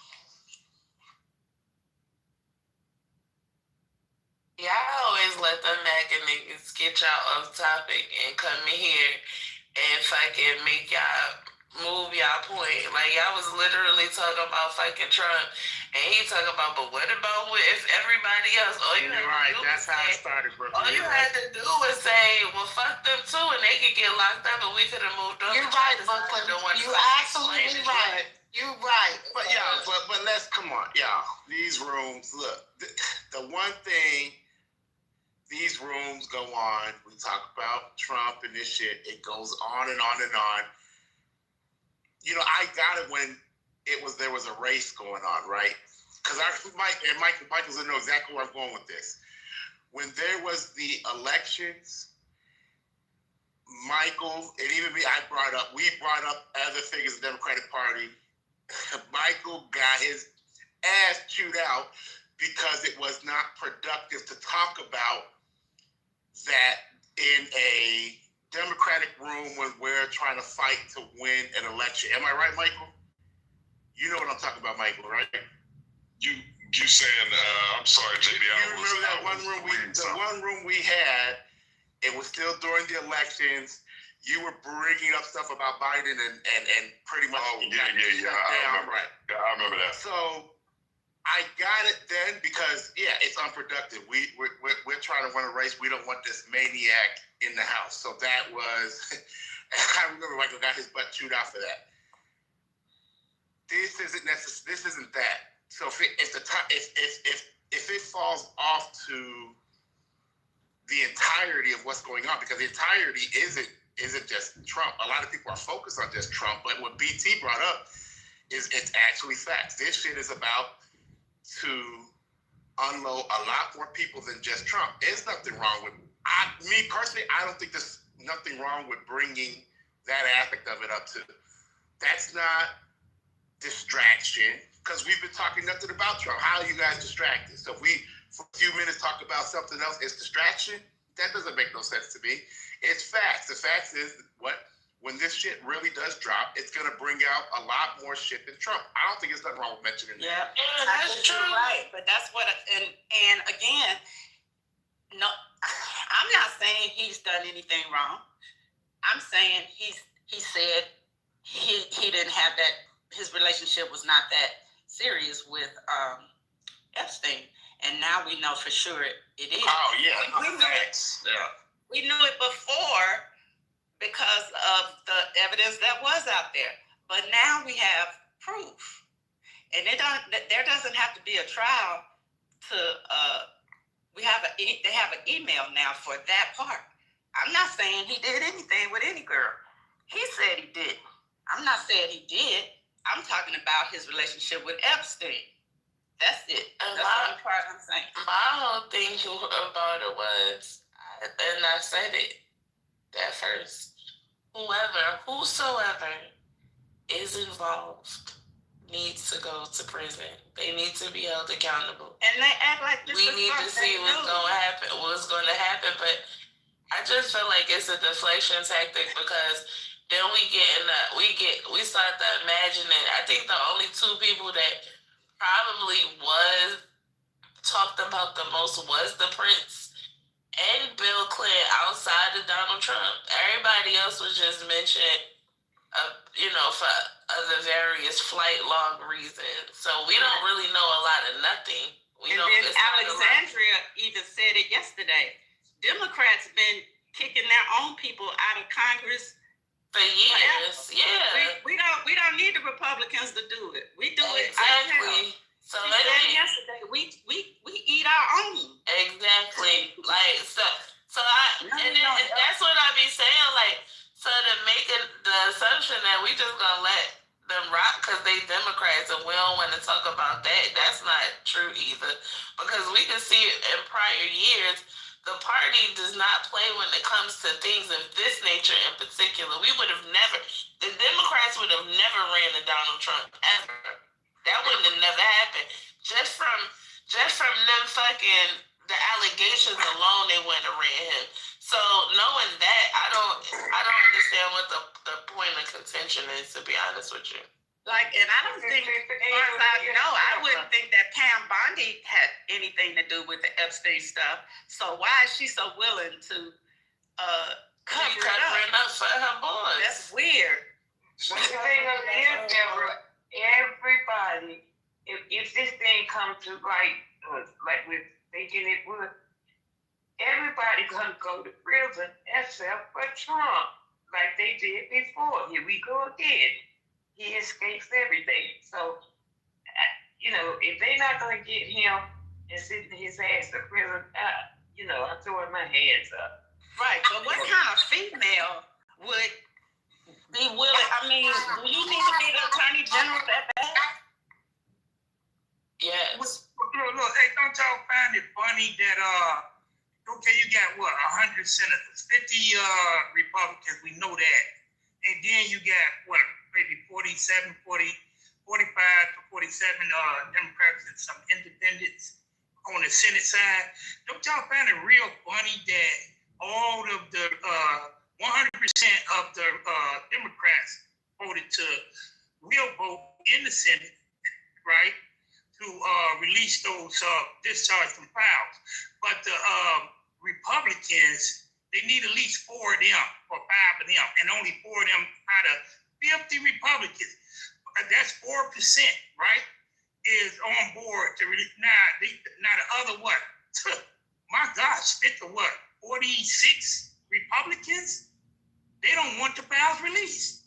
S9: Y'all always let them Mac and niggas get y'all off topic and come in here and fucking make y'all move y'all point. Like, y'all was literally talking about fucking Trump, and he talking about, but what about if everybody else? All you had to do was say, well, fuck them too, and they could get locked up, and we could have moved on.
S4: You're right, Brooklyn. You're absolutely right. You're right.
S17: But y'all, but let's come on, y'all. These rooms, look, the one thing. These rooms go on. We talk about Trump and this shit. It goes on and on and on. You know, I got it when there was a race going on, right? Because Michael's gonna know exactly where I'm going with this. When there was the elections, Michael and even me, we brought up other figures of the Democratic Party. Michael got his ass chewed out because it was not productive to talk about that in a Democratic room when we're trying to fight to win an election. Am I right, Michael? You know what I'm talking about, Michael, right?
S8: You saying, I'm sorry, JD.
S17: You remember that one room we had, it was still during the elections. You were bringing up stuff about Biden and pretty much
S8: I remember.
S17: Right.
S8: Yeah, I remember that.
S17: So I got it then because, it's unproductive. We're trying to run a race. We don't want this maniac in the house. So that was, I remember Michael got his butt chewed out for that. This isn't necessary. This isn't that. So if it falls off to the entirety of what's going on, because the entirety isn't just Trump. A lot of people are focused on just Trump, but what BT brought up is it's actually facts. This shit is about to unload a lot more people than just Trump. There's nothing wrong with me personally. I don't think there's nothing wrong with bringing that aspect of it up too. That's not distraction because we've been talking nothing about Trump. How are you guys distracted? So if we for a few minutes talk about something else, it's distraction. That doesn't make no sense to me. It's facts. The facts is what when this shit really does drop, it's gonna bring out a lot more shit than Trump. I don't think it's nothing wrong with mentioning that.
S1: Yeah, that's true. Right, but that's what. And again, no, I'm not saying he's done anything wrong. I'm saying he said he didn't have that. His relationship was not that serious with Epstein, and now we know for sure it is.
S17: Oh yeah,
S1: we knew it.
S17: Yeah,
S1: we knew it before because of the evidence that was out there. But now we have proof, and there doesn't have to be a trial to. They have an email now for that part. I'm not saying he did anything with any girl. He said he did. I'm not saying he did. I'm talking about his relationship with Epstein. That's it.
S9: And
S1: that's the only part I'm saying.
S9: My whole thing about it was, and I said it at first, whosoever is involved needs to go to prison. They need to be held accountable.
S1: And they act like this.
S9: We need to see what's going to happen. But I just feel like it's a deflection tactic because then we start to imagine it. I think the only two people that probably was talked about the most was the Prince and Bill Clinton outside of Donald Trump. Everybody else was just mentioned, for other various flight log reasons. So we don't really know a lot of nothing.
S1: And then Alexandria even said it yesterday. Democrats been kicking their own people out of Congress
S9: for years. Yeah,
S1: we don't need the Republicans to do it. We do it
S9: exactly. So
S1: yesterday, we eat our own.
S9: Exactly. That's what I be saying. Like, so to make the assumption that we just gonna let them rock because they Democrats and we don't want to talk about that. That's not true either. Because we can see in prior years, the party does not play when it comes to things of this nature in particular. The Democrats would have never ran to Donald Trump ever. That wouldn't have never happened. Just from them fucking the allegations alone, they wouldn't have ran him. So knowing that, I don't understand what the point of contention is, to be honest with you.
S1: Like, and I don't think, as far as I know, I wouldn't think that Pam Bondi had anything to do with the Epstein stuff. So why is she so willing to cover it up
S9: for her boys?
S1: That's weird.
S16: But the thing of it is, everybody, if this thing comes to like we're thinking it would, everybody gonna go to prison except for Trump, like they did before. Here we go again. He escapes everything. So, if they're not gonna get him and send his ass to prison, I'm throwing my hands up.
S1: Right, but what kind of female would be willing? I mean, do you need to be the attorney general that bad?
S9: Yes.
S11: Look, hey, don't y'all find it funny that okay, you got 100 senators, 50 Republicans, we know that, and then you got maybe 45 to 47 Democrats and some independents on the Senate side. Don't y'all find it real funny that all of the 100% of the Democrats will vote in the Senate, right, to release those discharge from files. But the Republicans, they need at least 4 of them or 5 of them, and only 4 of them out of 50 Republicans. That's 4%, right? Is on board to release. Now the other what? My gosh, 46 Republicans? They don't want the files released.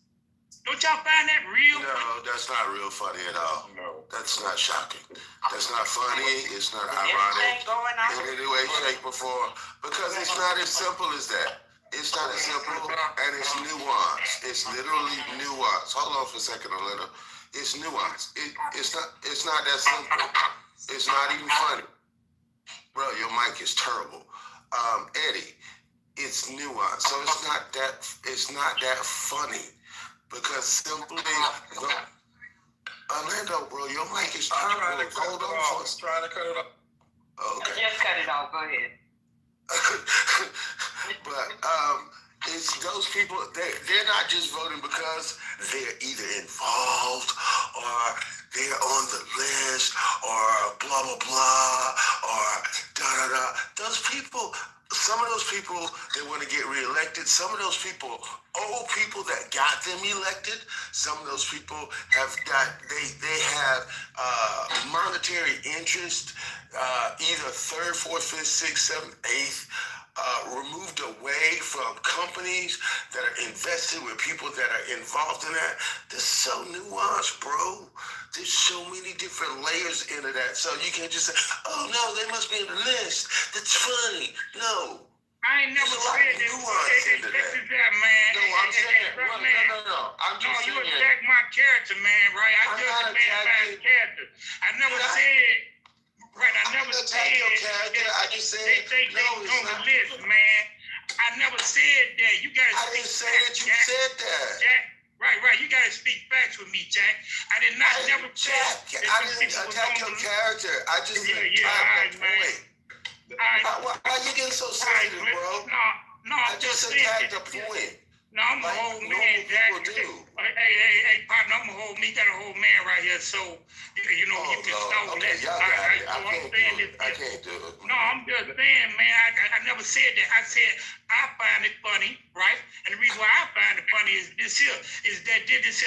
S11: Don't y'all find that real?
S12: No, that's not real funny at all. No. That's not shocking. That's not funny. It's not ironic in any way, shape, or form. Because it's not as simple as that. It's not as simple, and it's nuanced. It's literally nuanced. Hold on for a second, Atlanta. It's nuanced. It's not that simple. It's not even funny. Bro, your mic is terrible. Eddie, it's nuanced. So it's not that funny. Because simply, Orlando, bro, your mic is terrible. Hold on for us.
S2: Trying to cut it off.
S12: Okay.
S16: Just cut it off. Go ahead.
S12: But
S14: it's those people, they're not just voting because they're either involved or they're on the list or blah, blah, blah, or da-da-da. Those people, some of those people, they want to get reelected. Some of those people owe people that got them elected. Some of those people have got, they have monetary interest, either third, fourth, fifth, sixth, seventh, eighth, removed away from companies that are invested with people that are involved in that. They're so nuanced, bro. There's so many different layers into that. So you can't just say, oh no, they must be on the list. That's funny. No.
S11: I ain't never said that.
S14: Into that.
S11: Man.
S14: No, I'm saying, no. I'm just saying.
S11: You attack my character, man, right? I judge a man by his character. I never said, right, I never said
S14: your character. I just said,
S11: they on the list, man. I never said that. You gotta
S14: I didn't say that you said that.
S11: Jack. Right. You gotta speak facts with me, Jack. I did not never say that.
S14: I didn't attack your character. I just attacked the point. Why you getting so sensitive, bro?
S11: No,
S14: I just attacked the point.
S11: No, I'm a whole man, Jack. Hey, partner, I'm a whole man. You got a whole man right here, so you know you can start
S14: okay, y'all got it. I can't do it.
S11: No, I'm just saying, man. I never said that. I said I find it funny, right? And the reason why I find it funny is this here,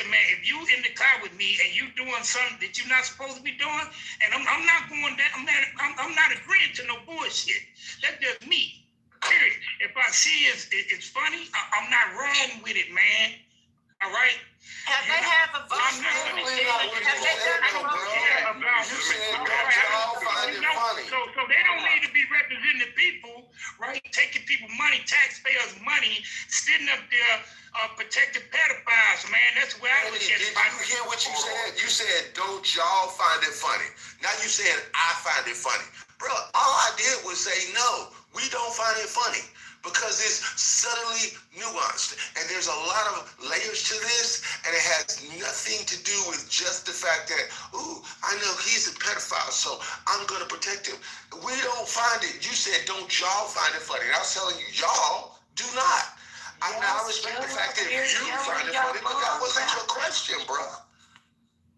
S11: man. If you in the car with me and you doing something that you're not supposed to be doing, and I'm not going down, I'm not agreeing to no bullshit. That's just me. Period. If I see it's funny, I'm not riding with it, man. All right?
S15: Have they had the vote?
S11: I'm not going to say
S15: Have they done the vote?
S14: You said y'all find it funny.
S11: So they don't need to be representing the people, right? Taking people money, taxpayers' money, sitting up there protecting pedophiles, man. That's where I look at it.
S14: Did you hear what you said? You said, don't y'all find it funny. Now you said, I find it funny. Bro, all I did was say, no, we don't find it funny. Because it's subtly nuanced. And there's a lot of layers to this, and it has nothing to do with just the fact that, ooh, I know he's a pedophile, so I'm going to protect him. We don't find it. You said, don't y'all find it funny. And I was telling you, y'all do not. I respect the fact that you find it funny, but that wasn't your question, bro.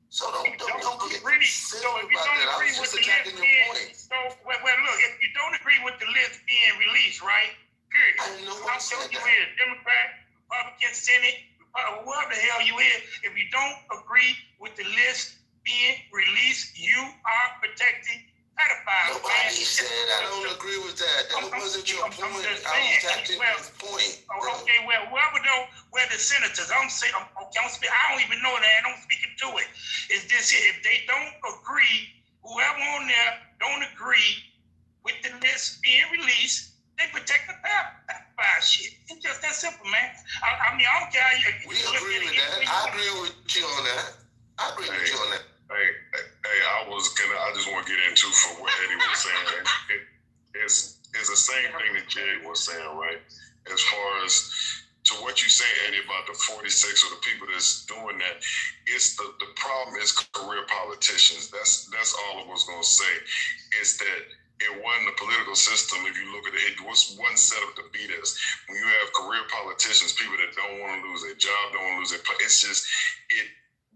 S14: So don't get silly about that. I was just attacking your point.
S11: So, well, look, if you don't agree with the list being released, right? Period.
S14: I know what I'm saying.
S11: You is Democrat, Republican, Senate, whoever the hell you is. If you don't agree with the list being released, you are protecting pedophiles.
S14: Nobody said I don't agree with that. That wasn't your point. I was attacking his point.
S11: Okay, well, whoever know where the senators, I don't even know that. I don't speak to it. Is this it? If they don't agree, whoever on there don't agree with the list being released, they protect the pedophile shit. It's just that simple, man. I mean, I don't care.
S14: We agree with that. I agree with you on that. I agree with you on that.
S8: Hey, I just want to get into for what Eddie was saying. It's the same thing that Jay was saying, right? As far as to what you say, Eddie, about the 46 or the people that's doing that, it's the problem is career politicians. That's all I was gonna say. Is that it wasn't the political system. If you look at it was one setup to beat us. When you have career politicians, people that don't want to lose their job, don't want to lose their place, it's just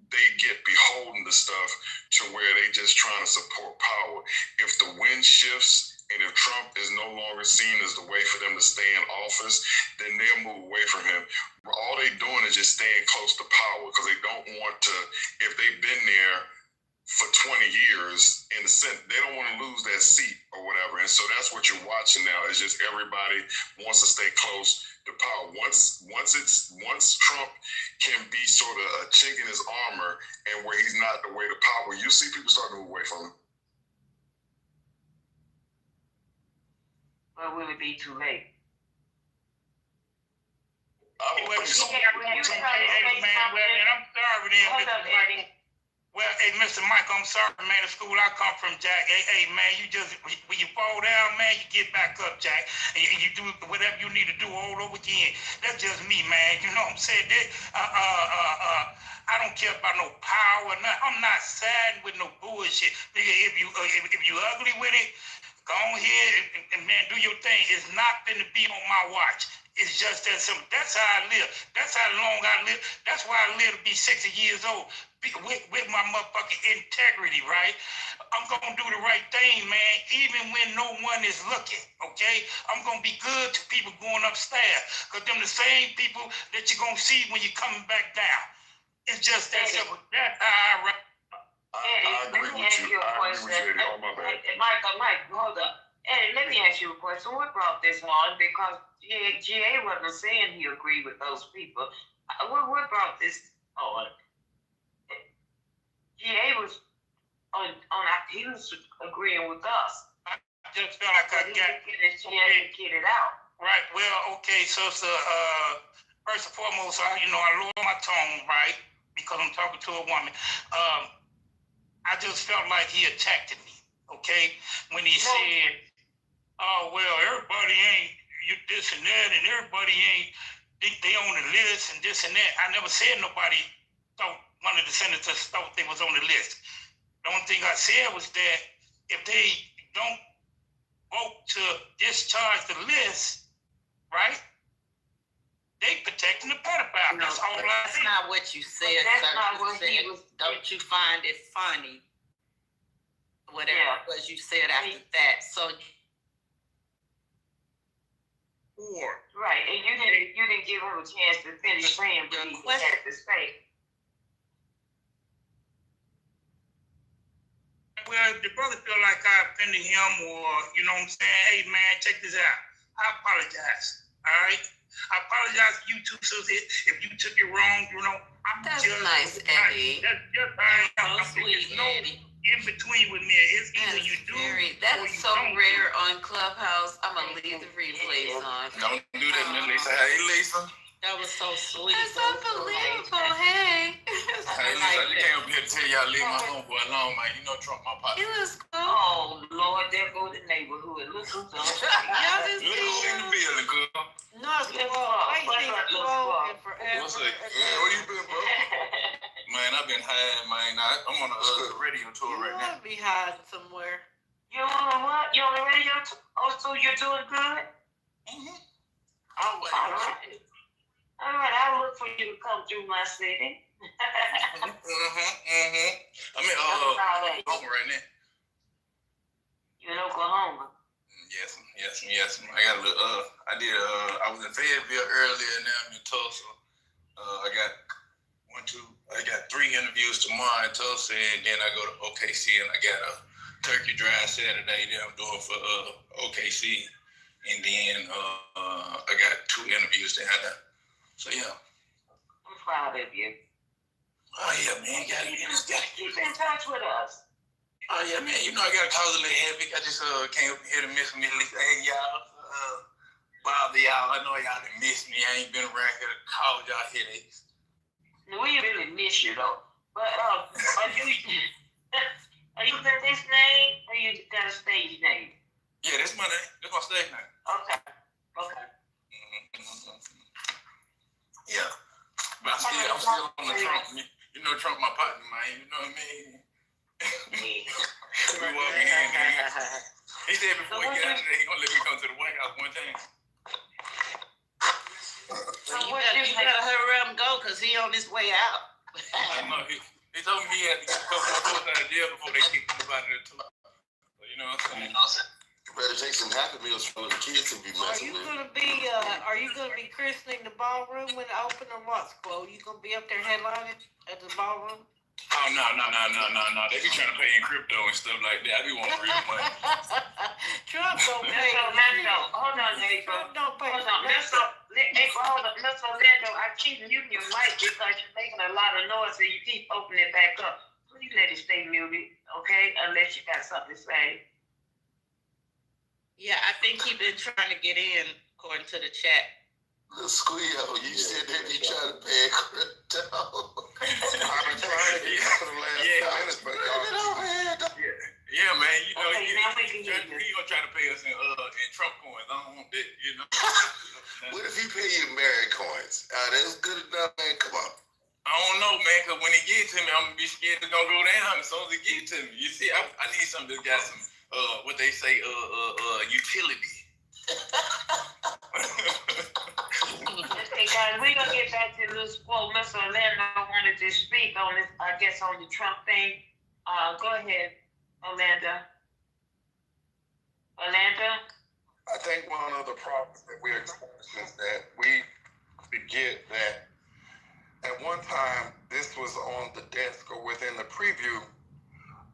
S8: they get beholden to stuff to where they just trying to support power. If the wind shifts and if Trump is no longer seen as the way for them to stay in office, then they'll move away from him. All they doing is just staying close to power because they don't want to, if they've been there for 20 years, in the sense, they don't want to lose that seat or whatever. And so that's what you're watching now is just everybody wants to stay close to power. Once Trump can be sort of a chink in his armor and where he's not the way to power, you see people start to move away from him.
S16: Well, will it be too late?
S11: I'm sorry, Eddie. Well, hey, Mr. Mike, I'm sorry, man. The school I come from, Jack. Hey, man, you just, when you fall down, man, you get back up, Jack. And you do whatever you need to do all over again. That's just me, man. You know what I'm saying? I don't care about no power. I'm not siding with no bullshit. If you ugly with it, go on here and man, do your thing. It's not finna be on my watch. It's just that simple. That's how I live. That's how long I live. That's why I live to be 60 years old with my motherfucking integrity, right? I'm going to do the right thing, man, even when no one is looking, okay? I'm going to be good to people going upstairs because them the same people that you're going to see when you're coming back down. It's just that simple. That's how
S8: I agree with you. I agree with you, Eddie. Oh, my bad.
S16: Mike, hold up. Eddie, let me ask you a question. What brought this on? Because GA wasn't saying he agreed with those people. What brought this on? GA was he was agreeing with us.
S11: I just felt like I got
S16: get it out.
S11: Right. Well, okay. So it's first and foremost, I lower my tone, right, because I'm talking to a woman. I just felt like he attacked me. Okay, when he said, "Oh well, everybody ain't you this and that, and everybody ain't they on the list and this and that." I never said nobody thought one of the senators thought they was on the list. The only thing I said was that if they don't vote to discharge the list, right, they protecting the pedophile.
S1: No,
S11: that's all I
S1: that's
S11: said.
S1: not what you said,
S16: That's
S1: sir.
S16: not
S1: You
S16: what
S1: said,
S16: he was.
S1: don't you find it funny? Whatever it was you said after that. So
S16: Right, and you didn't give him a chance to finish saying what he had to say.
S11: Well, the brother feel like I offended him, or you know what I'm saying? Hey man, check this out. I apologize. All right, I apologize to you too, Susie. If you took it wrong, I'm
S13: That's
S11: just
S13: nice, Eddie.
S11: That's just how I am.
S13: So sweet,
S11: There's no
S13: Eddie.
S11: in between with me. It's either you do or
S13: That's
S11: you
S13: so
S11: don't.
S13: rare on Clubhouse. I'm gonna leave the replays on.
S17: Don't do that, Lisa. Hey, Lisa.
S1: that was so sweet.
S13: That's unbelievable. Hey.
S17: Hey, Lisa, I just came up here to tell y'all leave my homeboy alone, man. You know Trump, my partner.
S13: It was cool.
S16: Oh Lord, there go the neighborhood. Look who's on.
S13: Y'all just
S17: Look who's in the building, girl.
S13: No, it's I ain't seen Flo in forever.
S17: What's up? Where you been, bro? Man, I've been high, man. I'm on a radio tour right now.
S13: I'll be hiding somewhere.
S16: You on what? You on the radio? So you're doing good?
S17: Mm-hmm.
S16: All right. All right, I'll look for you to come through my city.
S17: I'm in Oklahoma right now.
S16: You in Oklahoma?
S17: Yes. I got a little. I was in Fayetteville earlier. Now I'm in Tulsa. I got 3 interviews tomorrow in Tulsa, and then I go to OKC, and I got a turkey drive Saturday that I'm doing for OKC, and then I got 2 interviews down there. So yeah.
S16: I'm proud of you.
S17: Oh yeah, man.
S16: Keep in touch with us.
S17: Oh yeah, man. I gotta cause a little havoc. I just came up here to miss me. Hey y'all, bother y'all. I know y'all done missed me. I ain't been around here to cause y'all headaches.
S16: We really miss you though. But are you the this name or you got a stage name?
S17: Yeah, that's my name. That's my stage name.
S16: Okay.
S17: Yeah. But I'm still on the Trump. You know Trump my partner, man. You know what I mean? We walking in. He said before he get out of there, he gonna let me come to the White House one time.
S1: You better hurry up and go, because he on his way out.
S17: I know. He told me he had to get a couple of folks out of jail before they kicked him out of there too. So, you know what I'm saying?
S14: You better take some Happy Meals for the kids to be messing with.
S13: Are you gonna be christening the ballroom when the open or what's closed? You gonna be up there headlining at the ballroom?
S17: Oh no. They be trying to pay in crypto and stuff like that. I be wanting real money.
S13: Trump don't pay.
S16: Hold on, Nate.
S13: Trump don't pay.
S16: Hold on, Mr. Orlando, I keep muting your mic because you're making a lot of noise and you keep opening it back up. Please let it stay muted, okay? Unless you got something to say.
S1: Yeah, I think he been trying to get in, according to the chat.
S14: Little Squeal, you said that he tried to pay crypto.
S17: I've been trying to get for the last 5 minutes, but yeah, man. You know, he gonna try to pay us in Trump coins. I don't want that, you know.
S14: What if he pay you Mary coins? That's good enough, man. Come on.
S17: I don't know, man, because when he get to me, I'm gonna be scared it's gonna go down as soon as he get to me. You see, I need something that's got some what they say, utility.
S7: All right, we're gonna get back to this quote. Mr. Orlando wanted to speak on this, I guess, on the Trump thing. Go ahead, Orlando.
S3: I think one of the problems that we're experiencing is that we forget that at one time this was on the desk or within the preview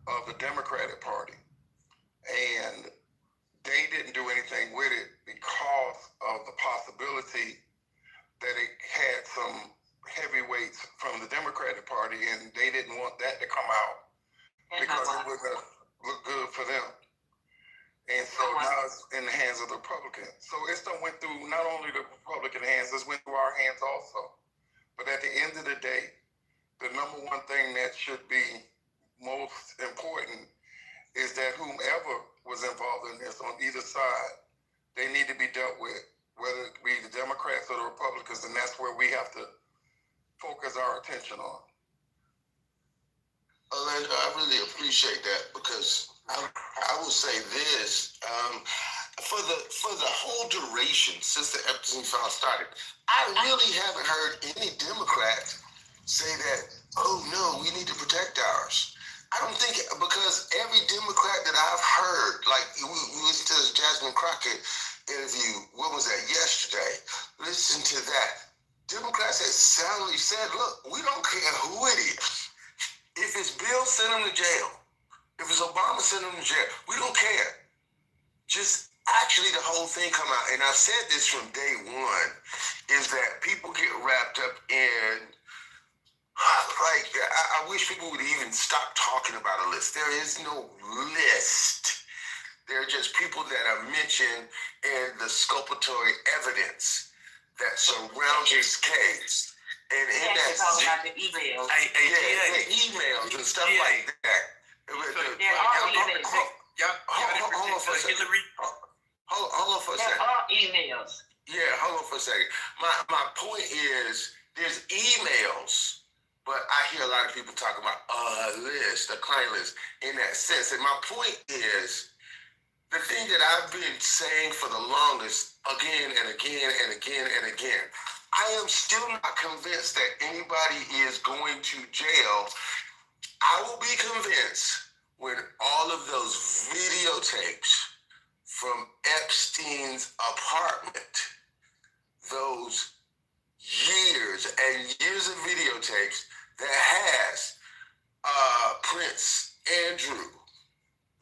S3: of the Democratic Party. And they didn't do anything with it because of the possibility that it had some heavyweights from the Democratic Party, and they didn't want that to come out because it wouldn't look good for them. And so now it's in the hands of the Republicans. So it still went through not only the Republican hands, it went through our hands also. But at the end of the day, the number one thing that should be most important is that whomever was involved in this on either side, they need to be dealt with, whether it be the Democrats or the Republicans, and that's where we have to focus our attention on.
S14: Orlando, I really appreciate that because I will say this, for the whole duration since the Epstein file started, I really haven't heard any Democrats say that, oh no, we need to protect ours. I don't think, because every Democrat that I've heard, like we listened to this Jasmine Crockett interview, what was that, yesterday? Listen to that. Democrats had soundly said, look, we don't care who it is. If it's Bill, send him to jail. If it's Obama, send him to jail. We don't care. Just actually the whole thing come out, and I've said this from day one, is that people get wrapped up in, like, I wish people would even stop talking about a list. There is no list. They're just people that are mentioned in the sculpatory evidence that surrounds this case. And in that,
S7: talk about the emails.
S14: The emails and stuff like that. Hold on for a second. Hold on for a second.
S7: There are emails.
S14: Yeah, hold on for a second. My point is, there's emails, but I hear a lot of people talking about a list, a client list, in that sense. And my point is, the thing that I've been saying for the longest, again and again and again and again, I am still not convinced that anybody is going to jail. I will be convinced when all of those videotapes from Epstein's apartment, those years and years of videotapes that has Prince Andrew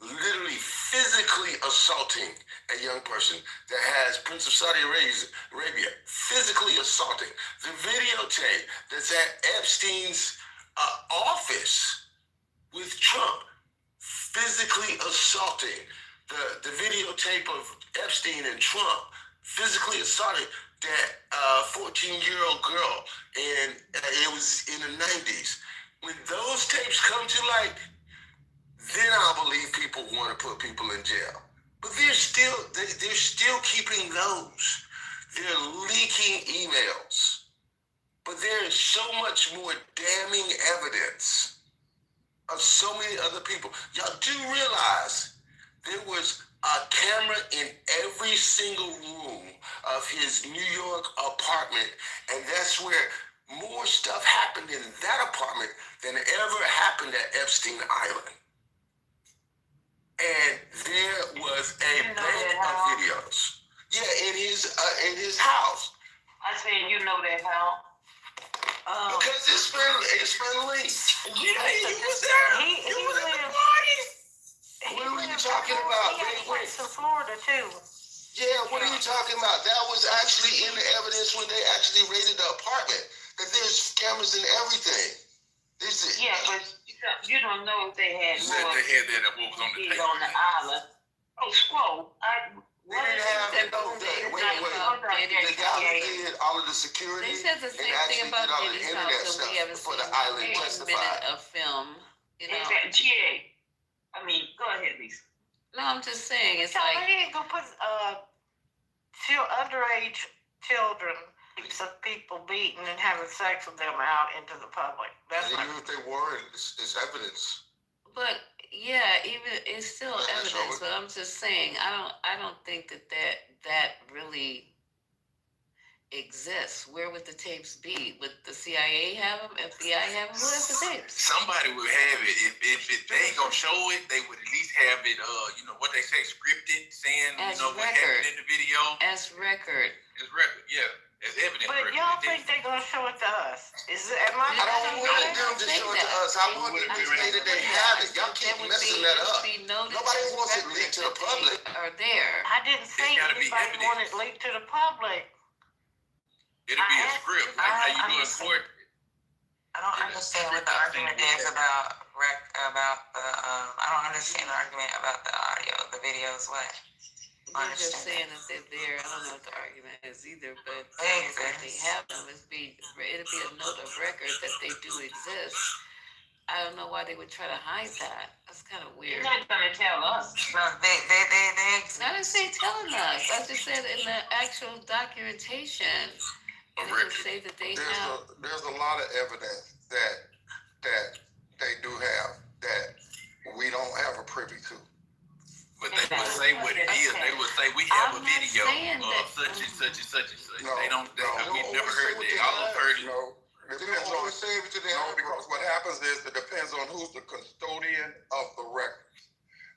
S14: literally physically assaulting a young person, that has Prince of Saudi Arabia physically assaulting, the videotape that's at Epstein's office with Trump physically assaulting, the videotape of Epstein and Trump physically assaulting that 14-year-old girl, and it was in the 90s. When those tapes come to light, then I believe people want to put people in jail. But they're still keeping those. They're leaking emails. But there is so much more damning evidence of so many other people. Y'all do realize there was a camera in every single room of his New York apartment, and that's where more stuff happened in that apartment than ever happened at Epstein Island. And there was a bank of videos. Yeah, in his house.
S7: I said, you know that how?
S14: Because it's been leaked. Yeah, he was there. He was at the party. What are you talking about?
S15: He went to Florida too.
S14: Yeah, what are you talking about? That was actually in the evidence when they actually raided the apartment. That there's cameras and everything.
S7: Yeah, but you don't know if they had more.
S19: They had that what was on the table.
S7: On the island. Oh, scroll.
S14: They didn't have the guy who did all of the security.
S13: They said the same thing about Diddy's house, so we haven't seen one minute of film. You know.
S7: I mean, go ahead, Lisa.
S13: No, I'm just saying, it's
S15: So
S13: like
S15: they ain't gonna put underage children of people beating and having sex with them out into the public. That's
S14: even if they were, it's evidence.
S13: But yeah, even it's still evidence. But I'm just saying, I don't think that really exists, where would the tapes be? Would the CIA have them? FBI have them? Who has the tapes?
S19: Somebody would have it. If they ain't gonna show it, they would at least have it. What they say, scripted, saying
S13: As
S19: what
S13: record.
S19: happened in the video.
S13: As record.
S19: As record, yeah. As evidence.
S15: But y'all think they're gonna show it to us?
S14: I don't want them to show it to us. I want them to say that they have it. Y'all keep messing that up. Nobody wants it leaked to the public.
S13: Are there?
S15: I didn't say anybody wanted leaked to the public.
S19: It'll be a script, like how you do in court.
S10: I don't understand what the argument is about the. I don't understand the argument about the audio, the videos. What?
S13: I'm just saying that they're there. I don't know what the argument is either, but if they have them, it'll be a note of record that they do exist. I don't know why they would try to hide that. That's kind of weird.
S7: You're not gonna tell us.
S10: No, they exist.
S13: I didn't say telling us. I just said in the actual documentation. It say that they have.
S3: There's a lot of evidence that they do have that we don't have a privy to.
S19: But they would say what it is. They would say we have a video of such and such and such and such. They don't. We've never heard that. All I've heard is.
S3: Depends on because what happens is it depends on who's the custodian of the records.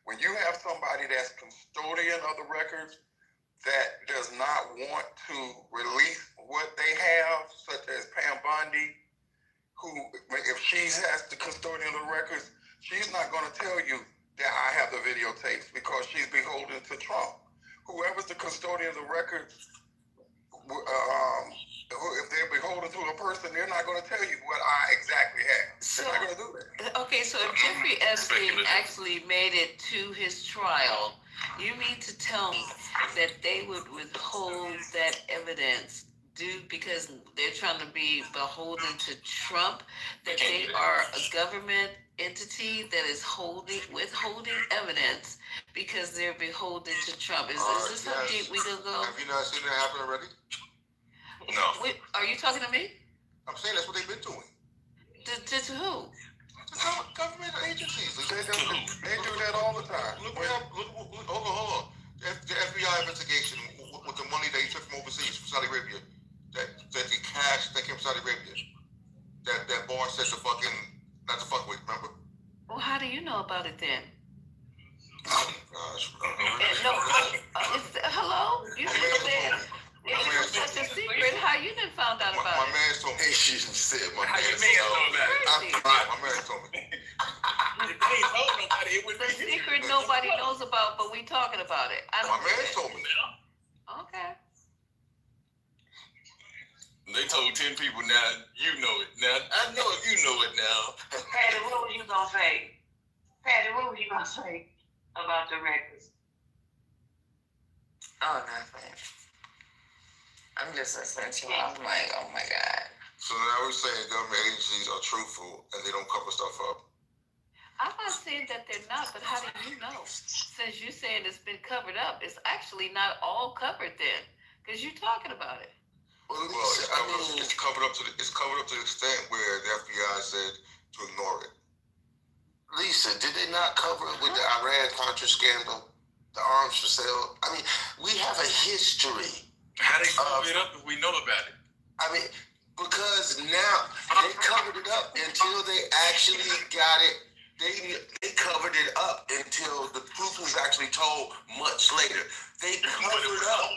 S3: When you have somebody that's custodian of the records that does not want to release what they have, such as Pam Bondi, who, if she has the custodian of the records, she's not going to tell you that I have the videotapes because she's beholden to Trump. Whoever's the custodian of the records, if they're beholden to a person, they're not going to tell you what I exactly have. They're not going to do that.
S13: Okay, so if Jeffrey Epstein actually made it to his trial, you mean to tell me that they would withhold that evidence because they're trying to be beholden to Trump, that they are a government entity that is withholding evidence because they're beholden to Trump? Is this how deep we gonna go?
S3: Have you not seen that happen already?
S19: No.
S13: Are you talking to me?
S3: I'm saying that's what they've been doing.
S13: To who?
S3: Government agencies. They do that all the time. Hold on. The FBI investigation with the money they took from overseas, from Saudi Arabia, that the cash that came from Saudi Arabia, that Barnes said not to fuck with, remember?
S13: Well, how do you know about it then?
S3: Gosh.
S13: Hello? You just said if it was such a secret, how you didn't found out about it?
S3: My man told me. She said my man
S19: told me.
S3: My man told me.
S19: If they ain't told nobody, it would be
S13: a secret nobody knows about, but we talking about it.
S3: My man told me.
S13: Okay.
S19: They told 10 people, now you know it. Now I know you know it now.
S7: Patty, what were you gonna say? About the records?
S10: Oh, nothing. I'm just listening to you. I'm like, oh my God.
S3: So now we're saying government agencies are truthful and they don't cover stuff up.
S13: I'm not saying that they're not, but how do you know? Since you're saying it's been covered up, it's actually not all covered then, because you're talking about it.
S3: Well, it's covered up to the extent where the FBI said to ignore it. Lisa, did they not cover it with the Iran-Contra scandal, the arms for sale? I mean, we have a history.
S19: How they cover it up if we know about it?
S3: I mean, because now they covered it up until they actually got it. They covered it up until the truth was actually told much later. They covered it up.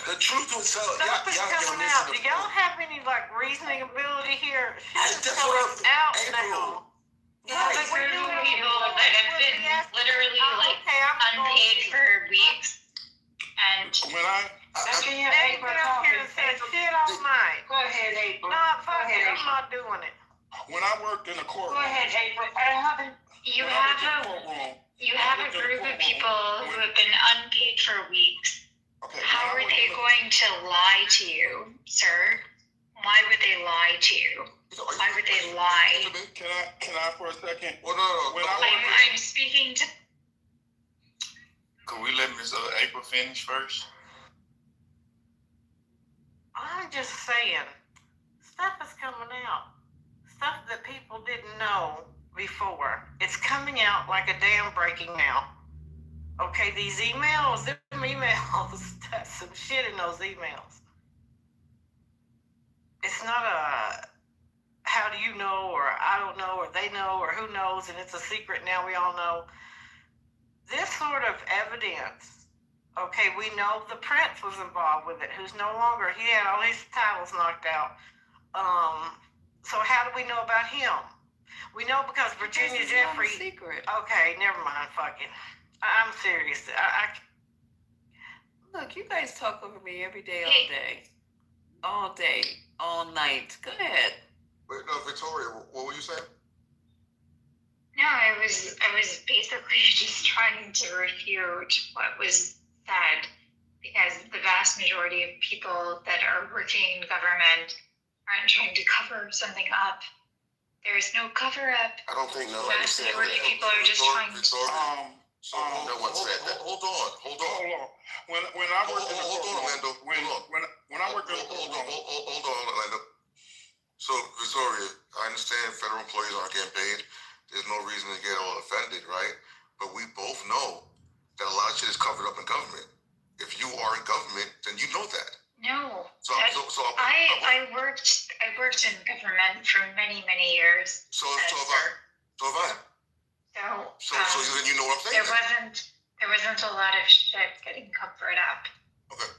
S3: The truth was told.
S15: Stuff is coming out. Do y'all have any reasoning ability here? She's coming out now.
S20: Right. People that have been literally unpaid for weeks, and
S3: when I
S15: been up here and said shit all night.
S7: Go ahead, April.
S15: No, fuck it. I'm not doing it.
S3: When I worked in the courtroom.
S7: Go ahead, April.
S20: You have a group of people who have been unpaid for weeks.
S3: Okay,
S20: how are they going to lie to you, sir? Why would they lie to you? Why would they lie?
S3: Can I for a second? Well, no.
S20: I'm speaking to.
S19: Can we let Ms. April finish first?
S15: I'm just saying, stuff is coming out. Stuff that people didn't know before. It's coming out like a damn breaking now. Okay, these emails, that's some shit in those emails. not a how do you know, or I don't know, or they know, or who knows, and it's a secret now we all know. This sort of evidence, okay, we know the prince was involved with it, who's no longer, he had all his titles knocked out. So how do we know about him? We know because Virginia Jeffrey.
S13: Secret.
S15: Okay, never mind, fucking. I'm serious.
S13: Look, you guys talk over me every day, all day, all night. Go ahead.
S3: Wait, no, Victoria, what were you saying?
S20: No, I was basically just trying to refute what was said, because the vast majority of people that are working in government aren't trying to cover something up. There is no cover up.
S3: I don't think
S20: The
S3: nobody
S20: vast
S3: said
S20: majority of people are just trying to.
S3: No one said that. Hold on.
S18: When I worked in the
S3: hold on, Orlando.
S18: When I worked in the
S3: hold on, Orlando. So, Victoria, I understand federal employees aren't getting paid. There's no reason to get all offended, right? But we both know that a lot of shit is covered up in government. If you are in government, then you know that.
S20: No.
S3: I
S20: worked in government for many, many years.
S3: So have I. So then you know what I'm saying.
S20: There wasn't a lot of shit getting covered up.
S3: Okay.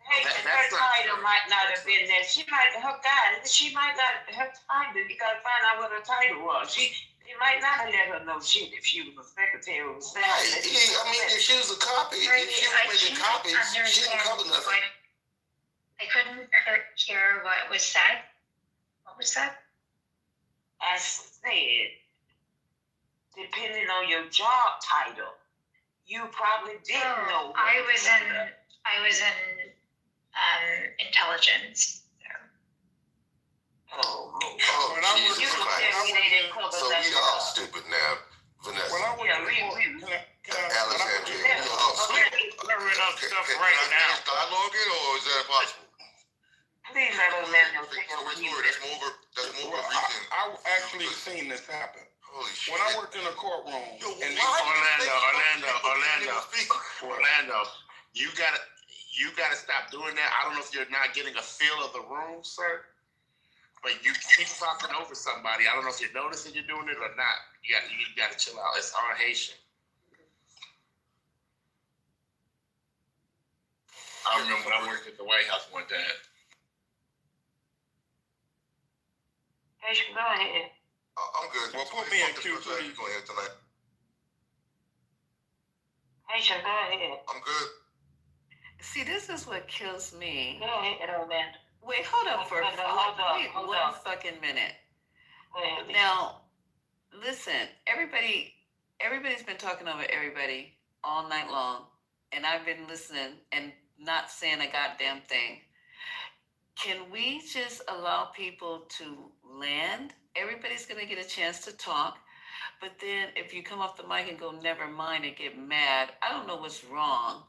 S16: Hey, her title might not have been there. She might not, her title, you gotta find out what her title was. She might not have let her know shit if she was a secretary or something.
S14: Right. If she was a copy, if she was making copies, she didn't cover nothing.
S20: I couldn't hear what was said. What was said?
S16: I said, depending on your job title, you probably didn't know.
S20: I was in intelligence.
S3: So we all stupid now, Vanessa. Alexandria, we all stupid. Can I dialogue it, or is that impossible?
S16: Please let us know.
S3: That's more of a reason.
S18: I've actually seen this happen.
S3: Holy shit.
S18: When I worked in a courtroom.
S19: Orlando, you gotta stop doing that. I don't know if you're not getting a feel of the room, sir, but you keep talking over somebody. I don't know if you're noticing you're doing it or not. You gotta chill out. It's on Haitian. I remember when I worked at the White House one time.
S16: Haitian, go ahead.
S3: I'm good.
S18: Well, put me in queue, please.
S3: Go ahead tonight.
S16: Haitian, go ahead.
S3: I'm good.
S13: See, this is what kills me.
S16: Go ahead, Orlando.
S13: Wait, hold up for one fucking minute. Now, listen, everybody's been talking over everybody all night long, and I've been listening and not saying a goddamn thing. Can we just allow people to land? Everybody's going to get a chance to talk, but then if you come off the mic and go, never mind, and get mad, I don't know what's wrong.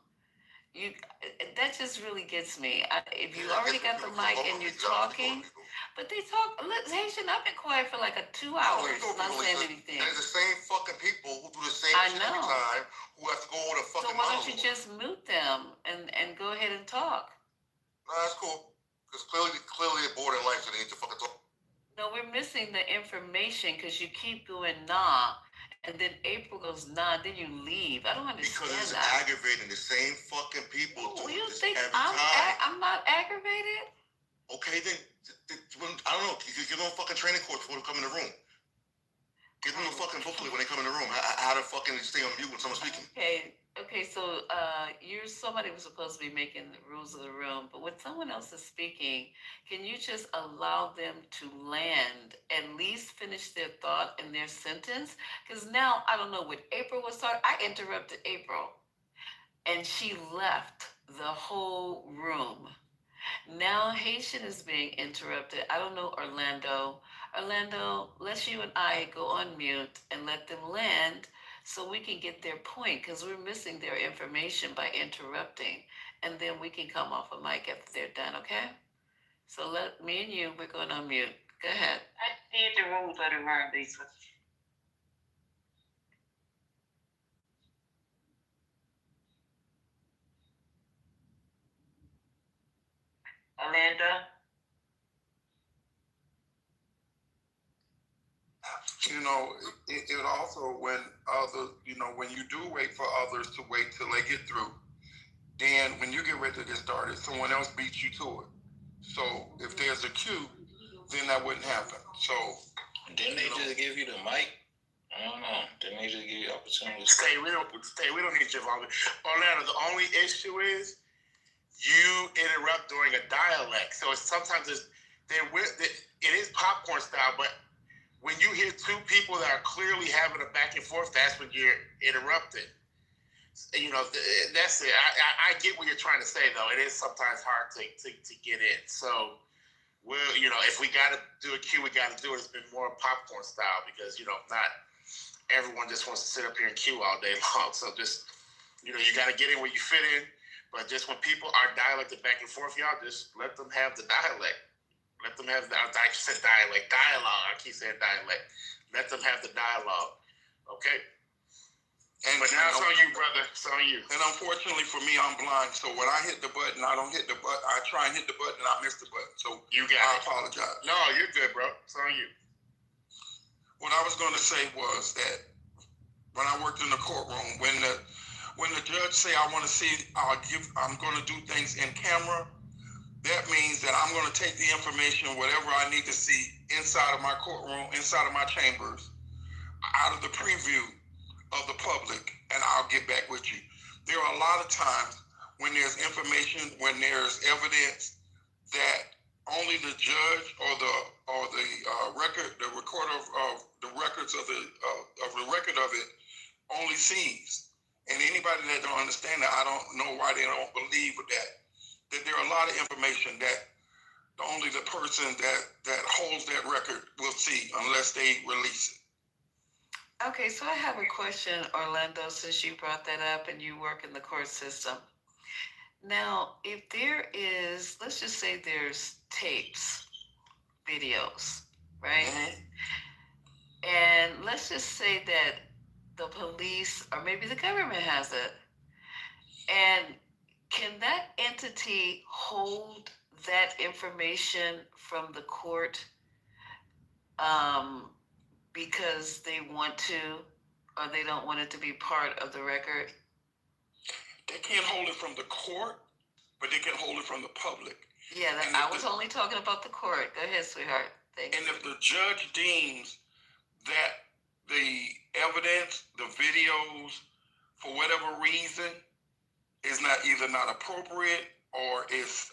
S13: That just really gets me. If you already got the mic and you're talking, but they talk. Haitian, I've been quiet for like 2 hours, not saying anything.
S3: There's the same fucking people who do the same shit every time, who have to go over the fucking.
S13: So why don't you just mute them and go ahead and talk?
S3: Nah, that's cool. Because clearly they're bored in life, so they need to fucking talk.
S13: No, we're missing the information because you keep going nah. And then April goes, nah, then you leave. I don't understand
S3: because it's
S13: that.
S3: aggravating. The same fucking people do
S13: you
S3: this
S13: think
S3: every time.
S13: I'm not aggravated?
S3: Okay, then, I don't know. Give them a fucking training course before they come in the room. Give them a fucking booklet when they come in the room. How to fucking stay on mute when someone's speaking.
S13: Okay, so somebody was supposed to be making the rules of the room, but when someone else is speaking, can you just allow them to land, at least finish their thought and their sentence? Because now, I don't know what April was talking. I interrupted April, and she left the whole room. Now Haitian is being interrupted. I don't know, Orlando. Orlando, let's you and I go on mute and let them land so we can get their point, because we're missing their information by interrupting. And then we can come off a mic after they're done, okay? So let me and you, we're going on mute. Go ahead.
S16: I did the rules of the room, Lisa. Amanda?
S6: you know, it also, when when you do wait for others to wait till they get through, then when you get ready to get started, someone else beats you to it. So if there's a queue, then that wouldn't happen. So
S22: didn't they just give you the mic? I don't know. Didn't they just give you opportunity?
S17: We don't need your involvement. Orlando, the only issue is you interrupt during a dialect. So sometimes it is popcorn style, but when you hear two people that are clearly having a back and forth, that's when you're interrupted. You know, that's it. I get what you're trying to say, though. It is sometimes hard to get in. So, well, you know, if we got to do a queue, we got to do it. It's been more popcorn style because, you know, not everyone just wants to sit up here and queue all day long. So just, you know, you got to get in where you fit in. But just when people are dialected back and forth, y'all just let them have the dialect. Let them have I said dialect, dialogue. I keep saying dialect. Let them have the dialogue. Okay? But now it's on you, brother. It's on you.
S6: And unfortunately for me, I'm blind. So when I hit the button, I don't hit the button. I try and hit the button and I miss the button. So I apologize.
S17: No, you're good, bro. It's on you.
S6: What I was going to say was that when I worked in the courtroom, when the judge say I'm going to do things in camera, that means that I'm going to take the information, whatever I need to see inside of my courtroom, inside of my chambers, out of the preview of the public, and I'll get back with you. There are a lot of times when there's information, when there's evidence that only the judge or the recorder of the records of the record of it only sees. And anybody that don't understand that, I don't know why they don't believe that there are a lot of information that only the person that holds that record will see unless they release it.
S13: Okay, so I have a question, Orlando, since you brought that up and you work in the court system. Now, if there is, let's just say there's tapes, videos, right? Mm-hmm. And let's just say that the police or maybe the government has it. And can that entity hold that information from the court because they want to or they don't want it to be part of the record?
S6: They can't hold it from the court, but they can hold it from the public.
S13: Yeah, I was only talking about the court. Go ahead, sweetheart. Thank you.
S6: And if the judge deems that the evidence, the videos, for whatever reason, is not appropriate or is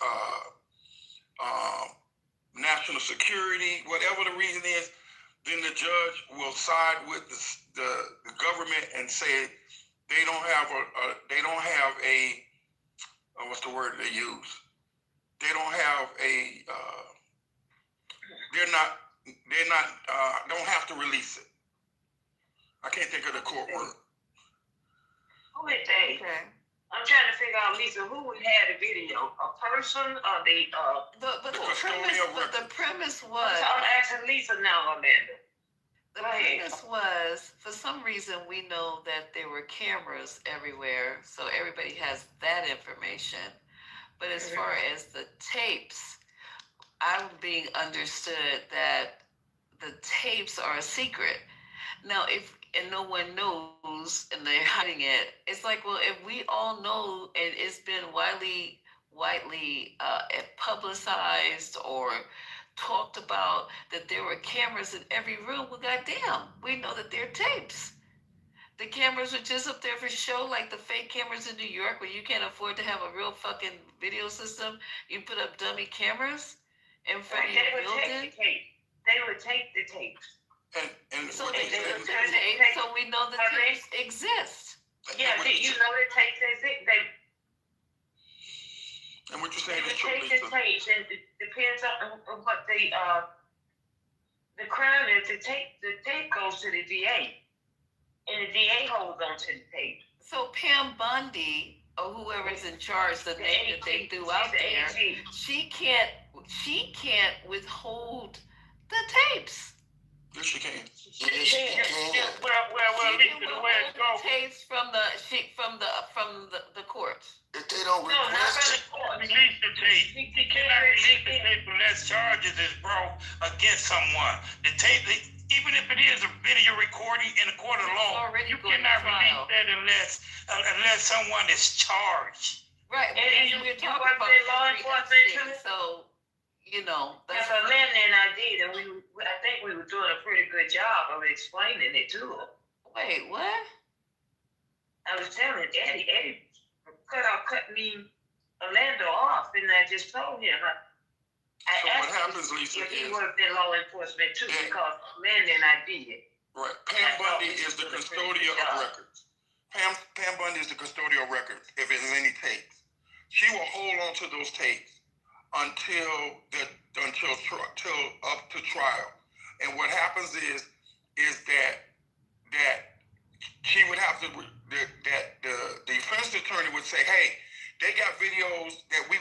S6: national security, whatever the reason is, then the judge will side with the government and say they don't have a what's the word they use? They don't have don't have to release it. I can't think of the court word.
S16: Who is that? Okay. I'm trying to figure out, Lisa, who would have the video? A person or
S13: the premise was.
S16: So I'm asking Lisa now, Amanda.
S13: The premise was, for some reason, we know that there were cameras everywhere, so everybody has that information. But as far as the tapes, I'm being understood that the tapes are a secret. Now, and no one knows and they're hiding it, it's like, well, if we all know and it's been widely publicized or talked about that there were cameras in every room, well, goddamn, we know that they're tapes. The cameras were just up there for show, like the fake cameras in New York where you can't afford to have a real fucking video system. You put up dummy cameras in front of your building.
S16: They would take the tapes.
S6: And
S13: so they would take the tapes, so we know the tapes exist.
S16: Yeah, you know the tapes exist.
S6: And what you're saying is
S16: true, Lisa. The tapes, and it depends on what the crime is. The tape goes to the DA, and the DA holds on to the tape.
S13: So Pam Bondi, or whoever's in charge, the name that they threw out there, she can't withhold the tapes.
S6: Yes, she can.
S16: Well, Lisa, the way it goes.
S13: Tapes from the courts.
S14: If they don't request
S18: release the tape, you cannot release the tape unless charges is brought against someone. The tape,
S11: even if it is a video recording in a court of law, you cannot release that unless someone is charged.
S13: Right,
S7: And
S13: and we're
S7: you
S13: talking
S7: work
S13: about
S7: in law
S13: every
S7: enforcement too?
S13: estate, so, you know,
S7: Yes,
S13: that's.
S7: Amanda and I did, and I think we were doing a pretty good job of explaining it to her.
S13: Wait, what?
S7: I was telling Eddie cut me Orlando off, and I just told him. I
S6: So
S7: asked
S6: what happens, Lisa,
S7: if he
S6: is
S7: worked in law enforcement too, because Amanda and I did.
S6: right. Pam Bundy is the custodian of records. Pam Bundy is the custodian of records. If there's any tapes, she will hold on to those tapes until up to trial. And what happens is that she would have to that the defense attorney would say, hey, they got videos that we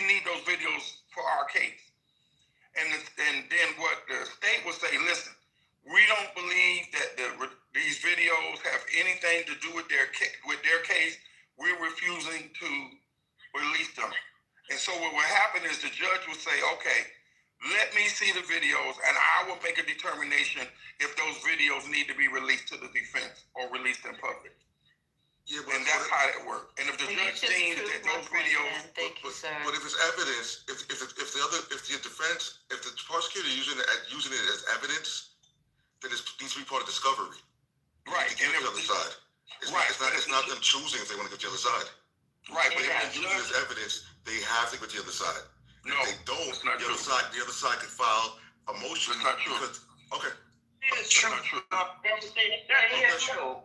S6: need those videos for our case. And then what the state would say, listen, we don't believe that these videos have anything to do with their case. We're refusing to release them. And so what would happen is the judge would say, okay, let me see the videos, and I will make a determination if those videos need to be released to the defense or released in public. Yeah, and that's how it works. And if the judge deems that those videos,
S3: but if it's evidence, if the prosecutor using it as evidence, then it needs to be part of discovery.
S6: Right.
S3: To give the other side. It's not them choosing if they want to give the other side.
S6: Right. But
S3: if they use it as evidence, they have to give it to the other side.
S6: No,
S3: if they don't, the other side can file a motion.
S6: That's not true.
S3: Okay.
S11: It is true.
S7: That is true.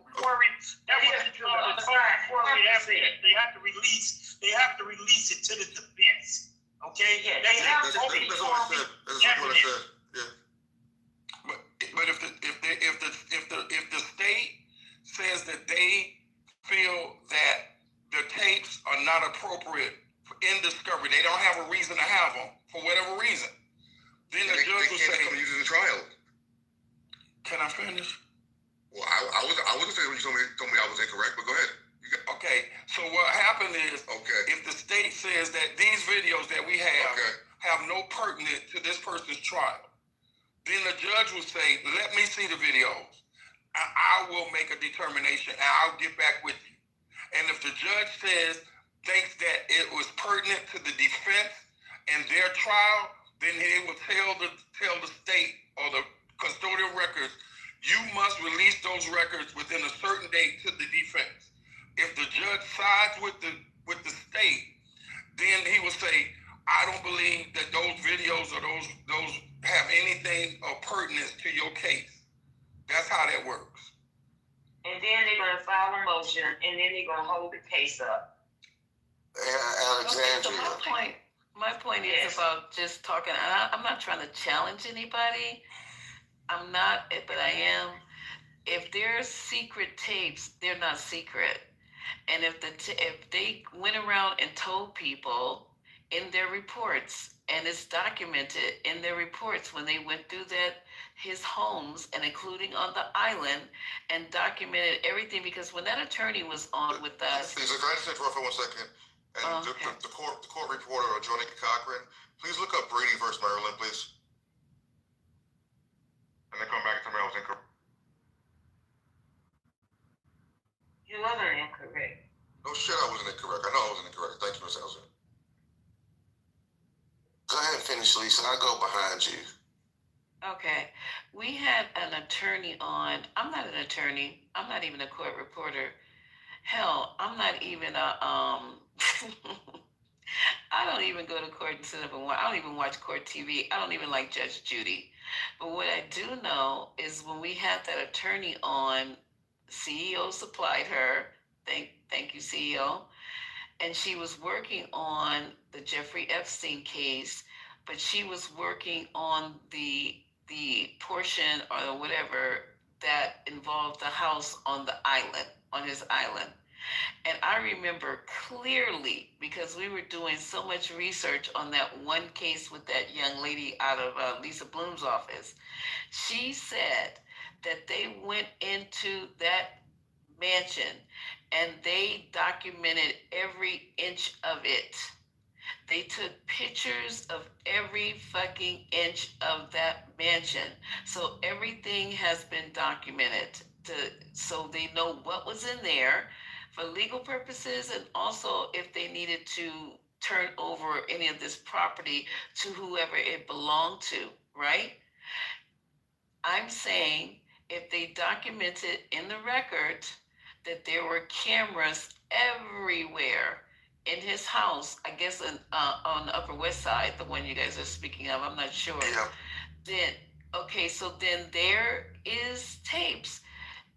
S11: They have to release it to the defense. Okay?
S7: Yeah,
S3: that's what I said. That's what I said. Yeah.
S6: But if the state says that they feel that the tapes are not appropriate in discovery, they don't have a reason to have them for whatever reason, then the judge will say,
S3: come use it in trial.
S6: Can I finish?
S3: Well, I wasn't saying when you told me I was incorrect, but go ahead.
S6: Okay, so what happened is, if the state says that these videos that we have no pertinence to this person's trial, then the judge will say, let me see the videos. I will make a determination, and I'll get back with you. And if the judge thinks that it was pertinent to the defense and their trial, then he will tell the state or the custodial records, you must release those records within a certain date to the defense. If the judge sides with the state, then he will say, I don't believe that those videos or those have anything of pertinence to your case. That's how that works.
S7: And then they're going to file a motion, and then they're going to hold the case up.
S3: Alexandria.
S13: Okay, so my point is about just talking. I'm not trying to challenge anybody. I'm not, but I am. If there's secret tapes, they're not secret. And if they went around and told people in their reports, and it's documented in their reports when they went through his homes and including on the island and documented everything, because when that attorney was on with us.
S3: Please, can I just interrupt for 1 second? And the court reporter, Johnny Cochran, please look up Brady versus Maryland, please. And then come back to me, I was incorrect.
S7: You wasn't incorrect.
S3: No shit, I wasn't incorrect. I know I wasn't incorrect. Thank you, Ms. Hauser. Go ahead and finish, Lisa. I'll go behind you.
S13: Okay. We had an attorney on. I'm not an attorney. I'm not even a court reporter. Hell, I'm not even I don't even go to court and sit up and watch. I don't even watch court TV. I don't even like Judge Judy. But what I do know is when we had that attorney on, CEO supplied her. Thank you, CEO. And she was working on the Jeffrey Epstein case, but she was working on the portion or whatever that involved the house on the island, on his island. And I remember clearly, because we were doing so much research on that one case with that young lady out of Lisa Bloom's office. She said that they went into that mansion and they documented every inch of it. They took pictures of every fucking inch of that mansion. So everything has been documented so they know what was in there for legal purposes, and also if they needed to turn over any of this property to whoever it belonged to, right? I'm saying if they documented in the record that there were cameras everywhere in his house, I guess on the Upper West Side, the one you guys are speaking of, I'm not sure.
S14: Yeah.
S13: Then, okay, so then there is tapes,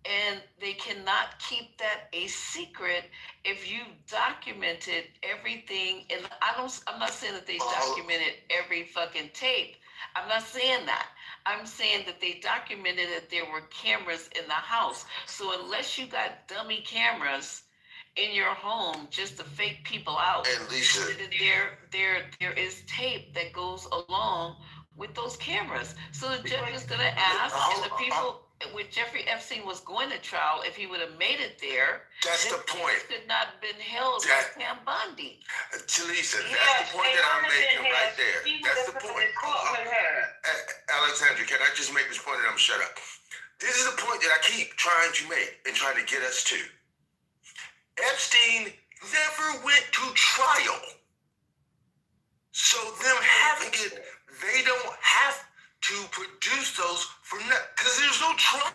S13: and they cannot keep that a secret if you documented everything. And I'm not saying that they documented every fucking tape. I'm not saying that. I'm saying that they documented that there were cameras in the house. So unless you got dummy cameras in your home just to fake people out,
S14: And Lisa,
S13: there is tape that goes along with those cameras. So the judge is going to ask, and the people, when Jeffrey Epstein was going to trial, if he would have made it there,
S14: that's the point.
S13: Could not have been held by Pam Bundy.
S14: Talisa, that's the point that I'm making right there. That's the point. Alexandra, can I just make this point and I'm shut up? This is the point that I keep trying to make and trying to get us to. Epstein never went to trial. So them having it, they don't have to produce those for nothing, because there's no trial.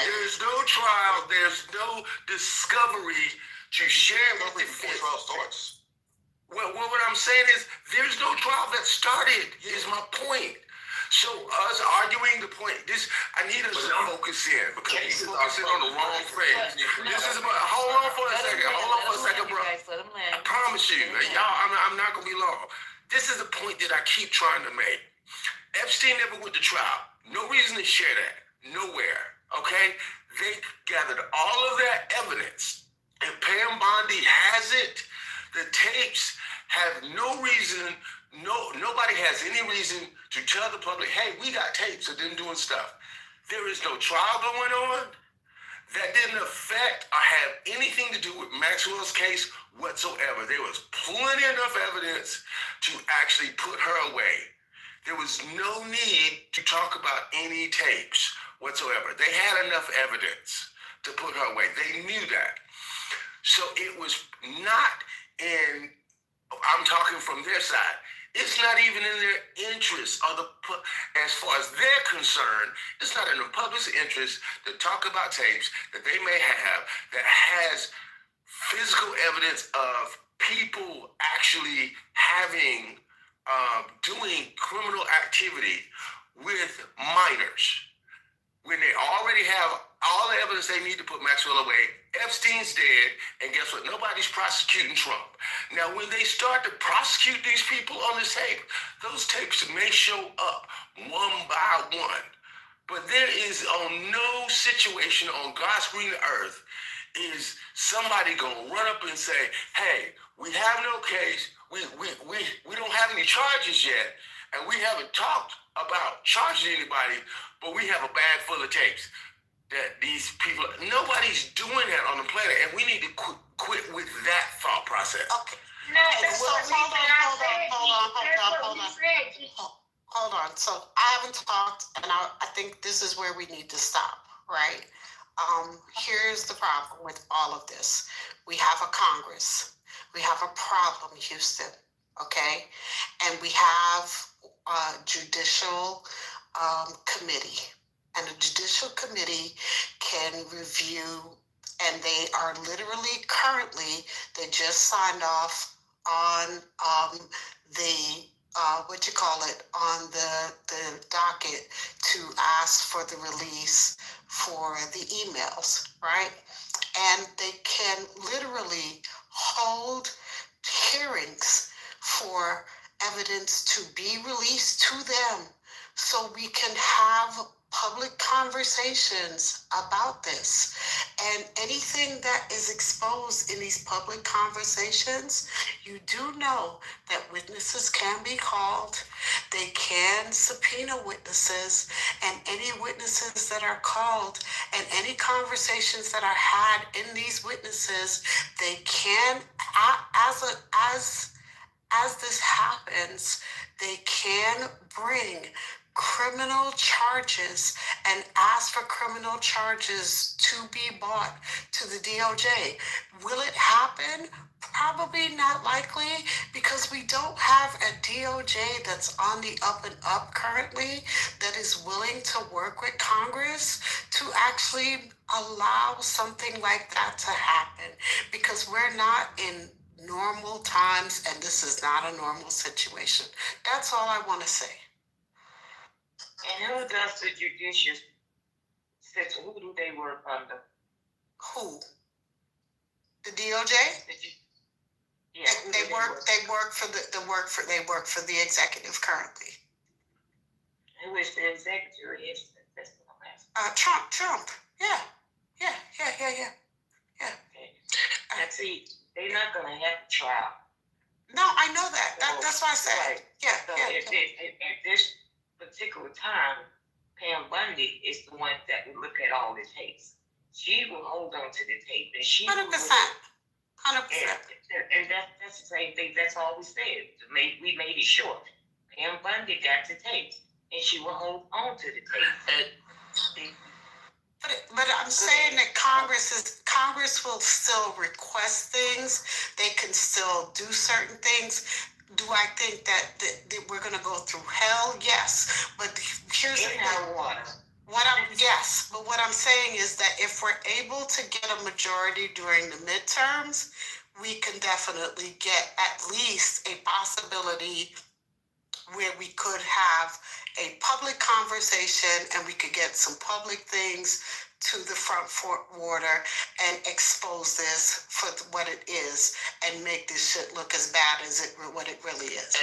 S14: There's no trial, there's no discovery to share with the trial starts. Well, what I'm saying is, there's no trial that started, is my point. So us arguing the point, I need us to focus in, because we're focusing on the wrong thing. This is about, hold on for a second, bro. I promise you, y'all, I'm not gonna be long. This is the point that I keep trying to make. Epstein never went to trial. No reason to share that. Nowhere. Okay? They gathered all of that evidence, and Pam Bondi has it. The tapes have no reason. Nobody has any reason to tell the public, hey, we got tapes of them doing stuff. There is no trial going on. That didn't affect or have anything to do with Maxwell's case whatsoever. There was plenty enough evidence to actually put her away. There was no need to talk about any tapes whatsoever. They had enough evidence to put her away. They knew that. So it was not in, I'm talking from their side, it's not even in their interest, as far as they're concerned, it's not in the public's interest to talk about tapes that they may have that has physical evidence of people actually having, doing criminal activity with minors. When they already have all the evidence they need to put Maxwell away, Epstein's dead, and guess what? Nobody's prosecuting Trump. Now, when they start to prosecute these people on this tape, those tapes may show up one by one. But there is on no situation on God's green earth is somebody gonna run up and say, hey, we have no case, we don't have any charges yet, and we haven't talked about charging anybody, but we have a bag full of tapes that these people, nobody's doing that on the planet, and we need to quit with that thought process.
S4: Okay.
S16: No,
S4: hold on. So I haven't talked, and I think this is where we need to stop, right? Here's the problem with all of this. We have a Congress. We have a problem, Houston, okay? And we have a judicial committee. And the judicial committee can review, and they are literally currently, they just signed off on on the docket to ask for the release for the emails, right? And they can literally hold hearings for evidence to be released to them so we can have public conversations about this. And anything that is exposed in these public conversations, you do know that witnesses can be called. They can subpoena witnesses, and any witnesses that are called and any conversations that are had in these witnesses, they can, as this happens, they can bring criminal charges and ask for criminal charges to be brought to the DOJ. Will it happen? Probably not likely, because we don't have a DOJ that's on the up and up currently that is willing to work with Congress to actually allow something like that to happen, because we're not in normal times, and this is not a normal situation. That's all I want to say.
S16: And who does the judicial system? Who do they work under?
S4: Who? The DOJ?
S16: Yeah,
S4: they work for the executive currently.
S16: Who is the executive? That's what I'm asking.
S4: Trump. Yeah.
S16: Okay. And see, they're not gonna have a trial.
S4: No, I know that. That's why I said.
S16: Right.
S4: Yeah.
S16: So at this particular time, Pam Bundy is the one that will look at all the tapes. She will hold on to the tape, and she
S4: 100%. 100%.
S16: And that's the same thing. That's all we said. We made it short. Pam Bundy got the tape, and she will hold on to the tape.
S4: But I'm saying that Congress will still request things. They can still do certain things. Do I think that we're going to go through hell? Yes. But here's the thing. Yes. But what I'm saying is that if we're able to get a majority during the midterms, we can definitely get at least a possibility where we could have a public conversation and we could get some public things to the front water and expose this for what it is and make this shit look as bad as what it really is.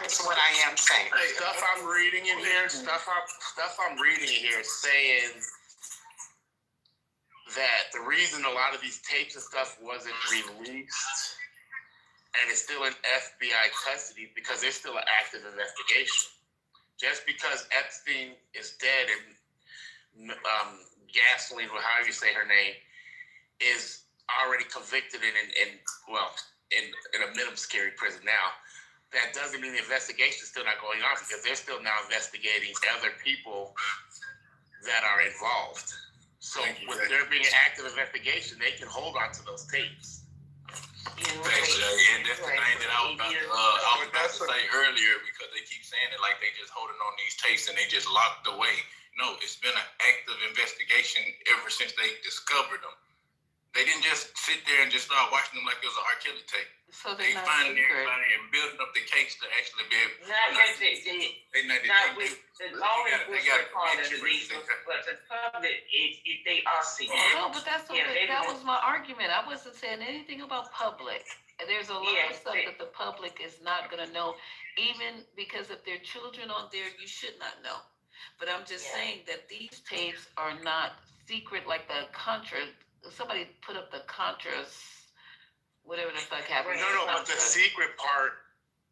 S4: That's what I am saying.
S17: Stuff I'm reading in here saying that the reason a lot of these tapes and stuff wasn't released and it's still in FBI custody because there's still an active investigation. Just because Epstein is dead and Gasoline, or however you say her name, is already convicted in a minimum security prison now, that doesn't mean the investigation is still not going on, because they're still now investigating other people that are involved. So with there being an active investigation, they can hold on to those tapes.
S22: Thanks, Jay. And that's the thing that I was about to say earlier, because they keep saying it like they just holding on these tapes and they just locked away. No, it's been an active investigation ever since they discovered them. They didn't just sit there and just start watching them like it was an R. Kelly tape.
S13: So
S22: they finding everybody and building up the case to actually be able.
S16: Not with the law enforcement part of the legal, but the public they are seeing.
S13: No, but that was my argument. I wasn't saying anything about public. There's a lot of stuff that the public is not going to know, even because if there are children on there, you should not know. But I'm just saying that these tapes are not secret like the Contra. Somebody put up the Contras, whatever the fuck happened.
S17: No, but the secret part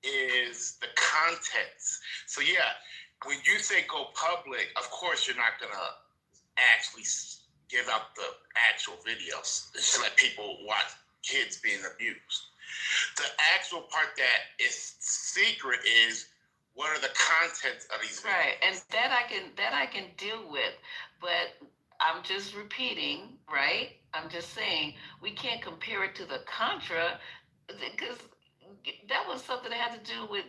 S17: is the contents. So when you say go public, of course you're not gonna actually give out the actual videos. Just let people watch kids being abused. The actual part that is secret is what are the contents of these videos.
S13: Right, and that I can deal with, but I'm just repeating, right? I'm just saying we can't compare it to the Contra, because that was something that had to do with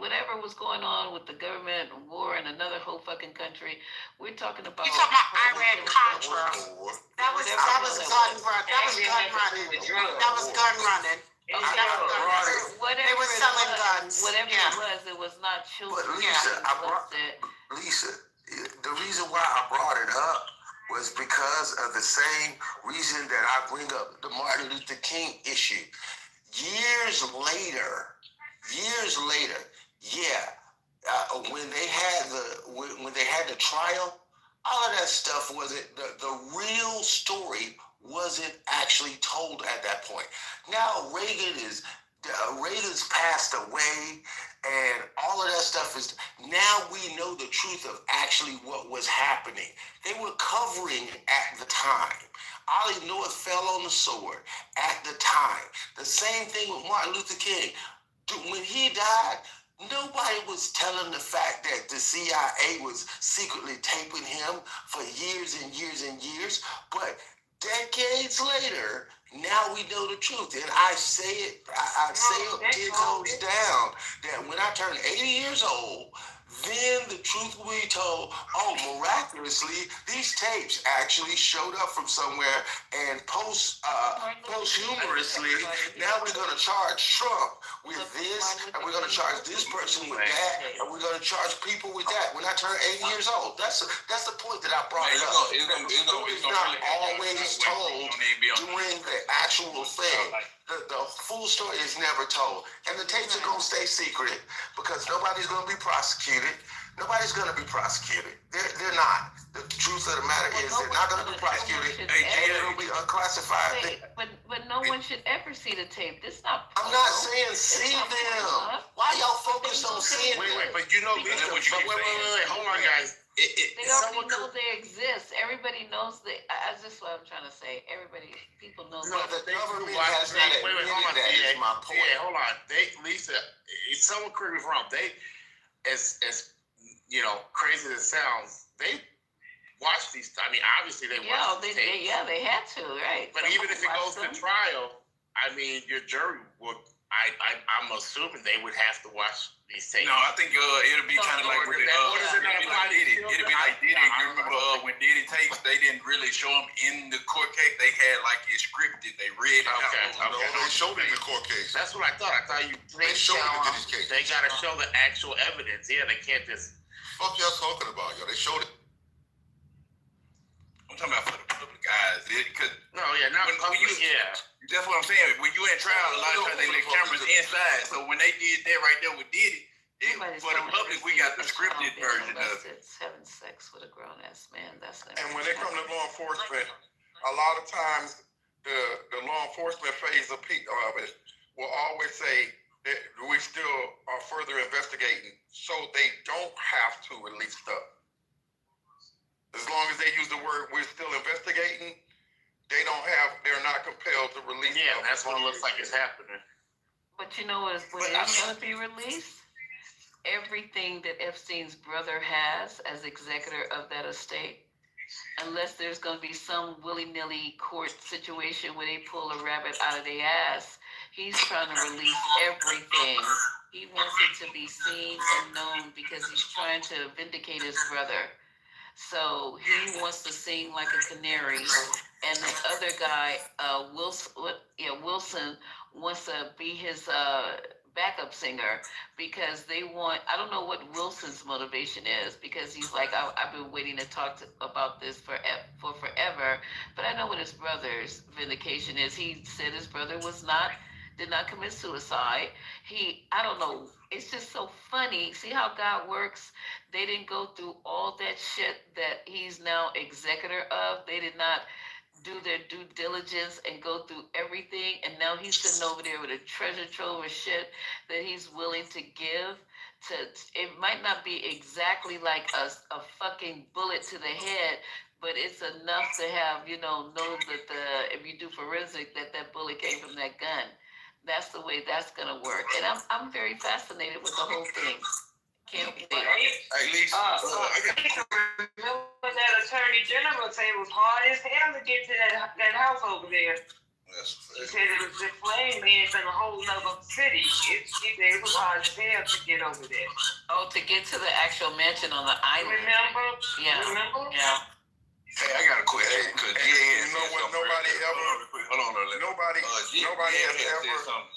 S13: whatever was going on with the government war in another whole fucking country. We're talking about.
S4: You're talking about Iran Contra. That was gun running. That was gun running. They were selling guns.
S13: Whatever it was not children.
S14: But Lisa, the reason why I brought it up was because of the same reason that I bring up the Martin Luther King issue. Years later, when they had the trial All of that stuff wasn't, the real story wasn't actually told at that point. Now Reagan's passed away, and all of that stuff is, now we know the truth of actually what was happening. They were covering at the time. Ollie North fell on the sword at the time. The same thing with Martin Luther King. When he died, nobody was telling the fact that the CIA was secretly taping him for years and years and years. But decades later, now we know the truth. And I say it, I say it goes down that when I turn 80 years old, then the truth will be told. Oh, miraculously, these tapes actually showed up from somewhere, and posthumously, now we're going to charge Trump with this, and we're going to charge this person with that, and we're going to charge people with that when I turn 80 years old. That's the point that I brought up. It's not always told during the actual thing. The full story is never told. And the tapes are going to stay secret because nobody's going to be prosecuted. Nobody's going to be prosecuted. They're not. The truth of the matter is they're not going to be prosecuted, and it'll be unclassified.
S13: But no one should ever see the tape. This not.
S14: I'm not saying see them. Why y'all focused on seeing them?
S17: Wait, but you know, wait, hold on, guys.
S13: They already know they exist. Everybody knows that. That's just what I'm trying to say. People know.
S14: No, the government has not admitted that. Is my point.
S17: Yeah, hold on. Lisa, someone correct me if I'm wrong. They, as you know, crazy as it sounds, they watch these. I mean, obviously they watch these tapes.
S13: They had to, right?
S17: But even if it goes to trial, I mean, your jury would. I'm assuming they would have to watch these tapes.
S22: No, I think it'll be kind of like with Diddy. It'll be like Diddy. You remember when Diddy tapes, they didn't really show them in the court case. They had like it scripted. They read it out.
S3: No, they showed it in the court case.
S17: That's what I thought. I thought
S3: they showed it in Diddy's case.
S17: They gotta show the actual evidence. Yeah, they can't just.
S3: Fuck y'all talking about, yo? They showed it.
S22: I'm talking about for the public eyes.
S17: Not public.
S22: That's what I'm saying. When you in trial, a lot of times they let cameras inside. So when they did that right there with Diddy, for the public, we got the scripted version of it.
S13: Having sex with a grown ass man. That's not.
S6: And when they come to law enforcement, a lot of times the law enforcement phase of it will always say that we still are further investigating, so they don't have to release stuff. As long as they use the word "we're still investigating," they're not compelled to release.
S17: Yeah, that's what it looks like it's happening.
S13: But you know what is going to be released? Everything that Epstein's brother has as executor of that estate. Unless there's going to be some willy-nilly court situation where they pull a rabbit out of their ass, he's trying to release everything. He wants it to be seen and known because he's trying to vindicate his brother. So he wants to sing like a canary, and the other guy, Wilson, wants to be his backup singer because they want. I don't know what Wilson's motivation is because he's like, I've been waiting to talk about this for forever, but I know what his brother's vindication is. He said his brother did not commit suicide. I don't know. It's just so funny. See how God works? They didn't go through all that shit that he's now executor of. They did not do their due diligence and go through everything. And now he's sitting over there with a treasure trove of shit that he's willing to give. It might not be exactly like a fucking bullet to the head, but it's enough to have, know that if you do forensic, that bullet came from that gun. That's the way that's gonna work, and I'm very fascinated with the whole thing. Can't wait.
S17: At least
S16: remember that attorney general said it was hard as hell to get to that house over there. He said it was just flame man from a whole nother city. It was hard as hell to get over there.
S13: Oh, to get to the actual mansion on the island.
S16: Remember?
S13: Yeah.
S16: Yeah.
S22: Hey, I got a question. Because
S6: you know what? Nobody has ever.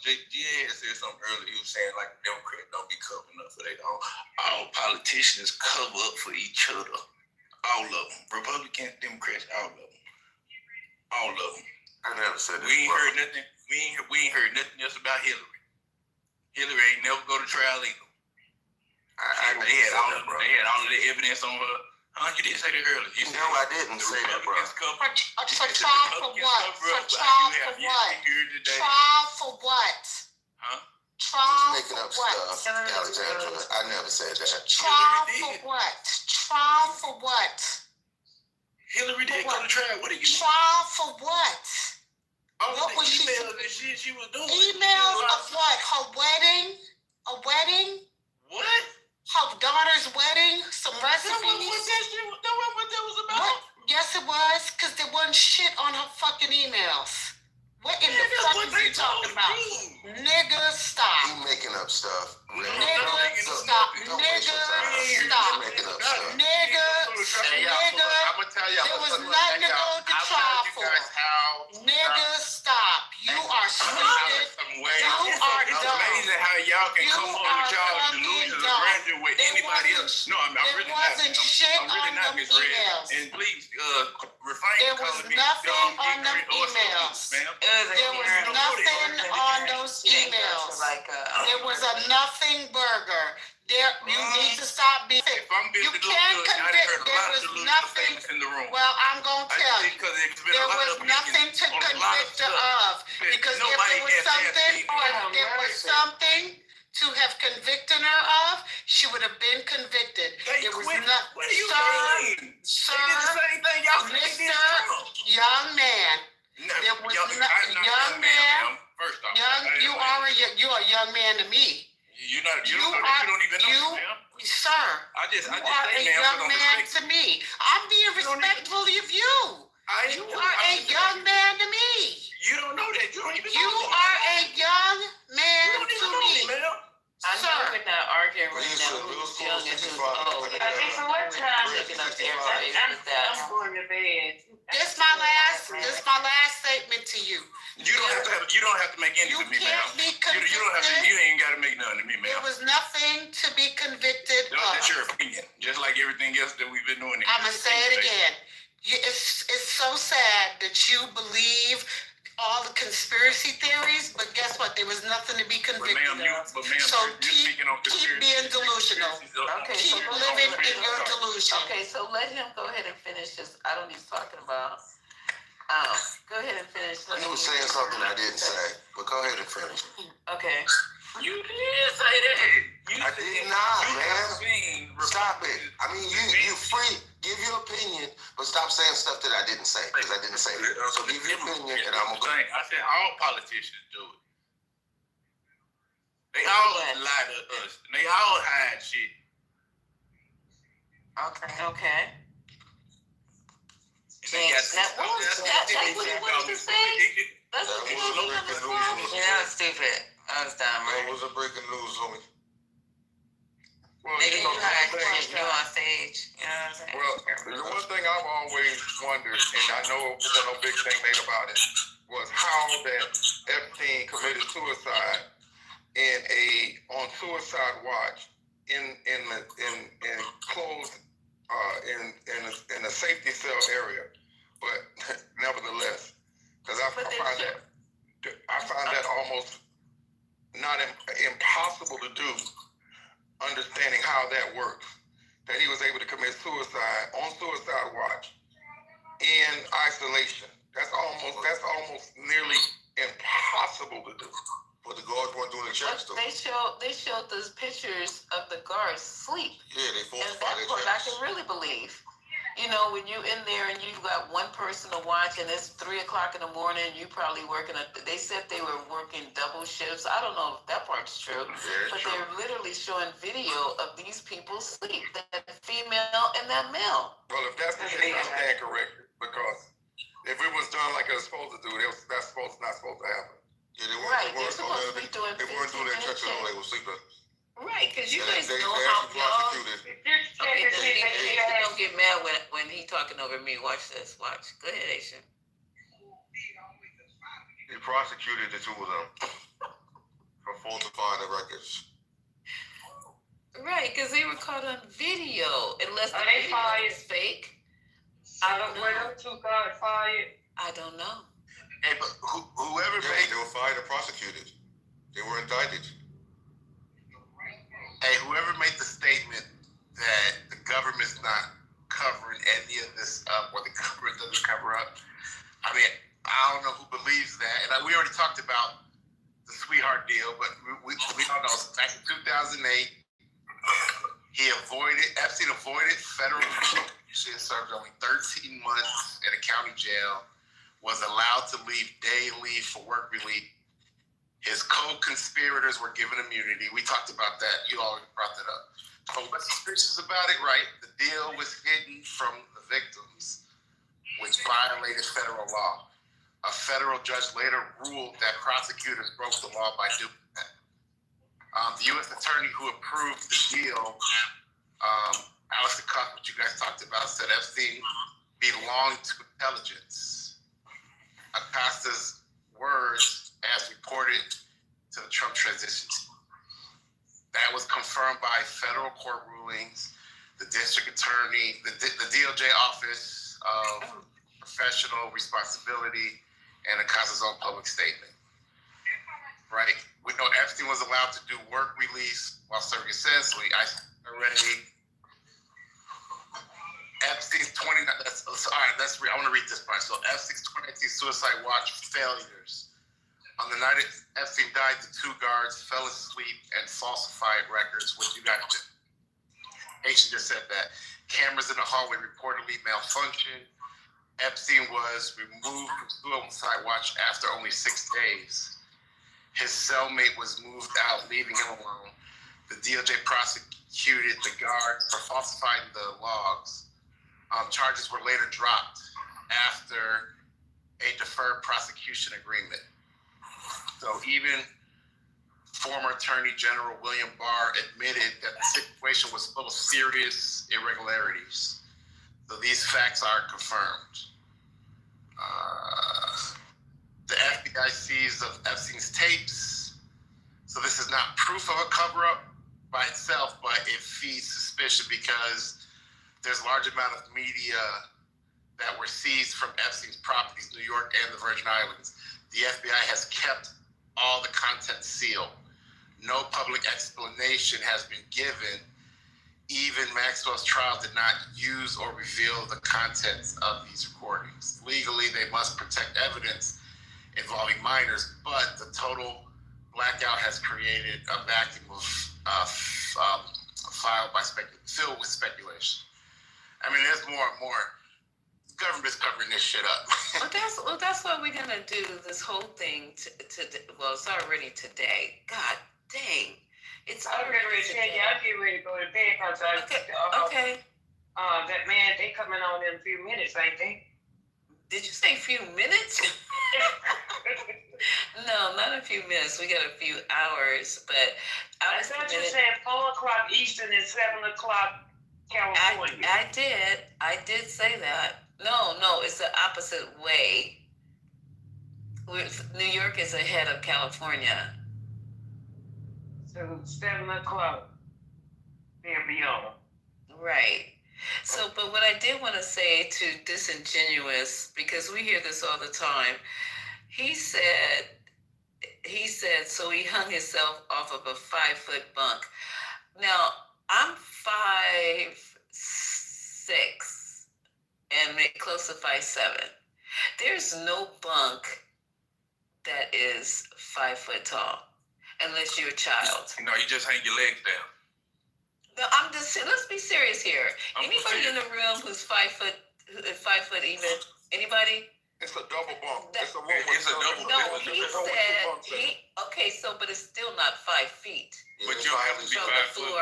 S22: GA had said something earlier. He was saying like Democrats don't be covering up for their own. All politicians cover up for each other. All of them. Republicans, Democrats, all of them. All of them.
S14: I never said that.
S22: We ain't heard nothing. We ain't heard nothing else about Hillary. Hillary ain't never go to trial either. They had all of the evidence on her. You did say that earlier. You
S14: No, I didn't say that, bro.
S4: For trial for what? For trial for what? Trial for what?
S22: Huh?
S4: Trial
S14: He's making
S4: for
S14: up
S4: what?
S14: stuff, Alexandra. I never said that.
S4: Trial for what? Trial for what?
S22: Hillary did go to trial. What are you?
S4: Trial for what?
S22: What was she? She was doing
S4: emails of what? Her wedding? A wedding?
S22: What?
S4: Her daughter's wedding? Some recipes?
S22: That wasn't what that was about.
S4: What? Yes, it was, because there wasn't shit on her fucking emails. What in the fuck are you talking about? Nigga, stop.
S14: You making up stuff.
S4: Nigga, stop. Nigga, stop. Nigga,
S17: I'm gonna tell y'all.
S4: there was nothing to go to trial for. Nigga, stop. You are stupid. You are
S22: It's
S4: dumb.
S22: amazing how y'all can come up with y'all
S4: fucking
S22: delusions of
S4: dumb.
S22: grandeur with anybody else. No, I'm really not.
S4: wasn't shit
S22: I'm really
S4: on
S22: not
S4: them
S22: Miss Red.
S4: emails.
S22: And please, refrain
S4: There
S22: from
S4: was
S22: calling me
S4: nothing
S22: dumb,
S4: on them
S22: ignorant, or
S4: emails.
S22: stupid, ma'am.
S4: There was nothing on those emails. There was a nothing burger. You need to stop being.
S22: If I'm being
S4: You can't convict. There was nothing.
S22: In the room.
S4: Well, I'm gonna tell you.
S22: Because it's been
S4: There
S22: a lot
S4: was
S22: of
S4: nothing to
S22: on a lot of
S4: convict her
S22: stuff.
S4: of. Because if
S22: Nobody
S4: there was
S22: has
S4: something,
S22: asked me.
S4: if there was something to have convicted her of, she would have been convicted. There was nothing.
S22: What are you saying?
S4: Sir,
S22: They did the same thing y'all said they did to Trump.
S4: young man.
S22: No,
S4: There was
S22: I'm not
S4: young man.
S22: First off,
S4: You're a young man to me.
S22: You don't even know me, ma'am.
S4: Sir,
S22: I just
S4: you are
S22: say,
S4: a
S22: ma'am,
S4: young
S22: so don't
S4: man
S22: respect
S4: to me. I'm being respectful of you. You are a young man to me.
S22: You don't know that. You don't even know
S4: You
S22: me.
S4: are a young man
S22: You don't even
S4: to
S22: know
S4: me.
S22: me, ma'am.
S13: I know
S4: Sir.
S13: we're not arguing right
S14: He's
S13: now
S14: in middle
S13: who's
S14: school,
S13: young and who's
S14: 65.
S13: old.
S16: Okay, so what time?
S13: Taking up everybody with that.
S16: I'm going to bed.
S4: This my last statement to you.
S22: You don't have to make any
S4: You
S22: to me,
S4: can't
S22: ma'am.
S4: be
S22: You don't have to.
S4: convicted.
S22: You ain't got to make nothing to me,
S4: There
S22: ma'am.
S4: was nothing to be convicted
S22: That's
S4: of.
S22: your opinion. Just like everything else that we've been doing.
S4: I'm gonna say it again. It's so sad that you believe all the conspiracy theories, but guess what? There was nothing to be
S22: But
S4: convicted
S22: ma'am,
S4: of. So
S22: you're speaking on
S4: keep
S22: conspiracy.
S4: being delusional.
S13: Okay,
S4: Keep
S13: so
S4: living in your delusion.
S13: Okay, so let him go ahead and finish this. I don't need to talking about. Go ahead and finish.
S14: He was saying something I didn't say, but go ahead and finish.
S13: Okay.
S22: You did say that.
S14: I did not, man. Stop it. I mean, you free. Give your opinion, but stop saying stuff that I didn't say, because I didn't say it. So give your opinion, and I'm gonna go.
S22: I said all politicians do it. They all lie to us. And they all hide shit.
S13: Okay.
S22: That's
S13: what he wanted to say? That's what he wanted to say?
S10: That was stupid. I was dumb,
S3: That
S10: right?
S3: was a breaking news, homie.
S8: Well,
S10: Nigga,
S8: you know,
S10: you had
S8: the thing,
S10: you on stage. You know what I'm saying?
S8: well, the one thing I've always wondered, and I know there was no big thing made about it, was how that Epstein committed suicide on suicide watch in closed in a safety cell area. But nevertheless, because I find that almost not impossible to do, understanding how that works. That he was able to commit suicide on suicide watch in isolation. That's almost nearly impossible to do.
S3: But the guards weren't doing the checks, though.
S13: They showed those pictures of the guards sleep.
S3: Yeah, they
S13: And
S3: falsified
S13: that
S3: their
S13: part I
S3: checks.
S13: can really believe. You know, when you in there and you've got one person to watch and it's 3 o'clock in the morning, you probably working. They said they were working double shifts. I don't know if that part's true, but they're literally showing video of these people sleep, that female and that male.
S8: Well, if that's the case, I stand corrected, because if it was done like it was supposed to do, that's not supposed to happen.
S3: Yeah, they
S13: They're supposed to be doing
S3: They weren't doing their
S13: 15-minute
S3: checks at all.
S13: checks.
S3: They were sleeping.
S13: Right, because you
S3: They
S13: guys know
S3: actually
S13: how y'all.
S3: prosecuted.
S13: Okay, don't get mad when he talking over me. Watch this. Watch. Go ahead, Asian.
S3: They prosecuted the two of them for falsifying the records.
S13: Right, because they were caught on video. Unless the
S16: they
S13: video
S16: fired?
S13: is fake.
S16: I don't know. 2 got fired.
S13: I don't know.
S22: Hey, but whoever
S3: Yeah,
S22: made
S3: they were fired and prosecuted. They were indicted.
S17: Hey, whoever made the statement that the government's not covering any of this up or the government doesn't cover up. I mean, I don't know who believes that. And we already talked about the sweetheart deal, but we all know back in 2008, Epstein avoided federal prosecution, served only 13 months at a county jail, was allowed to leave day leave for work relief. His co-conspirators were given immunity. We talked about that. You all brought that up. But what's suspicious about it, right? The deal was hidden from the victims, which violated federal law. A federal judge later ruled that prosecutors broke the law by doing that. The U.S. attorney who approved the deal, Alistair Cuff, which you guys talked about, said Epstein belonged to intelligence. Acosta's words, as reported to the Trump transition team. That was confirmed by federal court rulings, the district attorney, the DOJ Office of Professional Responsibility, and Acosta's own public statement. Right? We know Epstein was allowed to do work release while serving a sentence. Epstein's 29. I want to read this part. So Epstein's 2019 suicide watch failures. On the night Epstein died, the two guards fell asleep and falsified records, which you got. Haitian just said that. Cameras in the hallway reportedly malfunctioned. Epstein was removed from suicide watch after only 6 days. His cellmate was moved out, leaving him alone. The DOJ prosecuted the guards for falsifying the logs. Charges were later dropped after a deferred prosecution agreement. So even former Attorney General William Barr admitted that the situation was full of serious irregularities. So these facts are confirmed. The FBI seized of Epstein's tapes. So this is not proof of a cover-up by itself, but it feeds suspicion because there's a large amount of media that were seized from Epstein's properties, New York and the Virgin Islands. The FBI has kept all the content sealed. No public explanation has been given. Even Maxwell's trial did not use or reveal the contents of these recordings. Legally, they must protect evidence involving minors, but the total blackout has created a vacuum filled with speculation. I mean, there's more and more. The government's covering this shit up.
S13: That's what we're gonna do. This whole thing. It's already today. God dang. It's already today.
S16: I'll get ready to go to bed because
S13: okay.
S16: That man, they coming on in a few minutes, ain't they?
S13: Did you say a few minutes? No, not a few minutes. We got a few hours, but
S16: I thought you said 4 o'clock Eastern and 7 o'clock California.
S13: I did say that. No, it's the opposite way. New York is ahead of California.
S16: So 7 o'clock, they'll be on.
S13: Right. So, but what I did want to say to Disingenuous, because we hear this all the time, he said, so he hung himself off of a 5-foot bunk. Now, I'm 5'6" and close to 5'7". There's no bunk that is 5 foot tall, unless you're a child.
S22: No, you just hang your legs down.
S13: No, I'm just. Let's be serious here. Anybody in the room who's 5 foot even? Anybody?
S3: It's a double bunk.
S22: It's a double.
S13: No, he said okay. So, but it's still not 5 feet.
S22: But you have to be 5 foot.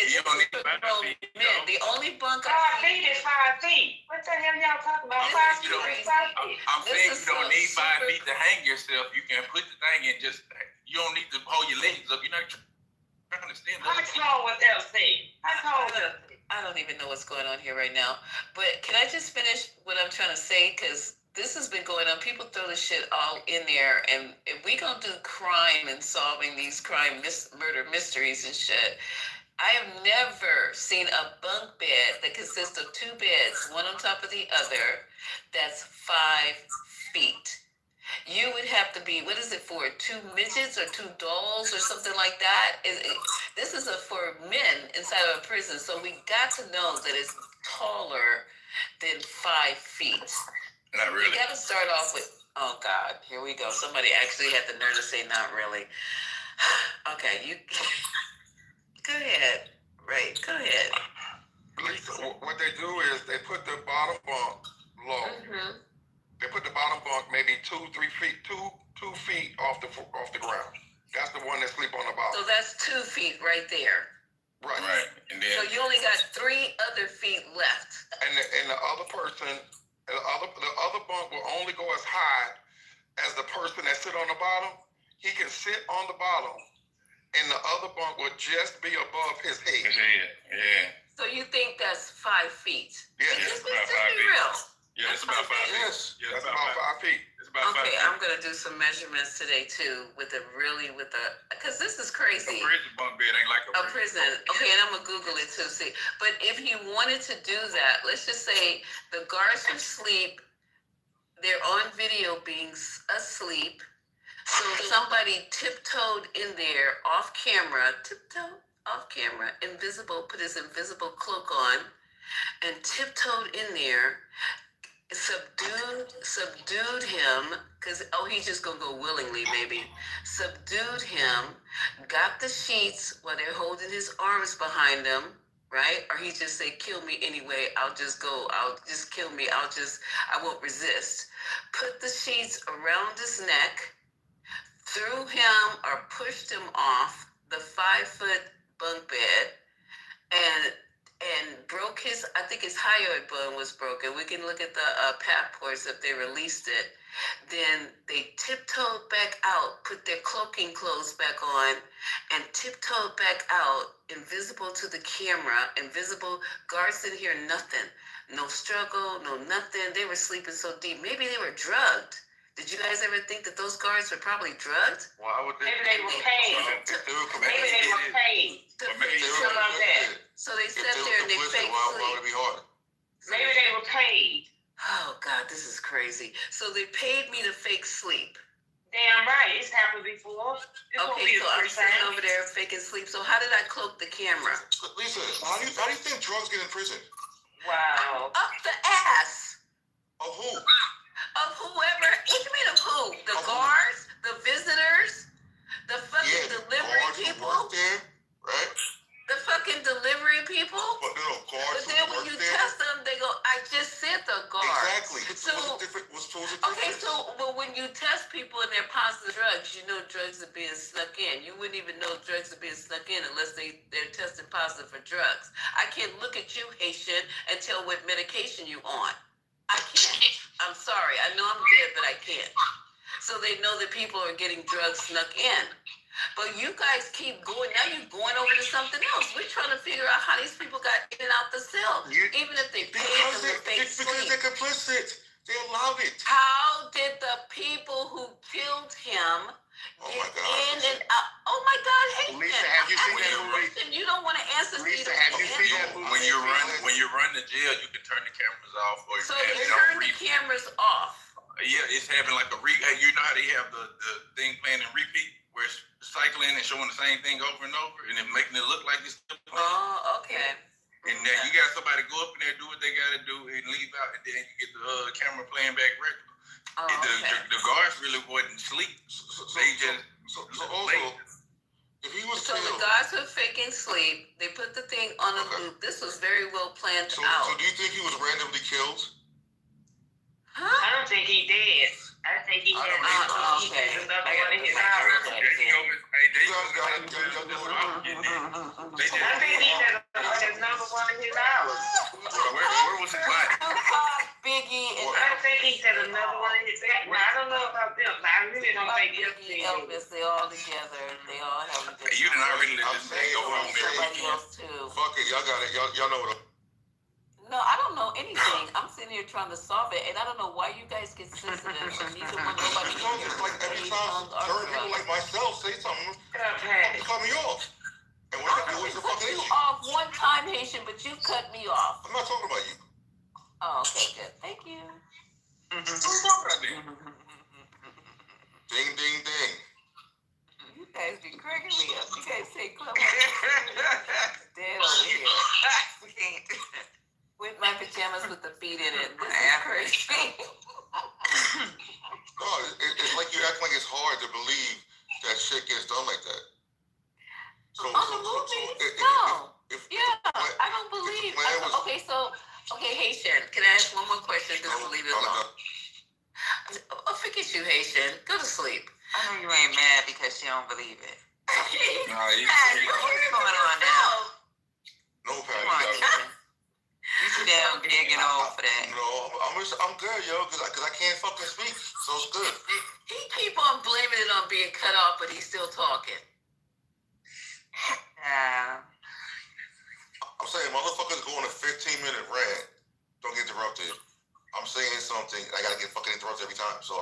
S13: You don't need 5 feet. The only bunk
S16: 5 feet is 5 feet. What the hell y'all talking about? 5 feet is 5 feet.
S22: I'm saying you don't need 5 feet to hang yourself. You can put the thing in just. You don't need to hold your legs up. You're not trying to stand up.
S16: How tall was Epstein? How tall was Epstein?
S13: I don't even know what's going on here right now. But can I just finish what I'm trying to say? Because this has been going on. People throw this shit all in there. And if we going to do crime and solving these murder mysteries and shit, I have never seen a bunk bed that consists of 2 beds, one on top of the other, that's 5 feet. you would have to be, what is it for, 2 midgets or 2 dolls or something like that? This is for men inside of a prison, so we got to know that it's taller than 5 feet.
S22: Not really.
S13: You got to start off with, oh God, here we go. Somebody actually had the nerve to say not really. Okay, you go ahead. Right, go ahead.
S3: What they do is they put the bottom bunk low.
S13: Mm-hmm.
S3: They put the bottom bunk maybe 2-3 feet, 2 feet off the ground. That's the one that sleep on the bottom.
S13: So that's 2 feet right there.
S3: Right.
S22: Right. And then,
S13: So you only got 3 other feet left.
S3: And the other person, the other bunk will only go as high as the person that sit on the bottom. He can sit on the bottom, and the other bunk will just be above his head.
S22: yeah.
S13: So you think that's 5 feet?
S3: Yes.
S13: Just be
S22: about 5 feet.
S13: real.
S22: Yeah, it's about 5 feet.
S3: Yes.
S22: Yeah,
S3: That's about 5 feet.
S22: It's about 5
S13: Okay,
S22: feet.
S13: I'm gonna do some measurements today too, because this is crazy.
S22: A prison bunk bed ain't like
S13: A prison. Okay, and I'm gonna Google it too. See, but if you wanted to do that, let's just say the guards who sleep, they're on video being asleep. So somebody tiptoed in there off camera, invisible, put his invisible cloak on, and tiptoed in there, subdued him, because, he's just gonna go willingly, maybe. Subdued him, got the sheets while they're holding his arms behind him, right? Or he just say, kill me anyway, I'll just kill me, I won't resist. Put the sheets around his neck, threw him or pushed him off the 5-foot bunk bed, and broke I think his hyoid bone was broken. We can look at the passports if they released it. Then they tiptoed back out, put their cloaking clothes back on, and tiptoed back out, invisible to the camera, invisible. Guards didn't hear nothing. No struggle, no nothing. They were sleeping so deep. Maybe they were drugged. Did you guys ever think that those guards were probably drugged?
S3: Well, I would think
S16: Maybe they were paid. Maybe they were paid.
S13: So they sat there and they fake
S3: Why would
S13: sleep.
S3: it be hard?
S16: Maybe they were paid.
S13: Oh God, this is crazy. So they paid me to fake sleep.
S16: Damn right, it's happened before.
S13: Okay, so I'm sitting over there faking sleep. So how did I cloak the camera?
S3: Lisa, how do you think drugs get in prison?
S16: Wow.
S13: Up the ass.
S3: Of who?
S13: Of whoever. What you mean of who? The guards, the visitors, the fucking delivery people.
S3: Who work there, right?
S13: The fucking delivery people.
S3: But
S13: But then when you test them, they go, I just said the guards.
S3: Exactly.
S13: But when you test people and they're positive drugs, you know drugs are being snuck in. You wouldn't even know drugs are being snuck in unless they're testing positive for drugs. I can't look at you, Haitian, and tell what medication you on. I can't. I'm sorry. I know I'm good, but I can't. So they know that people are getting drugs snuck in. But you guys keep going. Now you're going over to something else. We're trying to figure out how these people got in and out the cell. Even if they paid them to fake sleep.
S3: Because they're complicit. They allowed it.
S13: How did the people who killed him get in and out? Oh my God, Haitian.
S17: Lisa, have you seen that movie?
S13: You don't want to answer.
S17: Lisa, have you seen that movie?
S22: When you run to jail, you can turn the cameras off, or
S13: so they turn the cameras off.
S22: Yeah, it's having like a you know how they have the thing playing in repeat, where it's cycling and showing the same thing over and over, and then making it look like it's still playing.
S13: Oh, okay.
S22: And then you got somebody go up in there, do what they gotta do, and leave out, and then you get the camera playing back regular.
S13: Oh, okay.
S22: The guards really wasn't sleep. They just
S3: if he was
S13: so the guards were faking sleep. They put the thing on a loop. This was very well planned out.
S3: So do you think he was randomly killed?
S13: Huh?
S16: I don't think he did. I think he had another one in his house.
S22: I think he had
S16: another one in his house.
S22: Where was his body?
S13: Biggie and
S16: I think he said another one in his house. Well, I don't know about them. I really don't think
S13: Elvis, they all together. They all have a good
S22: You did not really let this thing go on there.
S13: Somebody else too.
S3: Fuck it, y'all got it. Y'all know what
S13: No, I don't know anything. I'm sitting here trying to solve it, and I don't know why you guys get sensitive. Neither one, nobody.
S3: It's like every time certain people like myself say something, cut me off. And when I do, it's a fucking issue.
S13: Off one time, Haitian, but you cut me off.
S3: I'm not talking about you.
S13: Oh, okay, good. Thank you.
S22: Who's talking about that?
S13: guys be cracking me up. You guys say Clubhouse. Dead over here.
S10: We can't.
S13: With my pajamas with the feet in it. This is crazy.
S3: No, it's like you act like it's hard to believe that shit gets done like that.
S13: On the movies? No. I don't believe. Okay, Haitian. Can I ask one more question? Just to leave it alone. Forget you, Haitian. Go to sleep.
S10: I know you ain't mad because she don't believe it.
S13: What's going on now?
S3: No, Patty.
S10: You too damn big and old for that.
S3: No, I'm good, yo, because I can't fucking speak, so it's good.
S13: He keep on blaming it on being cut off, but he's still talking.
S3: I'm saying motherfuckers go on a 15-minute rant. Don't get interrupted. I'm saying something, I gotta get fucking interrupted every time, so.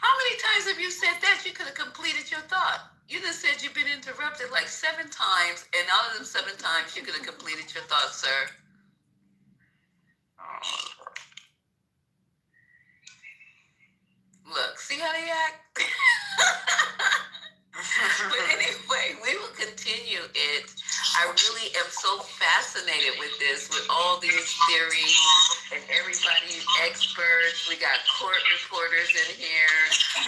S13: How many times have you said that? You could have completed your thought. You just said you've been interrupted like 7 times, and out of them 7 times, you could have completed your thought, sir. Look, see how they act? But anyway, we will continue it. I really am so fascinated with this, with all these theories and everybody experts. We got court reporters in here.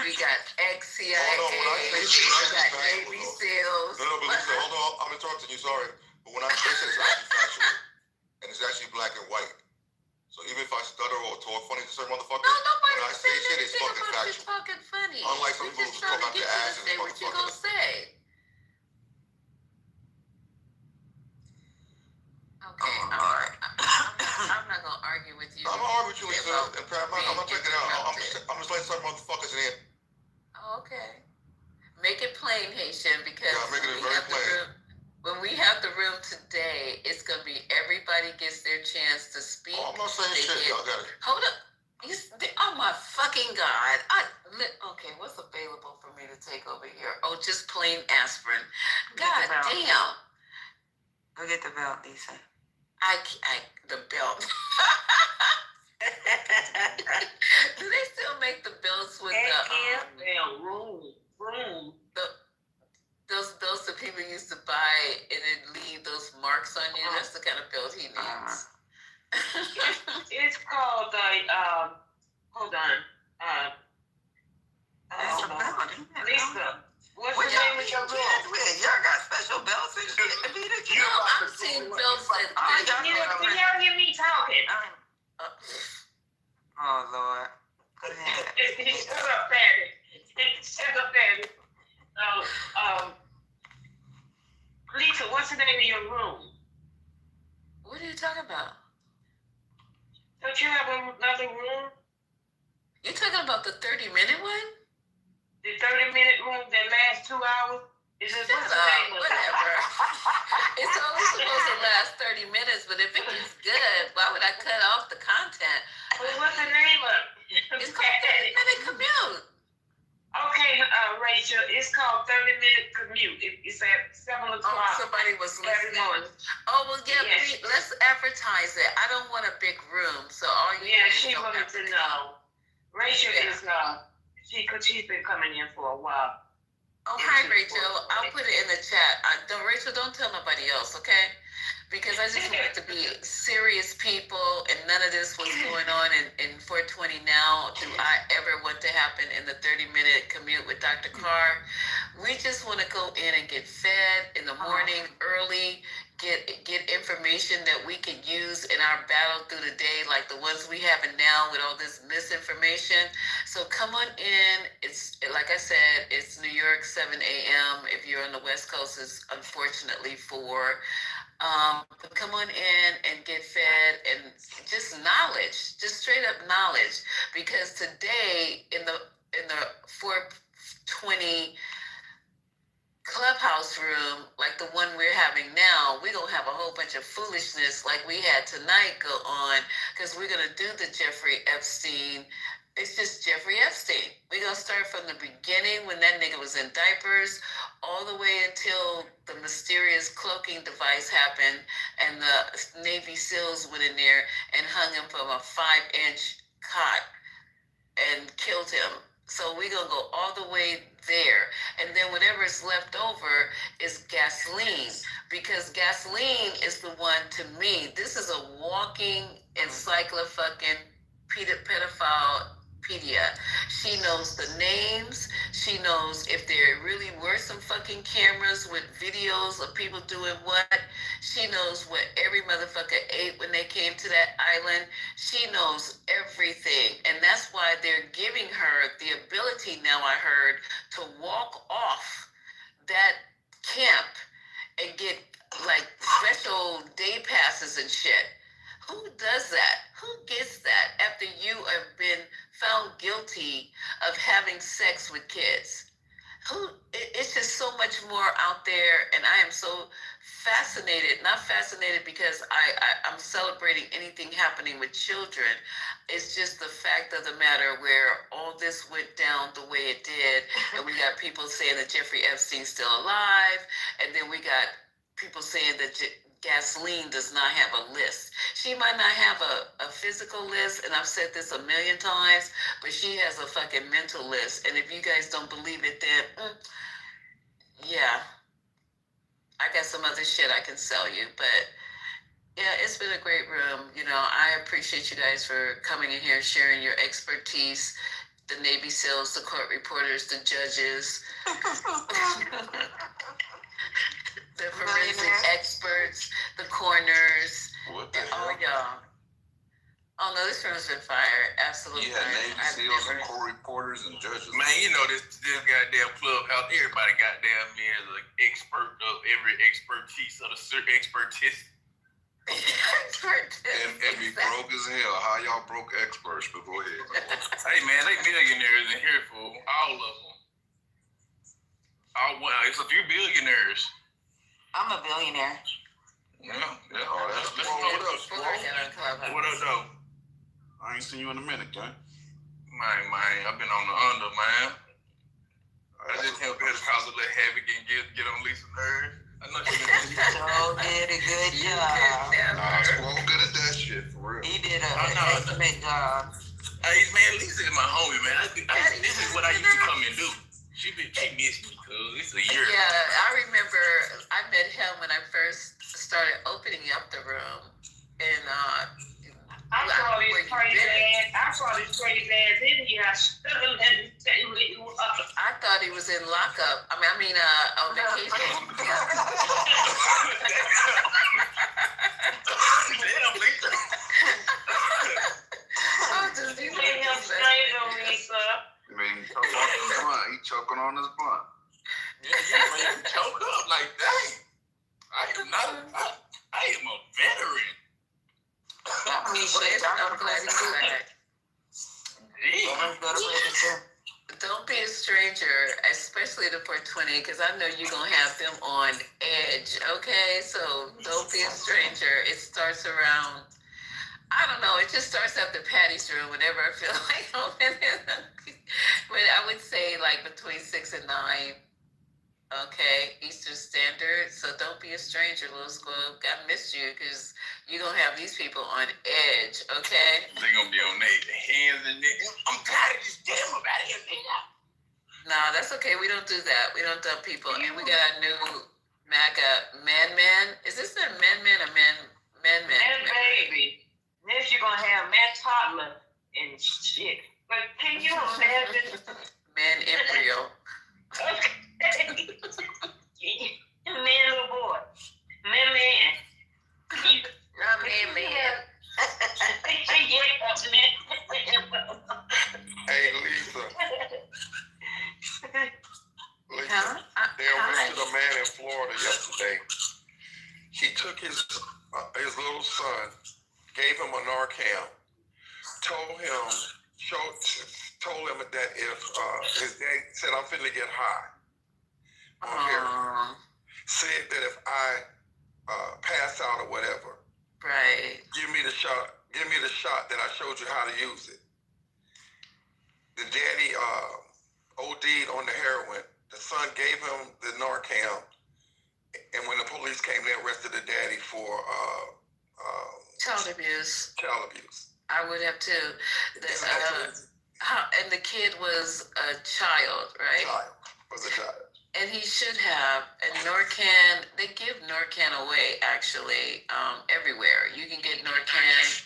S13: We got ex-CIA. We got Navy SEALs.
S3: No, but Lisa, hold on. I'm interrupting you, sorry. But when I say it's actually factual, and it's actually black and white. So even if I stutter or talk funny to certain motherfuckers, when I say shit, it's fucking factual.
S13: Talking funny.
S3: Unlike some people who talk out their asses.
S13: Say what you gonna say. Okay, all right. I'm not gonna argue with you.
S3: I'm gonna argue with you, Lisa. And Pat, I'm not taking it out. I'm just letting some motherfuckers in here.
S13: Oh, okay. Make it plain, Haitian, because
S3: I'm making it very plain.
S13: When we have the room today, it's going to be everybody gets their chance to speak.
S3: Oh, I'm not saying shit. Y'all got it.
S13: Hold up. Oh, my fucking God. Okay, what's available for me to take over here? Oh, just plain aspirin. God damn.
S10: Go get the belt, Lisa.
S13: The belt. Do they still make the belts with
S7: room.
S13: Those the people used to buy and then leave those marks on you. That's the kind of belt he needs.
S7: It's called hold on. Lisa, what's the name of your room?
S10: Y'all got special belts and shit.
S13: I'm seeing belts that.
S7: Can y'all hear me talking?
S10: Oh Lord. Go ahead.
S7: Shut up, Patty. Shut up, Patty. Lisa, what's the name of your room?
S13: What are you talking about?
S7: Don't you have another room?
S13: You're talking about the 30-minute one?
S7: The 30-minute room that lasts 2 hours? What's the name of it?
S13: Whatever. It's only supposed to last 30 minutes, but if it was good, why would I cut off the content?
S7: Well, what's the name of it?
S13: It's called 30-minute commute.
S7: Okay, Rachel, it's called 30-minute commute. It's at 7 o'clock.
S13: Oh, somebody was listening. Oh, well, yeah, yes. Let's advertise it. I don't want a big room, so all you
S7: she wanted to know. Rachel is, she's been coming in for a while.
S13: Oh, hi, Rachel. I'll put it in the chat. Rachel, don't tell nobody else, okay? Because I just want it to be serious people, and none of this was going on in 420 now. Do I ever want to happen in the 30-minute commute with Dr. Carr? We just want to go in and get fed in the morning early, get information that we can use in our battle through the day, like the ones we have now with all this misinformation. So come on in. It's like I said, it's New York 7 a.m. If you're on the West Coast, it's unfortunately 4. Come on in and get fed and just knowledge, just straight up knowledge. Because today in the 420 clubhouse room, like the one we're having now, we're gonna have a whole bunch of foolishness like we had tonight go on, because we're gonna do the Jeffrey Epstein. It's just Jeffrey Epstein. We're going to start from the beginning when that nigga was in diapers all the way until the mysterious cloaking device happened and the Navy SEALs went in there and hung him from a 5-inch cot and killed him So we're going to go all the way there. And then whatever is left over is gasoline. Because gasoline is the one, to me, this is a walking pedophilepedia. She knows the names. She knows if there really were some fucking cameras with videos of people doing what. She knows what every motherfucker ate when they came to that island. She knows everything. And that's why they're giving her the ability now, I heard, to walk off that camp and get like special day passes and shit. Who does that? Who gets that after you have been found guilty of having sex with kids? It's just so much more out there, and I am so fascinated. Not fascinated because I'm celebrating anything happening with children. It's just the fact of the matter where all this went down the way it did, and we got people saying that Jeffrey Epstein's still alive, and then we got people saying that gasoline does not have a list. She might not have a physical list, and I've said this a million times, but she has a fucking mental list. And if you guys don't believe it, then yeah, I got some other shit I can sell you. But yeah, it's been a great room. You know, I appreciate you guys for coming in here and sharing your expertise. The Navy SEALs, the court reporters, the judges. The forensic experts, the coroners, and all y'all. Oh no, this room's been fire. Absolutely.
S5: Yeah, Navy SEALs and court reporters and judges.
S22: Man, you know this goddamn clubhouse. Everybody goddamn me as an expert of every expertise of the expertise.
S5: And be broke as hell. How y'all broke experts? But go ahead.
S22: Hey man, they millionaires in here for all of them. It's a few billionaires.
S10: I'm a billionaire.
S22: Yeah. Oh, let's go. What up, though?
S5: I ain't seen you in a minute, gang.
S22: Man, I've been on the under, man. I just help her cause a little havoc and get on Lisa's nerves. I know she
S10: did a good job.
S5: Nah, Squall good at that shit, for real.
S10: He did an excellent job.
S22: Hey, man, Lisa is my homie, man. This is what I used to come and do. She missed me, cuz it's a year.
S13: Yeah, I remember I met him when I first started opening up the room. And
S16: I saw this crazy ass in here. I still let me tell you where he was.
S13: I thought he was in lockup. I mean, on vacation.
S22: Damn, Lisa.
S16: You made him straight on me, sir.
S5: You made him choke on his blunt. He choking on his blunt.
S22: Yeah, you made him choke up like, dang. I am a veteran.
S13: I'm glad he's back. Don't be a stranger, especially the 420, because I know you're going to have them on edge, okay? So don't be a stranger. It starts around, I don't know, it just starts after Patty's room whenever I feel like opening it. But I would say like between 6 and 9. Okay, Eastern Standard. So don't be a stranger, Little Squad. I missed you because you're going to have these people on edge, okay?
S22: They're going to be on their hands and necks. I'm tired of this damn about it, nigga.
S13: No, that's okay. We don't do that. We don't dump people. And we got a new MAGA man. Is this a man or man?
S16: Man, baby. Next you're going to have Matt Toddler and shit. But can you imagine?
S13: Man embryo.
S16: Okay. Man, little boy. Man.
S5: Hey, Lisa. There went to the man in Florida yesterday. He took his little son, gave him a Narcan, told him that if his dad said, I'm finna get high on heroin, said that if I pass out or whatever,
S13: right,
S5: give me the shot that I showed you how to use it. The daddy OD'd on the heroin. The son gave him the Narcan, and when the police came, they arrested the daddy for
S13: child abuse.
S5: Child abuse.
S13: I would have too. And the kid was a child, right?
S3: Was a child.
S13: And he should have. And Narcan, they give Narcan away actually everywhere. You can get Narcan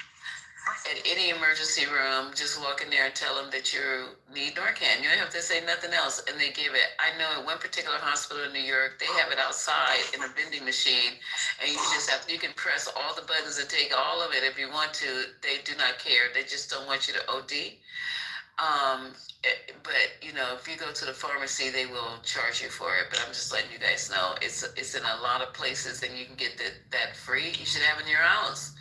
S13: at any emergency room. Just walk in there and tell them that you need Narcan. You don't have to say nothing else, and they give it. I know at one particular hospital in New York, they have it outside in a vending machine, and you can press all the buttons and take all of it if you want to. They do not care. They just don't want you to OD. But if you go to the pharmacy, they will charge you for it. But I'm just letting you guys know it's in a lot of places, and you can get that free. You should have it in your house.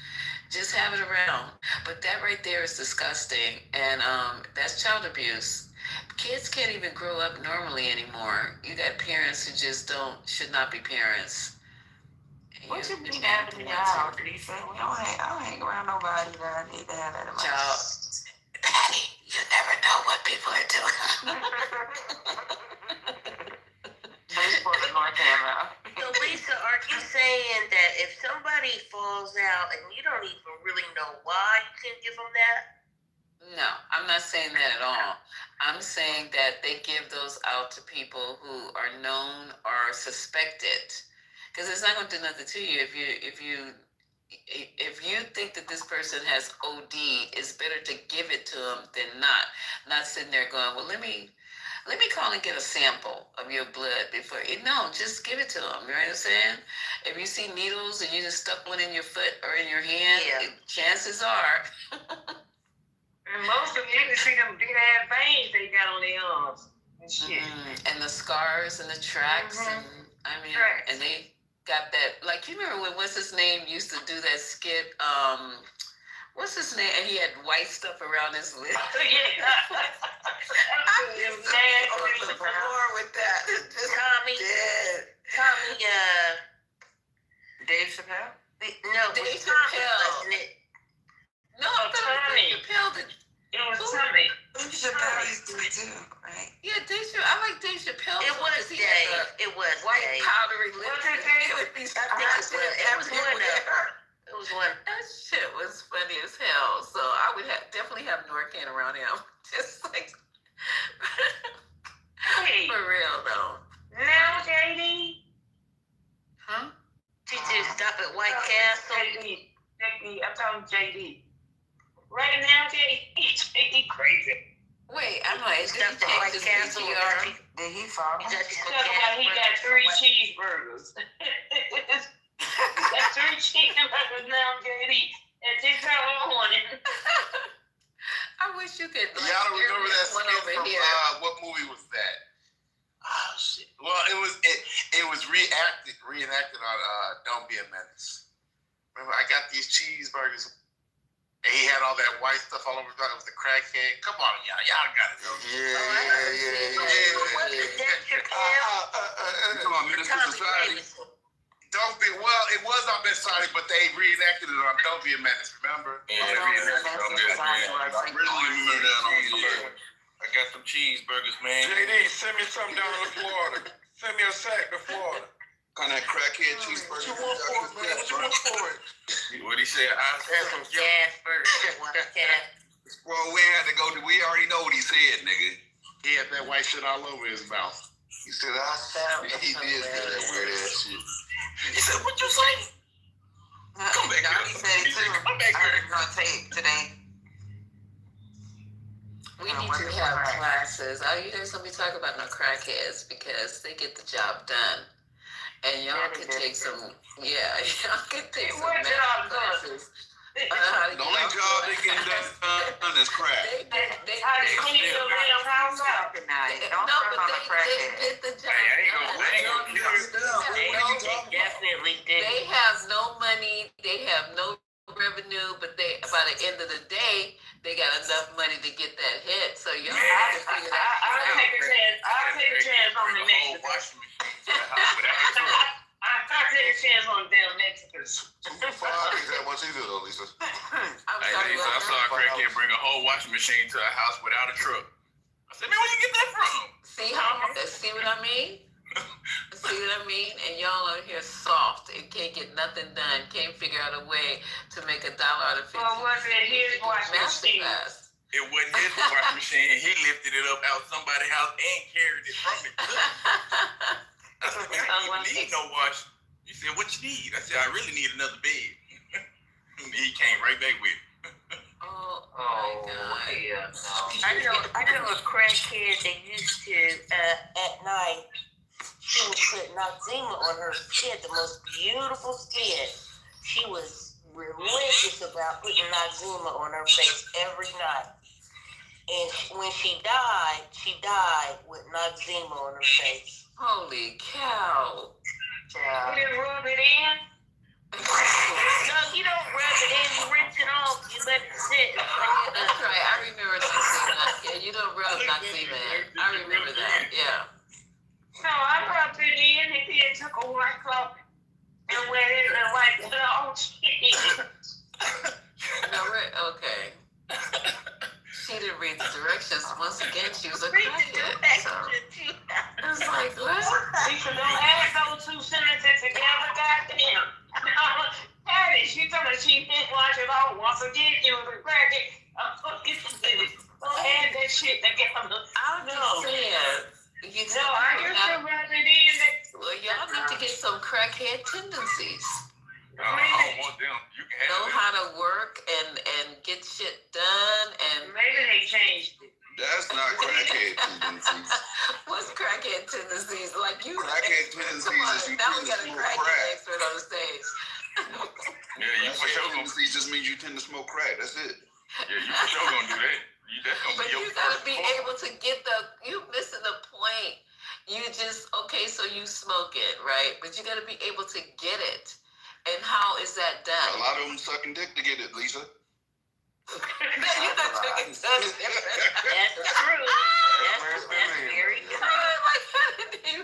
S13: Just have it around. But that right there is disgusting, and that's child abuse. Kids can't even grow up normally anymore. You got parents who just should not be parents.
S10: What you mean having in your house, Lisa? I don't hang around nobody that I need to have that in my house.
S13: Patty, you never know what people are doing.
S15: So Lisa, are you saying that if somebody falls out and you don't even really know why, you can give them that?
S13: No, I'm not saying that at all. I'm saying that they give those out to people who are known or suspected, because it's not going to do nothing to you if you think that this person has OD. It's better to give it to them than not sitting there going, well, let me call and get a sample of your blood before. No, just give it to them. You know what I'm saying? If you see needles and you just stuck one in your foot or in your hand, chances are.
S16: And most of you can see them big ass veins they got on their arms and shit.
S13: And the scars and the tracks, and and they got that. Like, you remember when what's his name used to do that skit? What's his name? And he had white stuff around his lips. I'm just on the floor with that.
S15: Tommy.
S10: Dave Chappelle?
S15: No,
S13: Dave
S15: Chappelle. Wasn't it?
S13: No, Tommy.
S16: It was Tommy.
S10: Dave Chappelle used to do it too, right?
S13: Yeah, Dave Chappelle. I like Dave Chappelle.
S15: It was Dave. It was
S13: white
S15: Dave.
S13: powdery lips.
S15: It was one.
S13: That shit was funny as hell. So I would definitely have Narcan around him. Just like, for real though.
S16: Now, JD.
S13: Huh?
S15: Did you stop at White Castle?
S16: JD, I'm talking JD. Right now, JD crazy.
S13: Wait, I'm like, did he
S15: Stop at White Castle?
S10: Did he fall?
S16: He got 3 cheeseburgers. Got 3 cheeseburgers now, JD. And just how on it.
S13: I wish you could.
S17: Y'all don't remember that skit from what movie was that? Oh shit! Well, it was reenacted on Don't Be a Menace. Remember, I got these cheeseburgers, and he had all that white stuff all over. It was the crackhead. Come on, y'all got it. Come on, Minister Society. Don't be it was on Miss Society, but they reenacted it on Don't Be a Menace. Remember?
S22: Yeah, I really remember that on the I got some cheeseburgers, man.
S5: JD, send me something down to Florida. Send me a sack to Florida.
S3: Kind of crackhead cheeseburger.
S5: What you want for it, man? What you want for it?
S22: What he said?
S15: Some gas burgers.
S17: Well, we had to go to. We already know what he said, nigga. He had that white shit all over his mouth.
S3: He said, he did say that weird ass shit.
S22: He said, what you say? Come back here.
S10: He said it too.
S22: Come back here.
S10: I was on tape today.
S13: We need to have classes. You guys let me talk about no crackheads because they get the job done. And y'all can take some, y'all can take some math classes.
S17: The only job they get done is crack.
S13: They get the job done.
S15: Definitely did.
S13: They have no money. They have no revenue, but by the end of the day, they got enough money to get that hit. So y'all have to figure that out.
S16: I'll take a chance on the Mexicans. I'll take a chance on the damn Mexicans.
S3: 2 for $5 ain't that much either, though, Lisa.
S22: Lisa, I saw a crackhead bring a whole washing machine to a house without a truck. I said, man, where you get that from?
S13: See what I mean? See what I mean? And y'all are here soft and can't get nothing done. Can't figure out a way to make $1 out of 50.
S16: Well, was it his washing machine?
S22: it wasn't his washing machine. He lifted it up out somebody's house and carried it from it. I said, man, I don't need no wash. He said, what you need? I said, I really need another bed. He came right back with it.
S15: Oh my God.
S7: Yeah. I know a crackhead that used to at night she would put Noxzema on her. She had the most beautiful skin. She was religious about putting Noxzema on her face every night. And when she died with Noxzema on her face.
S13: Holy cow.
S7: Yeah. You didn't rub it in? No, you don't rub it in. You rinse it off. You let it sit.
S13: That's right. I remember Noxzema. Yeah, you don't rub Noxzema in. I remember that. Yeah.
S7: No, I rubbed it in and then took a white cloth and went in and wiped it off.
S13: No, okay. She didn't read the directions. Once again, she was a crackhead. So I was like, what?
S7: Lisa, don't add those two sentences together, goddamn. Patty, she told me she didn't watch it all. Once again, she was a crackhead. Don't add that shit together.
S13: I'm just saying.
S7: I used to rub it in.
S13: Well, y'all need to get some crackhead tendencies.
S22: I don't want them. You can have
S13: know
S22: them.
S13: how to work and get shit done and
S7: maybe they changed it.
S14: That's not crackhead tendencies.
S13: What's crackhead tendencies? Like you
S14: Crackhead tendencies is you
S13: now we
S14: tend to
S13: got a
S14: smoke
S13: crackhead
S14: crack.
S13: expert on the stage.
S22: Yeah, you for sure gonna.
S14: Tendencies just means you tend to smoke crack. That's it.
S22: Yeah, you for sure gonna do that. That's gonna
S13: But
S22: be your
S13: you gotta
S22: first
S13: be
S22: fault.
S13: able to get you missing the point. You just so you smoke it, right? But you gotta be able to get it. And how is that done?
S14: A lot of them sucking dick to get it, Lisa.
S13: You're not drinking
S7: That's true. That's very true.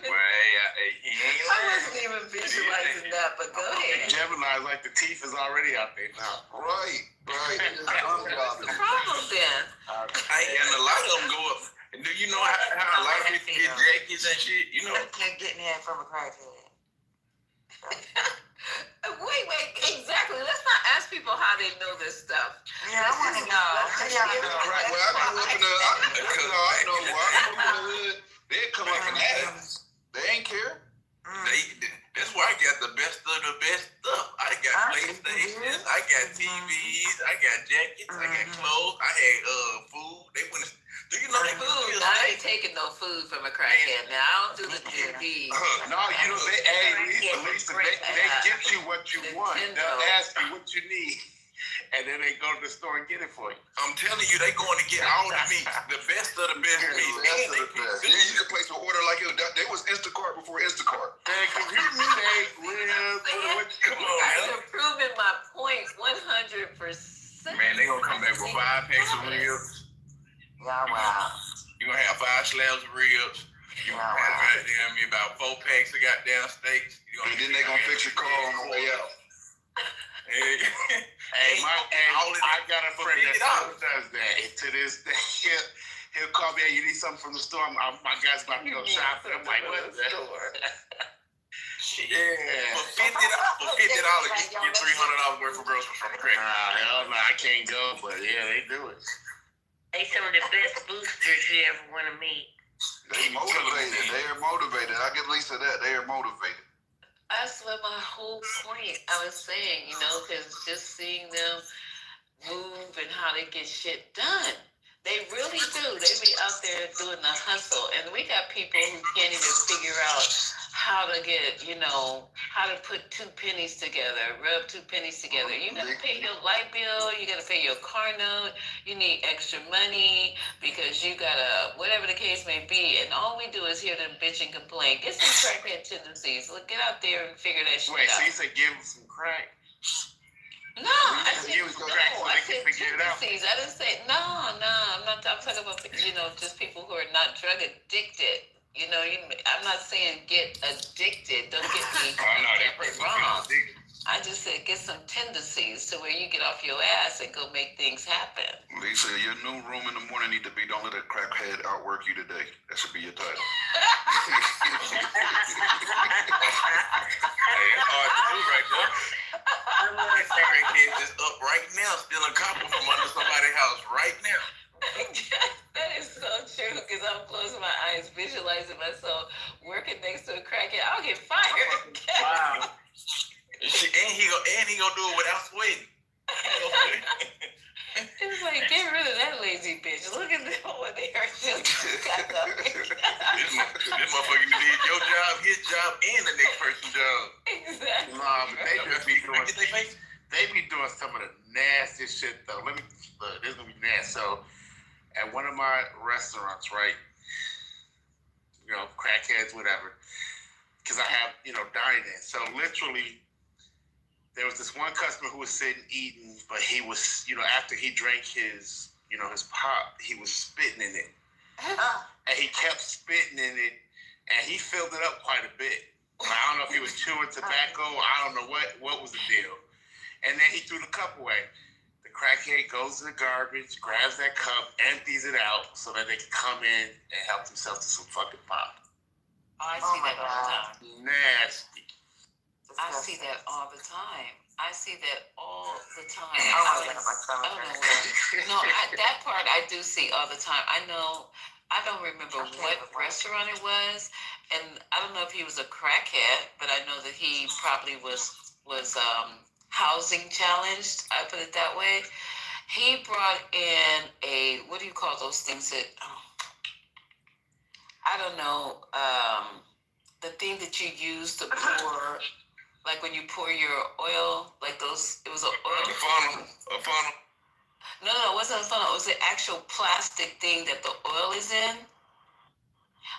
S13: I wasn't even visualizing that, but go ahead.
S17: Gemini's like the teeth is already out there now.
S14: Right.
S13: What's the problem then?
S22: And a lot of them go up. Do you know how a lot of people get jackets and shit? You know?
S10: They're getting that from a crackhead.
S13: Wait, exactly. Let's not ask people how they know this stuff.
S10: Yeah, I want to know.
S14: Right. Well, I grew up in the hood. They'd come up and ask. They ain't care.
S22: That's why I got the best of the best stuff. I got PlayStations, I got TVs, I got jackets, I got clothes, I had food. They wouldn't. Do you know they
S13: food? I ain't taking no food from a crackhead. Now I don't do the TV.
S17: No, you know they get you what you want. They'll ask you what you need, and then they go to the store and get it for you.
S22: I'm telling you, they going to get all the meat, the best of the best meat.
S14: Yeah, you can place an order like it. They was Instacart before Instacart.
S22: Come on,
S13: I'm proving my point 100%.
S22: Man, they gonna come back with 5 packs of ribs.
S10: Yeah, wow.
S22: You gonna have 5 slabs of ribs. You gonna have about 4 packs of goddamn steaks.
S14: And then they gonna fix your car on the way out.
S17: I got a friend that still does that. To this day, he'll call me, hey, you need something from the store? My guy's about to go shopping. I'm like, what the hell?
S22: Shit. Yeah. For $50, you can get $300 worth of groceries from a crack.
S17: Hell no, I can't go, but yeah, they do it.
S7: They some of the best boosters you ever want to meet.
S14: They motivated. They are motivated. I give Lisa that. They are motivated.
S13: That's what my whole point I was saying, because just seeing them move and how they get shit done. They really do. They be out there doing the hustle. And we got people who can't even figure out how to get, how to put 2 pennies together, rub 2 pennies together. You got to pay your light bill. You got to pay your car note. You need extra money because you got to, whatever the case may be. And all we do is hear them bitch and complain. Get some crackhead tendencies. Look, get out there and figure that shit out.
S17: Wait, so you said give them some crack?
S13: No, I said
S17: tendencies.
S13: I didn't say no. I'm not. I'm talking about just people who are not drug addicted. I'm not saying get addicted. Don't get me wrong. I just said get some tendencies to where you get off your ass and go make things happen.
S14: Lisa, your new room in the morning need to be "Don't let a crackhead outwork you today." That should be your title.
S22: Hey, it's hard to do right there. Crackhead is up right now, stealing copper from under somebody's house right now. gonna do it without sweating.
S13: It's like, get rid of that lazy bitch. Look at them over there.
S22: This motherfucker did your job, his job, and the next person's job.
S13: Exactly.
S17: Nah, but they just be doing. They be doing some of the nastiest shit though. Let me look. This is gonna be nasty. So, at one of my restaurants, right? You know, crackheads, whatever. Because I have, dining. So literally, there was this one customer who was sitting eating, but he was, after he drank his, his pop, he was spitting in it. And he kept spitting in it, and he filled it up quite a bit. I don't know if he was chewing tobacco. I don't know what was the deal. And then he threw the cup away. The crackhead goes to the garbage, grabs that cup, empties it out so that they can come in and help themselves to some fucking pop.
S13: I see that all the time.
S17: Nasty.
S13: I see that all the time. That part I do see all the time. I don't remember what restaurant it was, and I don't know if he was a crackhead, but I know that he probably was housing challenged. I put it that way. He brought in what do you call those things that? I don't know. The thing that you use to pour. Like when you pour your oil, like those, it was an oil.
S22: A funnel.
S13: No, it wasn't a funnel. It was the actual plastic thing that the oil is in.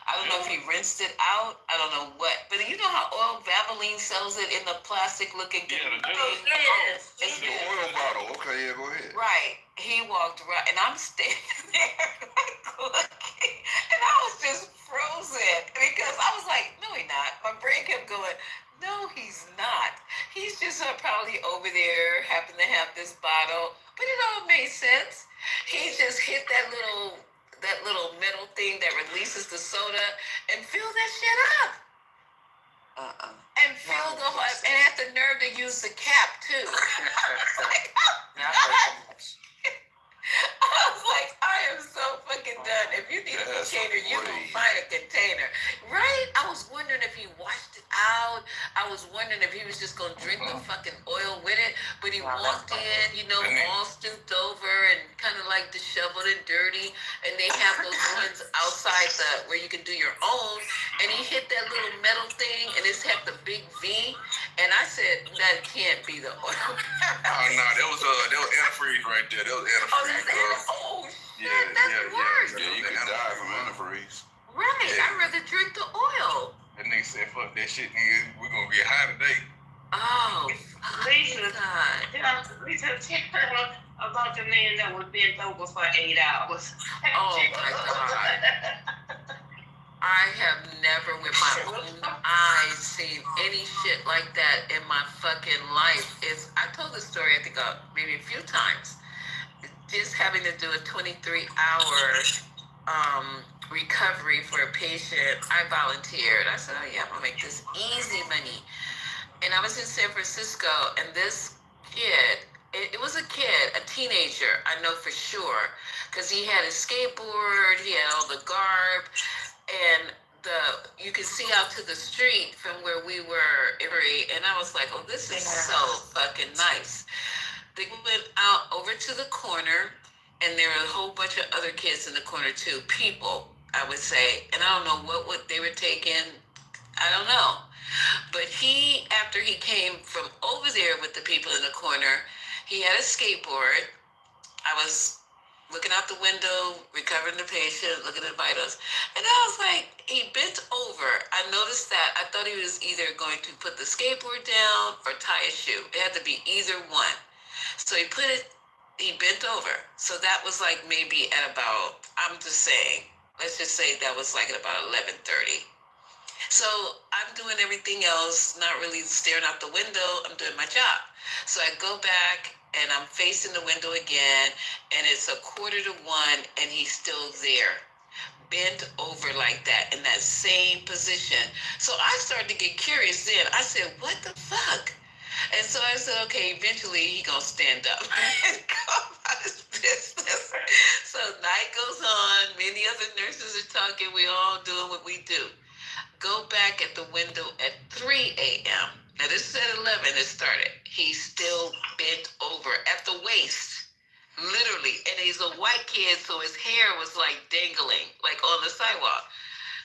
S13: I don't know if he rinsed it out. I don't know what. But you know how Vaseline sells it in the plastic looking thing?
S22: Yes.
S13: It's
S22: the oil bottle. Okay, yeah, go ahead.
S13: Right. He walked right, and I'm standing there like looking, and I was just frozen because I was like, no, he's not. My brain kept going, no, he's not. He's just probably over there, happen to have this bottle. But it all made sense. He just hit that little metal thing that releases the soda and fill that shit up. And fill the whole, and had the nerve to use the cap too. I was like, I am so fucking done. If you need a container, you can find a container. Right? I was wondering if he washed it out. I was wondering if he was just going to drink the fucking oil with it. But he walked in, all stooped over and kind of like disheveled and dirty. And they have those ones outside where you can do your own. And he hit that little metal thing and it's had the big V. And I said, that can't be the oil.
S22: Oh, no, that was antifreeze right there. That was antifreeze.
S13: That's worse.
S22: Yeah, you could die from antifreeze.
S13: Right, yeah. I'd rather drink the oil.
S22: That nigga said, fuck that shit, nigga. We're gonna get high today.
S13: Oh,
S16: Lisa, tell her about the man that was bent over for 8 hours.
S13: Oh, my God. I have never with my own eyes seen any shit like that in my fucking life. I told this story, I think, maybe a few times. Just having to do a 23-hour recovery for a patient, I volunteered. I said, oh yeah, I'm gonna make this easy money. And I was in San Francisco, and this kid, it was a kid, a teenager, I know for sure, because he had his skateboard, he had all the garb, and you could see out to the street from where we were, and I was like, oh, this is so fucking nice. They went out over to the corner, and there were a whole bunch of other kids in the corner too, people, I would say. And I don't know what they were taking. I don't know. But after he came from over there with the people in the corner, he had a skateboard. I was looking out the window, recovering the patient, looking at vitals. And I was like, he bent over. I noticed that. I thought he was either going to put the skateboard down or tie a shoe. It had to be either one. So he bent over. So that was like maybe at about, I'm just saying, let's just say that was like at about 11:30. So I'm doing everything else, not really staring out the window. I'm doing my job. So I go back and I'm facing the window again, and it's 1:45, and he's still there, bent over like that, in that same position. So I started to get curious then. I said, what the fuck? And so I said, okay, eventually he gonna stand up and go about his business. So night goes on, many other nurses are talking, we all doing what we do. Go back at the window at 3 a.m. Now this is at 11 it started. He's still bent over at the waist, literally. And he's a white kid, so his hair was like dangling, like on the sidewalk.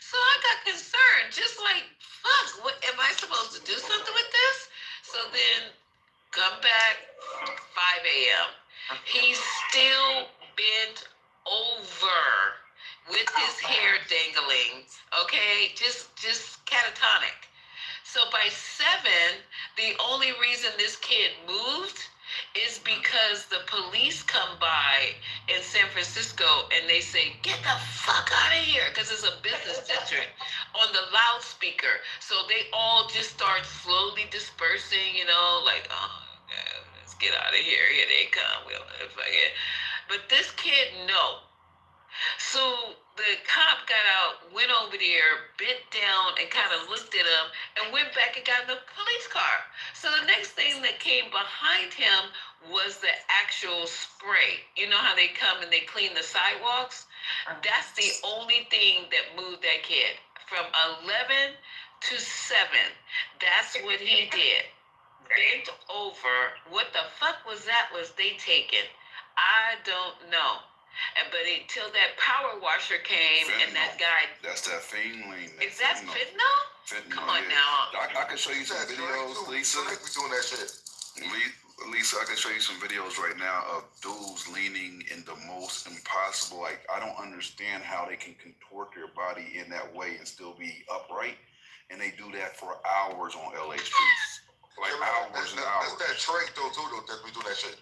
S13: So I got concerned, just like, fuck, what am I supposed to do something with this? So then come back 5 a.m. He's still bent over with his hair dangling, okay? Just catatonic. So by 7, the only reason this kid moved is because the police come by in San Francisco and they say, get the fuck out of here, because it's a business district, on the loudspeaker. So they all just start slowly dispersing, you know, like, oh, okay, let's get out of here. Here they come. We'll fuck it. But this kid, no. So the cop got out, went over there, bent down, and kind of looked at him, and went back and got in the police car. So the next thing that came behind him was the actual spray. You know how they come and they clean the sidewalks? That's the only thing that moved that kid. From 11 to 7, that's what he did. Bent over. What the fuck was that? Was they taken? I don't know. But until that power washer came and that guy.
S9: That's that fentanyl.
S13: Is that fentanyl? Come on now.
S9: I can show you some videos, Lisa.
S3: We doing that shit.
S9: Lisa, I can show you some videos right now of dudes leaning in the most impossible. Like, I don't understand how they can contort their body in that way and still be upright. And they do that for hours on LA streets. Like hours and hours.
S3: That's that trait though, too, that we do that shit.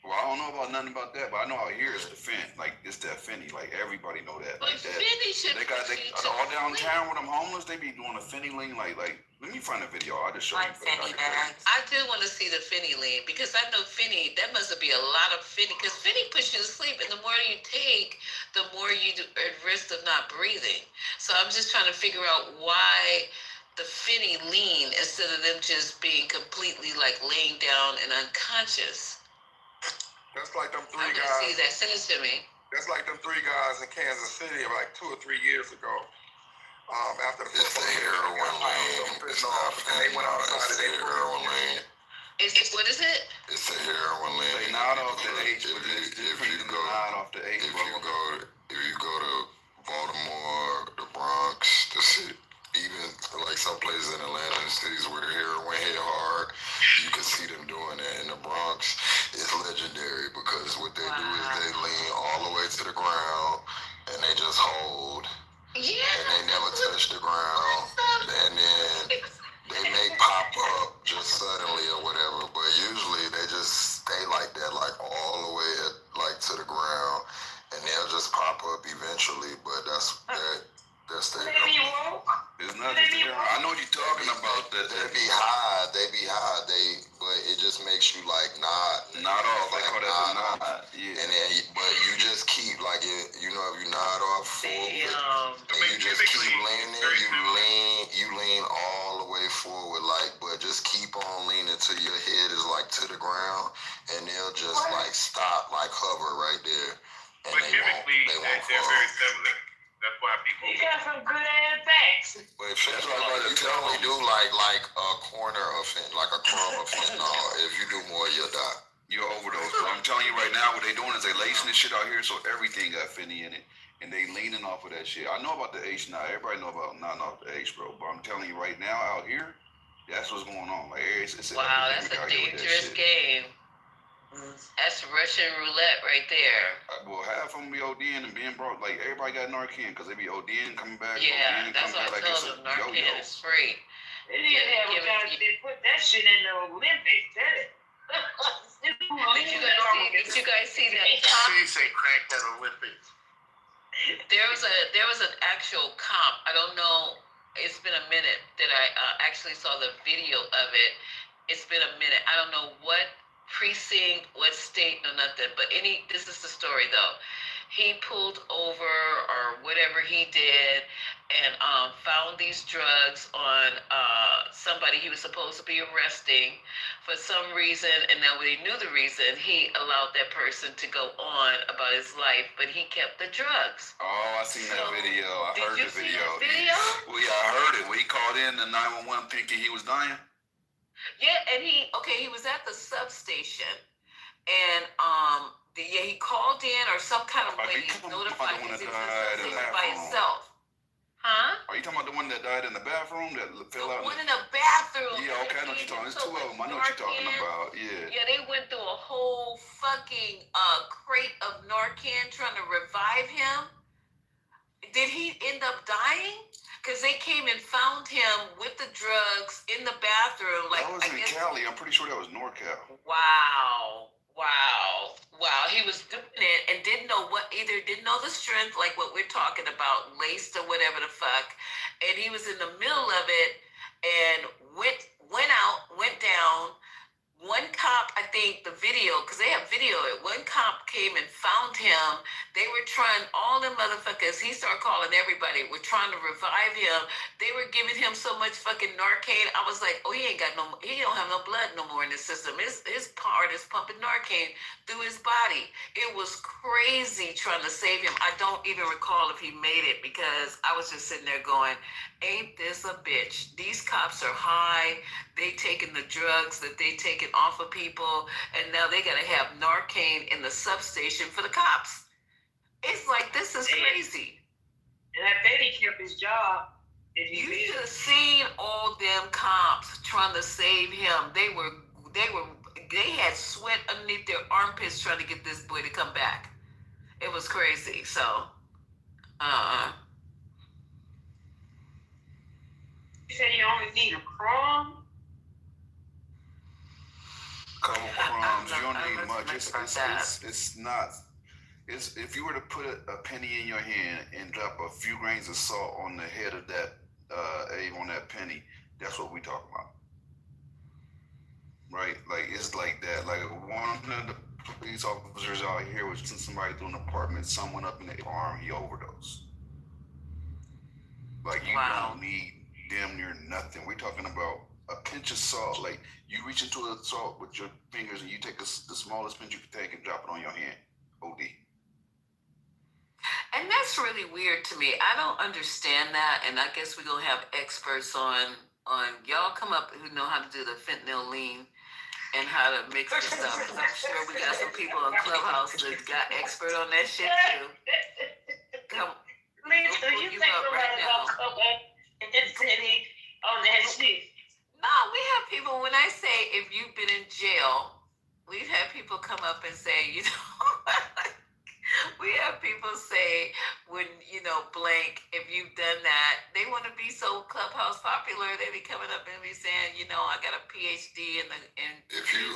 S9: Well, I don't know about nothing about that, but I know out here it's the Fent. Like, it's that Fenty. Like, everybody know that.
S13: But
S9: like that.
S13: Fenty should
S9: they all downtown with them homeless, they be doing a Fenty lean. Like, let me find a video. I'll just show you.
S13: I do want to see the Fenty lean, because I know Fenty, that must be a lot of Fenty, because Fenty puts you to sleep, and the more you take, the more you are at risk of not breathing. So I'm just trying to figure out why the Fenty lean instead of them just being completely like laying down and unconscious.
S5: That's like them 3
S13: guys. See that? Send it to me.
S5: That's like them 3 guys in Kansas City like 2 or 3 years ago. After the
S3: football heroin lane. It's not
S5: they went outside and they
S3: heroin lane.
S13: What is it?
S3: It's a heroin lane.
S9: They not off the H, but it's different than not off the H.
S3: If you go to Baltimore, the Bronx, the city, even like some places in Atlanta and cities where the heroin hit hard, you can see them doing that. In the Bronx, it's legendary because what they do is they lean all the way to the ground and they just hold. Yeah. And they never touch the ground. And then they may pop up just suddenly or whatever, but usually they just stay like that, like all the way to the ground, and they'll just pop up eventually. But that's the.
S9: It's not just I know what you're talking about.
S3: They be high, but it just makes you like nod off, like nod off. Yeah. And then, but you just keep like it, you know, if you nod off forward, and you just keep leaning, you lean all the way forward, like, but just keep on leaning till your head is like to the ground, and they'll just like stop, like hover right there, and
S17: but
S3: they won't
S17: they're
S3: fall.
S17: very similar. That's why people.
S16: You got some good ass backs.
S3: But you can only do like a corner of like a crumb of fentanyl. If you do more, you'll die.
S9: You'll overdose. But I'm telling you right now, what they doing is they lacing this shit out here, so everything got Fenty in it, and they leaning off of that shit. I know about the H now. Everybody know about not off the H, bro. But I'm telling you right now, out here, that's what's going on. Like, it's
S13: wow, that's a dangerous game. That's Russian roulette right there.
S9: Well, half of them be ODing and being brought. Like, everybody got Narcan because they be ODing coming back.
S13: Yeah, that's what I told them. Narcan is free.
S16: They didn't have a guy that put that shit in the Olympics.
S13: Did you guys see that?
S17: She say crack that Olympics.
S13: There was an actual comp. I don't know. It's been a minute that I actually saw the video of it. It's been a minute. I don't know what precinct, what state, no nothing. But this is the story though. He pulled over or whatever he did and found these drugs on somebody he was supposed to be arresting for some reason, and now when he knew the reason, he allowed that person to go on about his life, but he kept the drugs.
S9: Oh, I seen that video. I heard the video.
S13: Video?
S9: Well, yeah, I heard it. When he called in the 911 thinking he was dying.
S13: Yeah, and he was at the substation, and he called in or some kind of way notified because he was in the substation by himself. Huh?
S9: Are you talking about the one that died in the bathroom that fell out?
S13: The one in the bathroom.
S9: Yeah, okay, I know what you're talking about. There's two of them. I know what you're talking about. Yeah.
S13: Yeah, they went through a whole fucking crate of Narcan trying to revive him. Did he end up dying? Because they came and found him with the drugs in the bathroom. Like,
S9: that was in Cali. I'm pretty sure that was NorCal.
S13: Wow. He was doing it and didn't know the strength, like what we're talking about, laced or whatever the fuck. And he was in the middle of it and went down. One cop, I think the video, because they have video, one cop came and found him. They were trying, all them motherfuckers, he started calling everybody, were trying to revive him. They were giving him so much fucking Narcan. I was like, oh, he don't have no blood no more in his system. His heart is pumping Narcan through his body. It was crazy trying to save him. I don't even recall if he made it because I was just sitting there going, ain't this a bitch? These cops are high. They taking the drugs that they taking off of people, and now they gotta have Narcan in the substation for the cops. It's like, this is crazy.
S16: And I bet he kept his job.
S13: You should have seen all them cops trying to save him. They had sweat underneath their armpits trying to get this boy to come back. It was crazy. So,
S16: You said you only need a crumb?
S9: Couple crumbs. You don't need much. It's not. It's if you were to put a penny in your hand and drop a few grains of salt on the head of that on that penny, that's what we talk about, right? Like it's like that. Like one of the police officers out here was sent somebody through an apartment. Someone up in the arm, he overdosed. Like you don't need damn near nothing. We're talking about a pinch of salt. Like you reach into the salt with your fingers and you take the smallest pinch you can take and drop it on your hand. OD.
S13: And that's really weird to me. I don't understand that. And I guess we're gonna have experts on y'all come up who know how to do the fentanyl lean and how to mix the stuff. Because I'm sure we got some people on Clubhouse that got expert on that shit too.
S16: Lisa, you think somebody gonna come up and just say on that shit?
S13: No, we have people, when I say if you've been in jail, we've had people come up and say, we have people say when, blank, if you've done that, they want to be so Clubhouse popular, they be coming up and be saying, I got a PhD in
S3: if you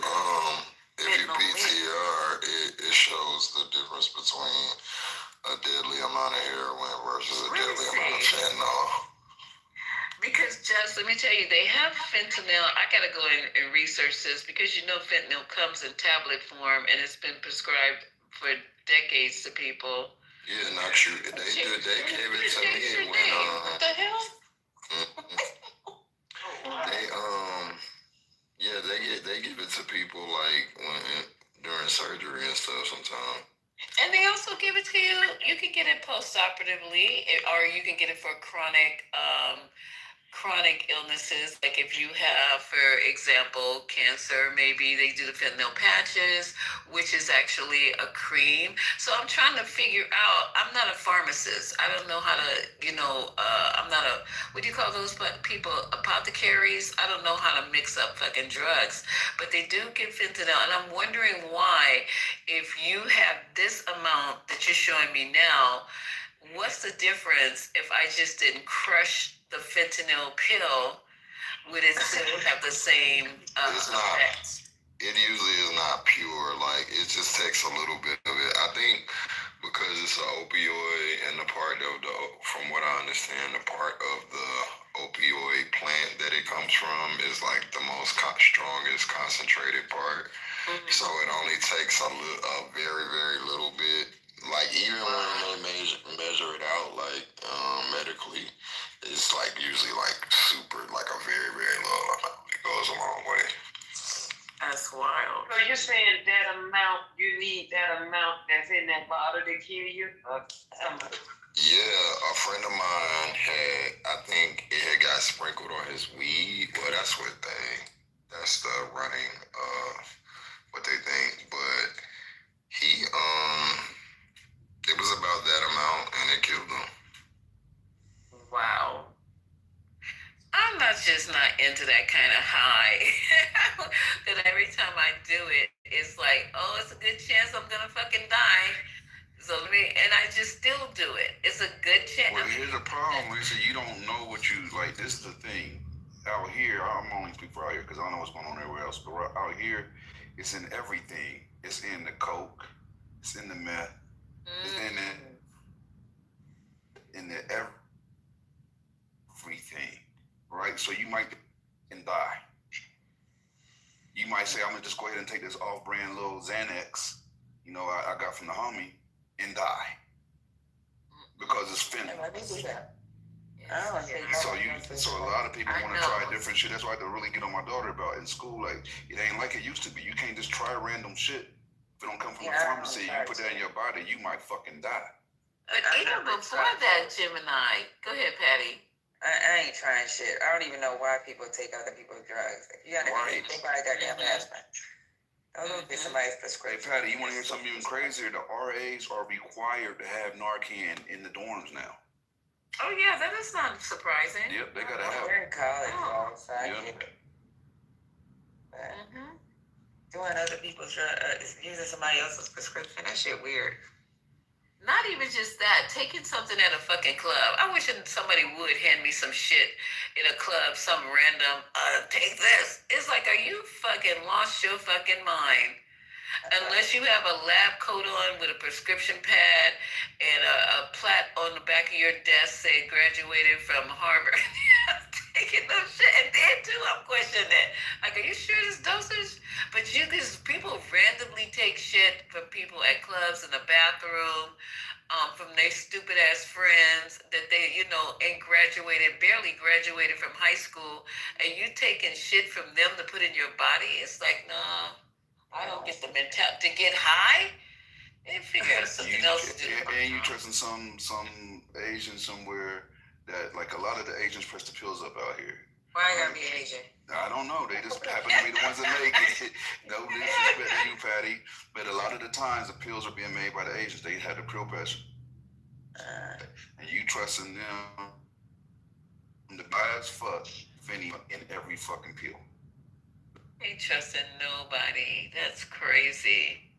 S3: PTR, it shows the difference between a deadly amount of heroin versus a deadly amount of fentanyl.
S13: Because just let me tell you, they have fentanyl. I gotta go in and research this because fentanyl comes in tablet form and it's been prescribed for decades to people.
S3: Yeah, not true. They gave it to me when
S13: what the hell?
S3: They give it to people like during surgery and stuff sometimes.
S13: And they also give it to you. You can get it post-operatively, or you can get it for chronic illnesses. Like if you have, for example, cancer, maybe they do the fentanyl patches, which is actually a cream. So I'm trying to figure out, I'm not a pharmacist. I don't know how to, I'm not a, what do you call those people? Apothecaries. I don't know how to mix up fucking drugs, but they do give fentanyl. And I'm wondering why, if you have this amount that you're showing me now, what's the difference if I just didn't crush the fentanyl pill? Would it still have the same effects?
S3: It usually is not pure. Like, it just takes a little bit of it. I think because it's an opioid, and from what I understand, the part of the opioid plant that it comes from is like the most strongest concentrated part. Mm-hmm. So it only takes a very, very little bit. Like, even when they measure it out, like, medically, it's like usually like super, like a very, very low amount. It goes a long way.
S13: That's wild.
S16: So you're saying that amount, you need that amount that's in that bottle to kill you?
S3: Yeah, a friend of mine I think it had got sprinkled on his weed. Well, that's regarding what they think, but he it was about that amount and it killed him.
S13: Wow. I'm not into that kind of high. Because every time I do it, it's like, oh, it's a good chance I'm gonna fucking die. So and I just still do it. It's a good chance.
S9: Well, here's the problem, Lisa. You don't know what you like. This is the thing. Out here, I'm only speaking for out here because I don't know what's going on everywhere else. But out here, it's in everything. It's in the coke. It's in the meth. It's in the everything. Right? So you might die. You might say, I'm gonna just go ahead and take this off-brand little Xanax, I got from the homie, and die because it's fentanyl. So a lot of people want to try different shit. That's why I had to really get on my daughter about in school. Like, it ain't like it used to be. You can't just try random shit. If it don't come from the pharmacy, you put that in your body, you might fucking die.
S13: Even before that, Gemini. Go ahead, Patty.
S10: I ain't trying shit. I don't even know why people take other people's drugs. If you gotta take my goddamn aspirin. Don't get somebody's prescription.
S9: Hey, Patty, you want to hear something even crazier? The RAs are required to have Narcan in the dorms now.
S13: Oh, yeah, that is not surprising.
S9: Yep, they gotta have it.
S10: We're in college, so I get it. Doing other people's drugs, using somebody else's prescription, that shit weird.
S13: Not even just that, taking something at a fucking club. I wish somebody would hand me some shit in a club, some random, take this. It's like, are you fucking lost your fucking mind? Unless you have a lab coat on with a prescription pad and a plaque on the back of your desk saying graduated from Harvard. Taking no shit. And then too, I'm questioning that. Like, are you sure this dosage? But people randomly take shit from people at clubs in the bathroom, from their stupid ass friends that they, ain't barely graduated from high school, and you taking shit from them to put in your body. It's like, nah. I don't get the mentality to get high and figure out something else to do.
S9: And you trusting some Asian somewhere that, like, a lot of the Asians press the pills up out here.
S10: Why I gotta be Asian?
S9: I don't know. They just happen to be the ones that make it. No disrespect to you, Patty, but a lot of the times the pills are being made by the Asians. They have the pill pressure. And you trusting them to buy as fuck Finny in every fucking pill.
S13: Ain't trusting nobody. That's crazy.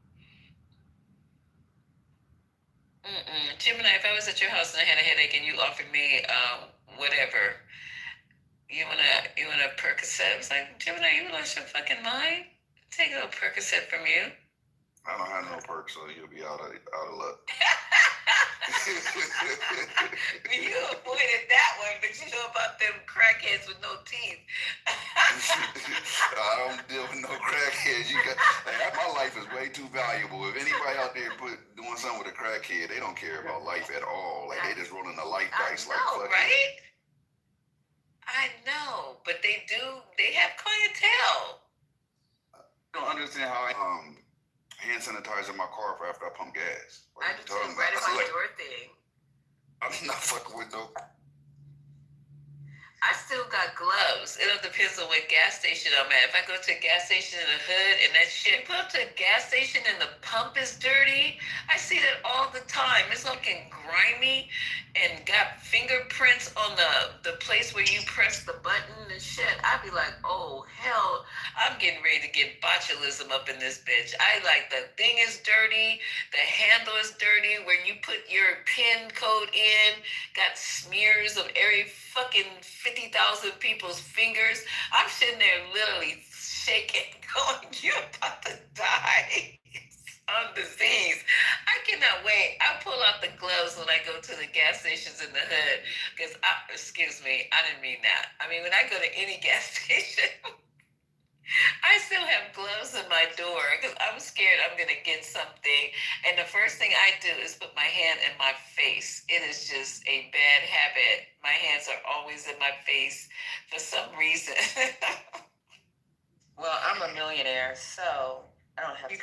S13: Gemini, if I was at your house and I had a headache and you offered me whatever, you wanna Percocet? I was like, Gemini, you lost your fucking mind? Take a little Percocet from you.
S9: I don't have no perk, so you'll be out of luck.
S13: You avoided that one, but you know about them crackheads with no teeth.
S9: I don't deal with no crackheads. My life is way too valuable. If anybody out there doing something with a crackhead, they don't care about life at all. Like, they just rolling the life dice.
S13: Right? I know, but they have clientele.
S9: I don't understand how hand sanitizer in my car for after I pump gas.
S13: I do too, right about your thing.
S9: I'm not fucking with no.
S13: I still got gloves. It all depends on what gas station I'm at. If I go to a gas station in the hood and that shit, put up to a gas station and the pump is dirty, I see that all the time. It's looking grimy and got fingerprints on the place where you press the button and shit. I'd be like, oh, hell, I'm getting ready to get botulism up in this bitch. The thing is dirty, the handle is dirty, where you put your PIN code in, got smears of every fucking 50,000 people's fingers. I'm sitting there literally shaking, going, you're about to die. Some disease. I cannot wait. I pull out the gloves when I go to the gas stations in the hood. Because, excuse me, I didn't mean that. I mean, when I go to any gas station, I still have gloves in my door because I'm scared I'm going to get something. And the first thing I do is put my hand in my face. It is just a bad habit. My hands are always in my face for some reason.
S10: Well, I'm a millionaire, so I don't have to.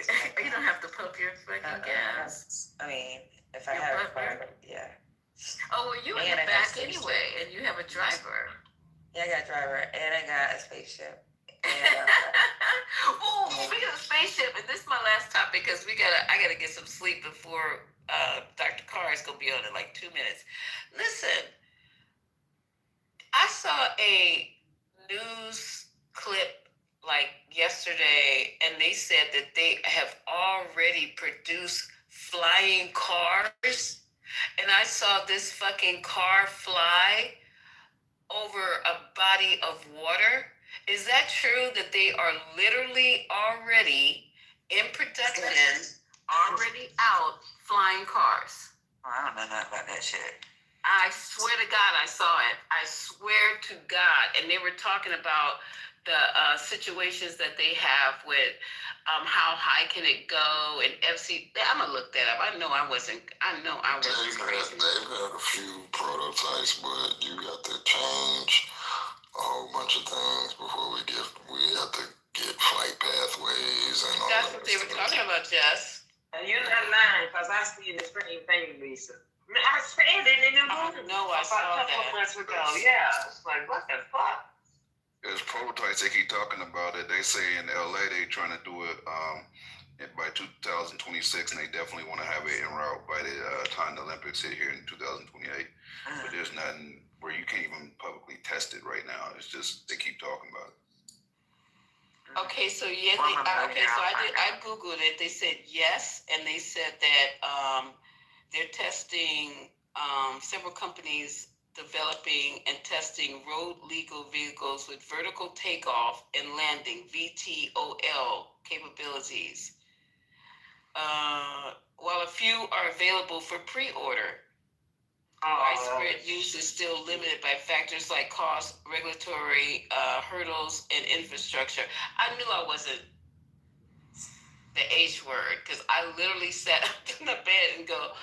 S13: You don't have to pump your fucking gas.
S10: I mean, if I have a driver, yeah.
S13: Oh, well, you in the back anyway, and you have a driver.
S10: Yeah, I got a driver, and I got a spaceship. And,
S13: Oh, speaking of spaceship, and this is my last topic because I gotta get some sleep before Dr. Carr is gonna be on in like 2 minutes. Listen, I saw a news clip like yesterday, and they said that they have already produced flying cars, and I saw this fucking car fly over a body of water. Is that true that they are literally already in production, already out flying cars?
S10: I don't know nothing about that shit.
S13: I swear to God, I saw it. I swear to God. And they were talking about the situations that they have with how high can it go and FC. I'm gonna look that up. I know I wasn't crazy.
S3: They've had a few prototypes, but you got to change a whole bunch of things before we have to get flight pathways and all
S13: That's
S3: that
S13: what they were
S3: stuff.
S13: talking about, Jess.
S16: And you're not lying, because I see the same thing, Lisa. I said it in the movie.
S13: No, I saw
S16: about a couple
S13: that.
S16: of months ago. Yeah, it's like, what the fuck?
S9: There's prototypes they keep talking about it. They say in LA they trying to do it by 2026, and they definitely want to have it en route by the time the Olympics hit here in 2028. But there's nothing where you can't even publicly test it right now. It's just they keep talking about it.
S13: Okay, so yes, I googled it. They said yes, and they said that they're testing several companies developing and testing road legal vehicles with vertical takeoff and landing (VTOL) capabilities. While a few are available for pre-order, widespread use is still limited by factors like cost, regulatory hurdles, and infrastructure. I knew I wasn't the H word because I literally sat up in the bed and go,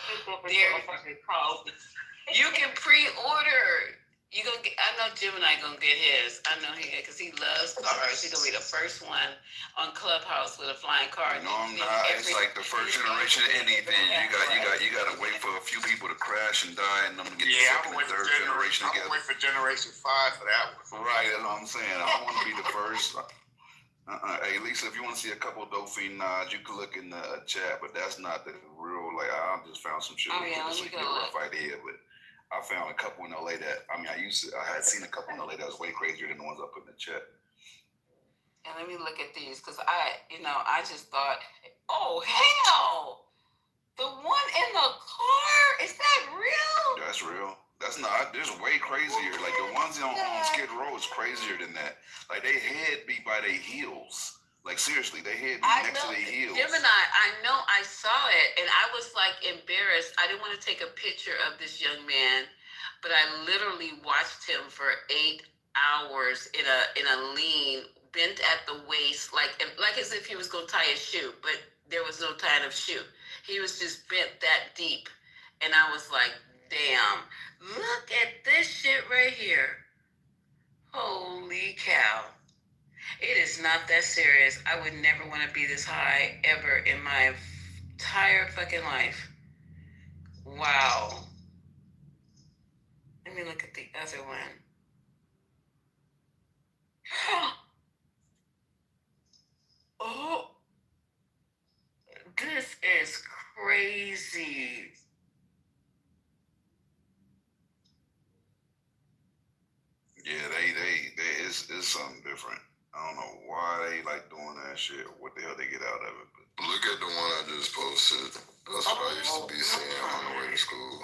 S13: you can pre-order. You gonna get? I know Gemini gonna get his. I know he because he loves cars. He's gonna be the first one on Clubhouse with a flying car.
S9: No, I'm not. It's like the first generation of anything. You gotta wait for a few people to crash and die, and I'm gonna get the second and third generation together.
S17: I'm gonna wait for generation 5 for that one.
S9: Right, that's what I'm saying. I want to be the first. Hey, Lisa, if you want to see a couple of Dolphin nods, you can look in the chat, but that's not the real. Like I just found some shit.
S13: Oh yeah, let me go look.
S9: Rough idea, but I found a couple in LA that I had seen a couple in LA that was way crazier than the ones I put in the chat.
S13: And let me look at these because I just thought, oh hell, the one in the car, is that real?
S9: That's real. That's not. There's way crazier. Like the ones on Skid Row is crazier than that. Like they head be by their heels. Like seriously, they head be next to their heels.
S13: Gemini, I know I saw it, and I was like embarrassed. I didn't want to take a picture of this young man, but I literally watched him for 8 hours in a lean, bent at the waist, like as if he was gonna tie his shoe, but there was no tying of shoe. He was just bent that deep, and I was like, damn, look at this shit right here. Holy cow. It is not that serious. I would never want to be this high ever in my entire fucking life. Wow. Let me look at the other one. Oh, this is crazy.
S9: Yeah, they it's something different. I don't know why they like doing that shit. What the hell they get out of it? But
S3: look at the one I just posted. That's what I used to be seeing on the way to school.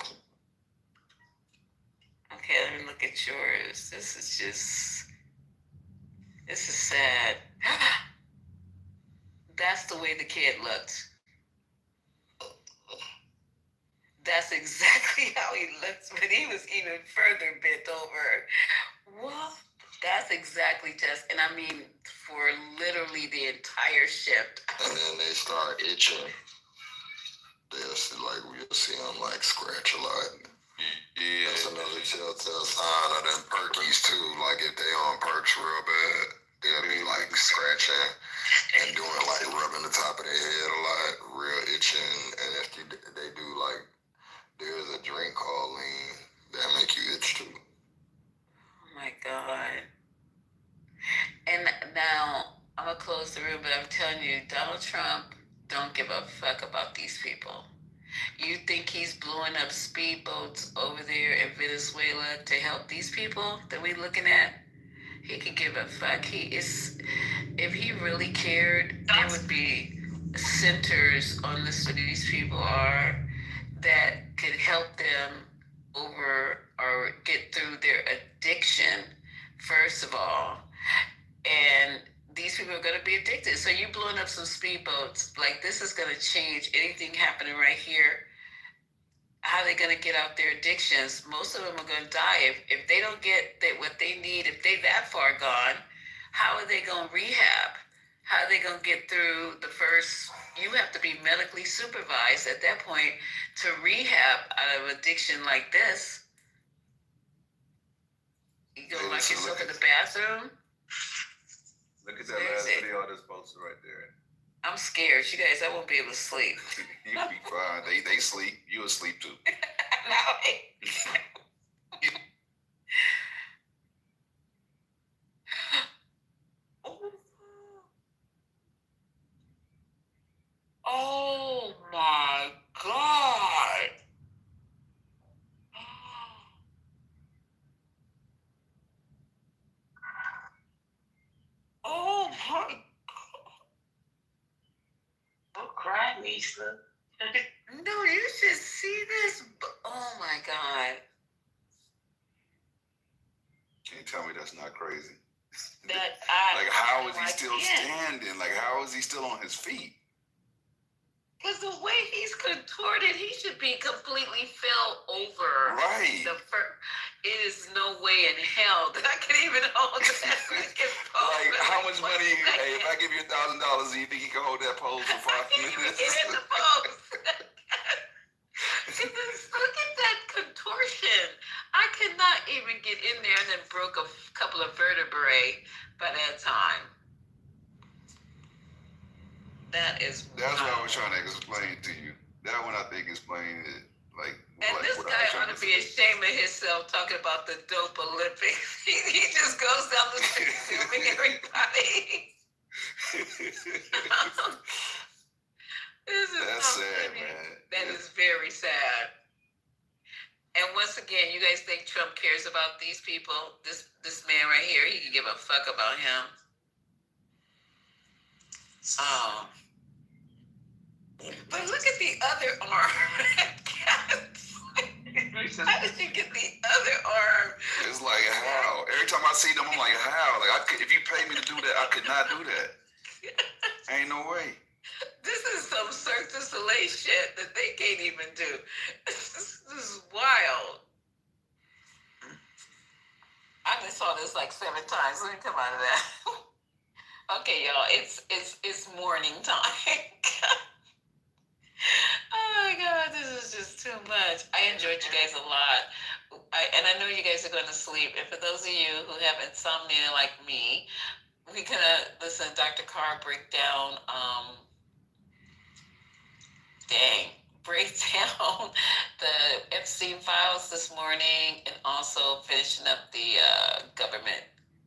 S13: Okay, let me look at yours. This is sad. That's the way the kid looked. That's exactly how he looked, but he was even further bent over. What? That's exactly just, and I mean, for literally the entire shift.
S3: And then they start itching. We'll see them like scratch a lot. Yeah. That's another telltale sign of them perkies too. Like if they on perks real bad, they'll be like scratching and doing like rubbing the top of their head a lot, real itching. And if they do like, there's a drink called lean that make you itch too.
S13: Oh my God. And now, I'm gonna close the room, but I'm telling you, Donald Trump don't give a fuck about these people. You think he's blowing up speedboats over there in Venezuela to help these people that we looking at? He could give a fuck. If he really cared, there would be centers on this where these people are that could help them over or get through their addiction, first of all. And these people are going to be addicted. So you blowing up some speedboats, like this is going to change anything happening right here. How are they going to get out their addictions? Most of them are going to die. If they don't get what they need, if they that far gone, how are they going to rehab? How are they going to get through the first? You have to be medically supervised at that point to rehab out of addiction like this. You go lock yourself in the bathroom.
S9: Look at that last video I just posted right there.
S13: I'm scared. You guys, I won't be able to sleep.
S9: You'll be fine. They sleep. You'll sleep too.
S13: Oh my God. Oh my God.
S16: Don't cry, Lisa.
S13: No, you should see this. Oh my God.
S9: Can you tell me that's not crazy?
S13: Like,
S9: how is he still standing? Like, how is he still on his feet?
S13: Because the way he's contorted, he should be completely fell over.
S9: Right.
S13: It is no way in hell that I can even hold that.
S9: Like, how much money? Hey, if I give you $1,000, do you think you can hold that pose for 5 minutes?
S13: Get in the pose. Look at that contortion. I could not even get in there, and then broke a couple of vertebrae by that time. That's what
S9: I was trying to explain to you. That one I think explained it like.
S13: And
S9: like
S13: this guy ought to be ashamed of himself talking about the dope Olympics. He just goes down the street filming everybody.
S9: That's sad, man.
S13: That is very sad. And once again, you guys think Trump cares about these people? This man right here, he can give a fuck about him. Oh. But look at the other arm. How did you get the other arm?
S9: It's like, how? Every time I see them, I'm like, how? Like, if you pay me to do that, I could not do that. Ain't no way.
S13: This is some Cirque du Soleil shit that they can't even do. This is wild. I just saw this like 7 times. Let me come out of that. Okay, y'all, it's morning time. Oh my God, this is just too much. I enjoyed you guys a lot. And I know you guys are going to sleep. And for those of you who have insomnia like me, we're going to listen to Dr. Carr break down, the Epstein files this morning, and also finishing up the government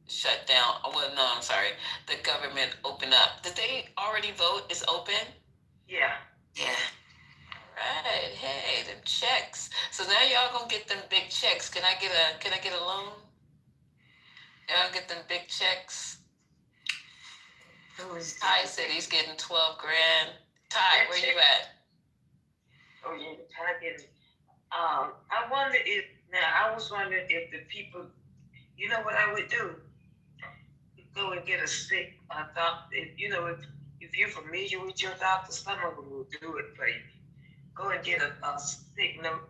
S13: shutdown. Well, no, I'm sorry. The government open up. Did they already vote? Is open?
S16: Yeah.
S13: Yeah. Right. Hey, them checks. So now y'all gonna get them big checks. Can I get a loan? Y'all get them big checks. Ty said he's getting 12 grand. Ty, where you at?
S16: Oh yeah, Ty getting. I was wondering if the people, you know what I would do? Go and get a sick doctor. If you're familiar with your doctor, some of them will do it for you. Go and get a sick note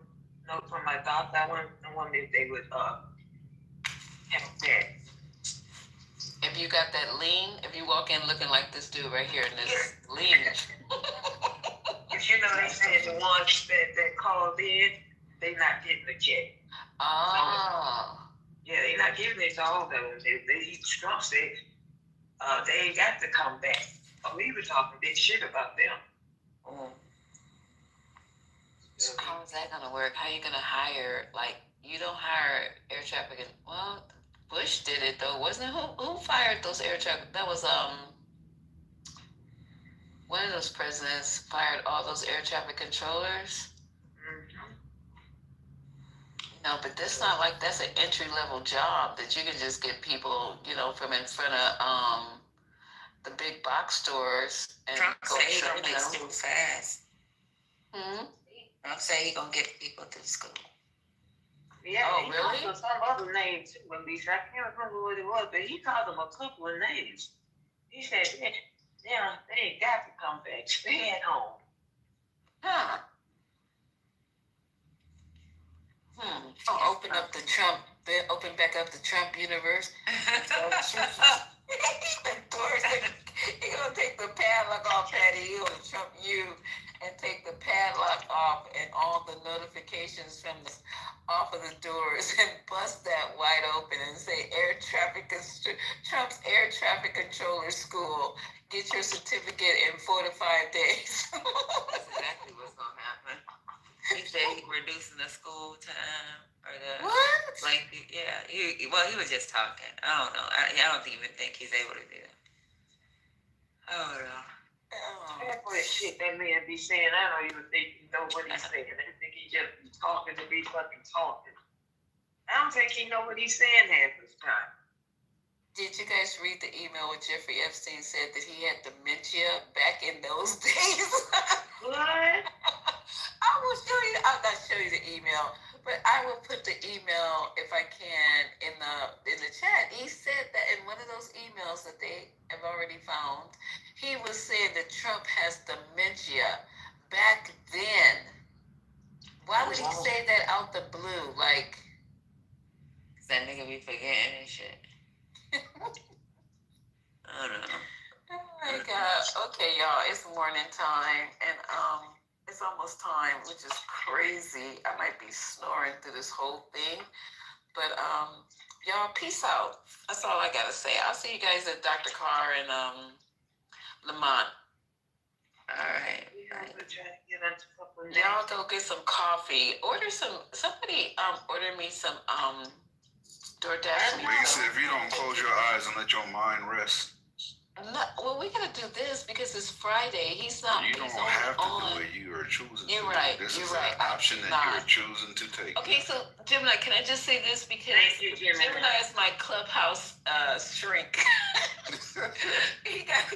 S16: from my doctor. I wonder if they would have that.
S13: If you got that lean, if you walk in looking like this dude right here in this lean.
S16: If you know they said the ones that called in, they not getting the check.
S13: Oh.
S16: Yeah, they not giving it to all of them. Trump said they ain't got to come back. We were talking big shit about them.
S13: How is that gonna work? How are you gonna hire? Like, you don't hire air traffic. Well, Bush did it though, wasn't it? Who fired those air traffic? That was one of those presidents fired all those air traffic controllers. No, but that's not like that's an entry level job that you can just get people, from in front of the big box stores and
S10: Trump
S13: go
S10: say he
S13: train
S10: gonna make
S13: them.
S10: school fast. Trump say he gonna get people to school.
S16: Yeah,
S13: Oh,
S16: he
S13: really?
S16: called them some other name too, at least. I can't remember what it was, but he called them a couple of names. He said, yeah, they ain't got to come back. Stay at home.
S13: Huh. Open back up the Trump universe. He gonna take the padlock off, Patty. He gonna Trump you and take the padlock off and all the notifications from off of the doors and bust that wide open and say Trump's air traffic controller school. Get your certificate in 4 to 5 days.
S10: That's exactly what's gonna happen. He said he's reducing the school time or the
S13: What?
S10: Yeah. He was just talking. I don't know. I don't even think he's able to do that. I don't know.
S16: That's what shit that man be saying. I don't even think he know what he's saying. I think he just be talking to be fucking talking. I don't think he know what he's saying half the time.
S13: Did you guys read the email where Jeffrey Epstein said that he had dementia back in those days?
S16: What?
S13: I'll not show you the email, but I will put the email if I can in the chat. He said that in one of those emails that they have already found, he was saying that Trump has dementia back then. Why would he say that out the blue? Like,
S10: that nigga be forgetting and shit. I don't know.
S13: Oh my God. Okay, y'all, it's morning time, and it's almost time, which is crazy. I might be snoring through this whole thing, but y'all, peace out. That's all I gotta say. I'll see you guys at Dr. Carr and Lamont.
S10: All right.
S13: Y'all go get some coffee. Somebody order me some DoorDash.
S9: Lisa, if you don't close your eyes and let your mind rest.
S13: Well, we gotta do this because it's Friday. He's not.
S9: You don't have to do it. You are choosing.
S13: You're
S9: to
S13: right.
S9: This
S13: You're
S9: is
S13: right.
S9: an option that you are choosing to take.
S13: Okay, so Gemini, can I just say this because Gemini is my clubhouse shrink. He got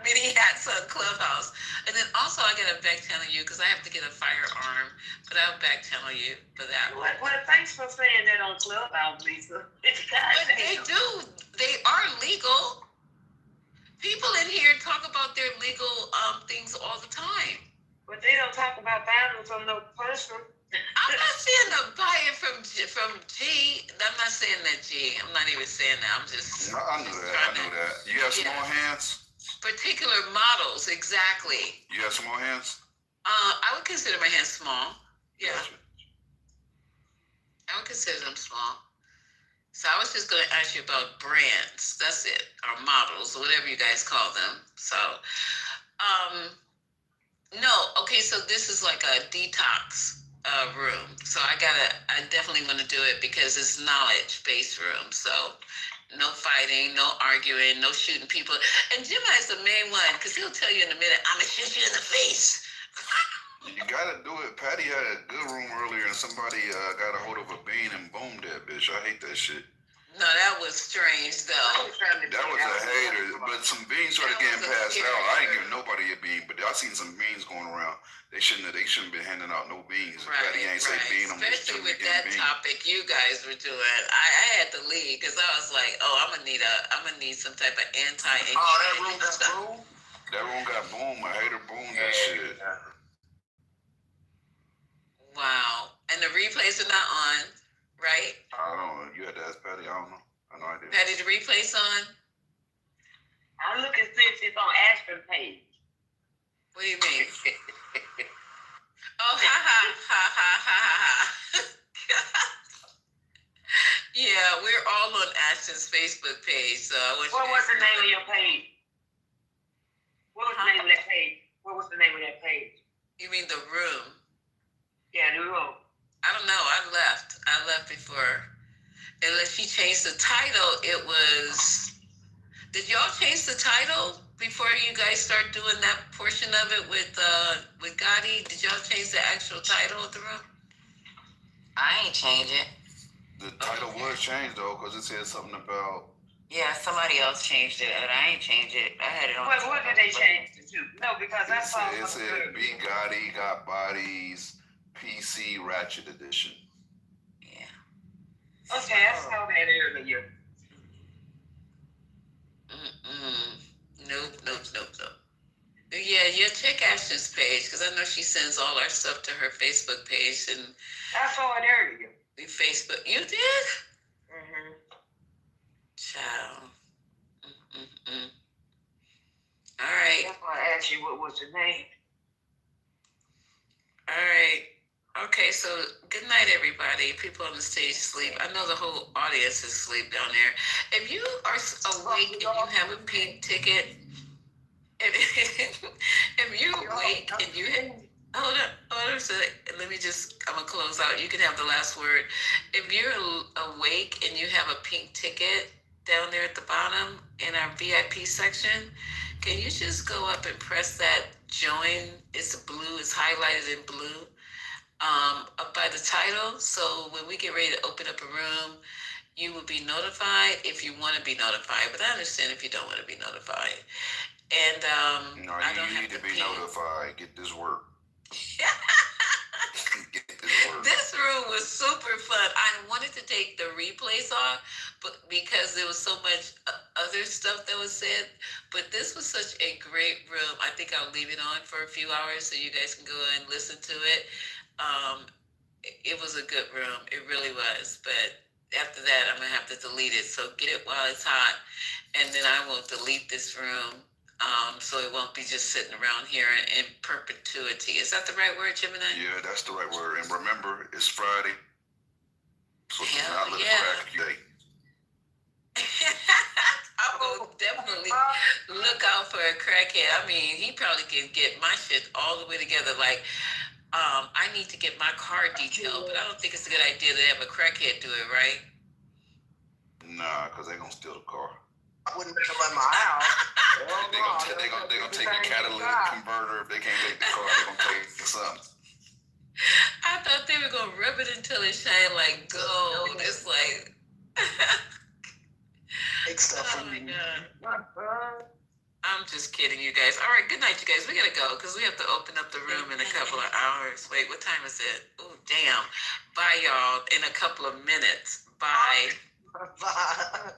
S13: many hats on Clubhouse, and then also I gotta back channel you because I have to get a firearm, but I'll back channel you for that.
S16: Well, thanks for saying that on Clubhouse, Lisa.
S13: But they do. They are legal. People in here talk about their legal things all the time.
S16: But they don't talk about violence on no person.
S13: I'm not saying to buy it from G. I'm not saying that G. I'm not even saying that. I'm just.
S9: I knew that. You have small hands?
S13: Particular models, exactly.
S9: You have small hands?
S13: I would consider my hands small. Yeah.
S9: Gotcha.
S13: I would consider them small. So I was just going to ask you about brands. That's it. Or models, or whatever you guys call them. So, no. Okay, so this is like a detox room. So I definitely want to do it because it's knowledge-based room. So no fighting, no arguing, no shooting people. And Gemini's the main one because he'll tell you in a minute, I'm going to shoot you in the face.
S9: You gotta do it. Patty had a good room earlier and somebody got a hold of a bean and boomed that bitch. I hate that shit.
S13: No, that was strange though.
S9: That was a hater, but some beans started getting passed out. I ain't giving nobody a bean, but I seen some beans going around. They shouldn't be handing out no beans. If Patty ain't say bean, I'm just
S13: especially with that topic you guys were doing. I had to leave because I was like, oh, I'm gonna need some type of anti-anxiety.
S5: Oh, that room got boomed?
S9: That room got boomed. A hater boomed that shit.
S13: Wow. And the replays are not on, right?
S9: I don't know. You had to ask Patty. I don't know. I know I did.
S13: Patty, the replay's on?
S16: I'm looking since it's on Ashton page.
S13: What do you mean? Oh, ha. Yeah, we're all on Ashton's Facebook page. So
S16: what was the name of your page? What was the name of that page? What was the name of that page?
S13: You mean the room?
S16: Yeah, the room.
S13: I don't know. I left before. Unless she changed the title, Did y'all change the title before you guys start doing that portion of it with Gotti? Did y'all change the actual title of the room?
S10: I ain't change it.
S9: The title was changed though, because it said something about.
S10: Yeah, somebody else changed it, and I ain't changed it. I had it on.
S16: What did they change it to? No, because I saw
S9: It said B Gotti Got Bodies PC Ratchet Edition.
S10: Yeah.
S16: Okay, I saw that earlier.
S13: Nope. Yeah, check Ashton's page, because I know she sends all our stuff to her Facebook page, and
S16: I saw it earlier.
S13: Facebook. You did?
S16: Mm-hmm.
S13: Child. All right.
S16: That's why I asked you what was the name.
S13: All right. Okay, so good night, everybody. People on the stage sleep. I know the whole audience is asleep down there. If you are awake and you have a pink ticket, if you're awake and you have, hold on a second. Let me just, I'm going to close out. You can have the last word. If you're awake and you have a pink ticket down there at the bottom in our VIP section, can you just go up and press that join? It's blue, it's highlighted in blue. Up by the title, so when we get ready to open up a room, you will be notified if you want to be notified. But I understand if you don't want to be notified. And
S9: no, you need to be notified. Get this work. Get this work.
S13: This room was super fun. I wanted to take the replays off, but because there was so much other stuff that was said. But this was such a great room. I think I'll leave it on for a few hours so you guys can go and listen to it. It was a good room. It really was. But after that, I'm going to have to delete it. So get it while it's hot. And then I will delete this room. So it won't be just sitting around here in perpetuity. Is that the right word, Gemini?
S9: Yeah, that's the right word. And remember, it's Friday. So do not let
S13: yeah.
S9: crack you.
S13: I will definitely look out for a crackhead. I mean, he probably can get my shit all the way together. Like, I need to get my car detailed, but I don't think it's a good idea to have a crackhead do it, right?
S9: Nah, because they're going to steal the car.
S14: I wouldn't let them in my house.
S9: They're gonna take your catalytic converter. If they can't take the car, they're going to take something.
S13: I thought they were going to rub it until it shined like gold. It's like... Oh, my God. I'm just kidding, you guys. All right, good night, you guys. We got to go because we have to open up the room in a couple of hours. Wait, what time is it? Oh, damn. Bye, y'all, in a couple of minutes. Bye.
S14: Bye.